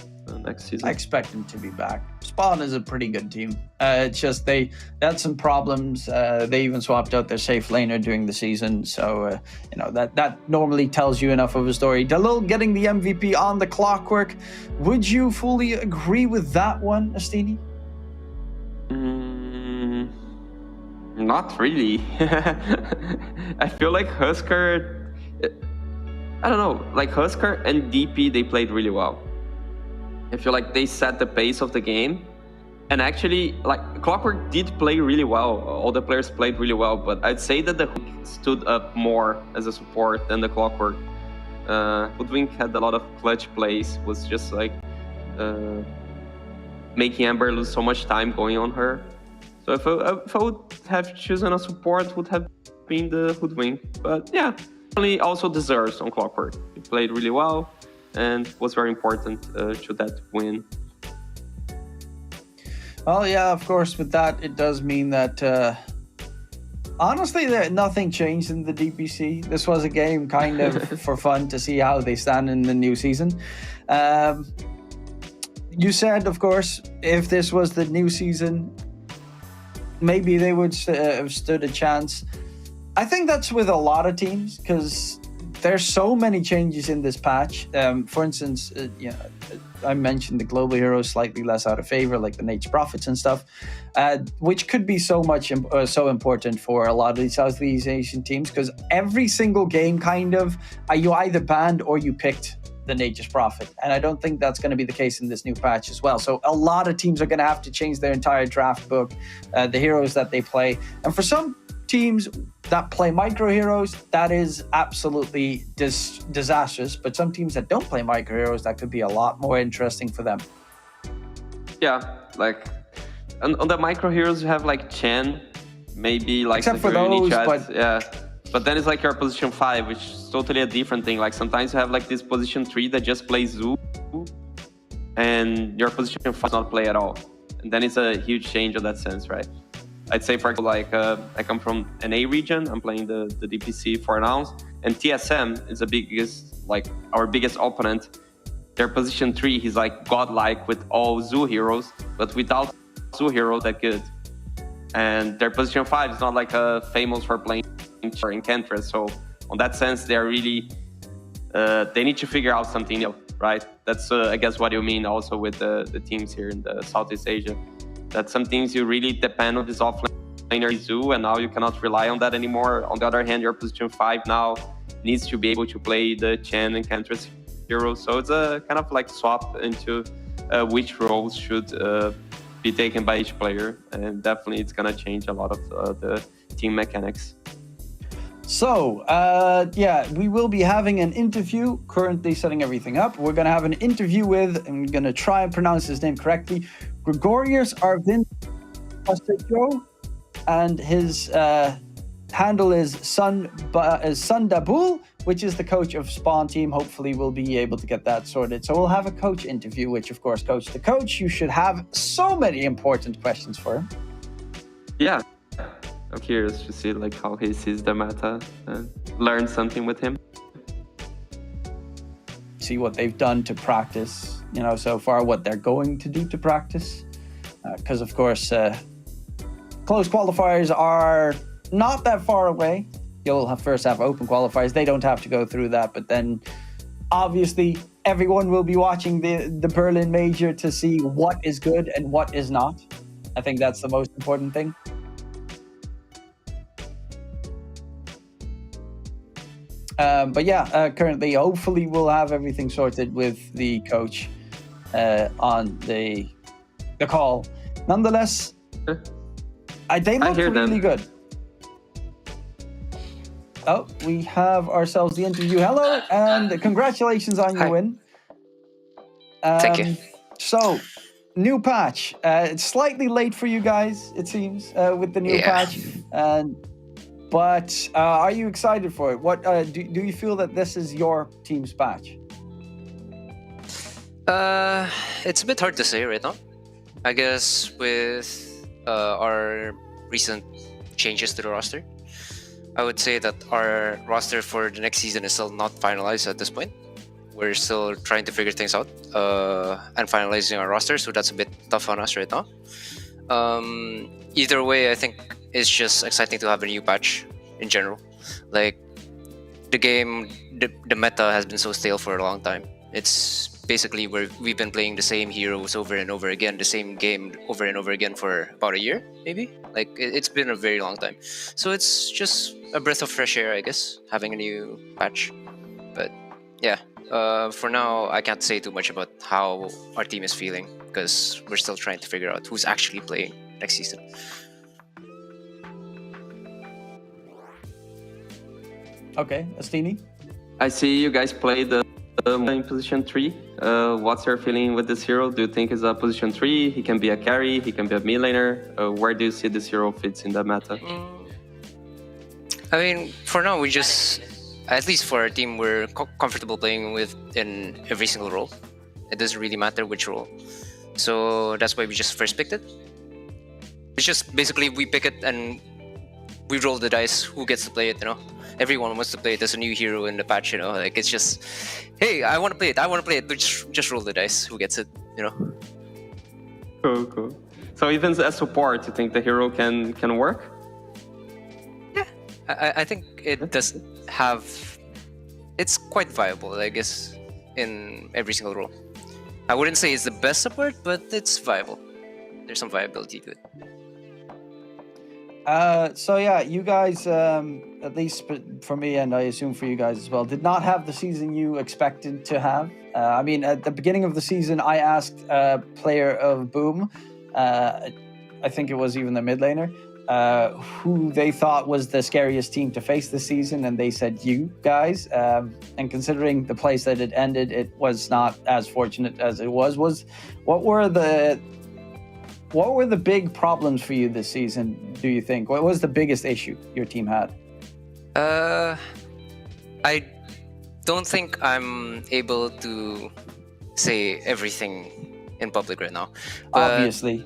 next season. I expect them to be back. Spawn is a pretty good team. It's just they had some problems. They even swapped out their safe laner during the season. So, you know, that normally tells you enough of a story. Dalil getting the MVP on the Clockwork. Would you fully agree with that one, Astini? Not really. I feel like Husker... I don't know. Like Husker and DP, they played really well. I feel like they set the pace of the game. And actually, like, Clockwork did play really well. All the players played really well, but I'd say that the Hook stood up more as a support than the Clockwork. Hoodwink had a lot of clutch plays, was just like making Ember lose so much time going on her. So if I would have chosen a support, would have been the Hoodwink. But yeah, he also deserves on Clockwork. He played really well and was very important to that win. Well, yeah, of course, with that, it does mean that, honestly, nothing changed in the DPC. This was a game kind of for fun to see how they stand in the new season. You said, of course, if this was the new season, maybe they would have stood a chance. I think that's with a lot of teams, because there's so many changes in this patch. For instance, you know, I mentioned the global heroes slightly less out of favor, like the Nate's Prophets and stuff, which could be so important for a lot of these Southeast Asian teams, because every single game kind of, you either banned or you picked the Nature's Prophet. And I don't think that's going to be the case in this new patch as well. So a lot of teams are going to have to change their entire draft book, the heroes that they play. And for some teams that play micro heroes, that is absolutely disastrous. But some teams that don't play micro heroes, that could be a lot more interesting for them. Yeah, like on the micro heroes, you have like Chen, maybe like except for those, but yeah. But then it's like your position 5, which is totally a different thing. Like sometimes you have like this position 3 that just plays Zoo, and your position 5 does not play at all. And then it's a huge change in that sense, right? I'd say, for example, like I come from an A region. I'm playing the DPC for now, and TSM is the biggest, like our biggest opponent. Their position 3, he's like godlike with all Zoo heroes, but without Zoo heroes that good. And their position 5 is not like famous for playing Enchantress. So on that sense, they're really they need to figure out something new, right? That's I guess what you mean also with the teams here in the Southeast Asia. That some teams you really depend on this offlaner Zoo, and now you cannot rely on that anymore. On the other hand, your position 5 now needs to be able to play the Chen and Enchantress heroes. So it's a kind of like swap into which roles should be taken by each player, and definitely it's gonna change a lot of the team mechanics. So, yeah, we will be having an interview, currently setting everything up. We're going to have an interview with, I'm going to try and pronounce his name correctly, Gregorius Arvin Pastejo, and his handle is Sundabul, which is the coach of Spawn team. Hopefully we'll be able to get that sorted. So we'll have a coach interview, which of course, coach to coach, you should have so many important questions for him. Yeah. I'm curious to see like how he sees the meta and learn something with him. See what they've done to practice, you know, so far, what they're going to do to practice. Because of course, close qualifiers are not that far away. You'll first have open qualifiers. They don't have to go through that, but then obviously everyone will be watching the Berlin Major to see what is good and what is not. I think that's the most important thing. But yeah, currently, hopefully we'll have everything sorted with the coach on the call. Nonetheless, they look really good. Oh, we have ourselves the interview. Hello, and congratulations on your win. Thank you. So, new patch. It's slightly late for you guys, it seems, with the new patch. But are you excited for it? What do you feel that this is your team's patch? It's a bit hard to say right now. I guess with our recent changes to the roster, I would say that our roster for the next season is still not finalized at this point. We're still trying to figure things out and finalizing our roster, so that's a bit tough on us right now. Either way, I think it's just exciting to have a new patch in general. Like the game, the meta has been so stale for a long time. It's basically where we've been playing the same heroes over and over again, the same game over and over again for about a year, maybe. Like it's been a very long time. So it's just a breath of fresh air, I guess, having a new patch. But yeah, for now, I can't say too much about how our team is feeling because we're still trying to figure out who's actually playing next season. Okay, Astini? I see you guys play the in position 3. What's your feeling with this hero? Do you think he's a position 3? He can be a carry, he can be a mid laner. Where do you see this hero fits in the meta? I mean, for now, we just, at least for our team, we're comfortable playing with in every single role. It doesn't really matter which role. So that's why we just first picked it. It's just basically we pick it and we roll the dice who gets to play it, you know. Everyone wants to play it as a new hero in the patch, you know. Like it's just, hey, I want to play it. Just roll the dice who gets it, you know. Cool. So even as support, you think the hero can work? Yeah, I think it does have. It's quite viable, I guess, in every single role. I wouldn't say it's the best support, but it's viable. There's some viability to it. So yeah, you guys, at least for me and I assume for you guys as well, did not have the season you expected to have. I mean, at the beginning of the season, I asked a player of Boom, I think it was even the mid laner, who they thought was the scariest team to face this season, and they said you guys. And considering the place that it ended, it was not as fortunate as it was. What were the big problems for you this season, do you think? What was the biggest issue your team had? I don't think I'm able to say everything in public right now. Obviously.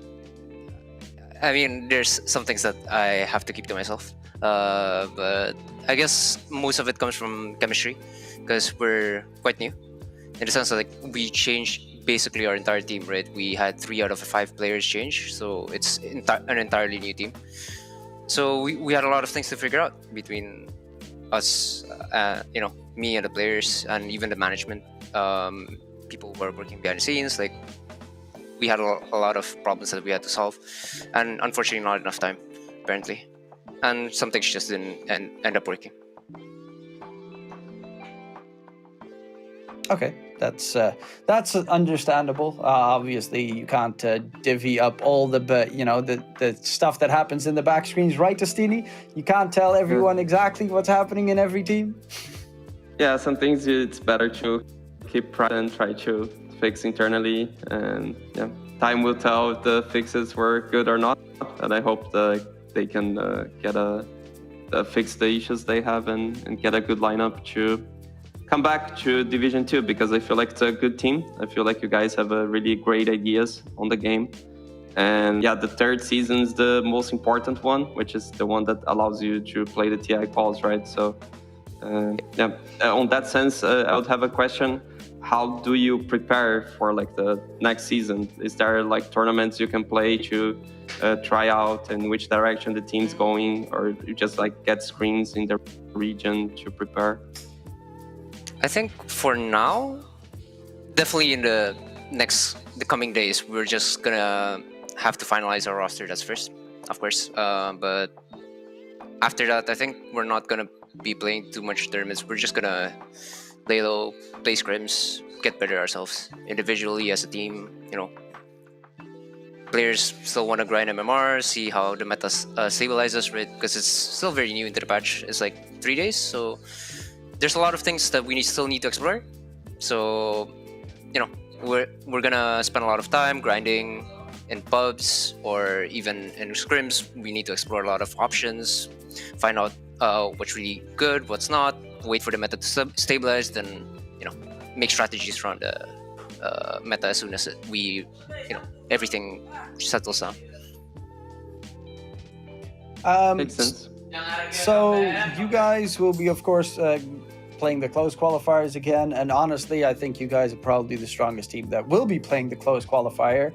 I mean, there's some things that I have to keep to myself. But I guess most of it comes from chemistry, because we're quite new. In the sense that, like, we changed basically our entire team, right? We had 3 out of 5 players change, so it's an entirely new team. So we had a lot of things to figure out between us, me and the players, and even the management. People who were working behind the scenes, like, we had a lot of problems that we had to solve, and unfortunately not enough time, apparently. And some things just didn't end up working. Okay, that's understandable. Obviously, you can't divvy up all the the stuff that happens in the back screens, right, Destiny? You can't tell everyone exactly what's happening in every team. Yeah, some things it's better to keep private and try to fix internally, and yeah, time will tell if the fixes were good or not. And I hope that they can fix the issues they have and get a good lineup to come back to Division 2, because I feel like it's a good team. I feel like you guys have really great ideas on the game. And yeah, the third season is the most important one, which is the one that allows you to play the TI calls, right? So on that sense, I would have a question. How do you prepare for like the next season? Is there like tournaments you can play to try out in which direction the team's going, or you just like get screens in the region to prepare? I think for now, definitely in the coming days, we're just gonna have to finalize our roster. That's first, of course. But after that, I think we're not gonna be playing too much tournaments. We're just gonna lay low, play scrims, get better ourselves individually as a team. Players still want to grind MMR, see how the meta stabilizes, right? Because it's still very new into the patch. It's like 3 days, so there's a lot of things that we still need to explore. So, we're gonna spend a lot of time grinding in pubs or even in scrims. We need to explore a lot of options, find out what's really good, what's not, wait for the meta to stabilize, then make strategies around the meta as soon as everything settles down. Makes sense. So you guys will be, of course, playing the closed qualifiers again, and honestly, I think you guys are probably the strongest team that will be playing the closed qualifier,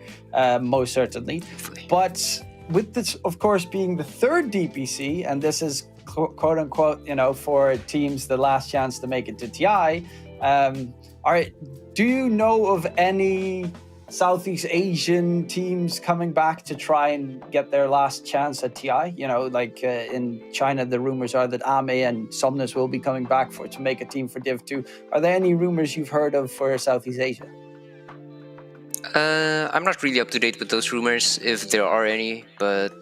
most certainly. But with this, of course, being the third DPC, and this is quote unquote, for teams the last chance to make it to TI. Do you know of any Southeast Asian teams coming back to try and get their last chance at TI? In China, the rumors are that Ame and Somnus will be coming back to make a team for Div 2. Are there any rumors you've heard of for Southeast Asia? I'm not really up to date with those rumors, if there are any, but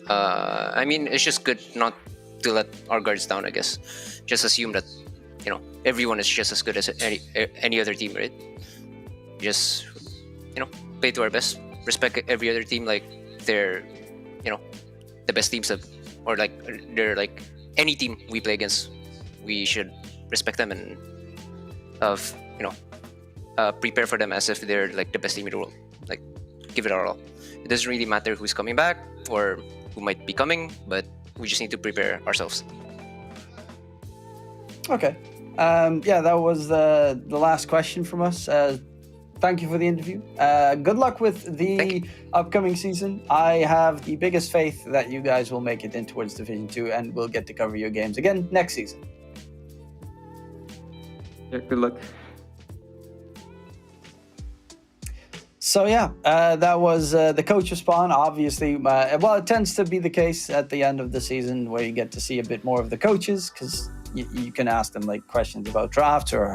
I mean, it's just good not to let our guards down, I guess. Just assume that, everyone is just as good as any other team, right? Just, play to our best, respect every other team like they're, the best teams or like they're like any team we play against. We should respect them and prepare for them as if they're like the best team in the world. Like, give it our all. It doesn't really matter who's coming back or who might be coming, but we just need to prepare ourselves. Okay. That was the last question from us. Thank you for the interview. Good luck with the upcoming season. I have the biggest faith that you guys will make it in towards Division 2 and we'll get to cover your games again next season. Yeah, good luck. So that was the coach respawn. Obviously, it tends to be the case at the end of the season where you get to see a bit more of the coaches, because you can ask them like questions about drafts or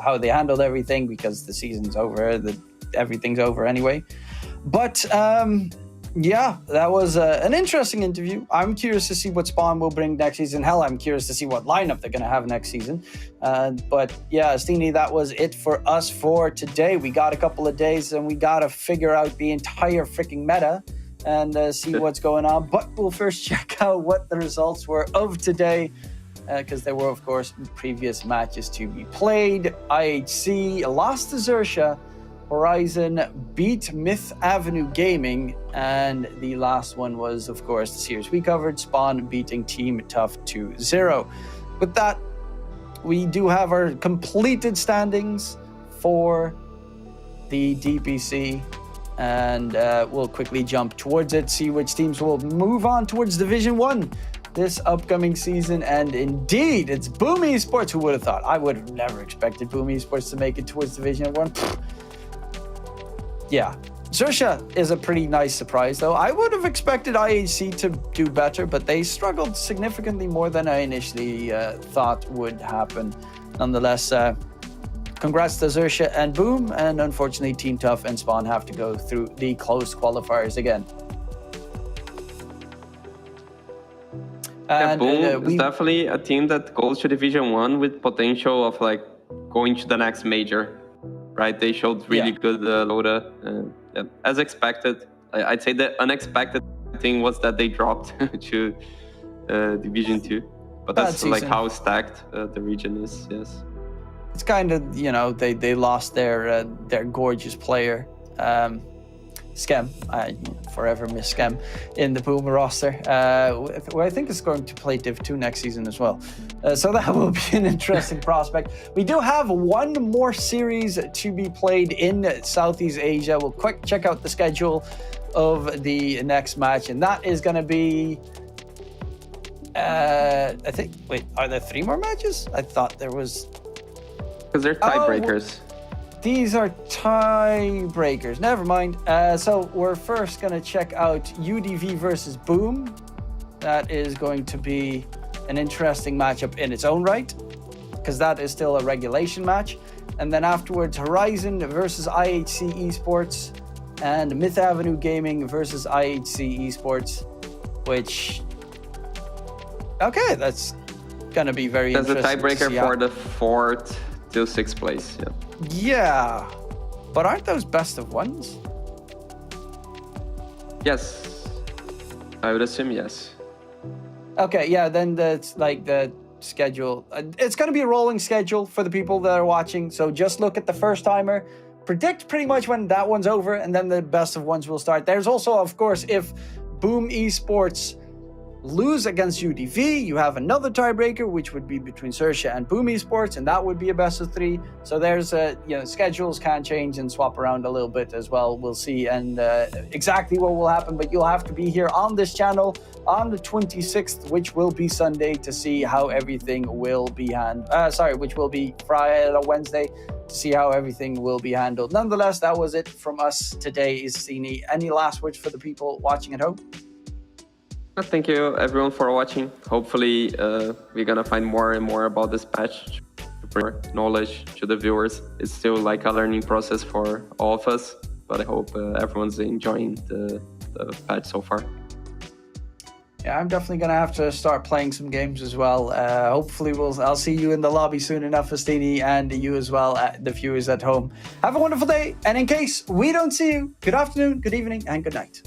how they handled everything, because the season's over, everything's over anyway. But that was an interesting interview. I'm curious to see what Spawn will bring next season. Hell, I'm curious to see what lineup they're going to have next season. Stini, that was it for us for today. We got a couple of days and we got to figure out the entire freaking meta and see what's going on. But we'll first check out what the results were of today, because there were, of course, previous matches to be played. IHC lost to Xerxia Horizon beat Myth Avenue Gaming, and the last one was, of course, the series we covered, Spawn beating Team Tough 2-0. With that, we do have our completed standings for the DPC, and we'll quickly jump towards it, see which teams will move on towards Division 1 this upcoming season. And indeed, it's Boom Esports. Who would have thought? I would have never expected Boom Esports to make it towards Division 1. Yeah, Xerxia is a pretty nice surprise, though. I would have expected IHC to do better, but they struggled significantly more than I initially thought would happen. Nonetheless, congrats to Xerxia and Boom, and unfortunately Team Tough and Spawn have to go through the close qualifiers again. Yeah, And, Boom is definitely a team that goes to Division 1 with potential of like going to the next major. Right, they showed really good loader. As expected, I'd say the unexpected thing was that they dropped to Division 2. But that's like how stacked the region is. Yes, it's kind of, you know, they lost their gorgeous player, Skem. I forever miss Skem in the Boom roster. Who I think is going to play Div 2 next season as well. So that will be an interesting prospect. We do have one more series to be played in Southeast Asia. We'll quick check out the schedule of the next match, and that is going to be, I think, wait, are there 3 more matches? I thought there was. Because they're tiebreakers. These are tiebreakers. Never mind. So we're first going to check out UDV versus Boom. That is going to be an interesting matchup in its own right, because that is still a regulation match. And then afterwards, Horizon versus IHC Esports, and Myth Avenue Gaming versus IHC Esports, which, okay, that's going to be very interesting. That's a tiebreaker for the 4th to 6th place. Yeah, but aren't those best of ones? Yes, I would assume yes. Okay, yeah, then that's like the schedule. It's going to be a rolling schedule for the people that are watching. So just look at the first timer, predict pretty much when that one's over, and then the best of ones will start. There's also, of course, if Boom Esports lose against UDV, you have another tiebreaker, which would be between Xerxia and Boom Esports, and that would be a best of 3. So there's schedules can change and swap around a little bit as well. We'll see and exactly what will happen, but you'll have to be here on this channel on the 26th, which will be Sunday, to see how everything will be which will be Friday or Wednesday, to see how everything will be handled. Nonetheless, that was it from us today. Isini, any last words for the people watching at home? Thank you everyone for watching. Hopefully we're gonna find more and more about this patch to bring knowledge to the viewers. It's still like a learning process for all of us, but I hope everyone's enjoying the patch so far. Yeah, I'm definitely gonna have to start playing some games as well. Hopefully I'll see you in the lobby soon enough, Astini, and you as well, the viewers at home. Have a wonderful day, and in case we don't see you, good afternoon, good evening, and good night.